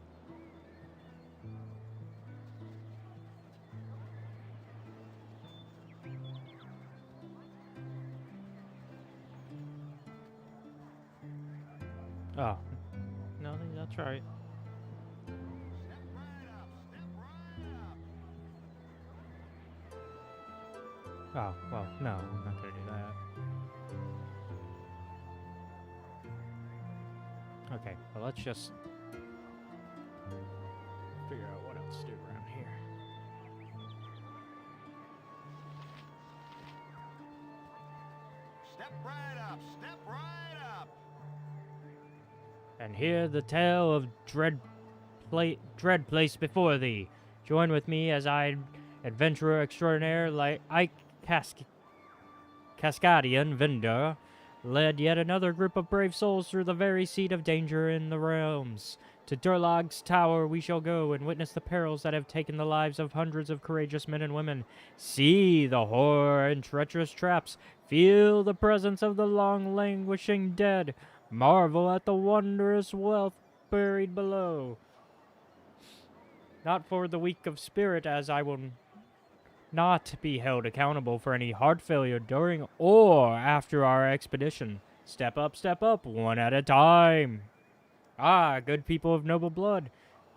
Speaker 1: Oh. No, that's right. Oh, well, no, I'm not gonna do that. Okay, well, let's just figure out what else to do around here.
Speaker 2: Step right up, step right up.
Speaker 1: And hear the tale of dread place before thee. Join with me as I, adventurer extraordinaire, like Ike Cascadian Vendor, led yet another group of brave souls through the very seat of danger in the realms. To Durlag's tower we shall go and witness the perils that have taken the lives of hundreds of courageous men and women. See the horror and treacherous traps. Feel the presence of the long languishing dead. Marvel at the wondrous wealth buried below. Not for the weak of spirit, as I will not be held accountable for any heart failure during or after our expedition. Step up, one at a time. Ah, good people of noble blood,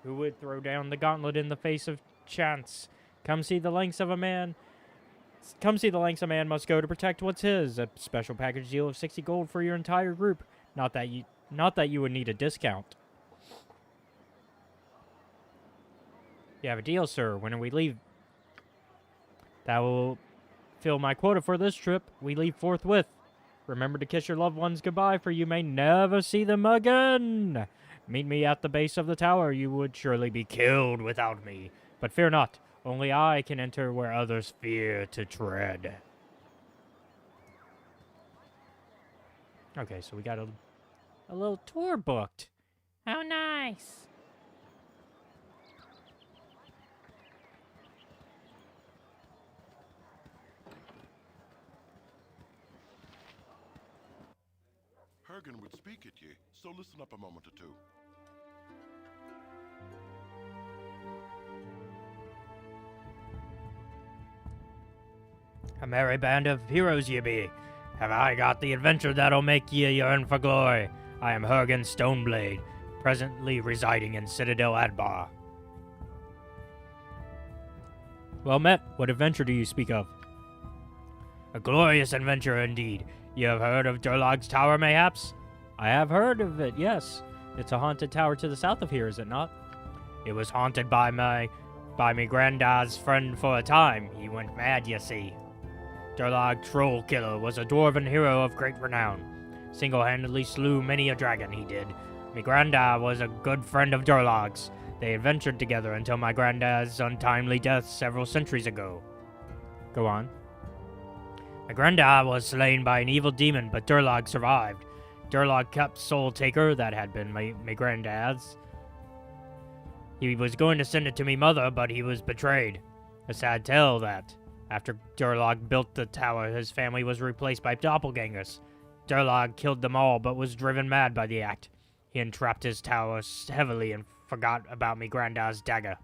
Speaker 1: who would throw down the gauntlet in the face of chance. Come see the lengths a man must go to protect what's his. A special package deal of 60 gold for your entire group. Not that you would need a discount. You have a deal, sir. When we leave, that will fill my quota for this trip. We leave forthwith. Remember to kiss your loved ones goodbye, for you may never see them again. Meet me at the base of the tower. You would surely be killed without me. But fear not. Only I can enter where others fear to tread. Okay, so we got a little tour booked. How nice.
Speaker 3: Hergen would speak at ye, so listen up a moment or two.
Speaker 1: A merry band of heroes ye be. Have I got the adventure that'll make ye yearn for glory? I am Hergen Stoneblade, presently residing in Citadel Adbar. Well met. What adventure do you speak of? A glorious adventure indeed. You have heard of Durlag's Tower, mayhaps? I have heard of it, yes. It's a haunted tower to the south of here, is it not? It was haunted by me granddad's friend for a time. He went mad, you see. Durlag Troll Killer was a dwarven hero of great renown. Single-handedly slew many a dragon, he did. My granddad was a good friend of Durlag's. They adventured together until my granddad's untimely death several centuries ago. Go on. My granddad was slain by an evil demon, but Durlag survived. Durlag kept Soul Taker, that had been my granddad's. He was going to send it to me mother, but he was betrayed. A sad tale, that. After Durlag built the tower, his family was replaced by doppelgangers. Durlag killed them all, but was driven mad by the act. He entrapped his tower heavily and forgot about me granddad's dagger.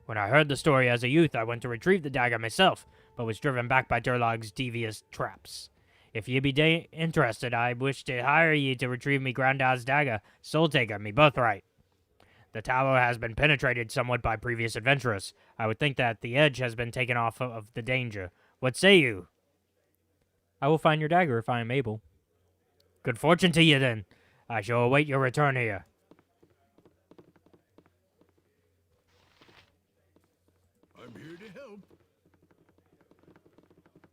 Speaker 1: When I heard the story as a youth, I went to retrieve the dagger myself, but was driven back by Durlag's devious traps. If ye be interested, I wish to hire ye to retrieve me granddad's dagger, Soul Taker, me birthright. The tower has been penetrated somewhat by previous adventurers. I would think that the edge has been taken off of the danger. What say you? I will find your dagger if I am able. Good fortune to you, then. I shall await your return here.
Speaker 8: I'm here to help.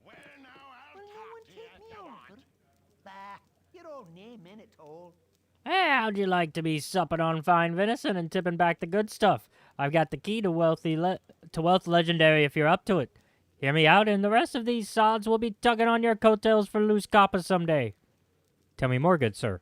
Speaker 4: Well, now I'll talk to you if you want. Bah, you don't name in it all.
Speaker 1: Hey, how'd you like to be supping on fine venison and tipping back the good stuff? I've got the key to wealth legendary if you're up to it. Hear me out, and the rest of these sods will be tugging on your coattails for loose coppers someday. Tell me more, good sir.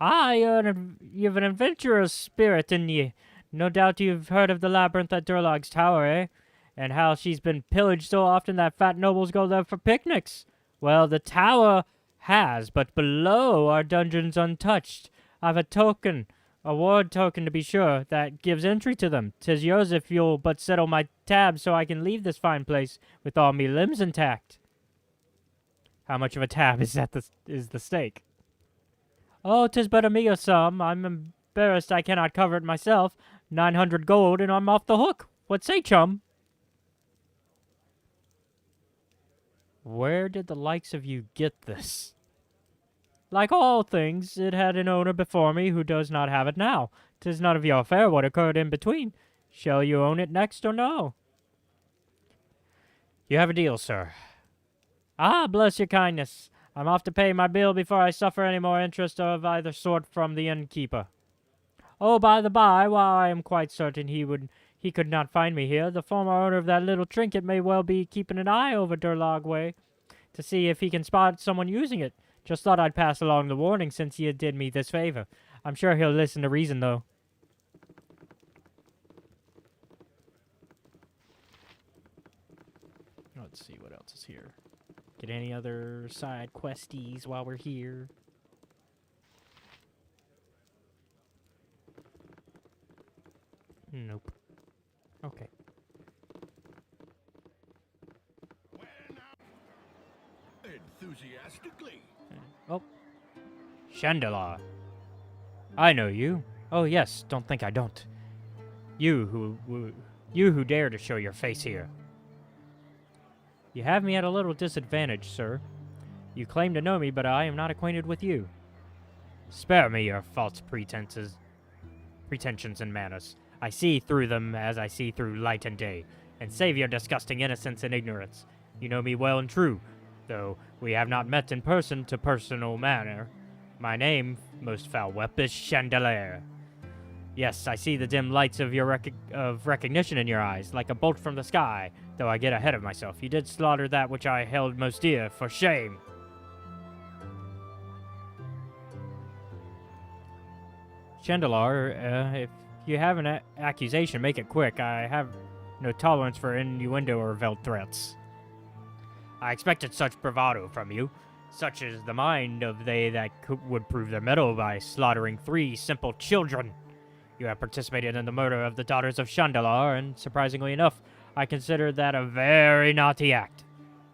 Speaker 1: You've an adventurous spirit in ye. No doubt you've heard of the labyrinth at Durlag's tower, eh? And how she's been pillaged so often that fat nobles go there for picnics. Well, the tower has, but below are dungeons untouched. I've a token, a ward token to be sure, that gives entry to them. 'Tis yours if you'll but settle my tab so I can leave this fine place with all me limbs intact. How much of a tab is the stake? Oh, 'tis but a meager sum. I'm embarrassed I cannot cover it myself. 900 gold and I'm off the hook. What say, chum? Where did the likes of you get this? Like all things, it had an owner before me who does not have it now. 'Tis none of your affair what occurred in between. Shall you own it next or no? You have a deal, sir. Ah, bless your kindness. I'm off to pay my bill before I suffer any more interest of either sort from the innkeeper. Oh, by the by, while I am quite certain he could not find me here, the former owner of that little trinket may well be keeping an eye over Durlag way to see if he can spot someone using it. Just thought I'd pass along the warning since he did me this favor. I'm sure he'll listen to reason, though. Let's see what else is here. Get any other side questies while we're here? Nope. Okay.
Speaker 8: Well, now. Enthusiastically.
Speaker 1: Oh. Chandelier. I know you. Oh, yes. Don't think I don't. You who dare to show your face here. You have me at a little disadvantage, sir. You claim to know me, but I am not acquainted with you. Spare me your false pretensions and manners. I see through them as I see through light and day, and save your disgusting innocence and ignorance. You know me well and true, though we have not met in person to personal manner. My name, most foul wep, is Chandelier. Yes, I see the dim lights of your recognition in your eyes, like a bolt from the sky, though I get ahead of myself. You did slaughter that which I held most dear, for shame! Chandelier, if you have an accusation, make it quick. I have no tolerance for innuendo or veiled threats. I expected such bravado from you. Such is the mind of they that would prove their mettle by slaughtering 3 simple children. You have participated in the murder of the daughters of Chandelier, and surprisingly enough, I consider that a very naughty act.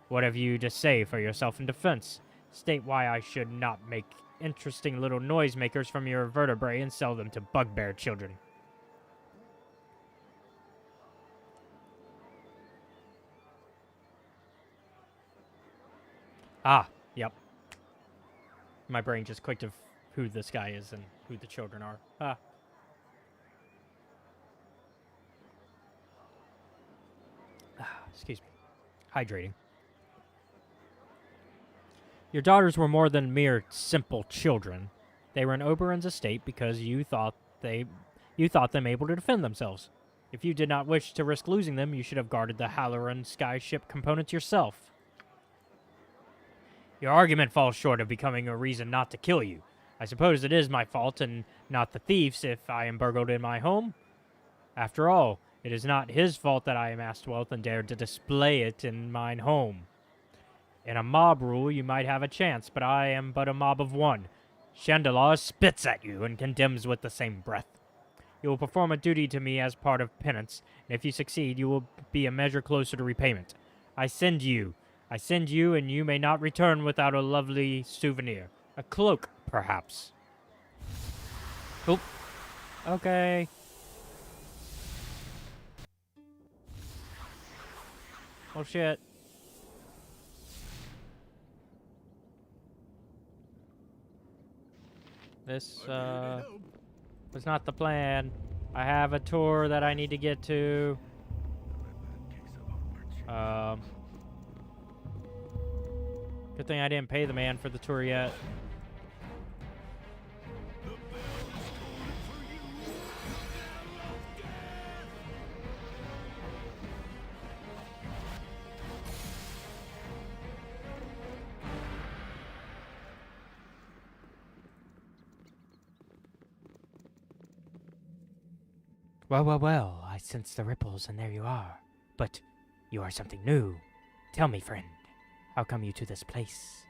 Speaker 1: What have you to say for yourself in defense? State why I should not make interesting little noisemakers from your vertebrae and sell them to bugbear children. Ah, yep. My brain just clicked of who this guy is and who the children are. Ah. Excuse me. Hydrating. Your daughters were more than mere simple children. They were in Oberon's estate because you thought them able to defend themselves. If you did not wish to risk losing them, you should have guarded the Halloran skyship components yourself. Your argument falls short of becoming a reason not to kill you. I suppose it is my fault and not the thief's if I am burgled in my home. After all, it is not his fault that I amassed wealth and dared to display it in mine home. In a mob rule, you might have a chance, but I am but a mob of one. Chandelar spits at you and condemns with the same breath. You will perform a duty to me as part of penance, and if you succeed, you will be a measure closer to repayment. I send you, and you may not return without a lovely souvenir. A cloak, perhaps. Oop. Okay. Oh, shit. This, was not the plan. I have a tour that I need to get to. Good thing I didn't pay the man for the tour yet. Well, I sense the ripples, and there you are. But you are something new. Tell me, friend, how come you to this place?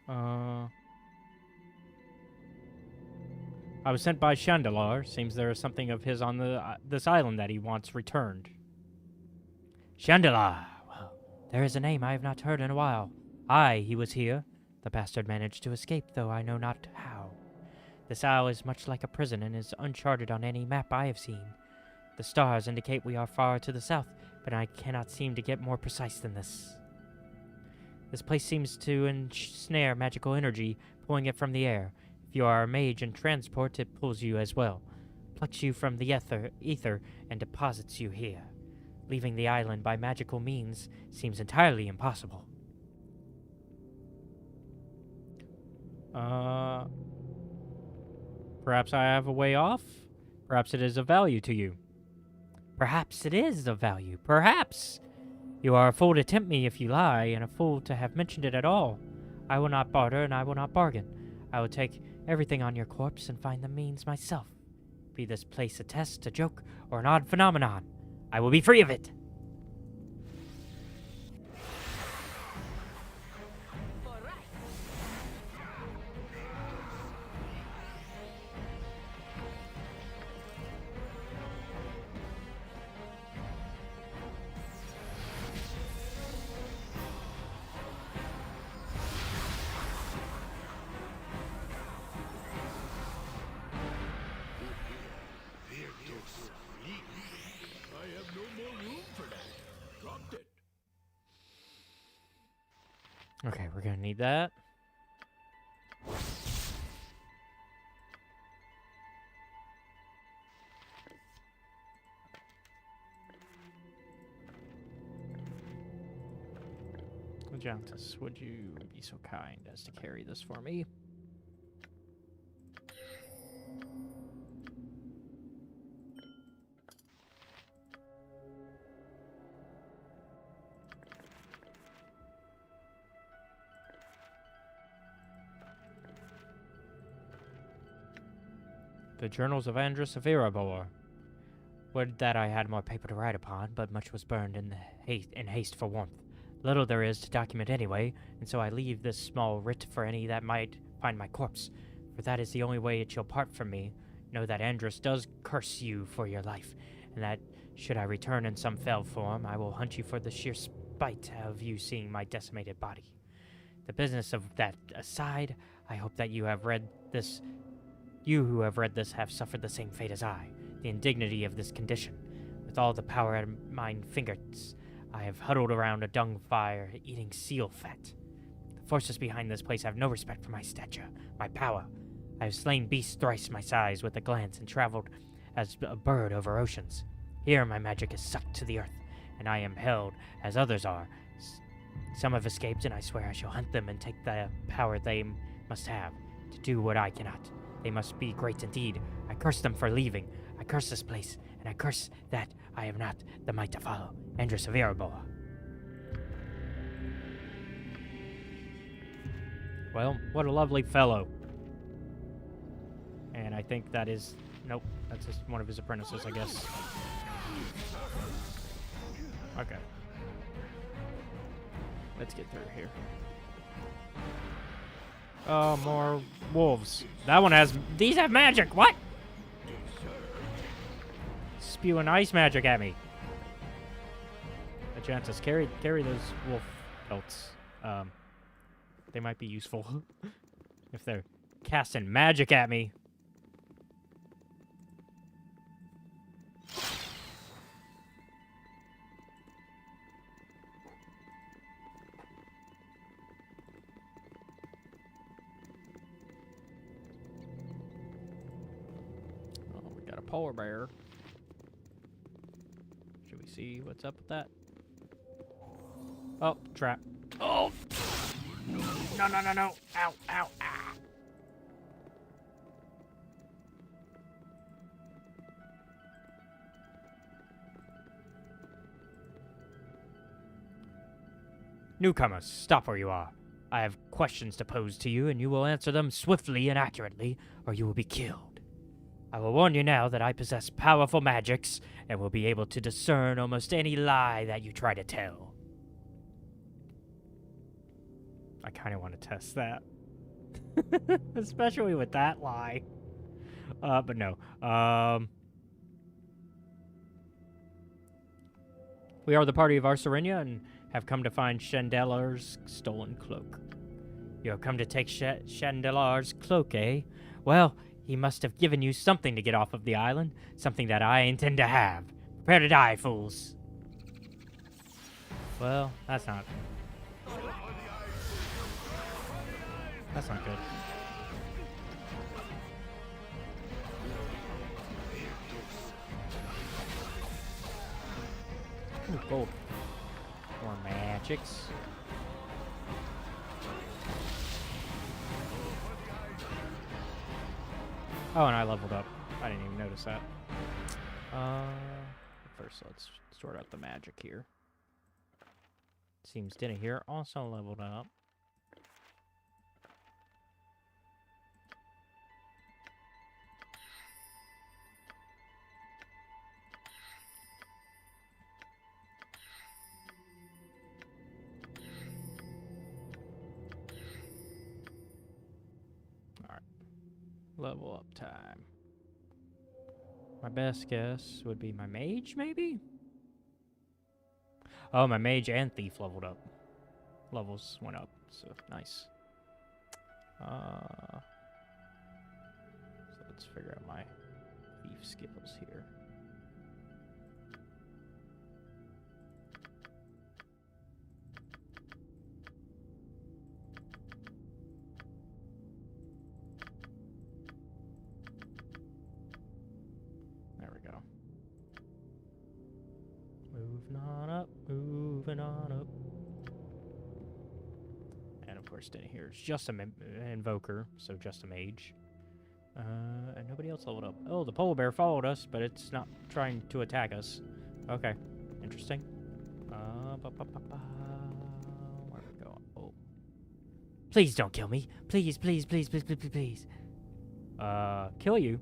Speaker 1: I was sent by Chandelar. Seems there is something of his on this island that he wants returned. Chandelar! Well, there is a name I have not heard in a while. Aye, he was here. The bastard managed to escape, though I know not how. This isle is much like a prison and is uncharted on any map I have seen. The stars indicate we are far to the south, but I cannot seem to get more precise than this. This place seems to ensnare magical energy, pulling it from the air. If you are a mage and transport, it pulls you as well, plucks you from the ether and deposits you here. Leaving the island by magical means seems entirely impossible. Perhaps I have a way off? Perhaps it is of value to you. Perhaps it is of value. Perhaps! You are a fool to tempt me if you lie, and a fool to have mentioned it at all. I will not barter, and I will not bargain. I will take everything on your corpse and find the means myself. Be this place a test, a joke, or an odd phenomenon, I will be free of it. Okay, we're gonna need that. Legiantus, would you be so kind as to carry this for me? The Journals of Andrus of Erebor. Would that I had more paper to write upon, but much was burned in haste for warmth. Little there is to document anyway, and so I leave this small writ for any that might find my corpse, for that is the only way it shall part from me. Know that Andrus does curse you for your life, and that should I return in some fell form, I will hunt you for the sheer spite of you seeing my decimated body. The business of that aside, I hope that you have read this. You who have read this have suffered the same fate as I, the indignity of this condition. With all the power at mine fingers, I have huddled around a dung fire, eating seal fat. The forces behind this place have no respect for my stature, my power. I have slain beasts thrice my size with a glance and traveled as a bird over oceans. Here my magic is sucked to the earth, and I am held as others are. Some have escaped, and I swear I shall hunt them and take the power they must have to do what I cannot. They must be great indeed. I curse them for leaving. I curse this place, and I curse that I have not the might to follow. Andrus of Erebor. Well, what a lovely fellow. And I think that is... Nope, that's just one of his apprentices, I guess. Okay. Let's get through here. Oh, more wolves. That one has... These have magic! What? Spewing ice magic at me. Chances, carry those wolf pelts. They might be useful if they're casting magic at me. Oh, we got a polar bear. Should we see what's up with that? Oh, trap. Oh! No, no, no, no. Ow, ow, ah. Newcomers, stop where you are. I have questions to pose to you, and you will answer them swiftly and accurately, or you will be killed. I will warn you now that I possess powerful magics, and will be able to discern almost any lie that you try to tell. I kind of want to test that. Especially with that lie. But no. We are the party of Arsarenia and have come to find Chandelar's stolen cloak. You have come to take Chandelar's cloak, eh? Well, he must have given you something to get off of the island. Something that I intend to have. Prepare to die, fools. Well, that's not... That's not good. Ooh, gold. More magics. Oh, and I leveled up. I didn't even notice that. First, let's sort out the magic here. Seems Dinah here also leveled up. Level up time. My best guess would be my mage, maybe? Oh, my mage and thief leveled up. Levels went up, so nice. So let's figure out my thief skills here. Moving on up. And of course, in here is just an invoker, so just a mage. And nobody else leveled up. Oh, the polar bear followed us, but it's not trying to attack us. Okay, interesting. Where are we going? Oh. Please don't kill me. Please, please, please, please, please, please, please. Kill you?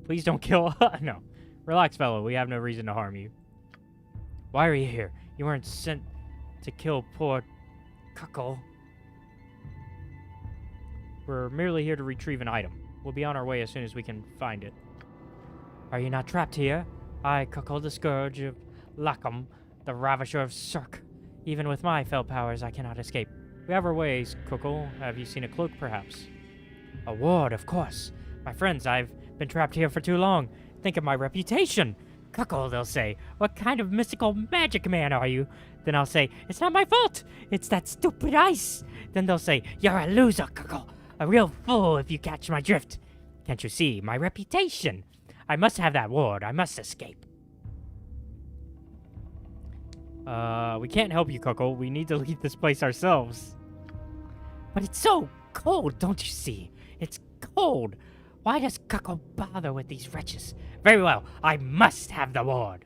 Speaker 1: Please don't kill. No. Relax, fellow. We have no reason to harm you. Why are you here? You weren't sent to kill poor Cuckle. We're merely here to retrieve an item. We'll be on our way as soon as we can find it. Are you not trapped here? I, Cuckle, the Scourge of Lackham, the Ravisher of Cirque. Even with my fell powers, I cannot escape. We have our ways, Cuckle. Have you seen a cloak, perhaps? A ward, of course. My friends, I've been trapped here for too long. Think of my reputation. Cuckle, they'll say. What kind of mystical magic man are you? Then I'll say, it's not my fault. It's that stupid ice. Then they'll say, you're a loser, Cuckle. A real fool if you catch my drift. Can't you see? My reputation. I must have that ward. I must escape. We can't help you, Cuckle. We need to leave this place ourselves. But it's so cold, don't you see? It's cold. Why does Cuckle bother with these wretches? Very well, I must have the ward.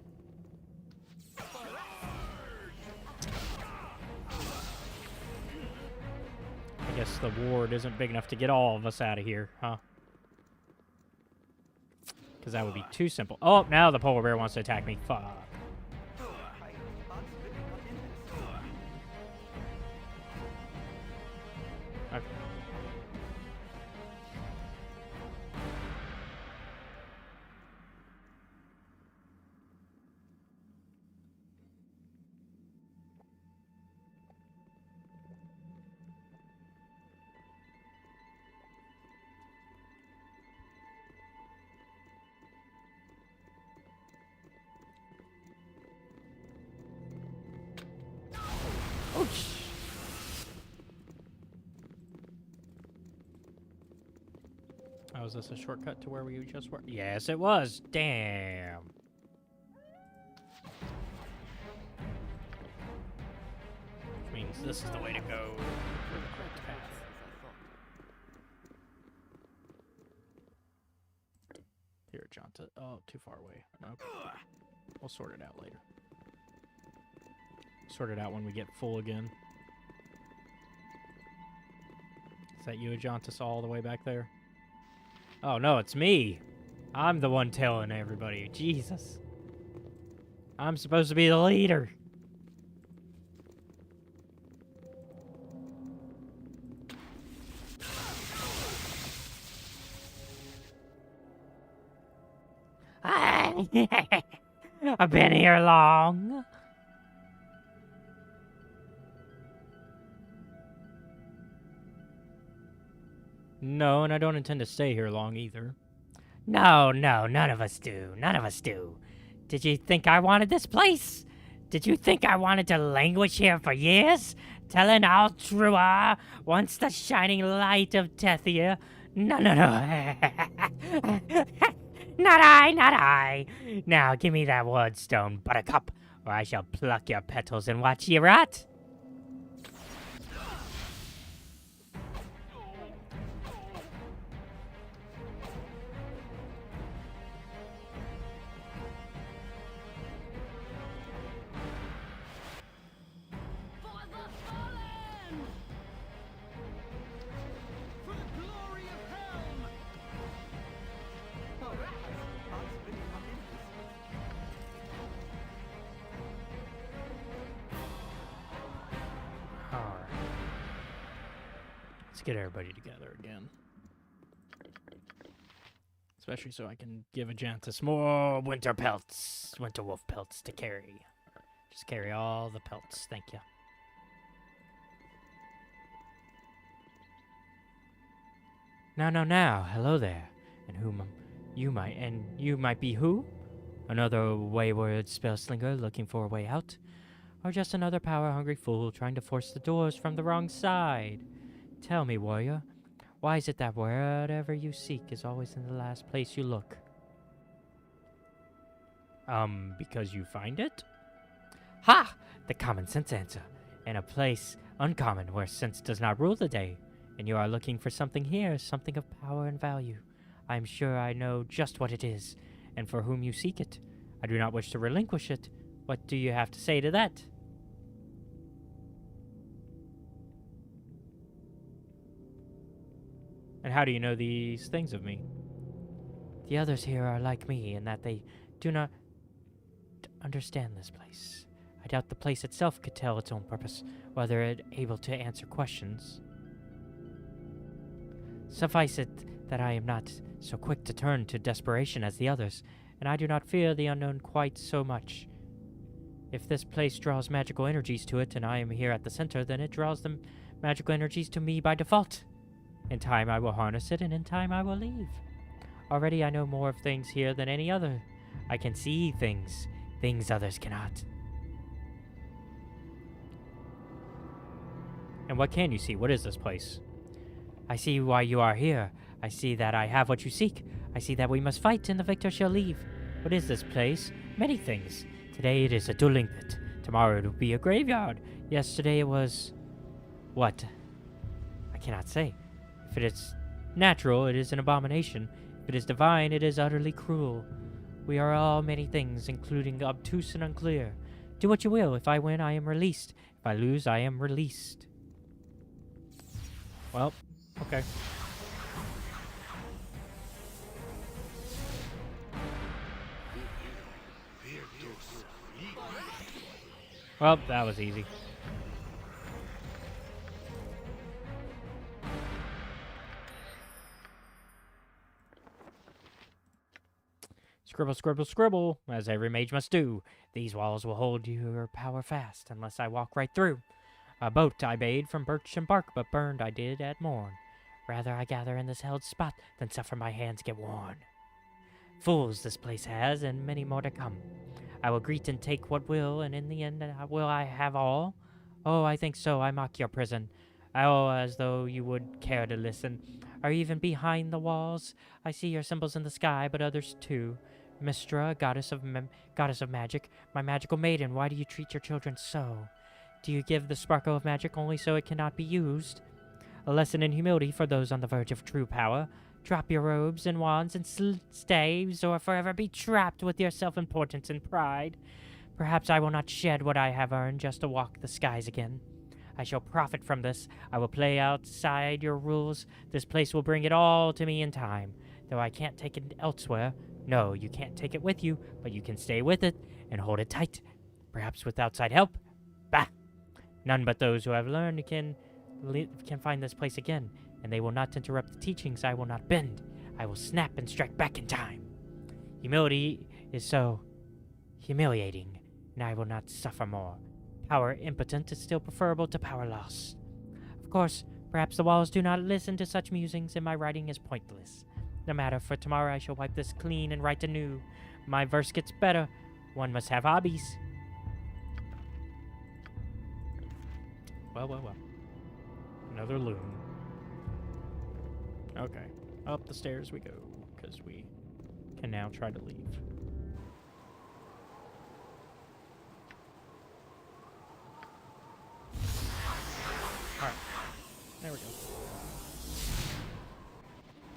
Speaker 1: I guess the ward isn't big enough to get all of us out of here, huh? Because that would be too simple. Oh, now the polar bear wants to attack me. Fuck. Okay. Ouch. Oh, was this a shortcut to where we just were? Yes, it was. Damn. Which means this is the way to go for the correct path. Here, Jonta. Oh, too far away. Okay. We'll sort it out later. Sort it out when we get full again. Is that you, Ajantis, all the way back there? Oh, no, it's me. I'm the one telling everybody. Jesus. I'm supposed to be the leader. I've been here long. No, and I don't intend to stay here long either. No, none of us do. None of us do. Did you think I wanted this place? Did you think I wanted to languish here for years? Telling Altrua once the shining light of Tethia? No. Not I. Now give me that wardstone, Buttercup, or I shall pluck your petals and watch ye rot. Let's get everybody together again. Especially so I can give Ajantis more winter pelts, winter wolf pelts to carry. Just carry all the pelts, thank you. Now, hello there. And you might be who? Another wayward spellslinger looking for a way out? Or just another power-hungry fool trying to force the doors from the wrong side? Tell me, warrior, why is it that whatever you seek is always in the last place you look? Because you find it? Ha! The common sense answer. In a place uncommon where sense does not rule the day, and you are looking for something here, something of power and value. I am sure I know just what it is, and for whom you seek it. I do not wish to relinquish it. What do you have to say to that? And how do you know these things of me? The others here are like me in that they do not understand this place. I doubt the place itself could tell its own purpose, whether it able to answer questions. Suffice it that I am not so quick to turn to desperation as the others, and I do not fear the unknown quite so much. If this place draws magical energies to it, and I am here at the center, then it draws the magical energies to me by default. In time I will harness it, and in time I will leave. Already I know more of things here than any other. I can see things others cannot. And what can you see? What is this place? I see why you are here. I see that I have what you seek. I see that we must fight, and the victor shall leave. What is this place? Many things. Today it is a dueling pit. Tomorrow it will be a graveyard. Yesterday it was... what? I cannot say. If it is natural, it is an abomination. If it is divine, it is utterly cruel. We are all many things, including obtuse and unclear. Do what you will. If I win, I am released. If I lose, I am released. Well, okay. Well, that was easy. Scribble, scribble, scribble, as every mage must do. These walls will hold your power fast, unless I walk right through. A boat I made from birch and bark, but burned I did at morn. Rather I gather in this held spot, than suffer my hands get worn. Fools this place has, and many more to come. I will greet and take what will, and in the end will I have all? Oh, I think so, I mock your prison. Oh, as though you would care to listen. Or even behind the walls, I see your symbols in the sky, but others too. Mystra, goddess of magic, my magical maiden, why do you treat your children so? Do you give the sparkle of magic only so it cannot be used? A lesson in humility for those on the verge of true power. Drop your robes and wands and staves, or forever be trapped with your self-importance and pride. Perhaps I will not shed what I have earned just to walk the skies again. I shall profit from this. I will play outside your rules. This place will bring it all to me in time. Though I can't take it elsewhere. No, you can't take it with you, but you can stay with it and hold it tight. Perhaps with outside help. Bah! None but those who have learned can find this place again, and they will not interrupt the teachings. I will not bend. I will snap and strike back in time. Humility is so humiliating, and I will not suffer more. Power impotent is still preferable to power lost. Of course, perhaps the walls do not listen to such musings, and my writing is pointless. No matter, for tomorrow I shall wipe this clean and write anew. My verse gets better. One must have hobbies. Well, well, well. Another loon. Okay. Up the stairs we go, because we can now try to leave. Alright. There we go.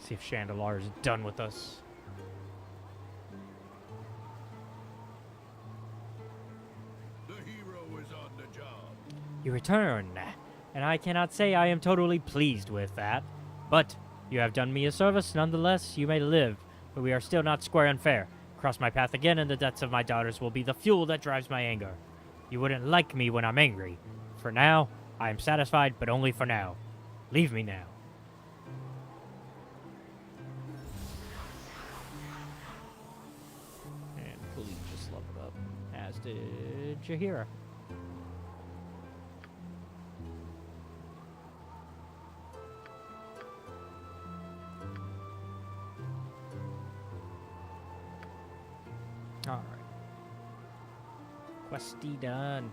Speaker 1: See if Chandelar is done with us.
Speaker 8: The hero is on the job.
Speaker 1: You return, and I cannot say I am totally pleased with that. But you have done me a service, nonetheless. You may live, but we are still not square and fair. Cross my path again, and the deaths of my daughters will be the fuel that drives my anger. You wouldn't like me when I'm angry. For now, I am satisfied, but only for now. Leave me now. And Khalid just leveled up, as did Jaheira. Alright. Questy done.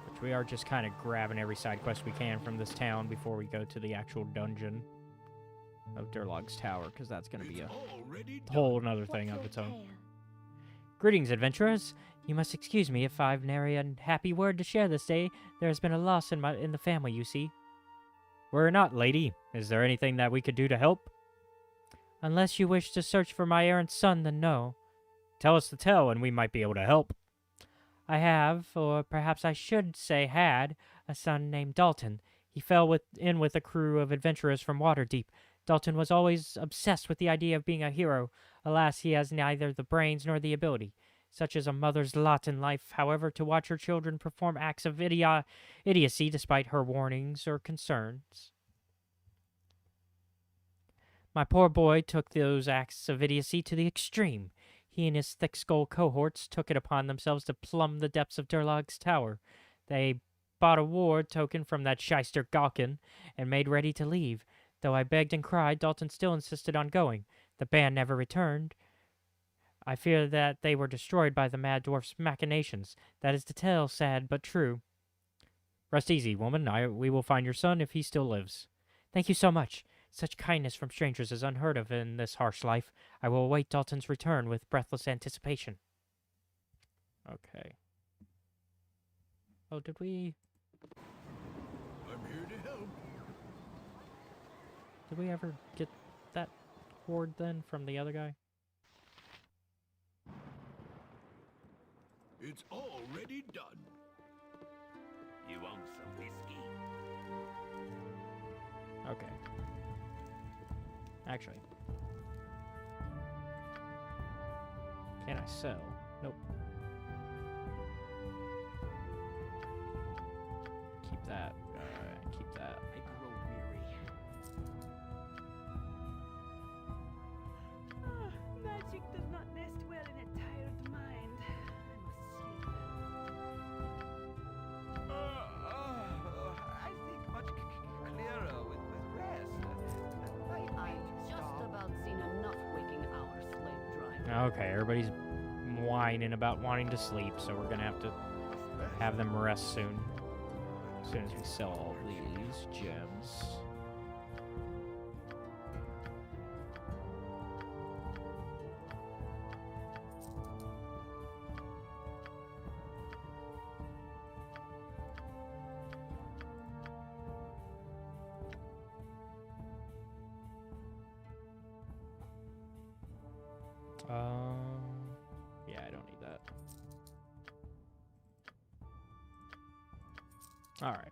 Speaker 1: Which we are just kind of grabbing every side quest we can from this town before we go to the actual dungeon of Durlog's Tower, because that's going to be a whole another thing of its own. Greetings, adventurers. You must excuse me if I've nary a happy word to share this day. There has been a loss in the family, you see. We're not, lady. Is there anything that we could do to help? Unless you wish to search for my errant son, then no. Tell us the tale, and we might be able to help. I have, or perhaps I should say had, a son named Dalton. He fell in with a crew of adventurers from Waterdeep. Dalton was always obsessed with the idea of being a hero. Alas, he has neither the brains nor the ability. Such is a mother's lot in life, however, to watch her children perform acts of idiocy despite her warnings or concerns. My poor boy took those acts of idiocy to the extreme. He and his thick-skull cohorts took it upon themselves to plumb the depths of Durlog's Tower. They bought a war token from that shyster Galkin and made ready to leave. Though I begged and cried, Dalton still insisted on going. The band never returned. I fear that they were destroyed by the mad dwarf's machinations. That is the tale, sad but true. Rest easy, woman. We will find your son if he still lives. Thank you so much. Such kindness from strangers is unheard of in this harsh life. I will await Dalton's return with breathless anticipation. Okay. Oh, did we...
Speaker 8: I'm here to help.
Speaker 1: Did we ever get that hoard then from the other guy?
Speaker 8: It's already done.
Speaker 11: You want some whiskey?
Speaker 1: Okay. Actually. Can I sell? Nope. Keep that. Keep that.
Speaker 4: I grow weary.
Speaker 6: Magic does not nest well in a tired mind.
Speaker 7: I think much clearer with rest.
Speaker 6: I've just about seen enough waking hour slave drive.
Speaker 1: Okay, everybody's whining about wanting to sleep, so we're gonna have them rest soon. As soon as we sell all these gems. Yeah, I don't need that. Alright.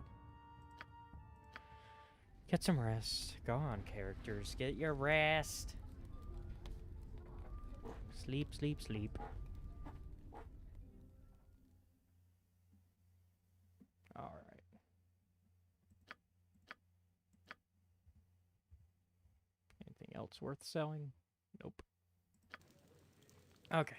Speaker 1: Get some rest. Go on, characters. Get your rest. Sleep, sleep, sleep. Alright. Anything else worth selling? Nope. Okay.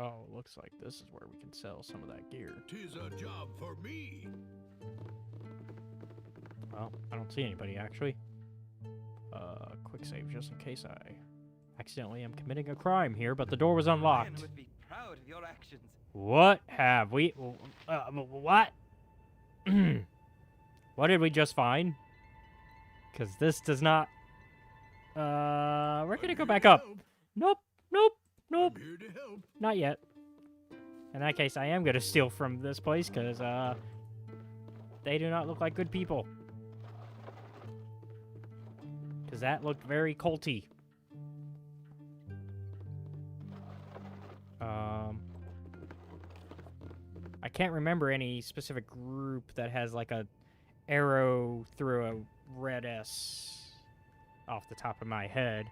Speaker 1: Oh, looks like this is where we can sell some of that gear.
Speaker 8: 'Tis a job for me.
Speaker 1: Well, I don't see anybody, actually. Quick save, just in case I accidentally am committing a crime here, but the door was unlocked.
Speaker 7: Man would be proud of your actions.
Speaker 1: What have we... what? What did we just find? Because this does not... we're gonna go back up. Nope, nope, nope.
Speaker 8: I'm here to help.
Speaker 1: Not yet. In that case, I am gonna steal from this place, because, they do not look like good people. Because that looked very culty. I can't remember any specific group that has like a arrow through a red S off the top of my head.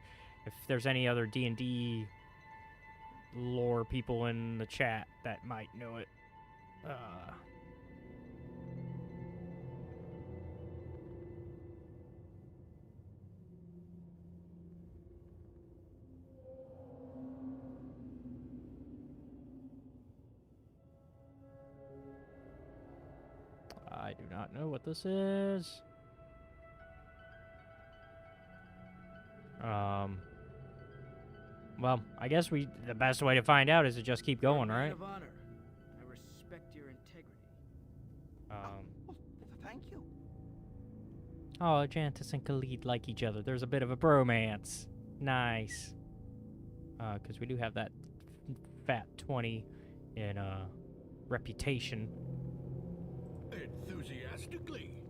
Speaker 1: If there's any other D&D lore people in the chat that might know it. I do not know what this is. Well, I guess the best way to find out is to just keep going, right?
Speaker 7: Of honor. I respect your integrity.
Speaker 4: Thank you.
Speaker 1: Oh, Jantis and Khalid like each other. There's a bit of a bromance. Nice. Because we do have that fat 20 in, reputation.
Speaker 8: Enthusiastically.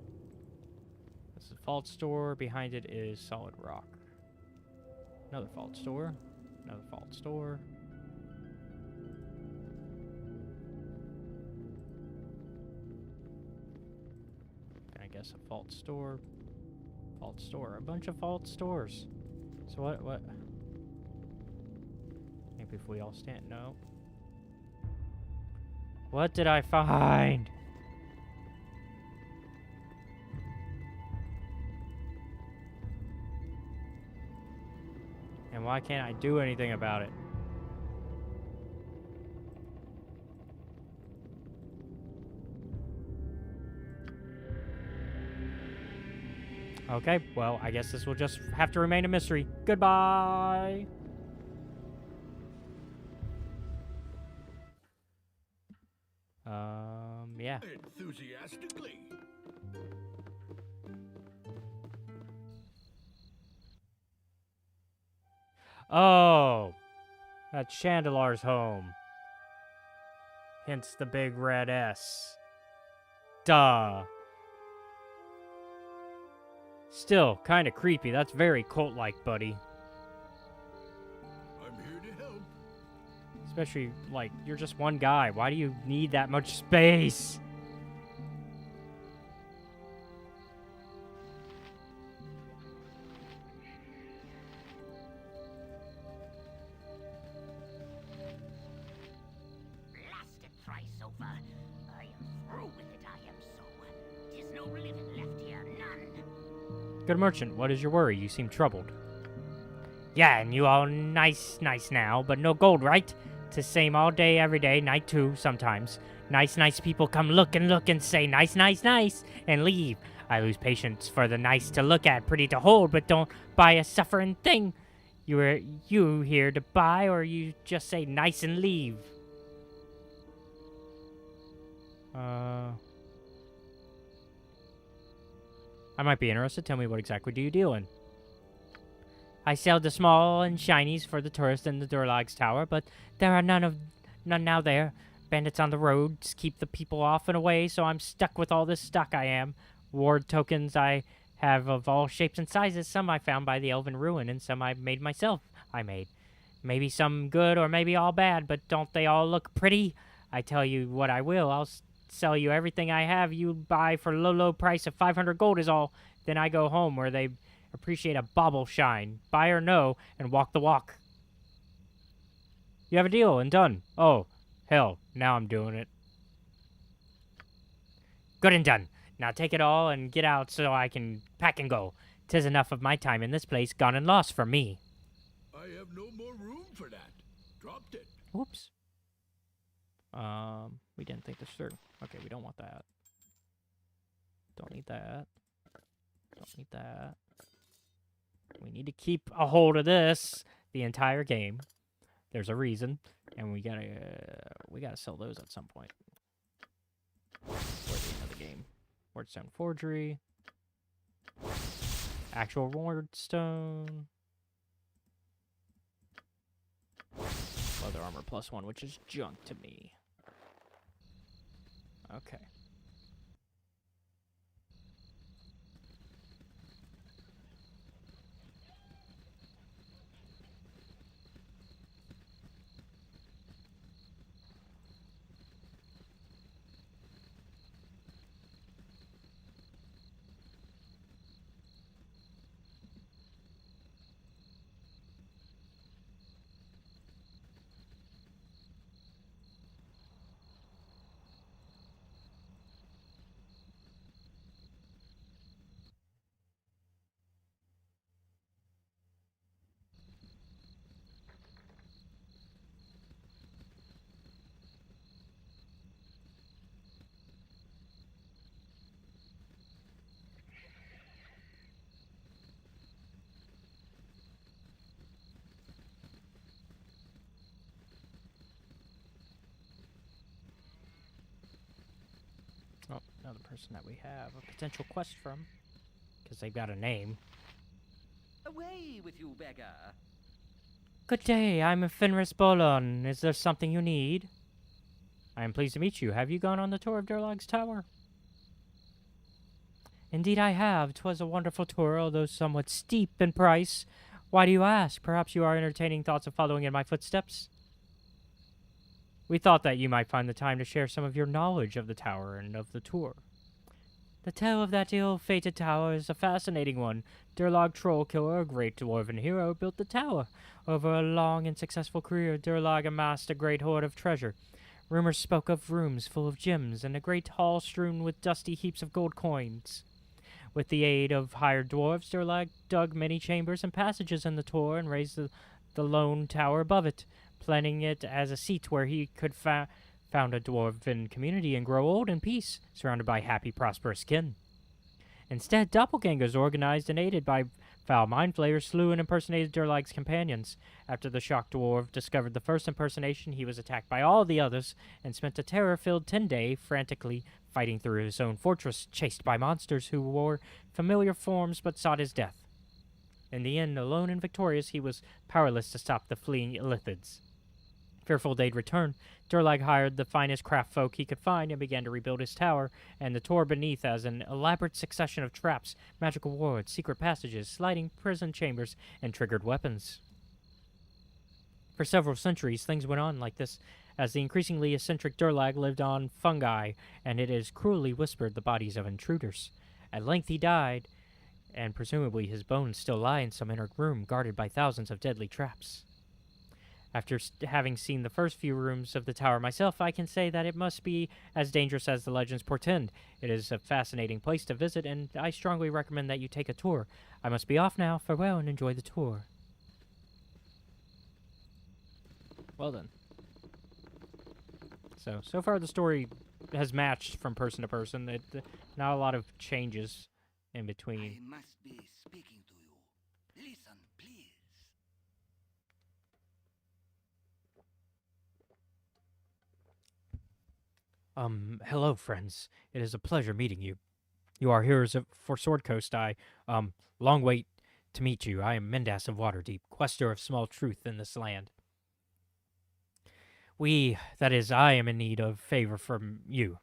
Speaker 1: This is a Fault Store. Behind it is Solid Rock. Another Fault Store. Another Fault Store. I guess a Fault Store. Fault Store. A bunch of Fault Stores. So what? Maybe if we all stand... No. What did I find? why can't I do anything about it? Okay, well, I guess this will just have to remain a mystery. Goodbye! Yeah.
Speaker 8: Enthusiastically.
Speaker 1: Oh! That's Chandelar's home. Hence the big red S. Duh. Still, kinda creepy. That's very cult-like, buddy.
Speaker 8: I'm here to help.
Speaker 1: Especially, like, you're just one guy. Why do you need that much space?
Speaker 13: Blast it thrice over. I am through with it, I am so. 'Tis no living left here, none.
Speaker 1: Good merchant, what is your worry? You seem troubled. Yeah, and you all nice now, but no gold, right? It's the same all day, every day, night too, sometimes. Nice people come look and say nice, and leave. I lose patience for the nice to look at, pretty to hold, but don't buy a suffering thing. You here to buy, or you just say nice and leave? I might be interested. Tell me, what exactly do you deal in? I sell the small and shinies for the tourists in the Durlag's Tower, but there are none now there. Bandits on the roads keep the people off and away, so I'm stuck with all this stock I am. Ward tokens I have of all shapes and sizes. Some I found by the Elven Ruin, and some I made myself. Maybe some good or maybe all bad, but don't they all look pretty? I tell you what I will. I'll sell you everything I have. You buy for low price of 500 gold is all. Then I go home where they appreciate a bauble shine. Buy or no, and walk the walk. You have a deal, and done. Oh, hell, now I'm doing it. Good and done. Now take it all and get out so I can pack and go. 'Tis enough of my time in this place gone and lost for me.
Speaker 8: I have no more room for that. Dropped it.
Speaker 1: Whoops. We didn't think this through. Okay, we don't want that. Don't need that. Don't need that. We need to keep a hold of this the entire game. There's a reason, and we gotta sell those at some point. Towards the end of the game. Wardstone Forgery. Actual Wardstone. Leather armor +1, which is junk to me. Okay. Oh, another person that we have a potential quest from. Because they've got a name.
Speaker 7: Away with you, beggar!
Speaker 1: Good day, I'm Fenris Bolon. Is there something you need? I am pleased to meet you. Have you gone on the tour of Durlag's Tower? Indeed I have. 'Twas a wonderful tour, although somewhat steep in price. Why do you ask? Perhaps you are entertaining thoughts of following in my footsteps? We thought that you might find the time to share some of your knowledge of the tower and of the tour. The tale of that ill-fated tower is a fascinating one. Durlag Trollkiller, a great dwarven hero, built the tower. Over a long and successful career, Durlag amassed a great hoard of treasure. Rumors spoke of rooms full of gems and a great hall strewn with dusty heaps of gold coins. With the aid of hired dwarves, Durlag dug many chambers and passages in the tower and raised the lone tower above it, planning it as a seat where he could found a dwarven community and grow old in peace, surrounded by happy, prosperous kin. Instead, doppelgangers organized and aided by foul mind flayers slew and impersonated Durlag's companions. After the shocked dwarf discovered the first impersonation, he was attacked by all the others and spent a terror-filled 10-day frantically fighting through his own fortress, chased by monsters who wore familiar forms but sought his death. In the end, alone and victorious, he was powerless to stop the fleeing Illithids. Fearful they'd return, Durlag hired the finest craft folk he could find and began to rebuild his tower and the tour beneath as an elaborate succession of traps, magical wards, secret passages, sliding prison chambers, and triggered weapons. For several centuries, things went on like this, as the increasingly eccentric Durlag lived on fungi, and it is cruelly whispered the bodies of intruders. At length he died, and presumably his bones still lie in some inner room guarded by thousands of deadly traps. After having seen the first few rooms of the tower myself, I can say that it must be as dangerous as the legends portend. It is a fascinating place to visit, and I strongly recommend that you take a tour. I must be off now. Farewell, and enjoy the tour. Well then. So far the story has matched from person to person. Not a lot of changes in between.
Speaker 13: I must be speaking to you. Listen, please.
Speaker 1: Hello, friends. It is a pleasure meeting you. You are heroes for Sword Coast. Long wait to meet you. I am Mendas of Waterdeep, quester of small truth in this land. I am in need of favor from you.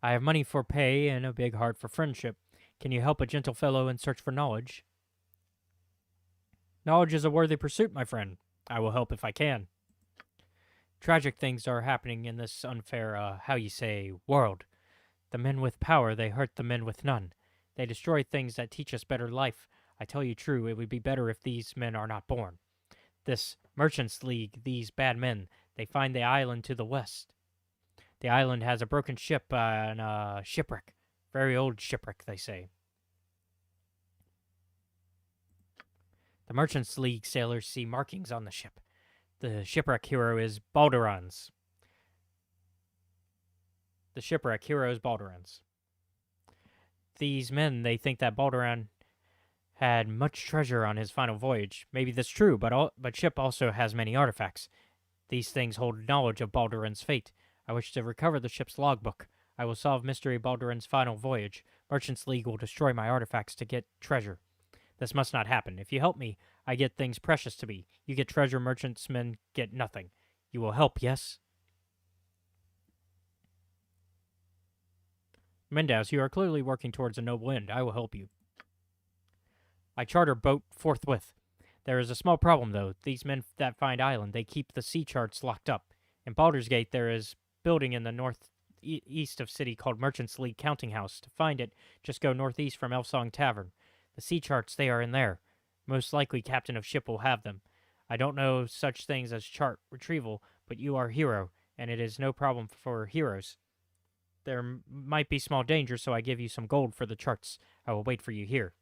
Speaker 1: I have money for pay and a big heart for friendship. Can you help a gentle fellow in search for knowledge? Knowledge is a worthy pursuit, my friend. I will help if I can. Tragic things are happening in this unfair, world. The men with power, they hurt the men with none. They destroy things that teach us better life. I tell you true, it would be better if these men are not born. This Merchants League, these bad men, they find the island to the west. The island has a broken ship and a shipwreck. Very old shipwreck, they say. The Merchants League sailors see markings on the ship. The shipwreck hero is Baldurans. These men, they think that Balduran had much treasure on his final voyage. Maybe that's true, but ship also has many artifacts. These things hold knowledge of Balduran's fate. I wish to recover the ship's logbook. I will solve mystery Balduran's final voyage. Merchants League will destroy my artifacts to get treasure. This must not happen. If you help me, I get things precious to me. You get treasure, merchants men get nothing. You will help, yes? Mendas, you are clearly working towards a noble end. I will help you. I charter boat forthwith. There is a small problem, though. These men that find island, they keep the sea charts locked up. In Baldur's Gate, there is building in the northeast of city called Merchants League Counting House. To find it, just go northeast from Elfsong Tavern. The sea charts, they are in there. Most likely captain of ship will have them. I don't know such things as chart retrieval, but you are a hero, and it is no problem for heroes. There might be small danger, so I give you some gold for the charts. I will wait for you here.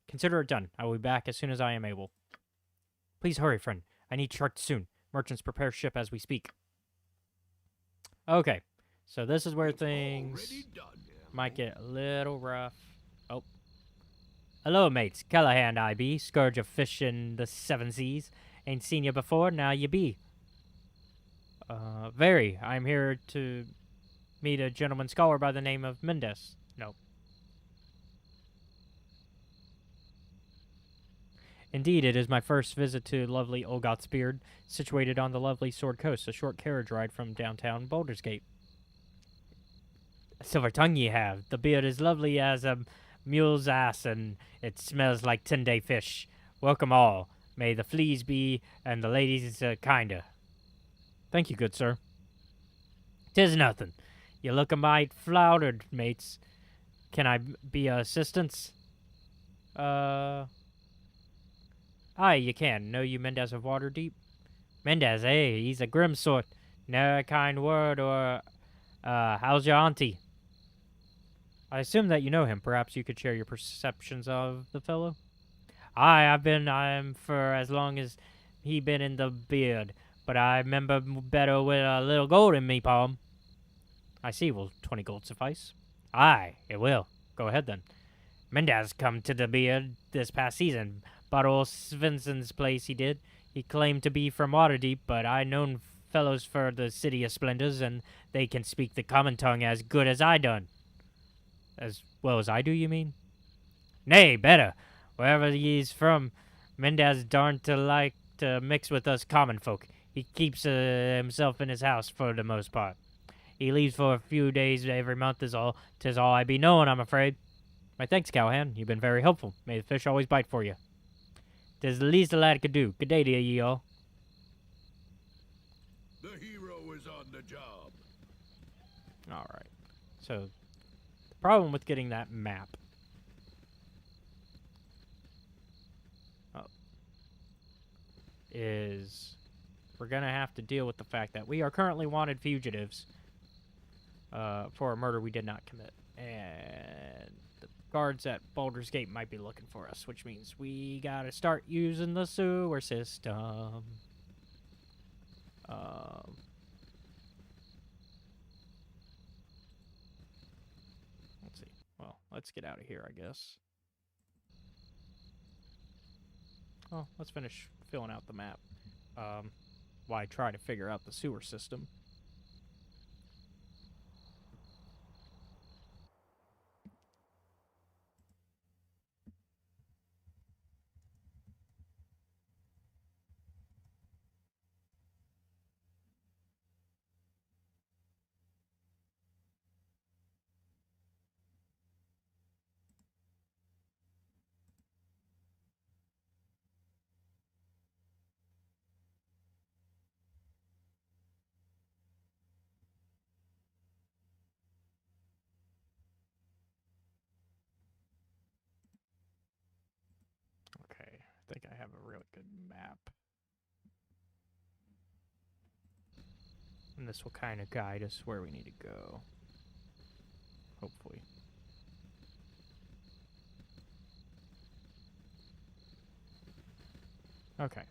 Speaker 1: Consider it done. I will be back as soon as I am able. Please hurry, friend. I need charts soon. Merchants prepare ship as we speak. Okay, so this is where things might get a little rough. Oh. Hello, mates. Callahan I be, scourge of fish in the seven seas. Ain't seen you before, now you be. Very. I'm here to meet a gentleman scholar by the name of Mendes. No. Indeed, it is my first visit to lovely Olgotsbeard, situated on the lovely Sword Coast, a short carriage ride from downtown Baldur's Gate. A silver tongue ye have. The beard is lovely as a mule's ass, and it smells like 10-day fish. Welcome all. May the fleas be, and the ladies kinder. Thank you, good sir. 'Tis nothing. You look a mite flouted, mates. Can I be a assistance? Aye, you can. Know you Mendas of Waterdeep? Mendas, he's a grim sort. Ne'er a kind word or, how's your auntie? I assume that you know him. Perhaps you could share your perceptions of the fellow? Aye, I'm for as long as he been in the beard, but I remember better with a little gold in me palm. I see. Will 20 gold suffice? Aye, it will. Go ahead then. Mendez come to the beard this past season. Bought old Svensson's place, he did. He claimed to be from Waterdeep, but I known fellows for the City of Splendors, and they can speak the common tongue as good as I done. As well as I do, you mean? Nay, better. Wherever he's from, Mendez darned to like to mix with us common folk. He keeps himself in his house for the most part. He leaves for a few days every month is all. 'Tis all I be knowing, I'm afraid. My thanks, Cowhand. You've been very helpful. May the fish always bite for you. 'Tis the least a lad could do. Good day to ye all.
Speaker 8: The hero is on the job.
Speaker 1: Alright. So, the problem with getting that map is we're going to have to deal with the fact that we are currently wanted fugitives for a murder we did not commit. And the guards at Baldur's Gate might be looking for us, which means we got to start using the sewer system. Let's see. Well, let's get out of here, I guess. Oh, let's finish filling out the map. Why try to figure out the sewer system? Okay, I think I have a really good map. And this will kind of guide us where we need to go. Hopefully. Okay.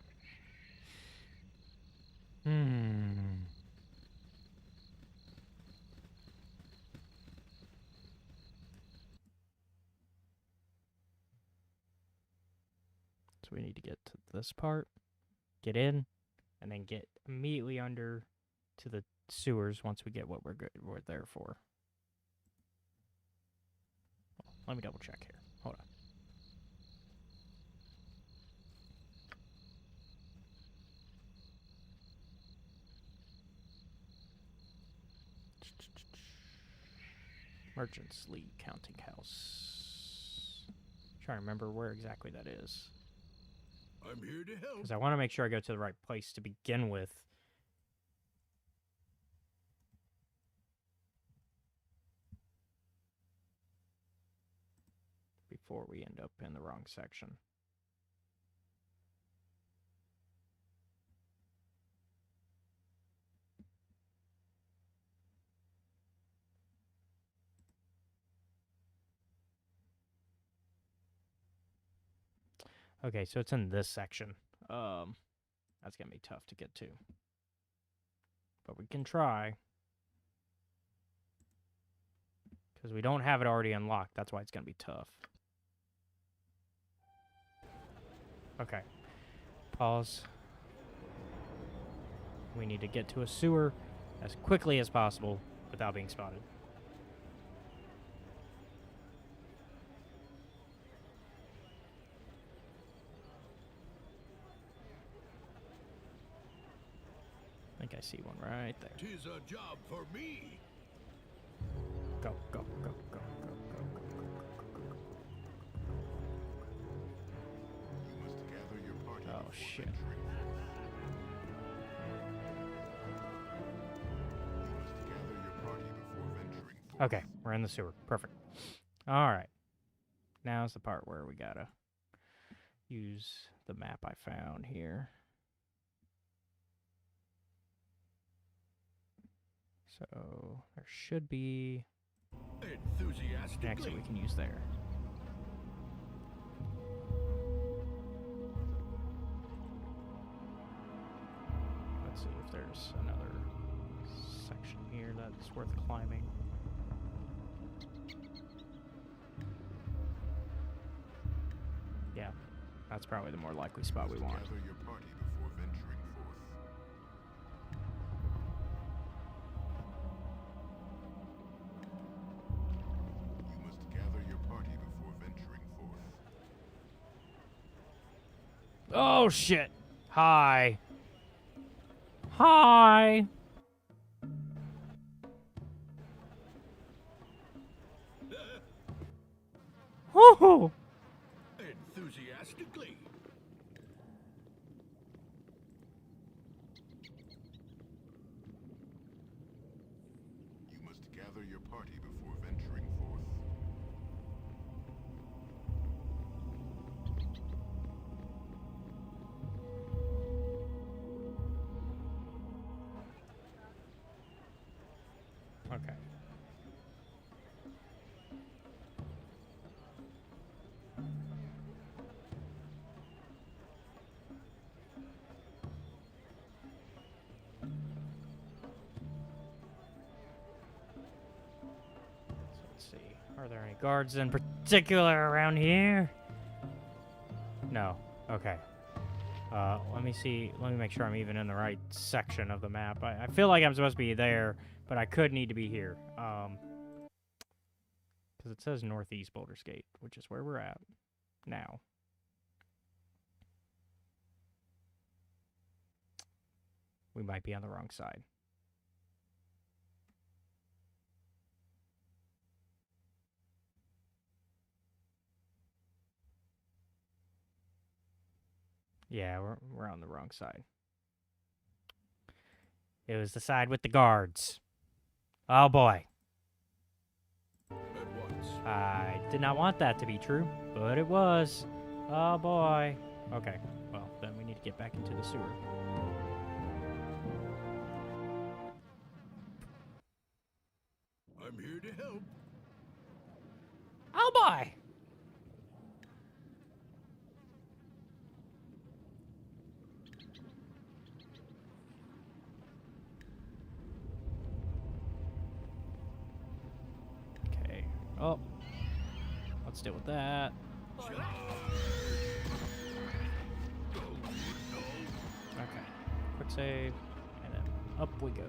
Speaker 1: So we need to get to this part, get in, and then get immediately under to the sewers once we get what we're there for. Let me double check here. Hold on. Merchants League Counting House. Trying to remember where exactly that is.
Speaker 8: I'm here to help.
Speaker 1: Because I want to make sure I go to the right place to begin with. Before we end up in the wrong section. Okay, so it's in this section. That's gonna be tough to get to. But we can try. Because we don't have it already unlocked. That's why it's gonna be tough. Okay. Pause. We need to get to a sewer as quickly as possible without being spotted. I think I see one right there.
Speaker 8: 'Tis a job for me.
Speaker 1: Go, go, go, go, go, go, go, go, go.
Speaker 3: You must gather your party.
Speaker 1: Oh, shit. Okay, we're in the sewer. Perfect. Alright. Now's the part where we gotta use the map I found here. So, there should be an exit we can use there. Let's see if there's another section here that's worth climbing. Yeah, that's probably the more likely spot we want.
Speaker 3: Gather your party before venturing forth. You must gather your party before venturing forth.
Speaker 1: Oh shit! Hi. Hi. Woohoo!
Speaker 8: Enthusiastically.
Speaker 3: You must gather your party before venturing forth.
Speaker 1: Okay. So let's see. Are there any guards in particular around here? No. Okay. Let me see. Let me make sure I'm even in the right section of the map. I feel like I'm supposed to be there, but I could need to be here. Because it says Northeast Baldur's Gate, which is where we're at now. We might be on the wrong side. Yeah, we're on the wrong side. It was the side with the guards. Oh boy. I did not want that to be true, but it was. Oh boy. Okay, well, then we need to get back into the sewer.
Speaker 8: I'm here to help.
Speaker 1: Oh boy. Okay. Oh. Let's deal with that. Okay. Quick save. And then up we go.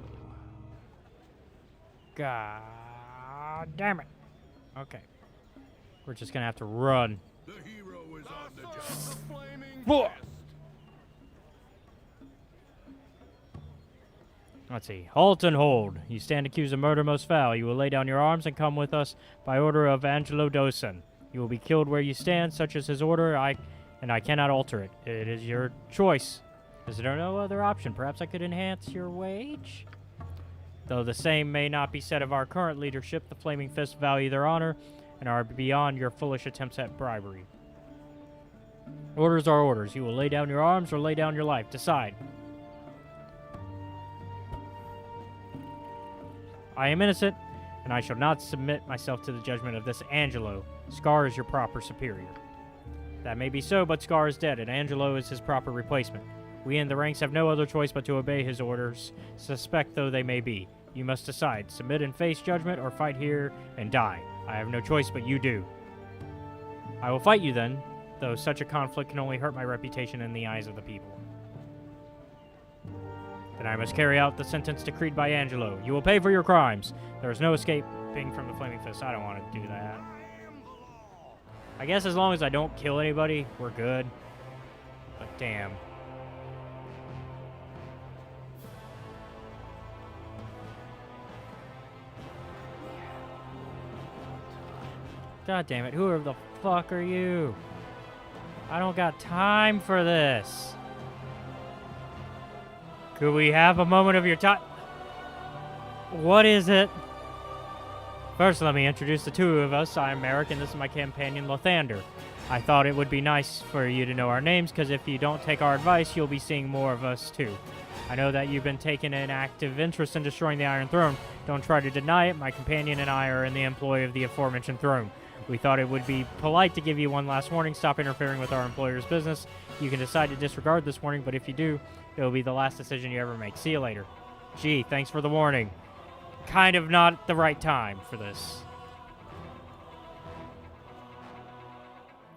Speaker 1: God damn it. Okay. We're just gonna have to run.
Speaker 8: The hero is on the job.
Speaker 1: Whoa. Let's see. Halt and hold. You stand accused of murder most foul. You will lay down your arms and come with us by order of Angelo Dosen. You will be killed where you stand, such as his order, and I cannot alter it. It is your choice. Is there no other option? Perhaps I could enhance your wage? Though the same may not be said of our current leadership, the Flaming Fists value their honor and are beyond your foolish attempts at bribery. Orders are orders. You will lay down your arms or lay down your life. Decide. I am innocent, and I shall not submit myself to the judgment of this Angelo. Scar is your proper superior. That may be so, but Scar is dead, and Angelo is his proper replacement. We in the ranks have no other choice but to obey his orders, suspect though they may be. You must decide, submit and face judgment, or fight here and die. I have no choice, but you do. I will fight you then, though such a conflict can only hurt my reputation in the eyes of the people. Then I must carry out the sentence decreed by Angelo. You will pay for your crimes. There is no escaping from the Flaming Fist. I don't want to do that. I guess as long as I don't kill anybody, we're good. But damn. God damn it, who the fuck are you? I don't got time for this. Could we have a moment of your time? What is it? First, let me introduce the two of us. I'm Merrick, and this is my companion, Lathander. I thought it would be nice for you to know our names, because if you don't take our advice, you'll be seeing more of us, too. I know that you've been taking an active interest in destroying the Iron Throne. Don't try to deny it. My companion and I are in the employ of the aforementioned throne. We thought it would be polite to give you one last warning. Stop interfering with our employer's business. You can decide to disregard this warning, but if you do, it will be the last decision you ever make. See you later. Gee, thanks for the warning. Kind of not the right time for this.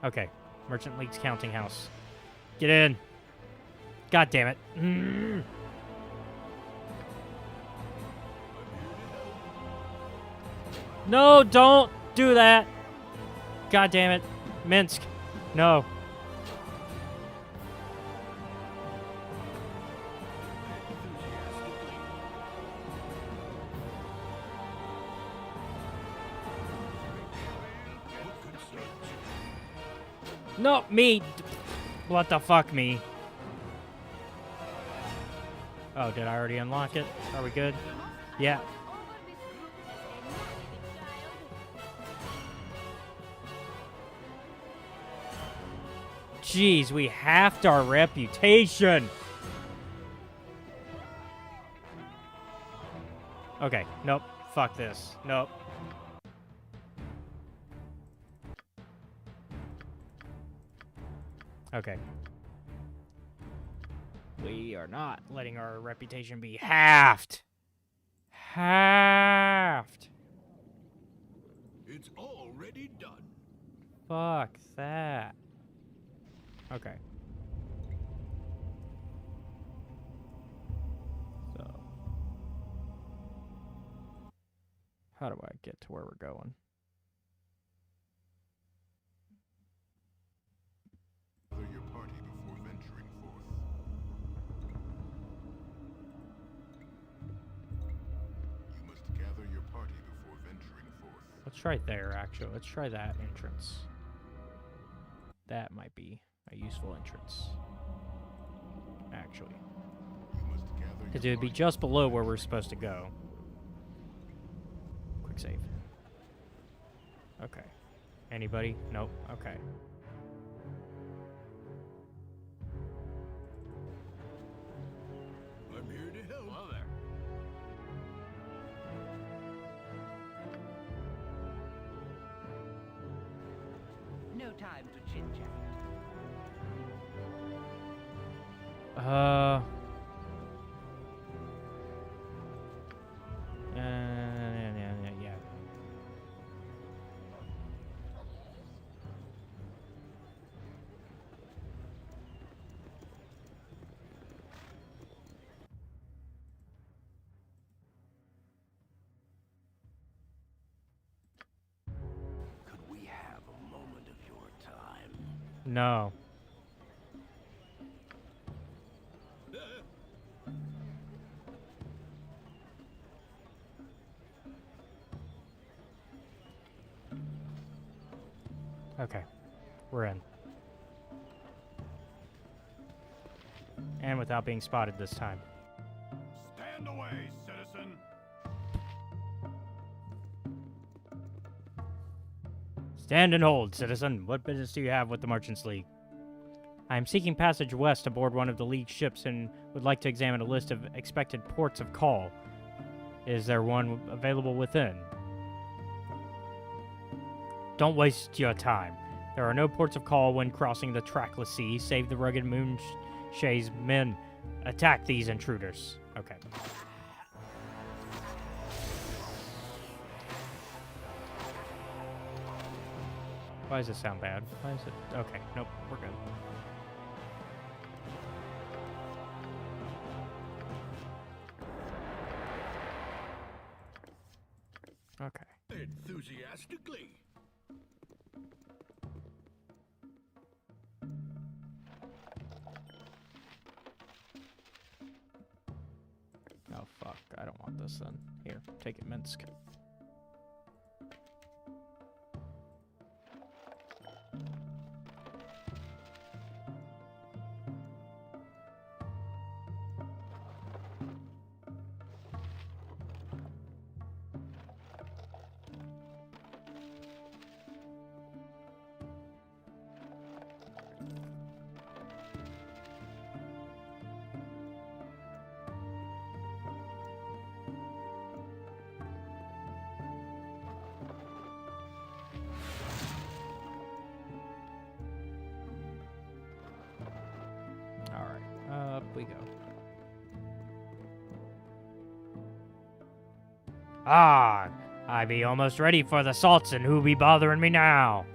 Speaker 1: Okay. Merchant League's counting house. Get in. God damn it. No, don't do that. God damn it. Minsk. No. No, me. What the fuck, me? Oh, did I already unlock it? Are we good? Yeah. Jeez, we halved our reputation. Okay, nope. Fuck this. Nope. Okay. We are not letting our reputation be halved. Halved.
Speaker 8: It's already done.
Speaker 1: Fuck that. Okay. So. How do I get to where we're going?
Speaker 3: Gather your party before venturing forth. You must gather your party before venturing forth.
Speaker 1: Let's try there, actually. Let's try that entrance. That might be a useful entrance. Actually. Because it would be just below where we're supposed to go. Quick save. Okay. Anybody? Nope. Okay.
Speaker 8: I'm here to help.
Speaker 12: Hello there.
Speaker 7: No time to chit-chat.
Speaker 1: Yeah.
Speaker 11: Could we have a moment of your time?
Speaker 1: No. Okay. We're in. And without being spotted this time.
Speaker 3: Stand away, citizen.
Speaker 1: Stand and hold, citizen. What business do you have with the Merchants League? I am seeking passage west aboard one of the League ships and would like to examine a list of expected ports of call. Is there one available within? Don't waste your time. There are no ports of call when crossing the trackless sea. Save the rugged Moonshay's men. Attack these intruders. Okay. Why does it sound bad? Why is it? Okay, nope, we're good. Okay.
Speaker 8: Enthusiastically.
Speaker 1: Oh, fuck. I don't want this then. Here, take it, Minsk. we go. Ah, I be almost ready for the salts, and who be bothering me now?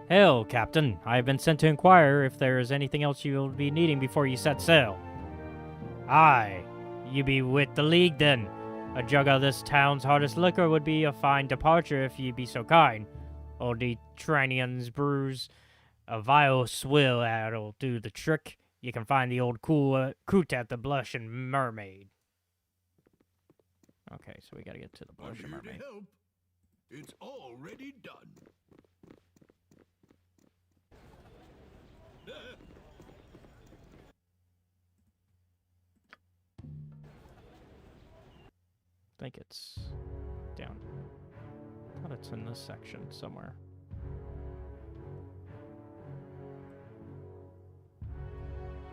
Speaker 1: Hail, Captain. I have been sent to inquire if there is anything else you will be needing before you set sail. Aye, you be with the League then. A jug of this town's hottest liquor would be a fine departure if ye be so kind. Old Tranian's brews a vile swill that'll do the trick. You can find the old coot at the Blushing Mermaid. Okay, so we gotta get to the
Speaker 8: I'm
Speaker 1: Blushing
Speaker 8: here to
Speaker 1: Mermaid.
Speaker 8: help. It's already done.
Speaker 1: I think it's down. I thought it's in this section somewhere.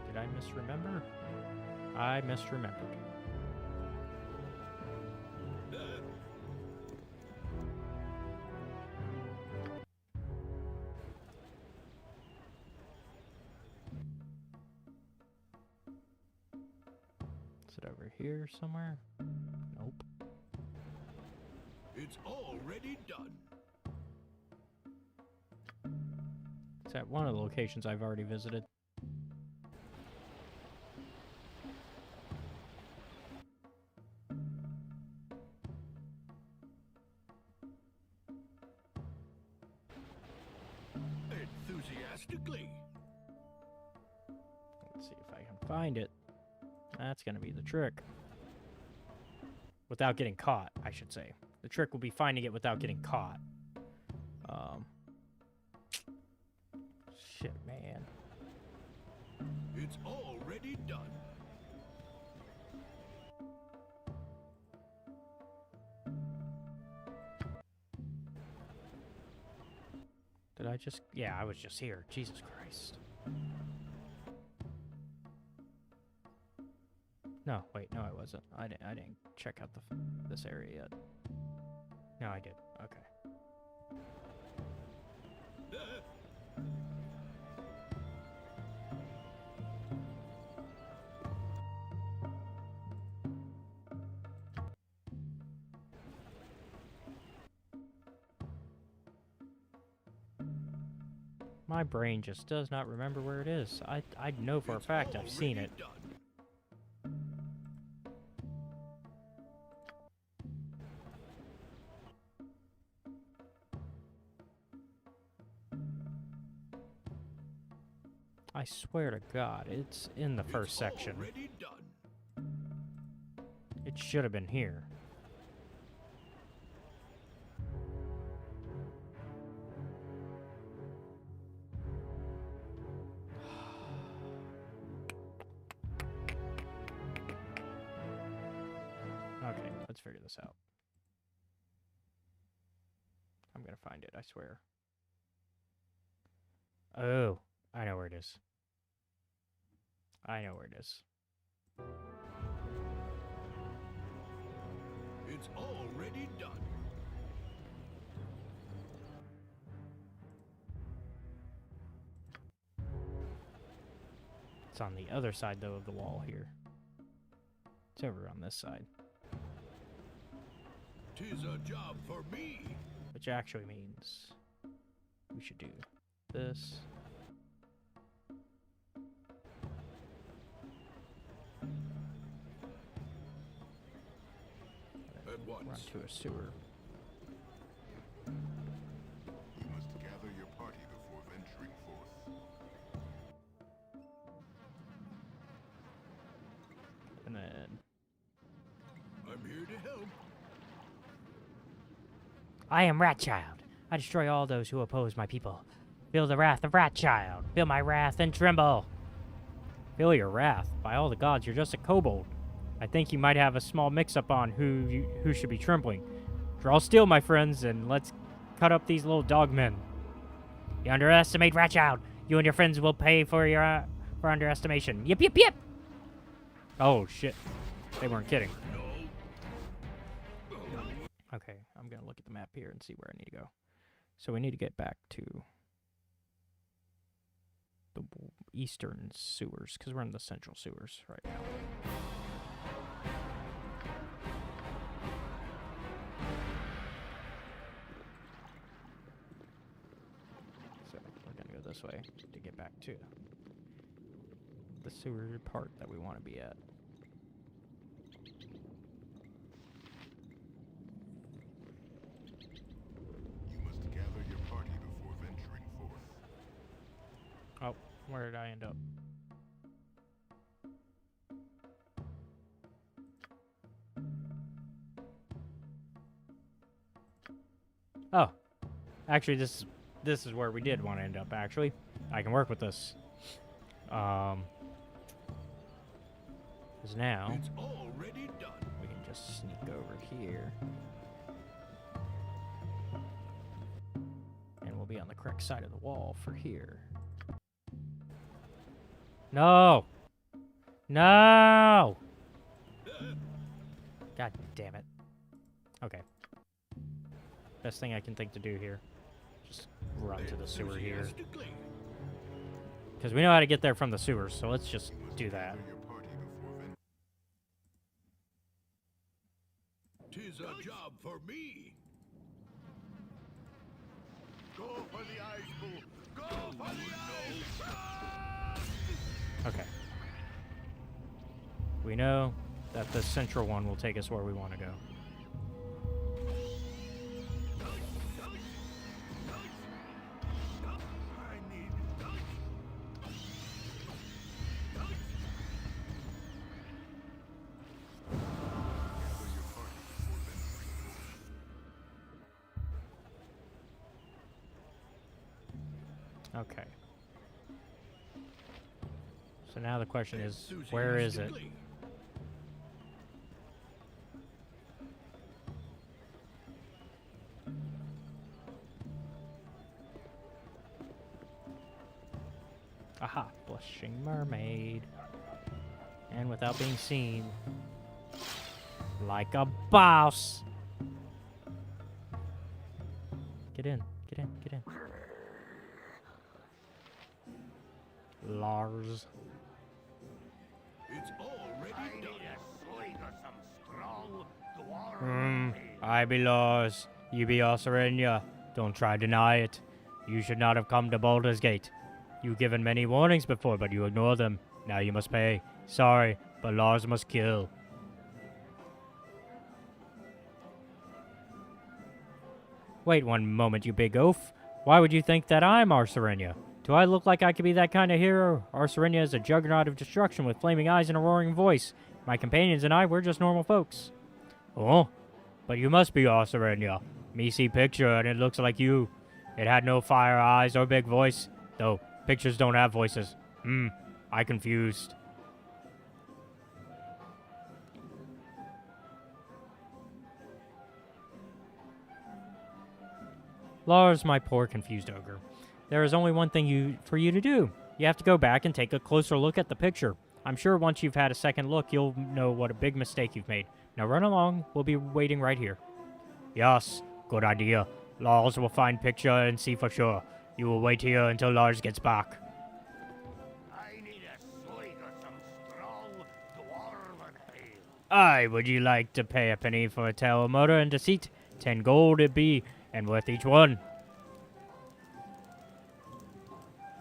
Speaker 1: Did I misremember? I misremembered. Is it over here somewhere? Nope.
Speaker 8: It's already done.
Speaker 1: It's at one of the locations I've already visited.
Speaker 8: Enthusiastically.
Speaker 1: Let's see if I can find it. That's gonna be the trick. Without getting caught, I should say. The trick will be finding it without getting caught. Shit, man.
Speaker 8: It's already done.
Speaker 1: Did I just... Yeah, I was just here. Jesus Christ. No, wait, no, I wasn't. I didn't check out this area yet. No, I did. Okay. My brain just does not remember where it is. I know for a fact I've seen it.
Speaker 8: Done.
Speaker 1: I swear to God, it's in the first section.
Speaker 8: Already done.
Speaker 1: It should have been here. Okay, let's figure this out. I'm gonna find it, I swear. Oh, I know where it is. I know where it is.
Speaker 8: It's already done.
Speaker 1: It's on the other side, though, of the wall here. It's over on this side.
Speaker 8: 'Tis a job for me.
Speaker 1: Which actually means we should do this.
Speaker 8: At once.
Speaker 1: Run to a sewer.
Speaker 3: You must gather your party before venturing forth.
Speaker 1: And then
Speaker 8: I'm here to help.
Speaker 1: I am Ratchild. I destroy all those who oppose my people. Feel the wrath of Ratchild. Feel my wrath and tremble. Feel your wrath. By all the gods, you're just a kobold. I think you might have a small mix-up on who should be trembling. Draw steel, my friends, and let's cut up these little dogmen. You underestimate Ratchild. You and your friends will pay for your for underestimation. Yip, yip, yip! Oh, shit. They weren't kidding. Okay, I'm gonna look at the map here and see where I need to go. So we need to get back to the eastern sewers, because we're in the central sewers right now. So we're going to go this way to get back to the sewer part that we want to be at.
Speaker 3: You must gather your party before venturing forth.
Speaker 1: Oh, where did I end up? Oh, actually, this is where we did want to end up. Actually, I can work with this. Because now
Speaker 8: It's already done.
Speaker 1: we can just sneak over here, and we'll be on the correct side of the wall for here. No! No! God damn it. Okay. Best thing I can think to do here. Just run to the sewer here.
Speaker 8: Enthusiastically.
Speaker 1: Because we know how to get there from the sewers, so let's just do that.
Speaker 8: Tis a job for me.
Speaker 3: Go for the ice pool! Go for the ice!
Speaker 1: Okay. We know that the central one will take us where we want to go. Okay. So now the question is, where is it? Aha, blushing mermaid. And without being seen, like a boss. Get in, get in, get in. Lars.
Speaker 8: It's already done.
Speaker 1: I be Lars. You be Osirenia. Don't try to deny it. You should not have come to Baldur's Gate. You've given many warnings before, but you ignore them. Now you must pay. Sorry, but Lars must kill. Wait one moment, you big oaf. Why would you think that I'm Osirenia? Do I look like I could be that kind of hero? Osirenia is a juggernaut of destruction with flaming eyes and a roaring voice. My companions and I, we're just normal folks. Oh? But you must be Osirenia. Me see picture and it looks like you. It had no fire eyes or big voice. Though, pictures don't have voices. I confused. Lars, my poor confused ogre. There is only one thing for you to do. You have to go back and take a closer look at the picture. I'm sure once you've had a second look, you'll know what a big mistake you've made. Now run along. We'll be waiting right here. Yes, good idea. Lars will find picture and see for sure. You will wait here until Lars gets back.
Speaker 4: I need a swig of some strong dwarven ale.
Speaker 1: Aye, would you like to pay a penny for a tale of murder and deceit? 10 gold it be, and worth each one.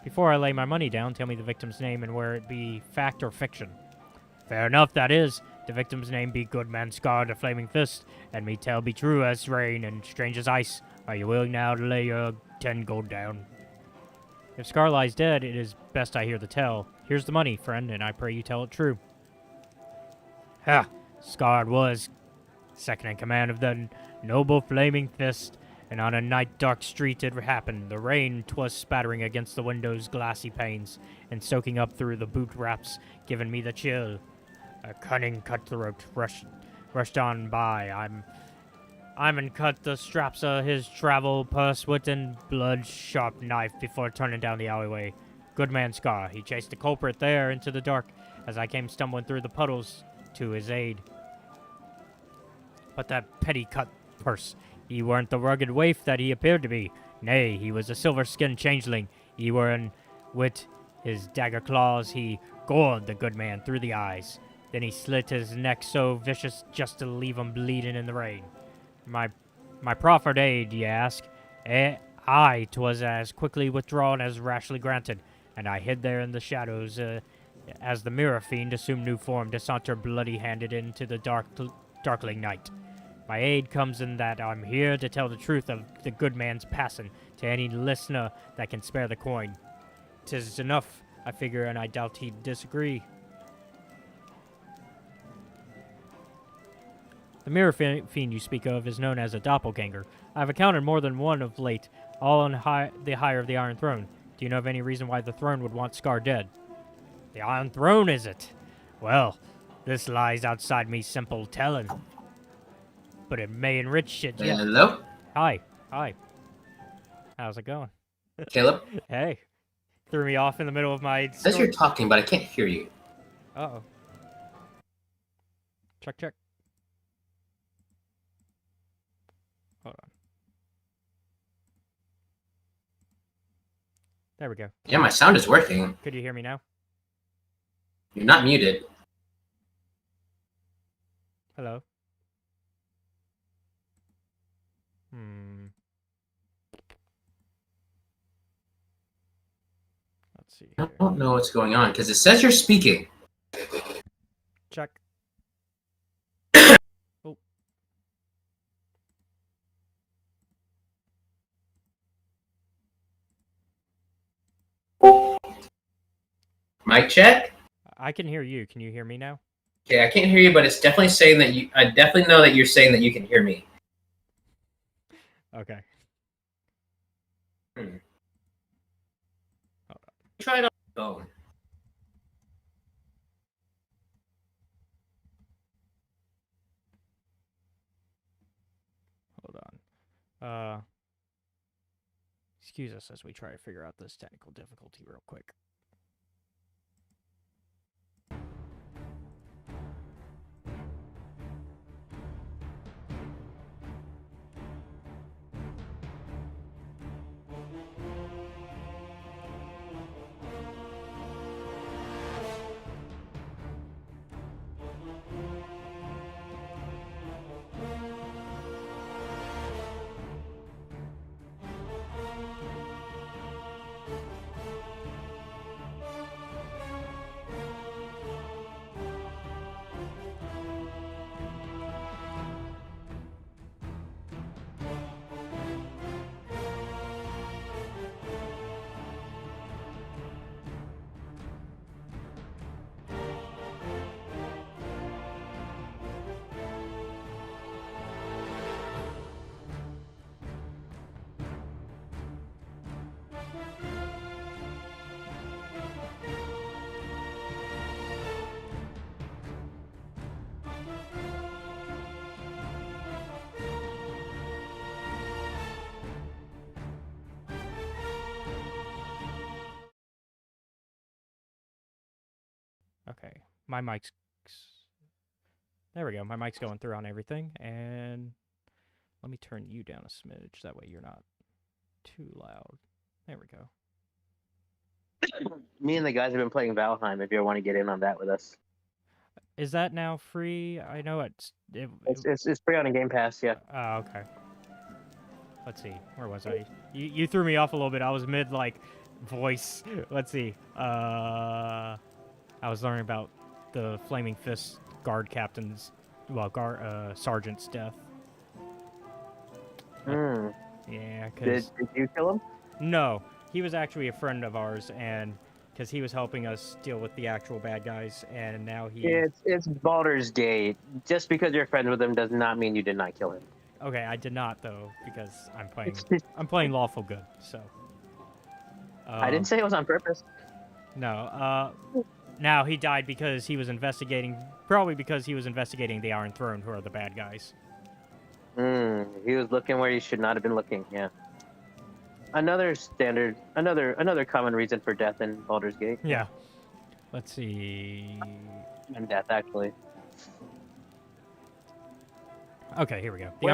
Speaker 1: Before I lay my money down, tell me the victim's name and where it be fact or fiction. Fair enough, that is. The victim's name be Goodman Scar the Flaming Fist, and me tell be true as rain and strange as ice. Are you willing now to lay your 10 gold down? If Scar lies dead, it is best I hear the tale. Here's the money, friend, and I pray you tell it true. Ha! Scar was second in command of the noble Flaming Fist, and on a night dark street it happened. The rain 'twas spattering against the window's glassy panes, and soaking up through the boot wraps, giving me the chill. A cunning cutthroat rushed on by. I'm cut the straps of his travel purse with an blood-sharp knife before turning down the alleyway. Good man Scar, he chased the culprit there into the dark as I came stumbling through the puddles to his aid. But that petty cut purse, he weren't the rugged waif that he appeared to be. Nay, he was a silver-skinned changeling. He were in wit His dagger claws, he gored the good man through the eyes. Then he slit his neck so vicious just to leave him bleeding in the rain. My proffered aid, ye ask? Aye, 'twas as quickly withdrawn as rashly granted, and I hid there in the shadows, as the mirror fiend assumed new form to saunter bloody-handed into the darkling night. My aid comes in that I'm here to tell the truth of the good man's passing to any listener that can spare the coin. 'Tis enough, I figure, and I doubt he'd disagree. The mirror fiend you speak of is known as a doppelganger. I've encountered more than one of late, all on the higher of the Iron Throne. Do you know of any reason why the throne would want Scar dead? The Iron Throne, is it? Well, this lies outside me simple telling. But it may enrich it yet.
Speaker 14: Hello?
Speaker 1: Hi. How's it going?
Speaker 14: Caleb?
Speaker 1: Hey. Threw me off in the middle of my
Speaker 14: It says you're talking, but I can't hear you.
Speaker 1: Uh-oh. Check. Hold on. There we go.
Speaker 14: Yeah, my sound is working.
Speaker 1: Could you hear me now?
Speaker 14: You're not muted.
Speaker 1: Hello? Let's see here.
Speaker 14: I don't know what's going on, because it says you're speaking.
Speaker 1: Check. Oh.
Speaker 14: Mic check?
Speaker 1: I can hear you. Can you hear me now?
Speaker 14: Okay, I can't hear you, but it's definitely saying that you... I definitely know that you're saying that you can hear me.
Speaker 1: Okay.
Speaker 14: Hold on. Try it on the phone.
Speaker 1: Hold on. Excuse us as we try to figure out this technical difficulty real quick. Okay, my mic's... There we go, my mic's going through on everything, and let me turn you down a smidge, that way you're not too loud. There we go.
Speaker 15: Me and the guys have been playing Valheim, if you ever want to get in on that with us.
Speaker 1: Is that now free? I know
Speaker 15: It's free on a Game Pass, yeah.
Speaker 1: Oh, okay. Let's see, where was I? You threw me off a little bit, I was mid, like, voice. Let's see, I was learning about the Flaming Fist guard captain's, well, sergeant's death. Yeah, because...
Speaker 15: Did you kill him?
Speaker 1: No, he was actually a friend of ours, and because he was helping us deal with the actual bad guys, and now he...
Speaker 15: It's Baldur's Gate. Just because you're friends with him does not mean you did not kill him.
Speaker 1: Okay, I did not, though, because I'm playing lawful good, so...
Speaker 15: I didn't say it was on purpose.
Speaker 1: No, now he died because he was investigating, probably because he was investigating the Iron Throne, who are the bad guys.
Speaker 15: He was looking where he should not have been looking, yeah. Another common reason for death in Baldur's Gate.
Speaker 1: Yeah. Let's see...
Speaker 15: And death, actually.
Speaker 1: Okay, here we go. The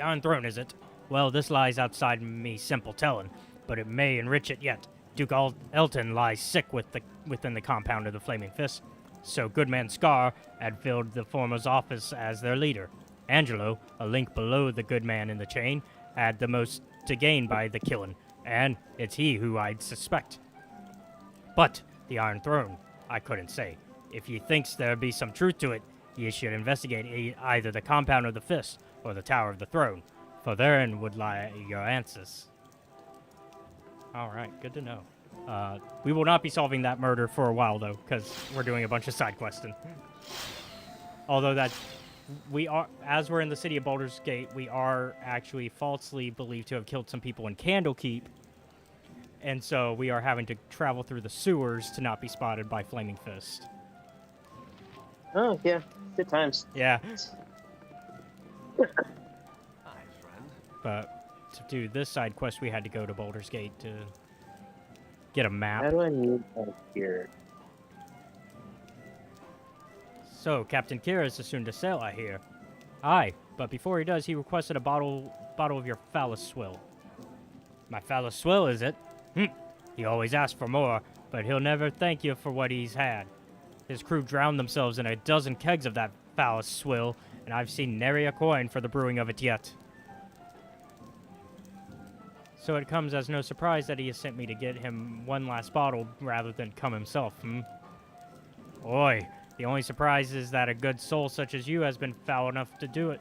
Speaker 1: Iron Throne, is it? Well, this lies outside me simple telling, but it may enrich it yet. Duke Elton lies sick within the compound of the Flaming Fist, so Goodman Scar had filled the former's office as their leader. Angelo, a link below the good man in the chain, had the most to gain by the killing, and it's he who I'd suspect. But the Iron Throne, I couldn't say. If he thinks there be some truth to it, ye should investigate either the compound of the Fist or the Tower of the Throne, for therein would lie your answers. Alright, good to know. We will not be solving that murder for a while, though, because we're doing a bunch of side questing. Although as we're in the city of Baldur's Gate, we are actually falsely believed to have killed some people in Candlekeep, and so we are having to travel through the sewers to not be spotted by Flaming Fist.
Speaker 15: Oh, yeah. Good times.
Speaker 1: Yeah.
Speaker 4: Hi, friend.
Speaker 1: But to do this side quest, we had to go to Baldur's Gate to get a map.
Speaker 15: How do I move out here?
Speaker 1: So, Captain Kira's is soon to sail, I hear. Aye, but before he does, he requested a bottle of your phallus swill. My phallus swill, is it? He always asks for more, but he'll never thank you for what he's had. His crew drowned themselves in a dozen kegs of that phallus swill, and I've seen nary a coin for the brewing of it yet. So it comes as no surprise that he has sent me to get him one last bottle rather than come himself, Oi, the only surprise is that a good soul such as you has been fool enough to do it.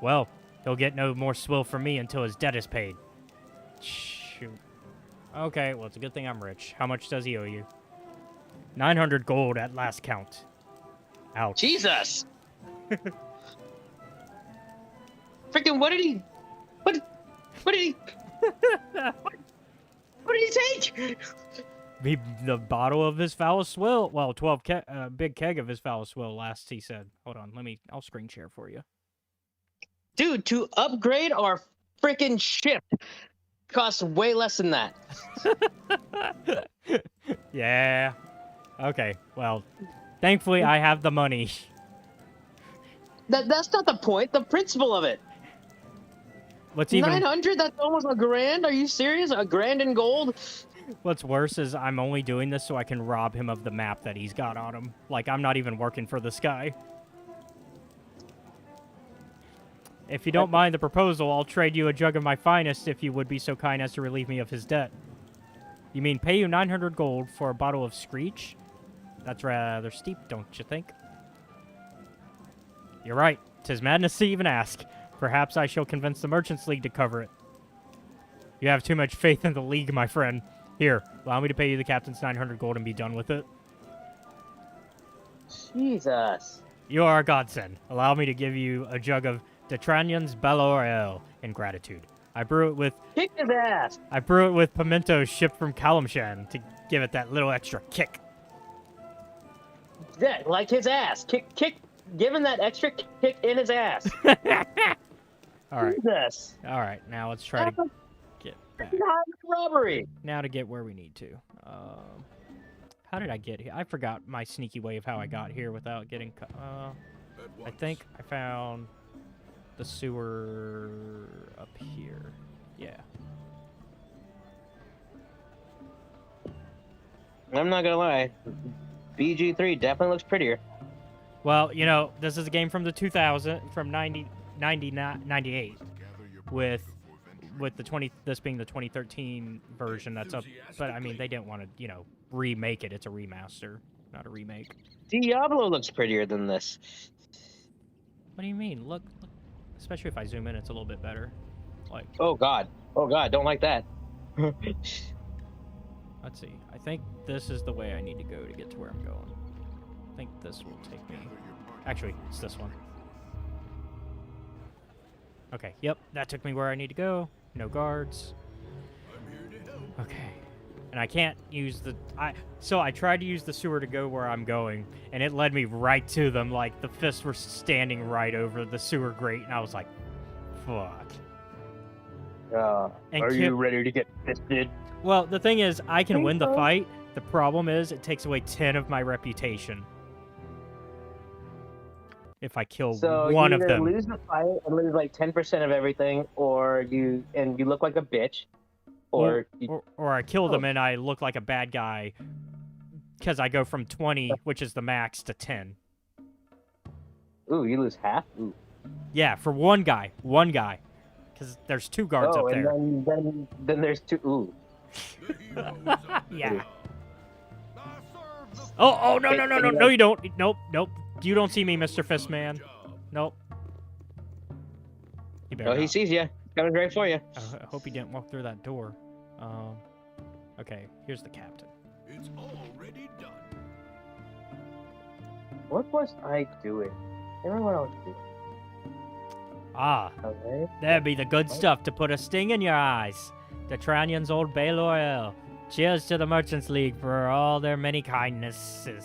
Speaker 1: Well, he'll get no more swill from me until his debt is paid. Shoot. Okay, well, it's a good thing I'm rich. How much does he owe you? 900 gold at last count. Ouch.
Speaker 15: Jesus! Freaking, what did he take?
Speaker 1: The bottle of his phallus swill. Well, 12 big keg of his phallus swill last, he said. Hold on, I'll screen share for you.
Speaker 15: Dude, to upgrade our freaking ship costs way less than that.
Speaker 1: Yeah. Okay, well, thankfully I have the money.
Speaker 15: That's not the point. The principle of it.
Speaker 1: What's even
Speaker 15: 900? That's almost $1,000. Are you serious? $1,000 in gold?
Speaker 1: What's worse is I'm only doing this so I can rob him of the map that he's got on him. Like, I'm not even working for this guy. If you don't mind the proposal, I'll trade you a jug of my finest if you would be so kind as to relieve me of his debt. You mean pay you 900 gold for a bottle of Screech? That's rather steep, don't you think? You're right. 'Tis madness to even ask. Perhaps I shall convince the Merchants League to cover it. You have too much faith in the League, my friend. Here, allow me to pay you the captain's 900 gold and be done with it.
Speaker 15: Jesus.
Speaker 1: You are a godsend. Allow me to give you a jug of Detranion's Baldur Ale in gratitude. I brew it with...
Speaker 15: Kick his ass!
Speaker 1: I brew it with pimento shipped from Kalimshan to give it that little extra kick.
Speaker 15: Yeah, like his ass. Give him that extra kick in his ass.
Speaker 1: All right.
Speaker 15: Jesus.
Speaker 1: All right, now let's try to get back.
Speaker 15: Robbery.
Speaker 1: Now to get where we need to. How did I get here? I forgot my sneaky way of how I got here without getting... I think I found the sewer up here. Yeah.
Speaker 15: I'm not gonna lie. BG3 definitely looks prettier.
Speaker 1: Well, you know, this is a game from the 98 with the this being the 2013 version that's up, but I mean, they didn't want to, you know, remake it. It's a remaster, not a remake.
Speaker 15: Diablo looks prettier than this.
Speaker 1: What do you mean? Look, especially if I zoom in, it's a little bit better. Like,
Speaker 15: oh god, don't like that.
Speaker 1: Let's see. I think this is the way I need to go to get to where I'm going. I think this will take me. Actually, it's this one. Okay, yep, that took me where I need to go. No guards. Okay. And I can't use the... So I tried to use the sewer to go where I'm going, and it led me right to them. Like, the fists were standing right over the sewer grate, and I was like, fuck.
Speaker 15: Are you ready to get fisted?
Speaker 1: Well, the thing is, I can win the fight. The problem is, it takes away 10 of my reputation. If I kill one of them.
Speaker 15: So you lose the fight and lose like 10% of everything, or you look like a bitch, Or
Speaker 1: I kill them and I look like a bad guy because I go from 20, which is the max, to 10.
Speaker 15: Ooh, you lose half? Ooh.
Speaker 1: Yeah, for one guy. One guy. Because there's 2 guards up there.
Speaker 15: And then there's 2. Ooh.
Speaker 1: Yeah. Oh, no, you don't. Nope. You don't see me, Mr. Fistman. Nope.
Speaker 15: Oh, he sees you. Coming right for you.
Speaker 1: I hope he didn't walk through that door. Okay, here's the captain.
Speaker 8: It's already done.
Speaker 15: What was I doing? I remember what I was doing.
Speaker 1: Ah,
Speaker 15: okay.
Speaker 1: That'd be the good stuff to put a sting in your eyes. The Tranian's Old Bail Ale. Cheers to the Merchants League for all their many kindnesses.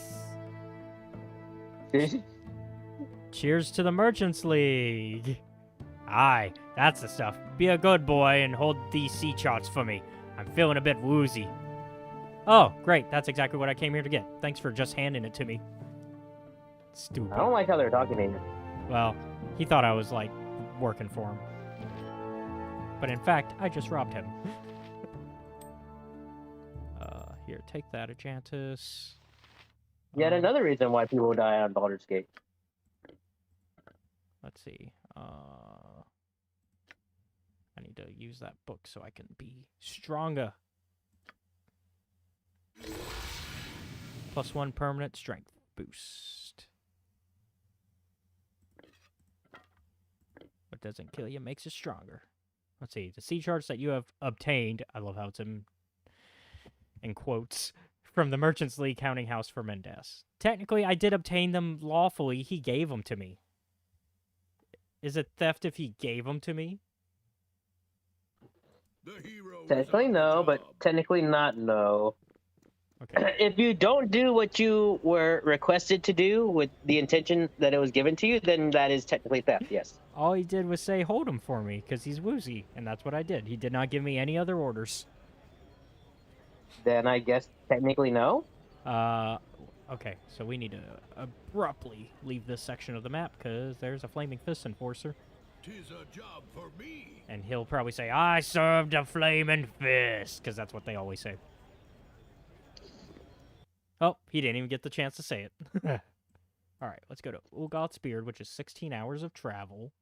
Speaker 1: Cheers to the Merchants League. Aye, that's the stuff. Be a good boy and hold these sea charts for me. I'm feeling a bit woozy. Oh, great. That's exactly what I came here to get. Thanks for just handing it to me. Stupid.
Speaker 15: I don't like how they're talking to you.
Speaker 1: Well, he thought I was, like, working for him. But in fact, I just robbed him. Here, take that, Ajantis.
Speaker 15: Yet another reason why people die on Baldur's Gate.
Speaker 1: Let's see. I need to use that book so I can be stronger. +1 permanent strength boost. What doesn't kill you makes you stronger. Let's see. The sea charts that you have obtained, I love how it's in quotes, from the Merchants League counting house for Mendes. Technically, I did obtain them lawfully. He gave them to me. Is it theft if he gave them to me?
Speaker 15: Technically no, but technically not no.
Speaker 1: Okay.
Speaker 15: If you don't do what you were requested to do with the intention that it was given to you, then that is technically theft, yes.
Speaker 1: All he did was say, hold him for me, because he's woozy, and that's what I did. He did not give me any other orders.
Speaker 15: Then I guess technically no?
Speaker 1: Okay, so we need to abruptly leave this section of the map, because there's a Flaming Fist Enforcer.
Speaker 8: 'Tis a job for me.
Speaker 1: And he'll probably say, I served a Flaming Fist, because that's what they always say. Oh, he didn't even get the chance to say it. Alright, let's go to Ulgoth's Beard, which is 16 hours of travel.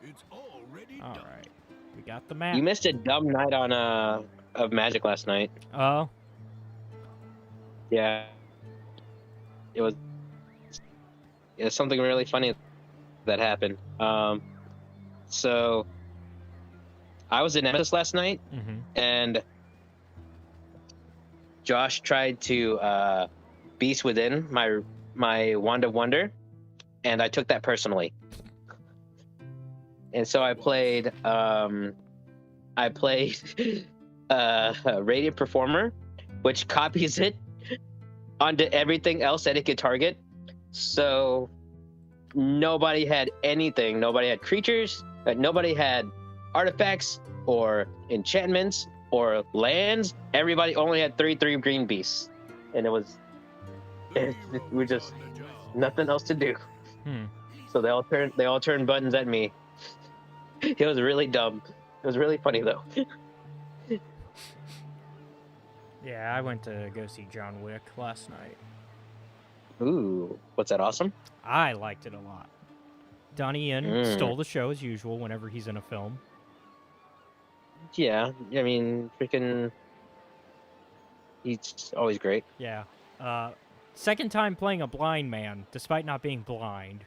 Speaker 8: It's already
Speaker 1: done. Alright, we got the map.
Speaker 15: You missed a dumb night on of Magic last night.
Speaker 1: Oh?
Speaker 15: Yeah. It was something really funny that happened. So I was in Nemesis last night, and Josh tried to Beast Within my Wand of Wonder, and I took that personally. And so I played Radiant Performer, which copies it onto everything else that it could target. So nobody had anything. Nobody had creatures. Nobody had artifacts or enchantments or lands. Everybody only had 3/3 green beasts, and it was just nothing else to do. So they all turned buttons at me. It was really dumb. It was really funny though.
Speaker 1: Yeah, I went to go see John Wick last night.
Speaker 15: Ooh, what's that, awesome?
Speaker 1: I liked it a lot. Donnie Yen stole the show as usual whenever he's in a film.
Speaker 15: Yeah, I mean, freaking, he's always great.
Speaker 1: Yeah. Second time playing a blind man, despite not being blind.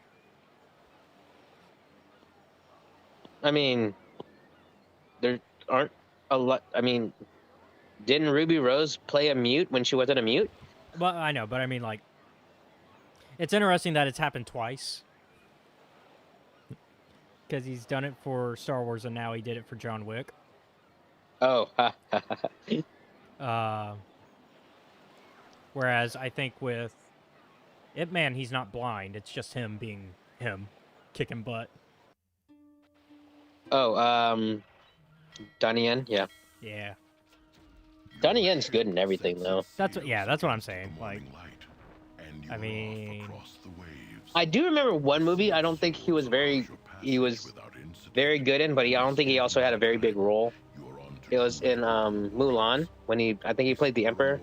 Speaker 15: I mean, there aren't a lot. I mean, didn't Ruby Rose play a mute when she wasn't a mute?
Speaker 1: Well, I know, but I mean, like, it's interesting that it's happened twice. Because he's done it for Star Wars, and now he did it for John Wick.
Speaker 15: Oh.
Speaker 1: Whereas I think with Ip Man, he's not blind. It's just him being him, kicking butt.
Speaker 15: Oh, Donnie Yen, yeah.
Speaker 1: Yeah.
Speaker 15: Donnie Yen's good in everything, though.
Speaker 1: That's what I'm saying. Like, I mean,
Speaker 15: I do remember one movie. I don't think he was very good in, but I don't think he also had a very big role. It was in Mulan when I think he played the Emperor.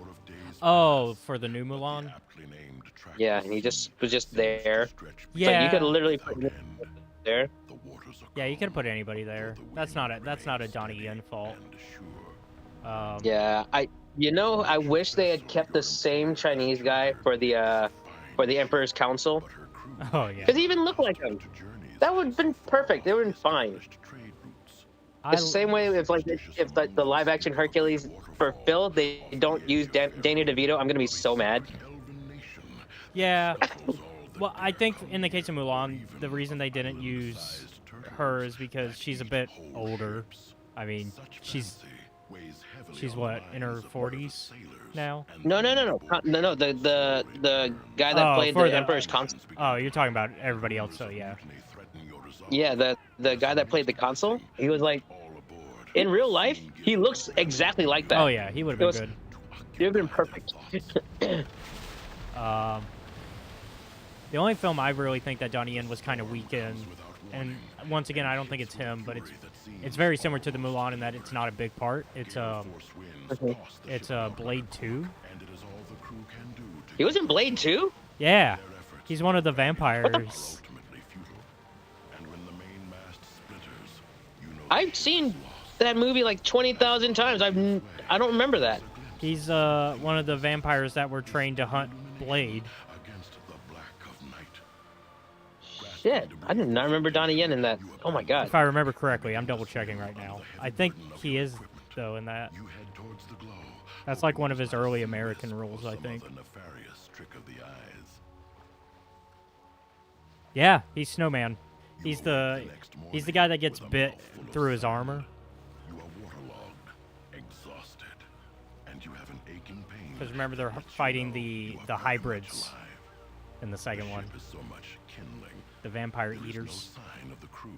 Speaker 1: Oh, for the new Mulan.
Speaker 15: Yeah, and he was just there.
Speaker 1: Yeah.
Speaker 15: So you could literally put him there.
Speaker 1: Yeah, you could put anybody there. That's not a Donnie Yen fault.
Speaker 15: Yeah, I wish they had kept the same Chinese guy for the Emperor's Council.
Speaker 1: Oh yeah.
Speaker 15: Because he even looked like him. That would have been perfect. They would have been fine. It's the same way if the live action Hercules for Phil they don't use Danny DeVito, I'm gonna be so mad.
Speaker 1: Yeah. Well, I think in the case of Mulan, the reason they didn't use her is because she's a bit older. I mean, she's what, in her 40s now?
Speaker 15: No. The guy that played the Emperor's Consul.
Speaker 1: Oh, you're talking about everybody else, so yeah.
Speaker 15: Yeah, the guy that played the Consul, he was like, in real life, he looks exactly like that.
Speaker 1: Oh yeah, he would have been good.
Speaker 15: He would have been perfect.
Speaker 1: The only film I really think that Donnie Yen was kind of weak in, and once again, I don't think it's him, but it's very similar to the Mulan in that it's not a big part. It's Blade 2.
Speaker 15: He was in Blade 2?
Speaker 1: Yeah, he's one of the vampires.
Speaker 15: I've seen that movie like 20,000 times. I don't remember that.
Speaker 1: He's one of the vampires that were trained to hunt Blade.
Speaker 15: Shit, I did not remember Donnie Yen in that. Oh my god.
Speaker 1: If I remember correctly, I'm double checking right now. I think he is though in that. That's like one of his early American roles, I think. Yeah, he's Snowman. He's the guy that gets bit through his armor. Because remember, they're fighting the hybrids in the second one. The vampire eaters.
Speaker 3: No sign of the crew,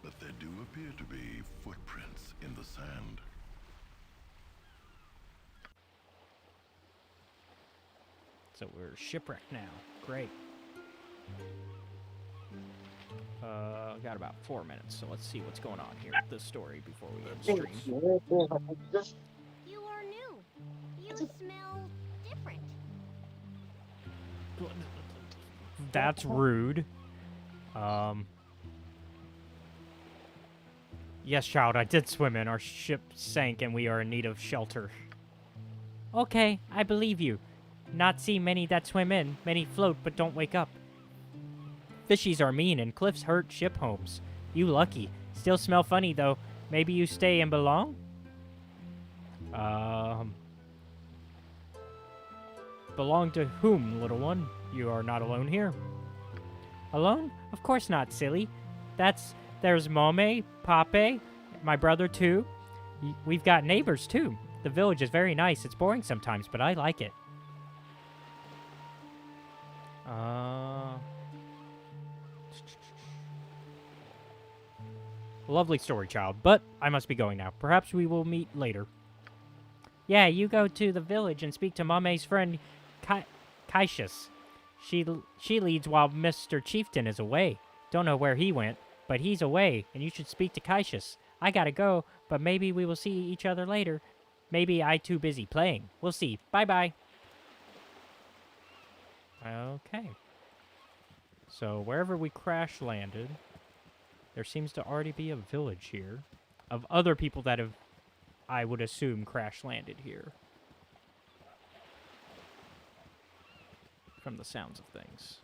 Speaker 3: but there do appear to be footprints in the sand.
Speaker 1: So we're shipwrecked now. Great. Got about 4 minutes, so let's see what's going on here with this story before we end stream.
Speaker 13: You are new. You smell different.
Speaker 1: That's rude. Yes, child, I did swim in. Our ship sank and we are in need of shelter. Okay, I believe you. Not see many that swim in. Many float but don't wake up. Fishies are mean and cliffs hurt ship homes. You lucky. Still smell funny though. Maybe you stay and belong? Belong to whom, little one? You are not alone here. Alone? Of course not, silly. There's Mome, Pape, my brother too. We've got neighbors too. The village is very nice. It's boring sometimes, but I like it. Lovely story, child, but I must be going now. Perhaps we will meet later. Yeah, you go to the village and speak to Mame's friend, Cassius. She leads while Mr. Chieftain is away. Don't know where he went, but he's away, and you should speak to Cassius. I gotta go, but maybe we will see each other later. Maybe I too busy playing. We'll see. Bye-bye. Okay. So, wherever we crash landed, there seems to already be a village here of other people that have, I would assume, crash landed here. From the sounds of things.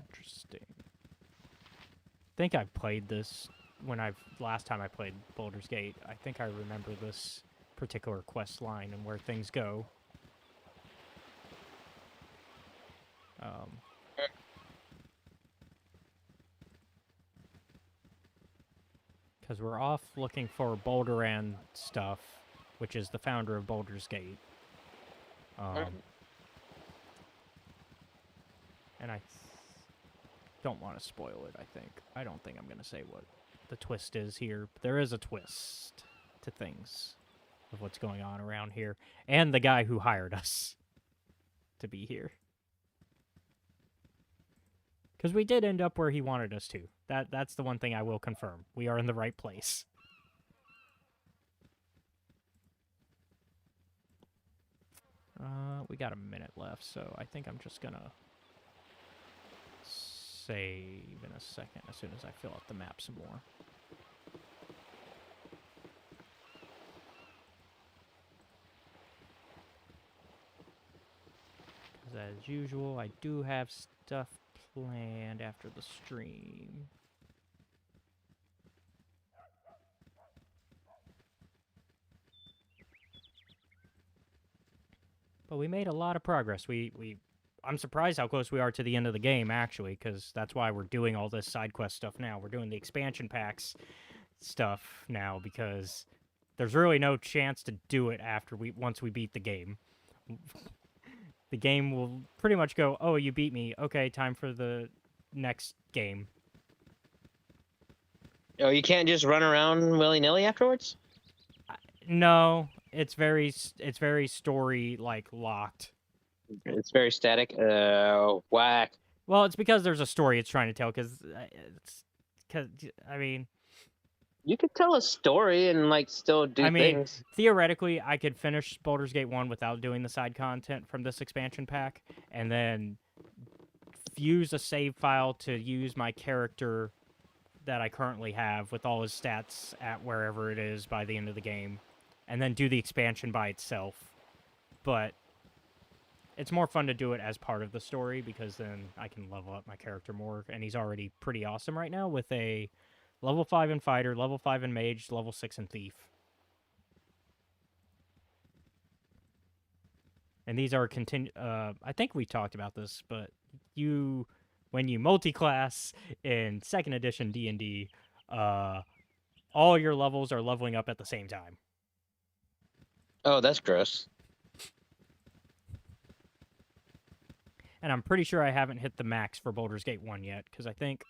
Speaker 1: Interesting. I think I played this when last time I played Baldur's Gate. I think I remember this particular quest line and where things go. Because we're off looking for Baldur and stuff, which is the founder of Baldur's Gate. And I don't want to spoil it, I think. I don't think I'm going to say what the twist is here. But there is a twist to things. of what's going on around here, and the guy who hired us to be here. Because we did end up where he wanted us to. That's the one thing I will confirm. We are in the right place. We got a minute left, so I think I'm just gonna save in a second as soon as I fill out the map some more. Because as usual, I do have stuff planned after the stream. But we made a lot of progress. I'm surprised how close we are to the end of the game, actually, because that's why we're doing all this side quest stuff now. We're doing the expansion packs stuff now because there's really no chance to do it once we beat the game. The game will pretty much go, oh, you beat me. Okay, time for the next game.
Speaker 15: Oh, you can't just run around willy-nilly afterwards?
Speaker 1: No, it's very story like locked.
Speaker 15: It's very static. Whack.
Speaker 1: Well, it's because there's a story it's trying to tell. I mean,
Speaker 15: you could tell a story and like still do things.
Speaker 1: Theoretically, I could finish Baldur's Gate 1 without doing the side content from this expansion pack, and then use a save file to use my character that I currently have with all his stats at wherever it is by the end of the game, and then do the expansion by itself. But it's more fun to do it as part of the story because then I can level up my character more, and he's already pretty awesome right now with a level 5 in Fighter, level 5 in Mage, level 6 in Thief. And these are I think we talked about this, but when you multi-class in 2nd edition D&D, all your levels are leveling up at the same time.
Speaker 15: Oh, that's gross.
Speaker 1: And I'm pretty sure I haven't hit the max for Baldur's Gate 1 yet, because I think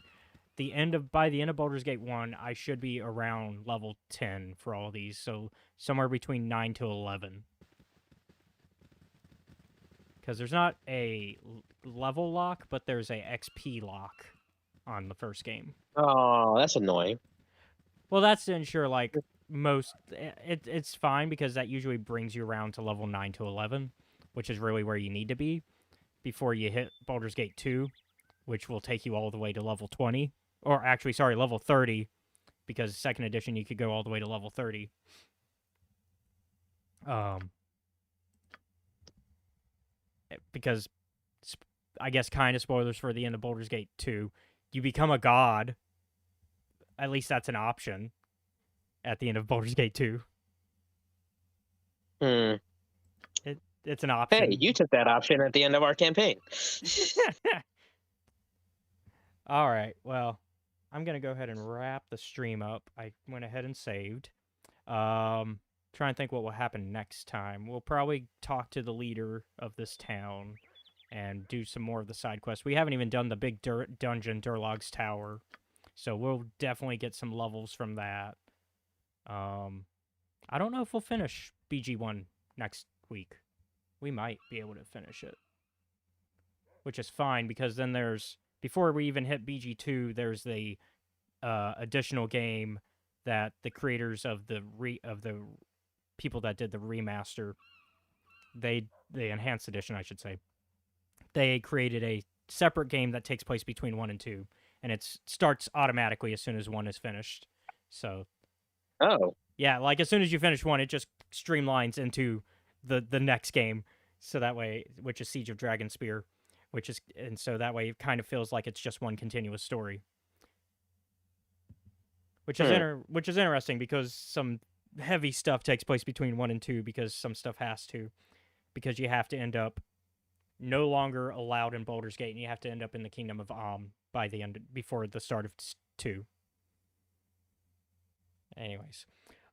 Speaker 1: by the end of Baldur's Gate 1, I should be around level 10 for all of these, so somewhere between 9 to 11. Because there's not a level lock, but there's a XP lock on the first game.
Speaker 15: Oh, that's annoying.
Speaker 1: Well, that's to ensure, like, it's fine, because that usually brings you around to level 9 to 11, which is really where you need to be before you hit Baldur's Gate 2, which will take you all the way to level 20. Or actually, sorry, level 30, because 2nd edition you could go all the way to level 30. Because, I guess kind of spoilers for the end of Baldur's Gate 2, you become a god. At least that's an option at the end of Baldur's Gate 2. It's an option.
Speaker 15: Hey, you took that option at the end of our campaign.
Speaker 1: All right, well, I'm going to go ahead and wrap the stream up. I went ahead and saved. Try and think what will happen next time. We'll probably talk to the leader of this town and do some more of the side quests. We haven't even done the big dungeon, Durlog's Tower, so we'll definitely get some levels from that. I don't know if we'll finish BG1 next week. We might be able to finish it, which is fine, because then before we even hit BG2, there's the additional game that the creators of the people that did the remaster, the enhanced edition, I should say, they created a separate game that takes place between 1 and 2, and it starts automatically as soon as 1 is finished. So, yeah, like as soon as you finish 1, it just streamlines into the next game, so that way, which is Siege of Dragonspear, and so that way it kind of feels like it's just one continuous story, which is interesting, because some heavy stuff takes place between 1 and 2, because some stuff has to, because you have to end up no longer allowed in Baldur's Gate, and you have to end up in the Kingdom of before the start of 2. Anyways,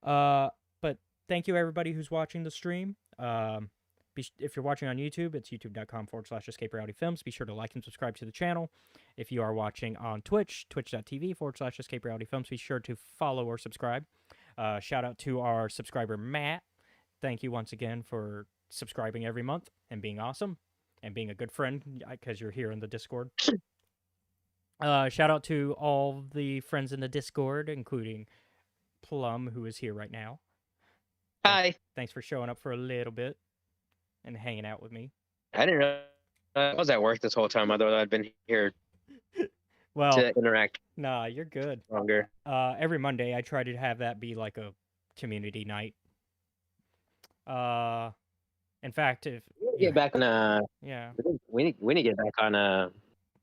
Speaker 1: but thank you everybody who's watching the stream. If you're watching on YouTube, it's youtube.com/EscapeRealityFilms. Be sure to like and subscribe to the channel. If you are watching on Twitch, twitch.tv/EscapeRealityFilms, be sure to follow or subscribe. Shout out to our subscriber Matt, thank you once again for subscribing every month and being awesome and being a good friend because you're here in the Discord. Shout out to all the friends in the Discord, including Plum, who is here right now.
Speaker 15: Hi.
Speaker 1: Thanks for showing up for a little bit and hanging out with me.
Speaker 15: I didn't know I was at work this whole time. I thought I'd been here
Speaker 1: well,
Speaker 15: to interact.
Speaker 1: Nah, you're good.
Speaker 15: Longer.
Speaker 1: Every Monday, I try to have that be like a community night. In fact, if
Speaker 15: get back on
Speaker 1: yeah,
Speaker 15: we need to get back on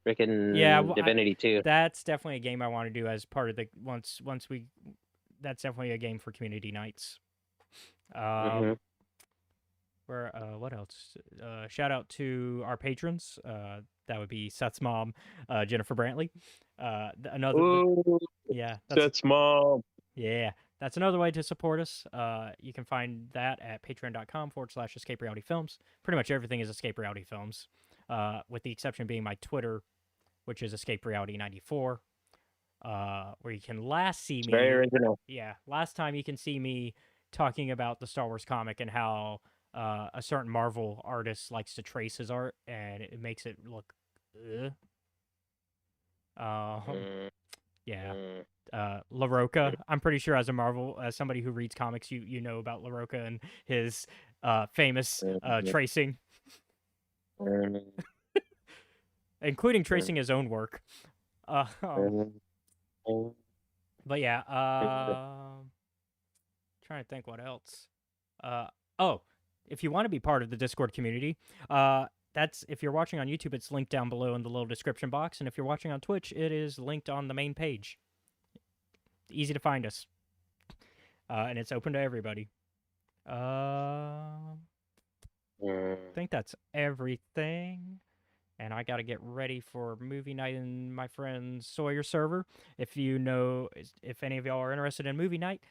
Speaker 15: freaking Divinity 2.
Speaker 1: That's definitely a game I want to do as part of the once we. That's definitely a game for community nights. Where what else? Shout out to our patrons. That would be Seth's mom, Jennifer Brantley.
Speaker 15: Seth's mom.
Speaker 1: Yeah, that's another way to support us. You can find that at patreon.com/Escape Reality Films. Pretty much everything is Escape Reality Films, with the exception being my Twitter, which is Escape Reality 94, where you can last see me.
Speaker 15: Very original.
Speaker 1: Yeah, last time you can see me talking about the Star Wars comic and how a certain Marvel artist likes to trace his art, and it makes it look. Yeah. LaRocca. I'm pretty sure as somebody who reads comics, you know about LaRocca and his famous tracing, including tracing his own work. But yeah, trying to think what else. If you want to be part of the Discord community, that's if you're watching on YouTube, it's linked down below in the little description box, and if you're watching on Twitch, it is linked on the main page. Easy to find us, and it's open to everybody. I think that's everything, and I got to get ready for movie night in my friend Sawyer server. If any of y'all are interested in movie night,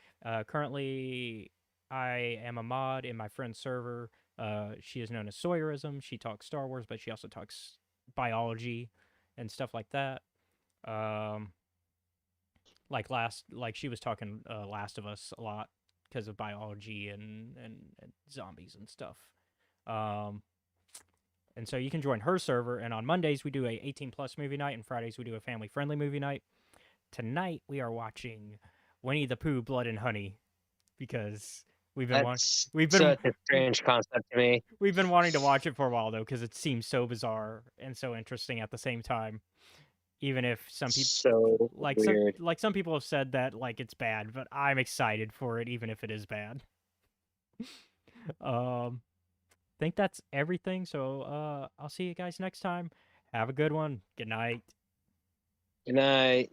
Speaker 1: currently I am a mod in my friend's server. She is known as Sawyerism. She talks Star Wars, but she also talks biology and stuff like that. Like she was talking Last of Us a lot because of biology and zombies and stuff. And so you can join her server, and on Mondays we do a 18+ movie night, and Fridays we do a family-friendly movie night. Tonight we are watching Winnie the Pooh, Blood and Honey, because we've been
Speaker 15: such a strange concept to me.
Speaker 1: We've been wanting to watch it for a while though, because it seems so bizarre and so interesting at the same time. Even if some people some people have said that like it's bad, but I'm excited for it, even if it is bad. Think that's everything. So I'll see you guys next time. Have a good one. Good night.
Speaker 15: Good night.